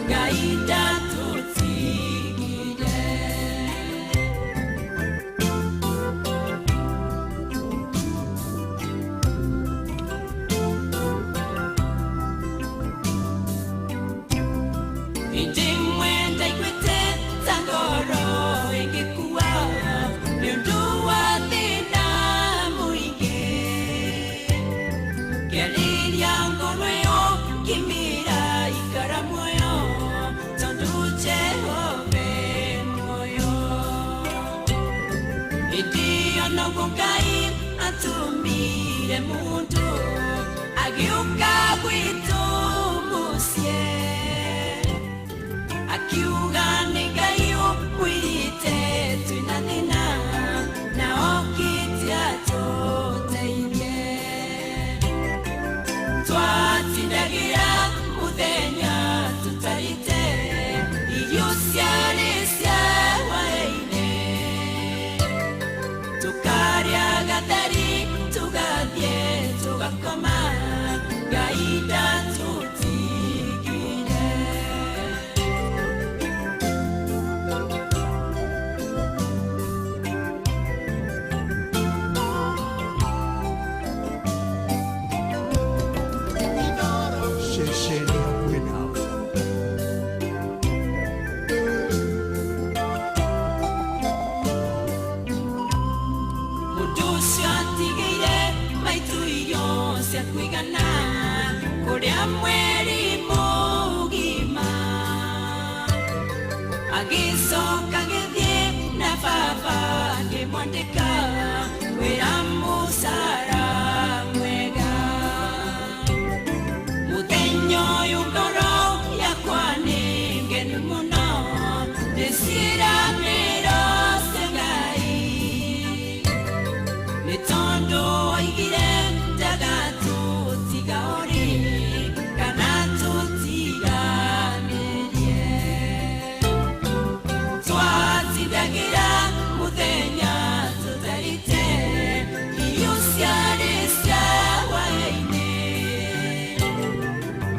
gaida tutigire Indimwenda ikwete tangoro ingekuwa niundua thina muingi keriria ngoroyo kimira ikara moyo tondu Jehove moyo idio no gukai atumire mundu agiuka gwitu musie akiuga negayo kwite tunanena na okitia toteire twatindagira muthenya tutarite irio ciari ciawaine tukaria gatheri tugathie tugakoma gaida tutigire Shesheni hakuwe nawe. Muducio atigire maitu iyo cia kwigana kuria mweri mugima agicoka githie na baba ngimwandika wira musara mwega muthenya uyu ngoro yakwa ni ngenu muno ndiciraniro cia Ngai ni tondu oigire ndaga tutiga uri kana tutiganirie twatindagira muthenya tutarite irio ciari ciawaine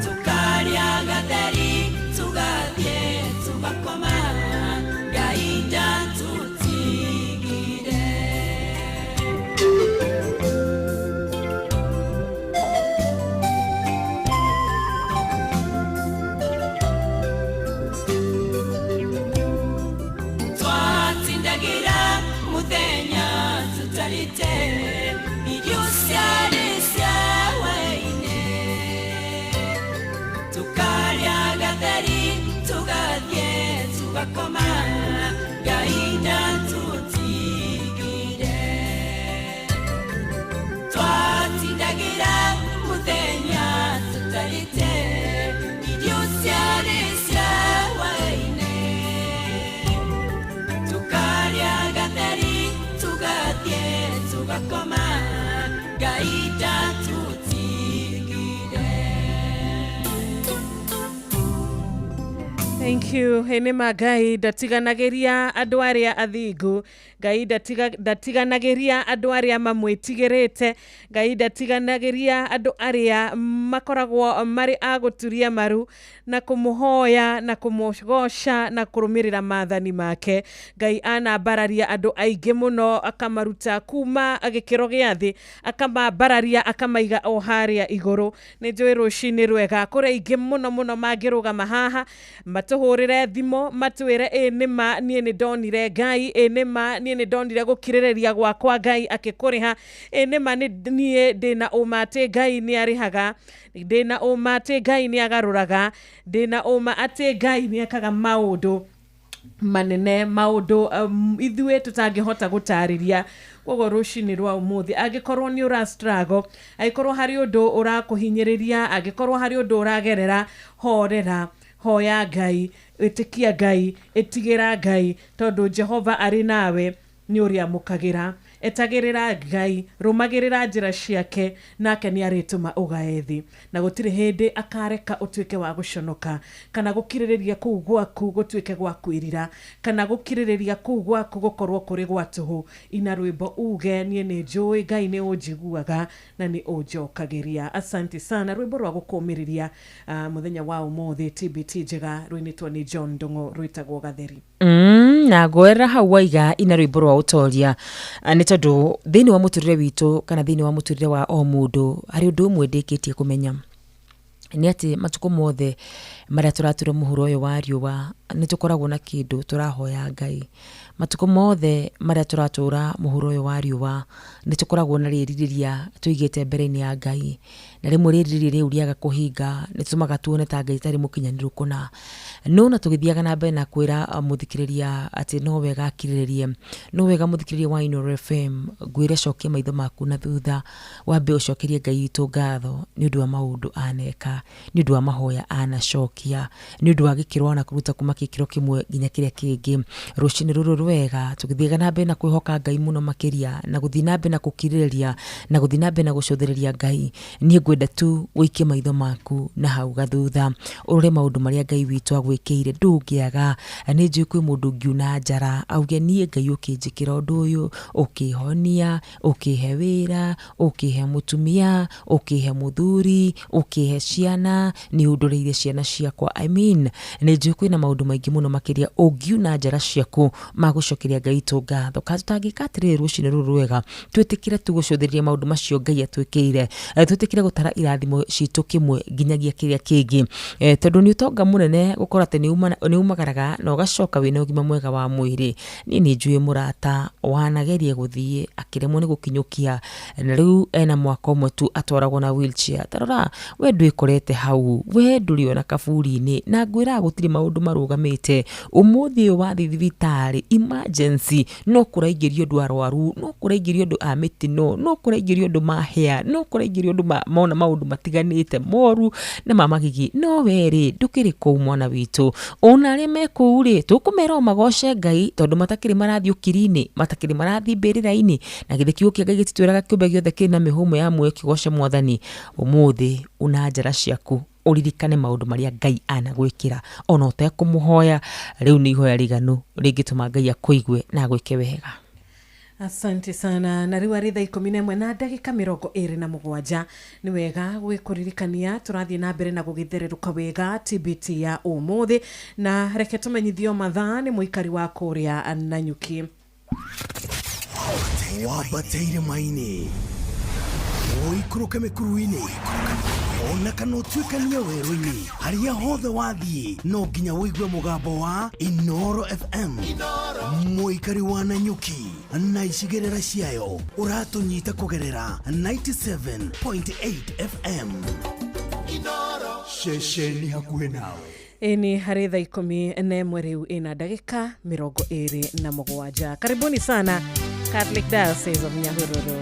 tukaria gatheri tugathie tugakoma gaida tutigire twatindagira muthenya tutarite irio ciarĩ cia hwaĩ-inĩ tukarĩa gatheri tugathiĩ tugakoma Ngai ndatũtigire twatindagĩra mũthenya tũtarĩte irio ciarĩ cia hwaĩ-inĩ tukarĩa gatheri tugathiĩ tugakoma Ngai ndatũtigire. Thank you. Henema Ngai ndatiganageria andu aria athingu. Ngai ndatiganageria andu aria mamwitigirite. Ngai ndatiganageria andu aria makoragwo mari aguturia maru na kumuhoya na kumugoca na kurumirira maathani make. Ngai anambararia andu aingi muno akamaruta kuma agikiro gia thi akamambararia akamaiga o haria iguru. Ni njui rucini rwega kuri aingi muno mangirugama haha matuhurire thimo matwire nima nie ni ndonire Ngai nima nie ni ndonire gukirireria gwakwa Ngai akikuriha nima nie ndina uma ati Ngai ni arihaga ndina uma ati Ngai ni agaruraga ndina uma ati Ngai ni ekaga maundu manene maundu ithue tutangihota gutariria kogo rucini rwa umuthi agikorwo ni ura struggle agikorwo hari undu urakuhinyiriria agikorwo hari undu uragerera horera hoya Ngai itikia Ngai itigira Ngai tondu Jehova ari nawe ni uria mukagira etagirira Ngai rumagirira njira ciake nake ni arituma ugaethi na gutire hindi akareka utuike wa guconoka kana gukiririria kuu gwaku gutuike gwa kwirira kana gukiririria kuu gwaku gukorwo kuri gwatuhu ina rwimbo uge nie ni njui Ngai ni unjiguaga na ni unjokagiria. Asante sana rwimbo rwa gukumiriria muthenya wa umuthi TBT njega rwinitwo ni John Ndungu rwitagwo gatheri. Na ngwera hawaiga ina rwimbo rwa utoria ni tondu thini wa muturire witu kana thini wa muturire wa o mundu hari undu umwe ndikitie kumenya ni ati matuko mothe maria turatura muhuro uyu wa riuwa ni tukoragwo na kindu turahoya Ngai. Matuko mothe maria turatura muhuro uyu wa riuwa ni tukoragwo na riririria tuigite mbere-ini ya Ngai na rimwe riririria riu riaga kuhinga ni tumaga tuone ta Ngai tari mukinyaniru kuna no na tugithiaga na mbere na kwira muthikiriria ati no wega akiririe no wega muthikiriria wa Inoro FM ngwire cokia maitho maku na thutha wambe ucokerie Ngai witu ngatho ni undu wa maundu aneka ni undu wa mahoya anacokia ni undu wa gikiro na kuruta kuma gikiro kimwe nginya kiria kingi rucini ruru rwega tugithiaga na mbere na kwihoka Ngai muno makiria na guthi na mbere na gukiriria na guthi na mbere na gucothereria Ngai ni ngwenda tu wikie maitho maku na hau gathutha urore maundu maria Ngai witu agwikire ndungiaga ni njui kwi mundu ngiuna njara auge nie Ngai ukinjikira undu uyu ukihonia ukihe wira ukihe mutumia ukihe muthuri ukihe ciana ni undureire ciana ciakwa ni njui kwina maundu maingi muno makiria ungiuna njara ciaku magucokeria Ngai tu ngatho katutangikatirire rucini ruru rwega twitikire tugucothereria maundu macio Ngai atwikire twitikire gutara irathimo citu kimwe nginyagia kiria kingi tondu ni utonga munene gukora te ni umagaraga na ugacoka wina ugima mwega wa mwiri ni njui murata wanagerie guthie akiremwo ni gukinyukia na riu ena mwaka umwe tu atwaragwo na wheelchair tarora we ndwikorete hau we nduri na kaburi-ini na ngwira gutiri maundu marugamite umuthi wa thibitari emergency no kuraingirio ndu arwaru no kuraingirio ndu a mitino no kuraingirio ndu mahea no kuraingirio ndu maona maundu matiganite moru na mamagigi no weri ndukiri ku mwana witu ona ri mekuri tukumera magoce Ngai tondu matakiri marathi ukiri-ini matakiri marathi mbirira-ini na githikio kia Ngai gititwiraga kiumbe giothe kina mihumo ya mwe kigoce mwathani umuthi una njara ciaku uririkane maundu maria Ngai anagwikira ona utekumuhoya riu ni ihoya riganu ringituma Ngai akuigue na agwike wega. Asante sana na riu ari thaa 11 na ndagika 27 ni wega gwikuririkania turathie na mbere na gugithireruka wega TBT ya umuthi na reke tumenyithio mathaa ni muikari wa kuria Nanyuki wabateire maini oikuruke mikuruini ona kana utuikania weru-ini haria hothe wathie no nginya wigue mugambo wa Inoro FM. Inoro muikari wa Nanyuki na icigerera ciayo uratunyita kugerera 97.8 FM Inoro shesheni hakuhe nawe. Ini hari thaa 11 riu ina ndagika 27. Karibuni sana Catholic Diocese of Nyahururu.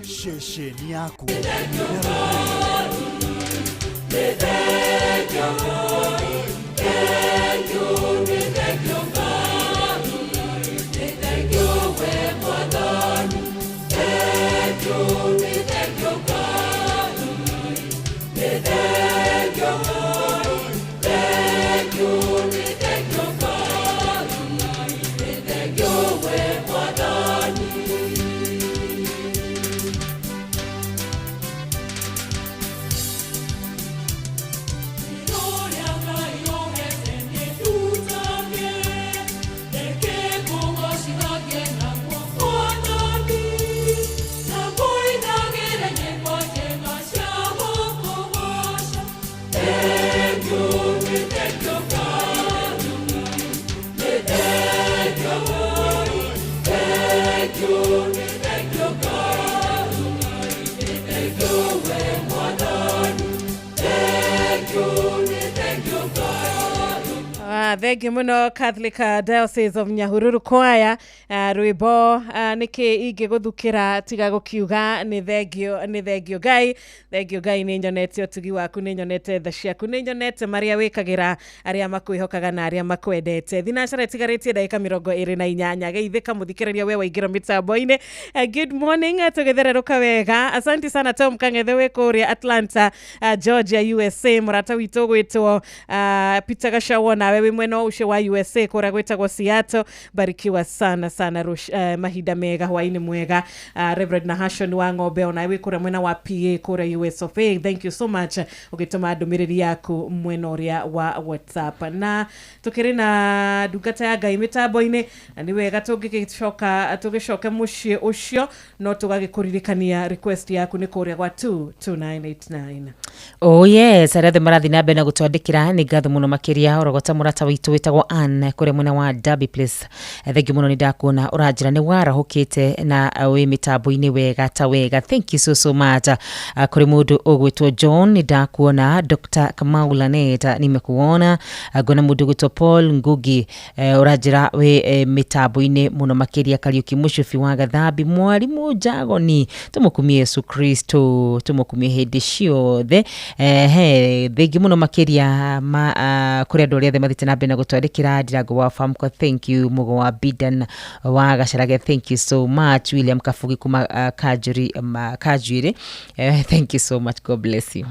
Shesheni yako. Gloria Thengi muno Catholic Diocese of Nyahururu Choir. Rwimbo niki ingiguthukira tiga gukiuga ni thengio Ngai ni nyonete utugi waku ni nyonete tha ciaku ni nyonete maria wikagira aria makwihokaga na aria makwendete. Thinacara tigaritie ndagika 28 geithika muthikiriria we waingira mitambo-ini. Good morning tugethereruka wega. Asante sana Tom Kangethe we kuria Atlanta, Georgia, USA. Murata witu gwitwo Peter Gashawo nawe wi mwena ucio wa USA kura gwitagwo Seattle. Barikiwa sana mahinda mega hwaini mwega. Reverend Nahashon wa Ng'ombe ona wi kura mwena wa PA kura US of A. Thank you so much ugituma ndumiriri yaku mwena uria wa WhatsApp. Na tukiri na ndungata ya Ngai mitambo-ini ni wega tugicoka mucii ucio no tugagikuririkania request yaku ni kuria gwa 22989. Oh yes, arathe marathi na mbere na gutwandikira ni ngatho muno makiria orogota murata witu witagwo Anne kure mwena wa Derby Place. Thank you muno ni ndakuona uranjira ni warahukite na we mitambo-ini wega ta wega. Thank you so much. Kuri mundu ugwitwo John ni ndakuona. Dr. Kamau Laneta nimekuona. Gona mundu ugwitwo Paul Ngugi uranjira we mitambo-ini muno makiria Kariuki Mushufi wa Gathambi mwarimu Jagoni tumukumie Yesu Kristo tumukumie hindi ciothe. Thengi muno makiria kuri andu aria mathite na mbere na gutwandikira Ndirango wa Famco. Thank you Mugo wa Bidan wa Gacarage. Thank you so much William Kafugi kuma Kajwiri. Thank you so much. God bless you.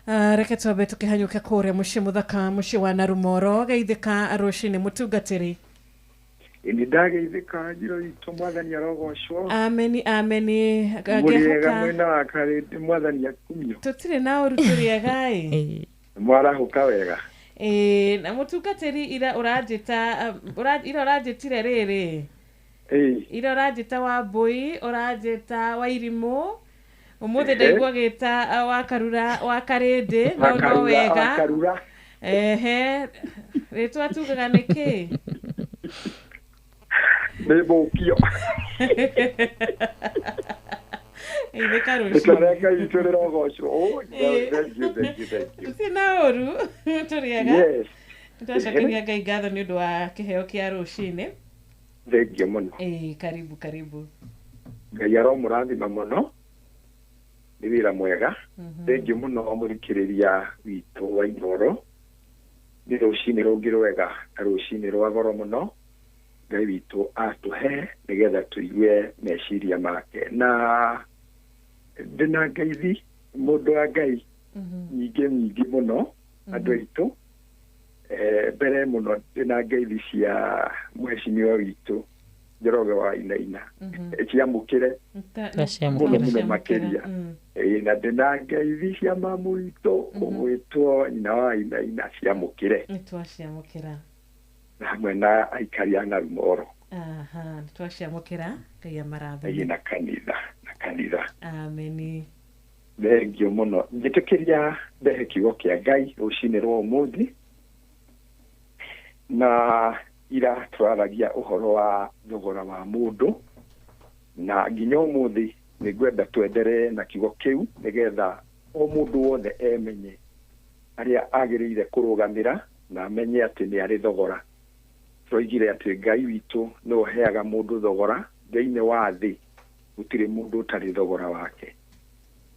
Reke twabe tukihanyuka kuria mucii muthaka mucii wa Narumoro. Geithika rucini mutungatiri. Ini ndageithika njiro itu mwathani arogocwo. Ameni Muriega mwena wa kare mwathani akumio. Tutire na uruturi gai. Mwarahuka wega. Na mutungatiri ira urajita urajitire riri. Ira urajita wa Mbui urajita wa Irimu. Umuthe ndaigua gita wa Karindi no wega. Ritwa tugaga niki. Nebokio. Ine karushi. Itareka itorera gocwo. Oh, thank you. Sina oru. Turiaga. Yes. Ndashakaria Ngai ngatho ni undu wa kiheo kia rucini. Thank you muno. Karibu. Ngai aromurathima muno. Ni wira mwega. Thank you muno murikiriria witu wa Inooro. Ni rucini rungi rwega, rucini rwa goro muno. Ngai witu atuhe nigetha tuigue meciria make na ndina ngeithi mundu wa Ngai nyingi muno andu aitu mbere muno ndina ngeithi cia mwecimiwa witu Njoroge wa Inaina ciamukire muno makiria na ndina ngeithi cia mamu witu ugwitwo nyina wa Inaina ciamukire twacamukira hamwe na aikari a Narumoro. Twacamukira Ngai amarathe na kanitha. Ameni. Thank you muno. Njitikiria ndehe kiugo kia Ngai rucini rwa umuthi na ira twaragia uhoro wa thogora wa mundu na nginya umuthi ni gwenda twendere na kiugo kiu nigetha o mundu wothe emenye aria agirire kurugamira na amenye ati ni ari thogora. Twaigire ati Ngai witu no heaga mundu thogora thiini wa thi gutire mundu utari thogora wake.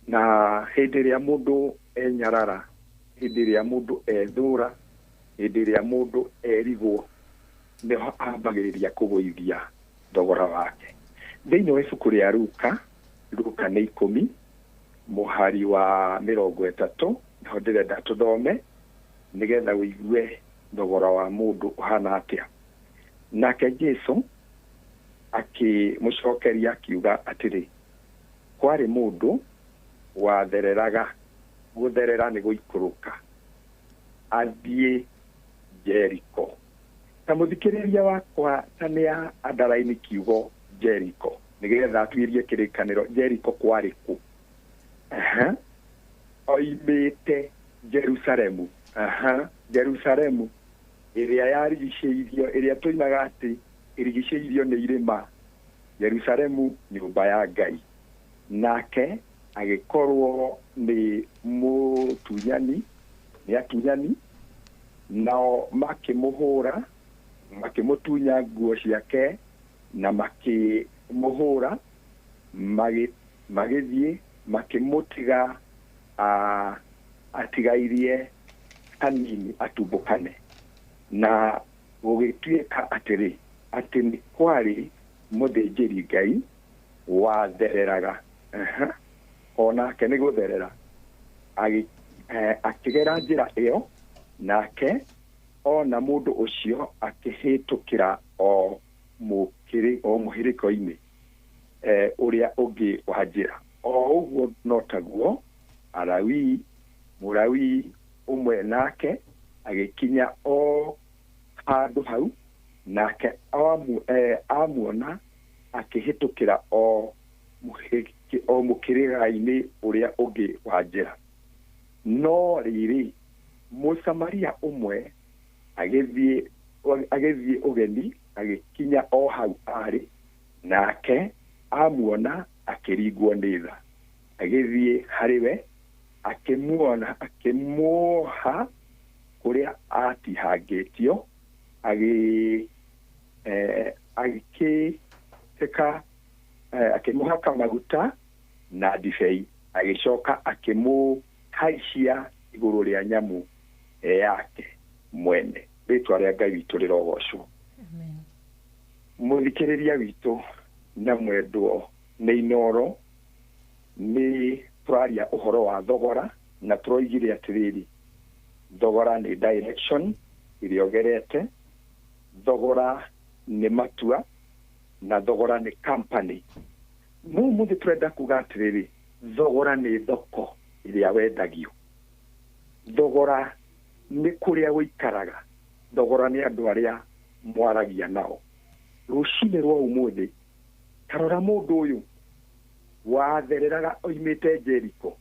Na hindi ria mundu enyarara, hindi ria mundu ethura, hindi ria mundu erigwo niho ambagiriria kuguithia thogora wake. Thiini wa ibuku ria Luka ni 10 muhari wa 30 niho ndirenda tuthome nigetha wigue thogora wa mundu uhana atia. Nake Jesu akimucokeria akiuga atiri kwari mundu wathereraga gutherera ni guikuruka athie Jericho. Ta muthikiriria wakwa tania andaraini kiugo Jericho nigetha twirie kirikaniro Jericho kwari ku oimite Jerusalemu. Jerusalemu iria yarigiceirio iria tuinaga ati irigiceirio ni irima. Jerusalemu nyumba ya Ngai. Nake agikorwo ni mutunyani ni atunyani nao makimuhura makimutunya nguo ciake na makimuhura magithie makimutiga atigairie hanini atumbukane na gugituika atiri ati ni kwari muthĩnjĩri Ngai wathereraga ona ke ni gutherera akigera njira iyo nake ona mundu ucio akihitukira o muhiriko-ini uria ungi wa njira o uguo notaguo Murawi umwe nake agikinya o handu hau nake amuona akihitukira o mukiriga-ini uria ungi wa njira no riri Musamaria umwe agithie ugeni agikinya o hau ari nake amuona akiringwo nĩ tha agithie hariwe akimuoha kuria atihangĩtio akimuhaka maguta na ndibei agicoka akimuhaicia iguru ria nyamu yake mwene ritwa ria Ngai witũ rirogocwo. Muthikiriria witũ na mwendwo nĩ Inoro nĩ twaria uhoro wa thogora na turoigire atiriri thogora nĩ direction iriogerete, thogora nĩ matua na thogora nĩ company. Muthi turenda kuga atiriri thogora nĩ thoko iria wendagio, thogora nĩ kuria wikaraga, thogora nĩ andu aria mwaragia nao. Rucini rwa umuthi karora mundu uyu wathereraga oimite Jericho.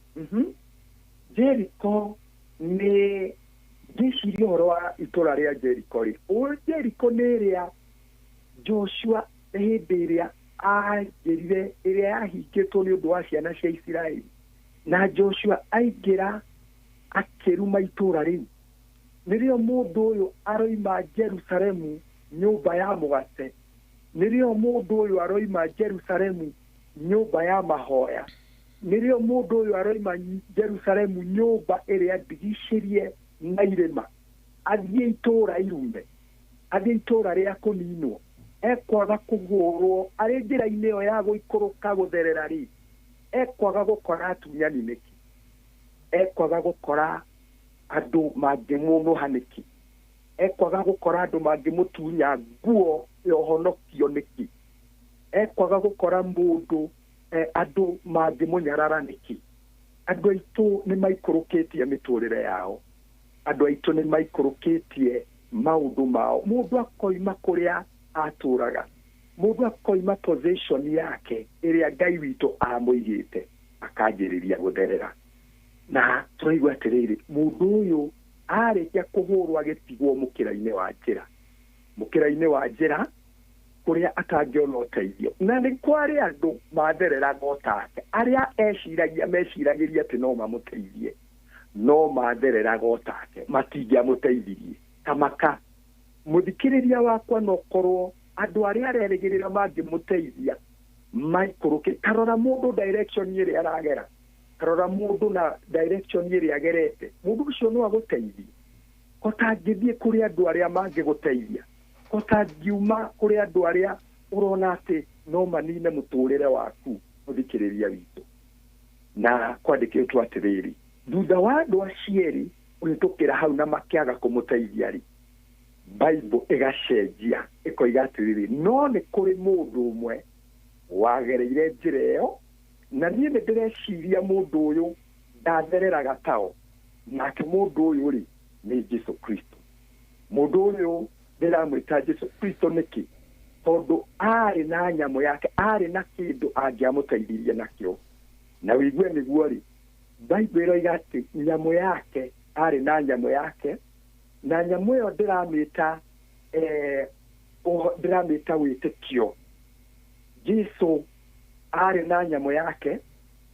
Jericho ni gicirio horo wa itura ria Jericho ri Jericho nĩ ria Joshua hindi ria agerire iria yahingĩtwo nĩ ũndũ wa ciana cia Isiraeli na Joshua aingira akiruma itura riu. Nirio mundu uyu aroima Jerusalemu nyumba ya mugate, nirio mundu uyu aroima Jerusalemu nyumba ya mahoya, nirio mundu uyu aroima Jerusalemu nyumba iria ndigicirie na irema athie itura irume, athie itura ria kuninwo, ekwaga kugurwo ari njira-ini iyo ya guikuruka gutherera ri, ekwaga gukora atunyani niki, ekwaga gukora andu mangimunuha niki, ekwaga gukora andu mangimutunya nguo yohonokio niki, ekwaga gukora mundu andu mangimunyarara niki. Andu aitu ni maikurukitie miturire yao, andu aitu ni maikurukitie maundu mao. Mundu akoima kuria aturaga, mundu akoima position yake iria Ngai witu amuigite akanjiriria gutherera. Na turaigua atiriri mundu uyu arikia kuhurwa agitigwo mukira-ini wa njira, mukira-ini wa njira kuria atangiona uteithio. Na ni kwari andu mathereraga otake aria meciragiria ati no mamuteithie, no mathereraga otake matingiamuteithirie kamaka. Muthikiriria wakwa no korwo andu aria arerigirira mangimuteithia maikuruke. Karora mundu direction iria aragera, karora mundu na direction iria agerete, mundu ucio no aguteithie. Kotangithie kuri andu aria mangiguteithia, kotangiuma kuri andu aria urona ati no manine muturire waku. Muthikiriria witu na kwandikitwo atiriri thutha wa andu acieri uhitukira hau na makiaga kumuteithia ri, Bible igacenjia ikoiga atiriri no ni kuri mundu umwe wagereire njira iyo, na niĩ nĩ ndĩreciria mundu uyu ndathereraga tao, nake mundu uyu ri ni Jesu Kristo. Mundu uyu ndiramwita Jesu Kristo niki tondu ari na nyamu yake, ari na kindu angiamuteithirie nakio. Na wigue niguo ri Bible ĩroiga ati nyamu yake ari na nyamu yake, na nyamu iyo ndiramita witikio. Jesu ari na nyamu yake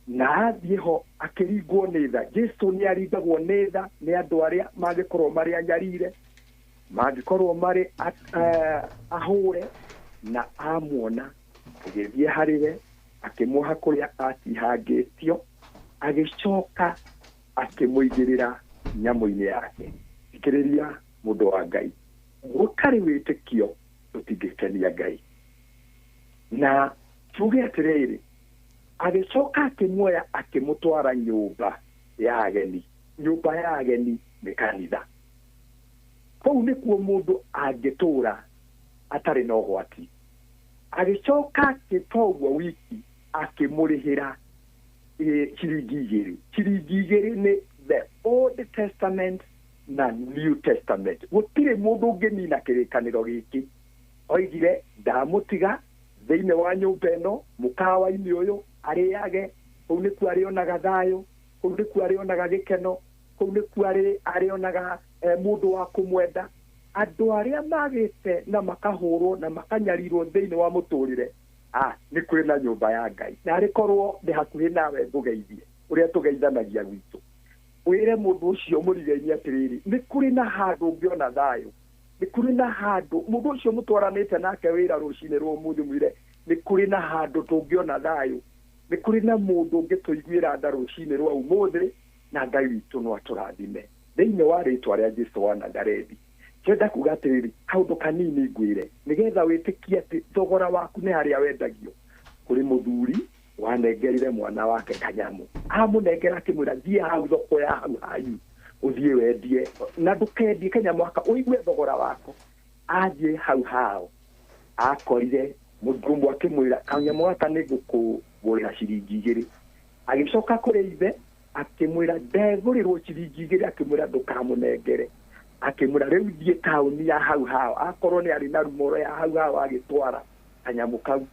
na athie ho akiringwo nĩ tha. Jesu ni aringagwo nĩ tha nĩ andu aria magikorwo mari anyarire, mangikorwo mari ahure na amuona agithie hariwe akimuha kuria atihangitio agicoka akimuigirira nyamu-ini yake ikiriria mundu wa Ngai gukari witikio utingikenia Ngai na tuge atiriri agicoka akimuoya akimutwara nyumba ya ageni ni kanitha kou nikuo mundu angitura atari na ugwati agicoka akitogwa wiki akimurihira ciringi igiri ni the Old Testament na New Testament gutire mundu ngeni na kirikaniro giki oigire ndamutiga thiine wa nyumba ino mukawa-ini uyu ariage kou niku arionaga thayo kou niku arionaga gikeno kou niku arionaga mundu wa kumwenda andu aria magite na makahurwo na makanyarirwo thiine wa muturire ni kuri na nyumba ya Ngai na rikorwo ndi hakuhi nawe ngugeithie uria tugeithanagia gwitu wire mundu ucio murigeini atiriri ni kuri na handu ungiona thayo ni kuri na handu mundu ucio mutwaranite nake wira rucine rwo muthi mwire ni kuri na handu tungiona thayo ni kuri na mundu ungituiguira tha rucine rwa umuthi na Ngai witu no aturathime thiine wa ritwa ria Jesu wa Nazarethi kenda kuga atiriri kaundu kanini ngwire nigetha witikie ati thogora waku ni haria wendagio kuri muthuri wanengerire mwana wake kanyamu amunengera kimwira thie hau thoko ya hau hanyu uthie wendie na ndukendie kanyamu aka uigue thogora wako athie hau hao akorire mudumbu akimwira kanyamu aka ni gukugurira ciringi igiri agicoka kuri ithe akimwira ndegurirwo ciringi igiri akimwira ndukamunengere akimura riu thie tauni ya hau hao akorwo ni ari na rumoro ya hau hao agitwara kanyamu kau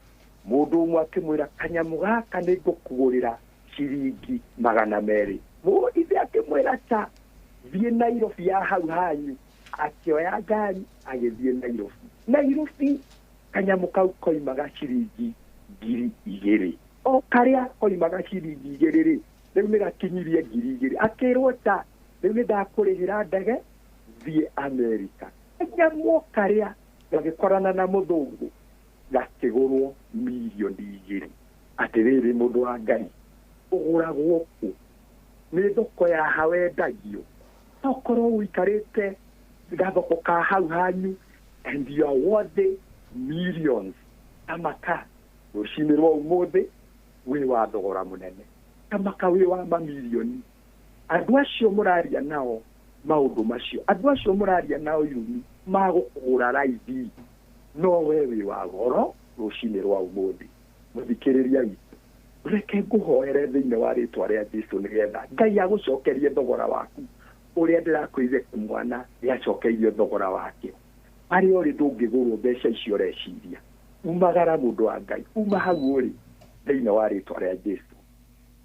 mundu umwe akimwira kanyamu gaka ni ngukugurira ciringi 200 mu ithe akimwira ta thie Nairobi ya hau hanyu akioya ngari agithie Nairobi kanyamu kau koimaga ciringi 2,000 o karia koimaga ciringi 2,000 riu ni gakinyirie 2,000 akirwo ta riu ni ndakurihira ndege thie America kanyamu karia gagikorana na muthungu gakigurwo milioni 2 atiriri mundu wa Ngai uguragwo ku ni thoko ya hawendagio tokorwo wikarite gathoko ka hau hanyu and you are worth millions amaka rucini rwa umuthi wi wa thogora munene amaka wi wa mamilioni andu acio muraria nao maundu macio andu acio muraria nao yumi magukugura raithi no wewe wa goro rucini rwa umuthi muthikiriria witu reke nguhoere thiine wa ritwa ria Jesu nigetha Ngai agucokerie thogora waku uria ndirakuize mwana niacokeirio thogora wake ari ori ndungigurwo mbeca icio reciria umagara mundu wa Ngai uma hau uri thiine wa ritwa ria Jesu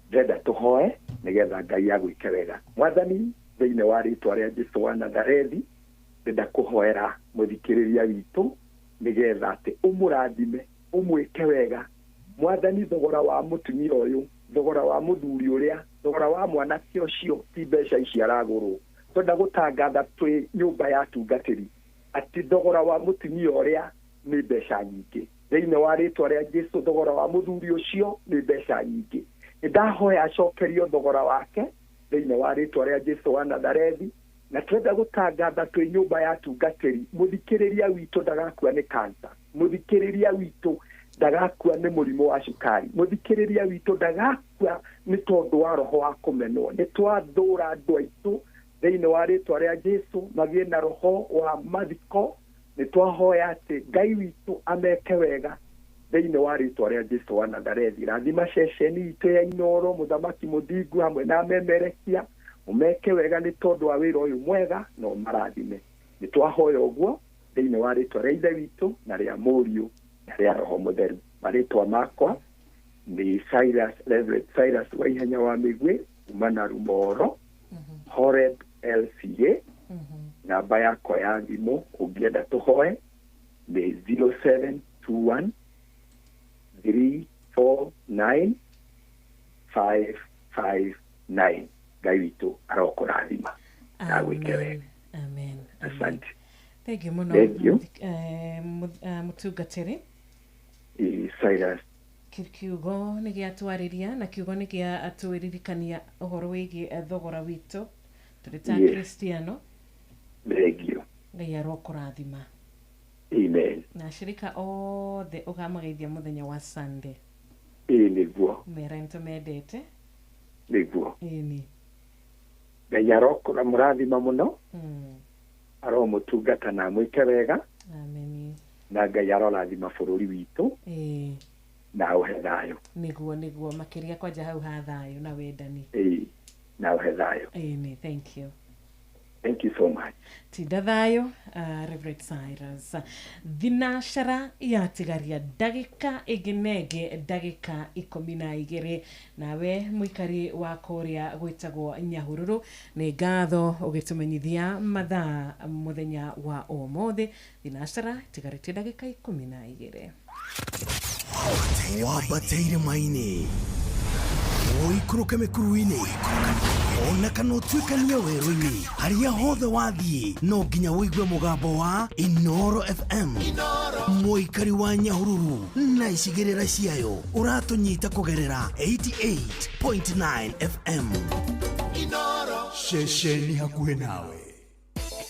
ndenda tuhoe nigetha Ngai agwike wega mwathani thiine wa ritwa ria Jesu wa Nazarethi ndenda kuhoera muthikiriria witu nigetha ati umurathime umwike wega mwathani thogora wa mutumia uyu thogora wa muthuri uria thogora wa mwanake ucio ti mbeca ici aragurwo twenda gutangatha twi nyumba ya tungatiri ati thogora wa mutumia uria ni mbeca nyingi thiine wa ritwa ria Jesu thogora wa muthuri ucio ni mbeca nyingi ndahoya acokerio thogora wake thiine wa ritwa ria Jesu wa Nazarethi na twenda gutangatha twi nyumba ya tungatiri muthikiriria witu ndagakua ni cancer muthikiriria witu ndagakua ni murimo wa cukari muthikiriria witu ndagakua ni tondu wa roho wa kumenwo ni twathura andu aitu thiine wa ritwa ria Jesu magie na roho wa mathiko ni twahoya ati Ngai witu ameke wega thiine wa ritwa ria Jesu wa Nazarethi rathima ceceni itu ya Inoro muthamaki muthingu hamwe na memerekia umeke wega ni tondu wa wira uyu mwega no marathime ni twahoya uguo thiine wa ritwa ria Ithe witu na ria Muriu na ria Roho Mutheru maritwa makwa ni Reverend Cyrus wa ihenya wa migwi umana Rumoro Horeb LCA namba yakwa ya thimu ungienda tuhoe ni 0721 349 559 Ngai witu arokurathima na gwike wega. Amen. Asante. Thank you muno. Mutungatiri Cyrus kiugo nĩ gĩatwarĩria na kiugo nĩ gĩatũririkania ũhoro wĩgiĩ thogora witũ tũrĩ ta Kristiano. Thank you. Ngai arokũrathima. Amen. Na shirika othe ũkamageithia mũthenya wa Sunday. Nĩguo. Mera nĩtũmendete. Nĩguo. Ĩni. Ngai arokũrathima mũno. Aromũtungata na mwĩke wega. Amen. Na Ngai arorathima bũrũri witũ. Na uhe thayũ. Nĩguo makĩria kwanja hau ha thayũ na wendani. Na uhe thayũ. Ĩni, thank you. Thank you so much. Tinda thayũ, Reverend Cyrus. Thinashara yatigaria ndagĩka ĩngĩ ndagĩka 12 nawe mũikari wa kũrĩa gwĩtagwo Nyahururu nĩ ngatho ũgĩtũmenyithia mathaa mũthenya wa ũmũthĩ. Thinashara tigarĩtie ndagĩka 12. Wabateire maini oikũrũke mĩkuru-inĩ ona kana ũtuĩkanie werũ-inĩ harĩa hothe wathiĩ no nginya wĩigue mũgambo wa Inoro FM. Mũikari wa Nyahururu na icigĩrĩra ciayo ũratũnyita kũgerera 88.9 FM. Inoro ceceni hakuhĩ nawe.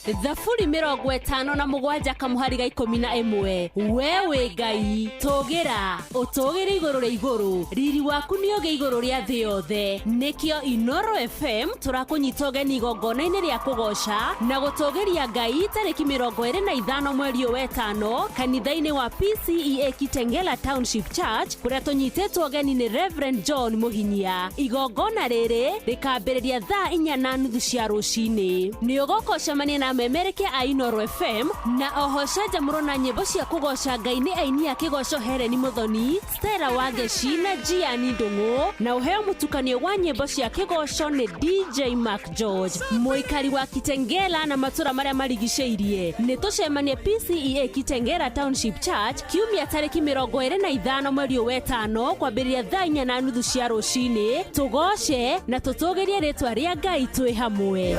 Thaburi 57 kamuhari ga 11 wewe Ngai tũgĩra ũtũgĩre igũrũ rĩa igũrũ riri waku nĩ ũgĩ igũrũ rĩa thĩ yothe nĩkĩo Inoro FM tũrakũnyita ũgeni igongona-inĩ rĩa kũgoca na gũtũgĩria Ngai tarĩki 25 mweri wa 5 kanitha-inĩ wa PCEA Kitengela Township Church kũrĩa tũnyitĩtwo ũgeni nĩ Reverend John Mũhinyia. Igongona rĩrĩ rĩkambĩrĩria thaa 4:30 cia rũcinĩ. Nĩ ũgũkocemania na memereke a Inoro FM na oho cenjamũrwo na nyĩmbo cia kũgoca Ngai nĩ aini a kĩgoco Hereni Muthoni, Stella Wangeci na Gianni Ndung'u na ũheo mũtukanio wa nyĩmbo cia kĩgoco nĩ DJ Mark George. Mũikari wa Kitengela na matũra marĩa marigicĩirie nĩ tũcemanie PCEA Kitengela Township Church kiumia tarĩki 25 mweri wa 5 kwambĩrĩria thaa 4:30 cia rũcinĩ. Tũgoce na tũtũgĩrie rĩtwa rĩa Ngai twĩ hamwe.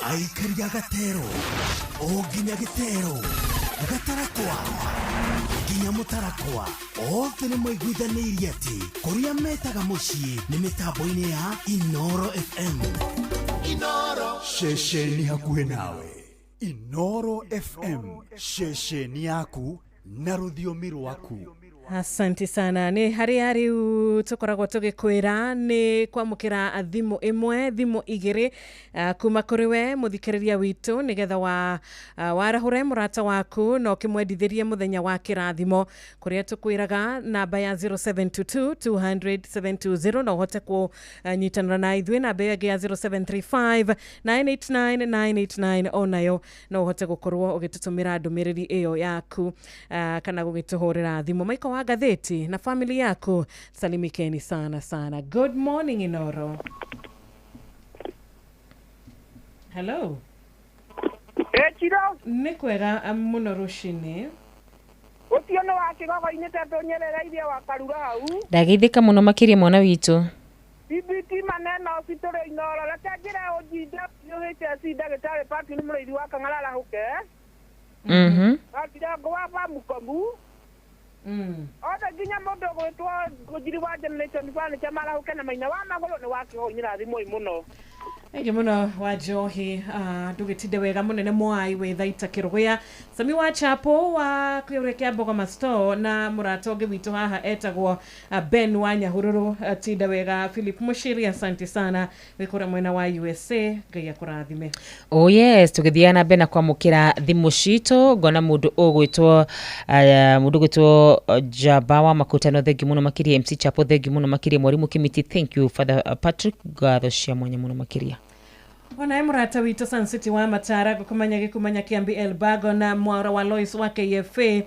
Aikari a Gatero o nginya Gĩtero Gatarakwa nginya Mũtarakwa othe nĩ maiguithanĩirie atĩ kũrĩa metaga mũciĩ nĩ mĩtambo-inĩ ya Inoro FM. Inoro ceceni hakuhĩ nawe. Inoro FM ceceni yaku na rũthiomi rwaku. Asante sana. Nĩ harĩa rĩu tũkoragwo tũgĩkwĩra nĩ kwamũkĩra thimũ ĩmwe thimũ igĩrĩ kuma kũrĩ we mũthikĩrĩria witũ nĩgetha warahũre mũrata waku na ũkĩmwendithĩrie mũthenya wa kĩrathimo kũrĩa tũkwĩraga namba ya 0722-200-720 na ũhote kũnyitanĩra na ithuĩ namba ya 0735-989-989 onayo no ũhote gũkorwo ũgĩtũtũmĩra ndũmĩrĩri ĩyo yaku kana gũgĩtũhũrĩra thimũ. Maiko wa gazeti na family yako salimikeni sana sana. Good morning Inoro. Hello. Chiro. Nĩ kwega mũno rũcinĩ. Ũtiono wa kĩgogo-inĩ tondũ nyerereirie wa karura hau. Ndageithĩka mũno makĩria mwana witũ. BBT maneno citũrĩ Inoro reke njĩre ũnjinda yũgĩte ndagĩtarĩ Pati nĩ mũrĩithi wa Kang'arara huke. Atira ngwa ba mukomu. Oda nginya mũndũ gwĩtwo gũjiri wa generation furniture marahuke na maina wa magũrũ nĩ wakĩhonyera thimũ mũno. Ege muno wa Njohi ndũgĩtinde wega mũnene mwai wĩ thaita kĩrũgĩa Sami wa Chapo wa kũrĩa Bogoma Store na mũrata ũngĩ witũ haha etagwo Ben wa Nyahururu tinda wega Philip Mushiri asante sana wĩkũra mwena wa USA Ngai akũrathime. Oh yes tũgĩthiana Ben kwamũkĩra thimũ citũ ngona mũndũ ũgwĩtwo Jaba wa Makutano thengi mũno makĩria MC Chapo thengi mũno makĩria Mwarimu Kimiti thank you Father Patrick gatho cia mwanya mũno makĩria. Ona murata wito Sun City wa Matara kumanya Kiambi Elbago na Mwaura wa Lois wa KFA.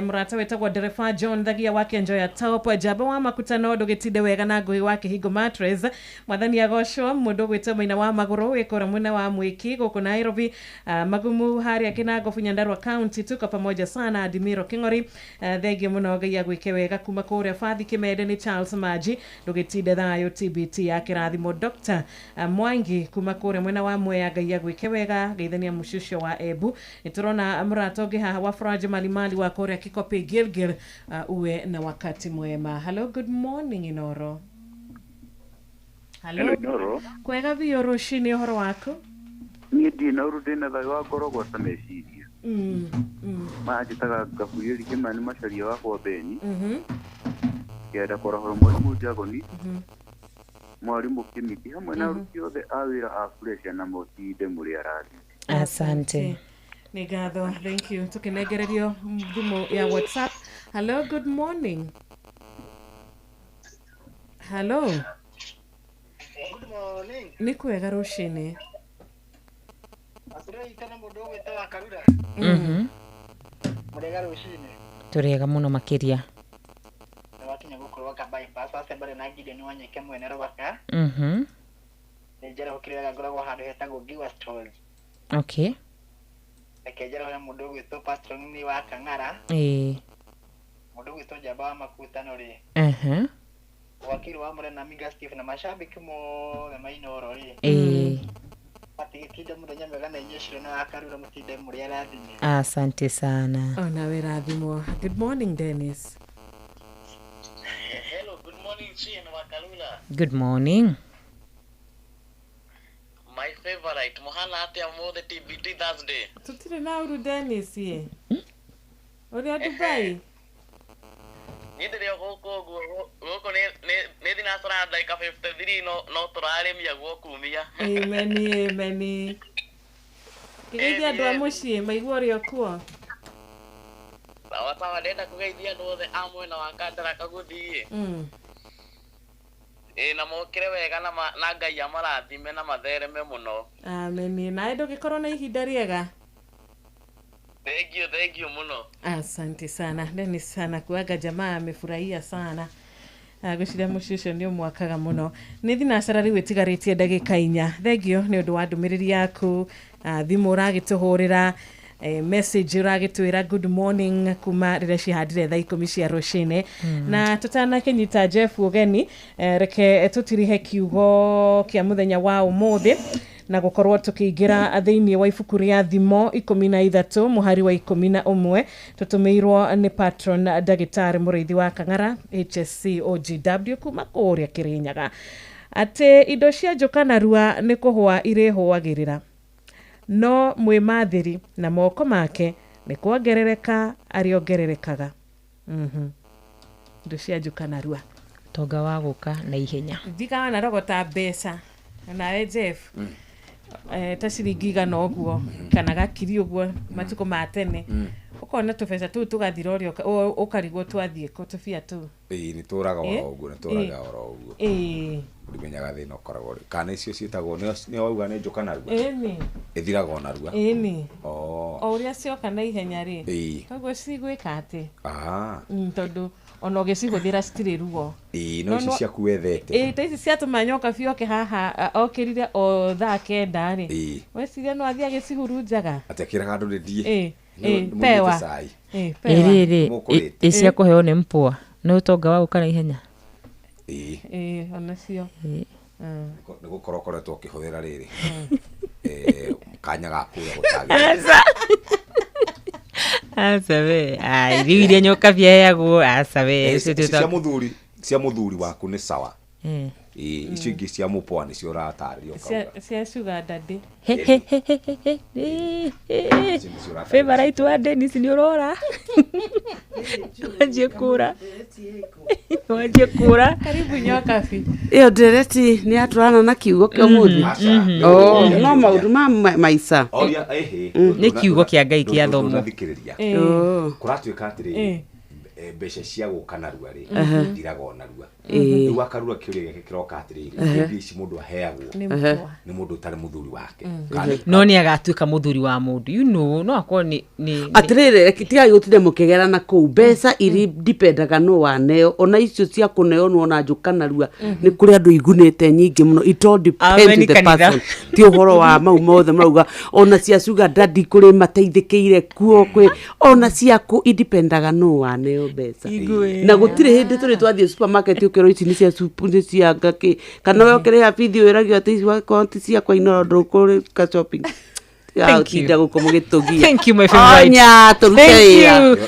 Murata wita kwa derefa John Dhagia wake Enjoya Top jaba wa makutano dogetide wega na gui wake Higo Mattress mwathani ya gosho mudo wita maina wa magoro wekora mwena wa mwiki goko Nairobi. Magumu hari akinago Nyandarua County tuko pamoja sana. Adimiro Kingori thegi muno ya gwike wega kuma kore Fathi Kimede ni Charles Maji dogetide thayo TBT ya kirathimo Dr. Mwangi kuma kore mwena wa Mwea ya gwike wega geithania mushusho wa Ebu. Niturona muratoge haha wa Faraja Malimali wa kore Kikope Gilgil. Uwe na wakati mwema. Hello, good morning Inoro. Hello Inoro. Kwega vio rushini horo wako? Nidi na urudena wa gorogwa sameshiria. Maajitaga gafuyeri kimani masharia wako Beni. Kiada kora horo mwalimu Jagoni. Mwalimu Kimiti hamwe na rukio the awira afresha na motide muri aradi. Asante. Negado, thank you. Tukinegererio mdumo ya WhatsApp. Hello, good morning. Hello. Good morning. Nikwega rushini. Asira itana mudo weta wa Karura. Murega rushini. Turega muno makiria. Wakinya gukorwa ka bypass asembere na gide ni wanyeke mwenero baka. Nejera ukirega goragwa handu hetagwo Giwa Stores. Okay. Ekejera wa mudo wito patron ni wa Kangara. Mudo wito jaba wa makutano ri. Wakili wa mure na Miga Steve na mashabiki mo na mainoro ri. Patikida mudo nyamega na nyeshiro na Karura mutide muri aradini. Asante sana. Ona we radimo. Good morning Dennis. Hello, good morning Chien wa Karura. Good morning. My favorite Mohana ate amode TBT Thursday. Tutire na uru Dennis ye. Ori Dubai. Nidere goko ne dina sara daika 53 no turare miya kumia. Amen. Kigeithia andu a mucii maigua uri okuo. Sawa ndenda kugeithia andu othe amwe na wakandara kaguthie. Na mokire wega na Ngai amarathime na mathereme muno. Amen. Na ndo gikorwo na ihinda riega. Thank you muno. Asante sana. Neni sana kuaga jamaa amefurahia sana. Gushira mushusho ndio mwakaga muno. Nithi na sarari wetigarĩtie ndagĩka 4. Thengio nĩ ũndũ wa ndũmĩrĩri yaku. Thimũ ũragĩtũhũrĩra, message ũragĩtwĩra good morning kuma rĩrĩa cihandire thaa 10 cia rũcinĩ. Na tũtanakĩnyita Jeff ũgeni, reke tũtirihe kiugo kĩa mũthenya wa ũmũthĩ na gukorwo tukiingira thĩinĩ wa ibuku rĩa thimo 13 muhari wa 11 tutumirwo ni patron ndagĩtarĩ Mũrĩithi wa Kang'ara HSC OGW kuma kũrĩa Kĩrĩnyaga atĩ indo cia njokanarua nĩ kũhũa irĩhũagĩrĩra no mwĩmathĩri na moko make nĩ kuongerereka arĩongererekaga. Indo cia njokanarua tonga wa gũka na ihenya thiga na rogota mbeca nawe Jeff ta ciringi igana ũguo kana gakiri ũguo matuko ma tene ukona tũbeca tũu tũgathira ũrĩa ũkarigwo twathiĩ kũ tũbia tũu nĩ tũraga oro ũguo ũrimenyaga thĩna ũkoragwo kana icio ciĩtagwo nĩ wauga nĩ njokanarua ĩthiraga o narua o ũrĩa cioka na ihenya rĩ koguo cigwĩka atĩ tondũ ono gĩcihũthĩra citirĩ ruo no ici ciaku wethete ta ici ciatũma nyoka bioke haha okĩrire o thaa 9 rĩ weciria no athiĩ agĩcihurunjaga atekĩraga andũ rĩthiĩ pewa rĩrĩ cia kũheo nĩ mpũa nĩ ũtonga wa gũka na ihenya onacio nĩ gũkorwo koretwo ũkĩhũthĩra rĩrĩ kanya gakũrĩa gũtagĩra asabe rĩu iria nyoka biayagwo asabe cia mũthuri waku nĩ sawa icio ingĩ cia mũpwa nĩcio ũratarĩrio cia sugar daddy favorite wa Dennis nĩ ũrora wanjie kũra karibu nyoka fi iyo dereti nĩ atwarana na kiugo kĩa mũndũ no maũndũ ma maica nĩ kiugo kĩa Ngai kĩa thomo kũratuĩka atĩrĩ mbeca cia gukanarua ri ndiragona rua riu akarua kiuria gike kiroka atiriri ici mundu aheagwo ni mundu tari muthuri wake no ni agatuika muthuri wa mundu no akwo ni atiriri tiga gutire mukigerana ku mbeca iri dipendaga no waneo ona icio cia kuneo no na njukanarua ni kuri andu igunite nyingi muno it all depends the person ti uhoro wa mau mothe mauga ona cia sugar daddy kuri mateithikire kuo kwi ona cia ku idipendaga no waneo mbeca na gutire hindi turi twathie supermarket ukero ici ni cia supu cia ngaki kana we ukire ya video iragio ati wa konti cia kwa ino ndo kuri ka shopping Thank you. Thank you, my favorite. Onya,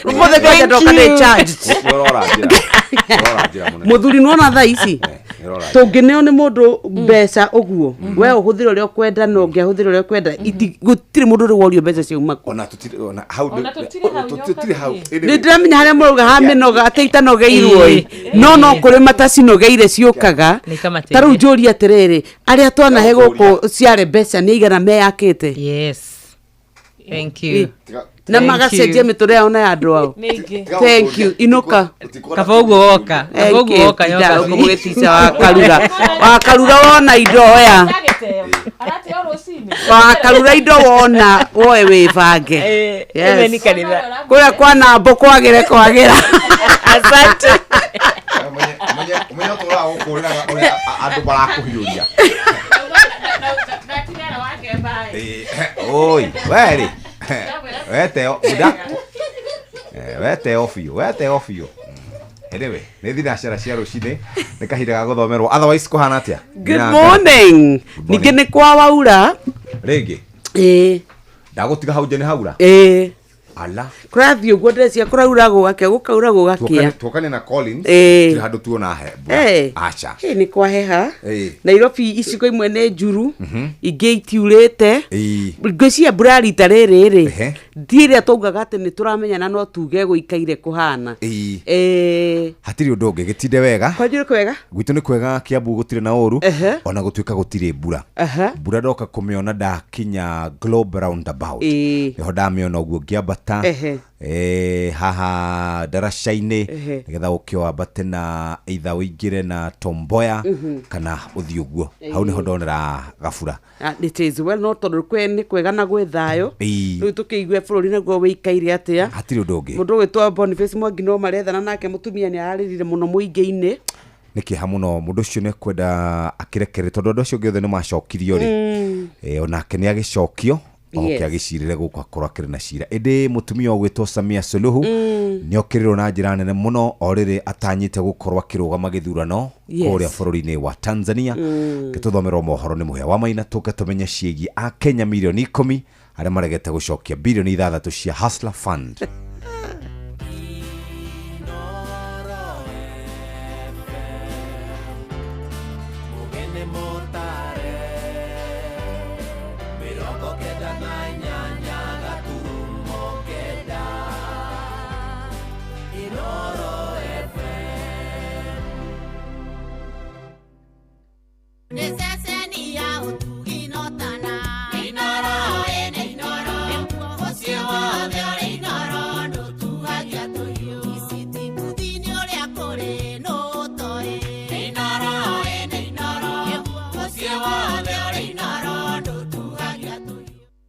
mothe kwa ndoka de charge. Muthuri nona tha ici. Tungineo ni mundu mbeca uguo. We uhuthira uria kwenda no ngiahuthira uria kwenda. Gutire mundu ri worio mbeca cia umako. Ona tutire ona how tutire how. Ni ndamenya haria muruga ha minoga ateita nogeirwo no kuri matasi nogeire ciukaga. Taru njuri atiriri aria twana he guku ciare mbeca ni igana meyakite. Yes. Thank you. Na magacenjia miture yao na ya andu ao. Thank you. Inuka. Kaba uguo woka. Kaba uguo woka yoka. Kumugeticha wa karura wona indo ya. Wa karura indo wona woe wibange. Yes. Kuya kwana mboko agire kwagira. Asante. Mwenye tora ukurira andu barakuhiuria. Oi, weri. Wete ofio. Anyway, ni thina ciara cia rucini ni kahinda ga guthomerwo otherwise kuhana atia. Good morning. Ninge ni kwa waura. Rege. Ndagutiga hau jeni haura. Ala. Krathio gwodecia kuraura gugake gukaura gugakia. Tukane na Collins. Tiri handu tuona he. Acha. Ni kwa heha. Nairobi icigo imwe ne njuru. Inge itiurete. Ngwiciria mbura rita riri. Ndire atongaga ati ni turamenya na no tuge guikaire kuhana. Hatiri undu ungi gitinde wega. Kwajire kwega. Gwitu ni kwega Kiambu gutire na oru. Ona gutuika gutire mbura. Mbura ndoka kumiona dakinya Globe Roundabout. Niho ndamiona uguo ngiambata haha daracaini nigetha ukioa bate na either uingire na Tomboya kana uthi uguo hau niho ndonera gabura. It is well not tondu kwe ni kwega na gwe thayo riu tukiigwe bururi naguo wikaire atia hatiri undu ungi mundu witwa Boniface Mwangi no marethana nake mutumia ni araririre muno muingi-ini niki hamuno mundu cio ne kwenda akirekere tondu ndu cio giothe ni macokirio ri onake ni agicokio oke agicirire guko akorwa kire na cira indi mutumia ogwitwo Samia Suluhu ni okirirwo na njira nene muno orire atanyite gukorwa kirugama githurano kuria bururi-ini wa Tanzania gituthomerwo mohoro ni muhia wa maina tuke tumenya ciegi a Kenya milioni 10 aria maregete gucokia bilioni 6 cia Hustler Fund.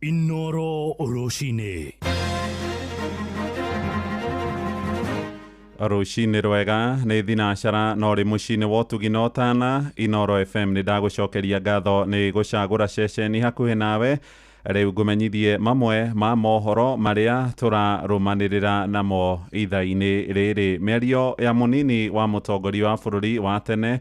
Inoro Oroshine. Rucini rwega ni thinacara no ri mucini wotuginotana Inoro FM ni ndagucokeria ngatho ni gucagura ceceni hakuhi nawe riu ngumenyithie mamwe ma mohoro maria turarumanirira namo itha-ini riri merio ya munini wa mutongoria wa bururi wa tene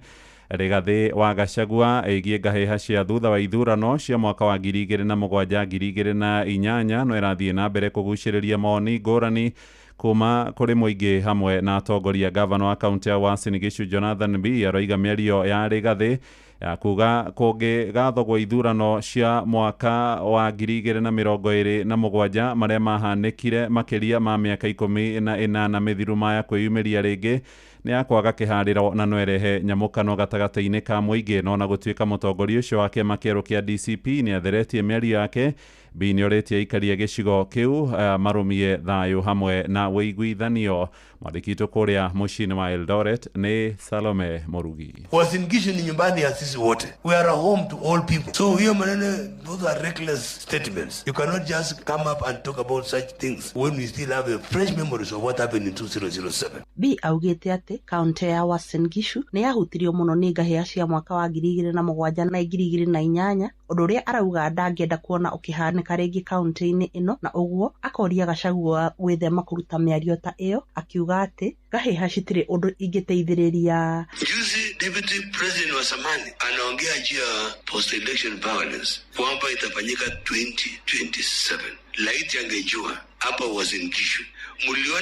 Rigathi wa Gachagua igie ngahiha cia thutha wa ithurano cia mwaka wa 2007-2008 no irathie na mbere kuguciriria moni ngurani kuma kuri muingi hamwe na atongoria gavana wa kaunti ya Uasin Gishu Jonathan B aroiga mĩario ya Rigathi ya kuga kũngĩ gathogwo ithurano cia mwaka wa 2027 marĩa mahanĩkire makĩria ma mĩaka 18 mĩthiru maya kwĩyumĩria rĩngĩ nĩ akwaga kĩharĩro na no erehe nyamũkano gatagatĩ-inĩ ka mũingĩ. No na gũtuĩka mũtongoria ũcio wa kĩama kĩerũ kĩa DCP nĩ atheretie mĩario yake, Bi nĩorĩtie aikaria gĩcigo kĩu marũmie thayũ hamwe na wĩiguithanio. Mwandĩki witũ kũrĩa mũciĩ-inĩ wa Eldoret nĩ Salome Morugi. Uasin Gishu ni nyumbani ya sisi wote. We are a home to all people. So hiyo maneno, those are reckless statements. You cannot just come up and talk about such things when we still have a fresh memories of what happened in 2007. Bi augĩte atĩ kaunti ya Uasin Gishu nĩ yahutirio mũno nĩ ngahĩha cia mwaka wa 2007 na 2008, ũndũ ũrĩa arauga ndangĩenda kuona ũkĩhanĩka rĩngĩ kaunti-inĩ ĩno, na ũguo akoria Gachagua gwĩthema kũruta mĩario ta ĩyo, akiuga atĩ ngahĩha citirĩ ũndũ ingĩteithĩrĩria. Juzi Deputy President wa zamani anaongea juu ya post election violence kwamba itafanyika 2027. Laiti angejua hapa Uasin Gishu, muliona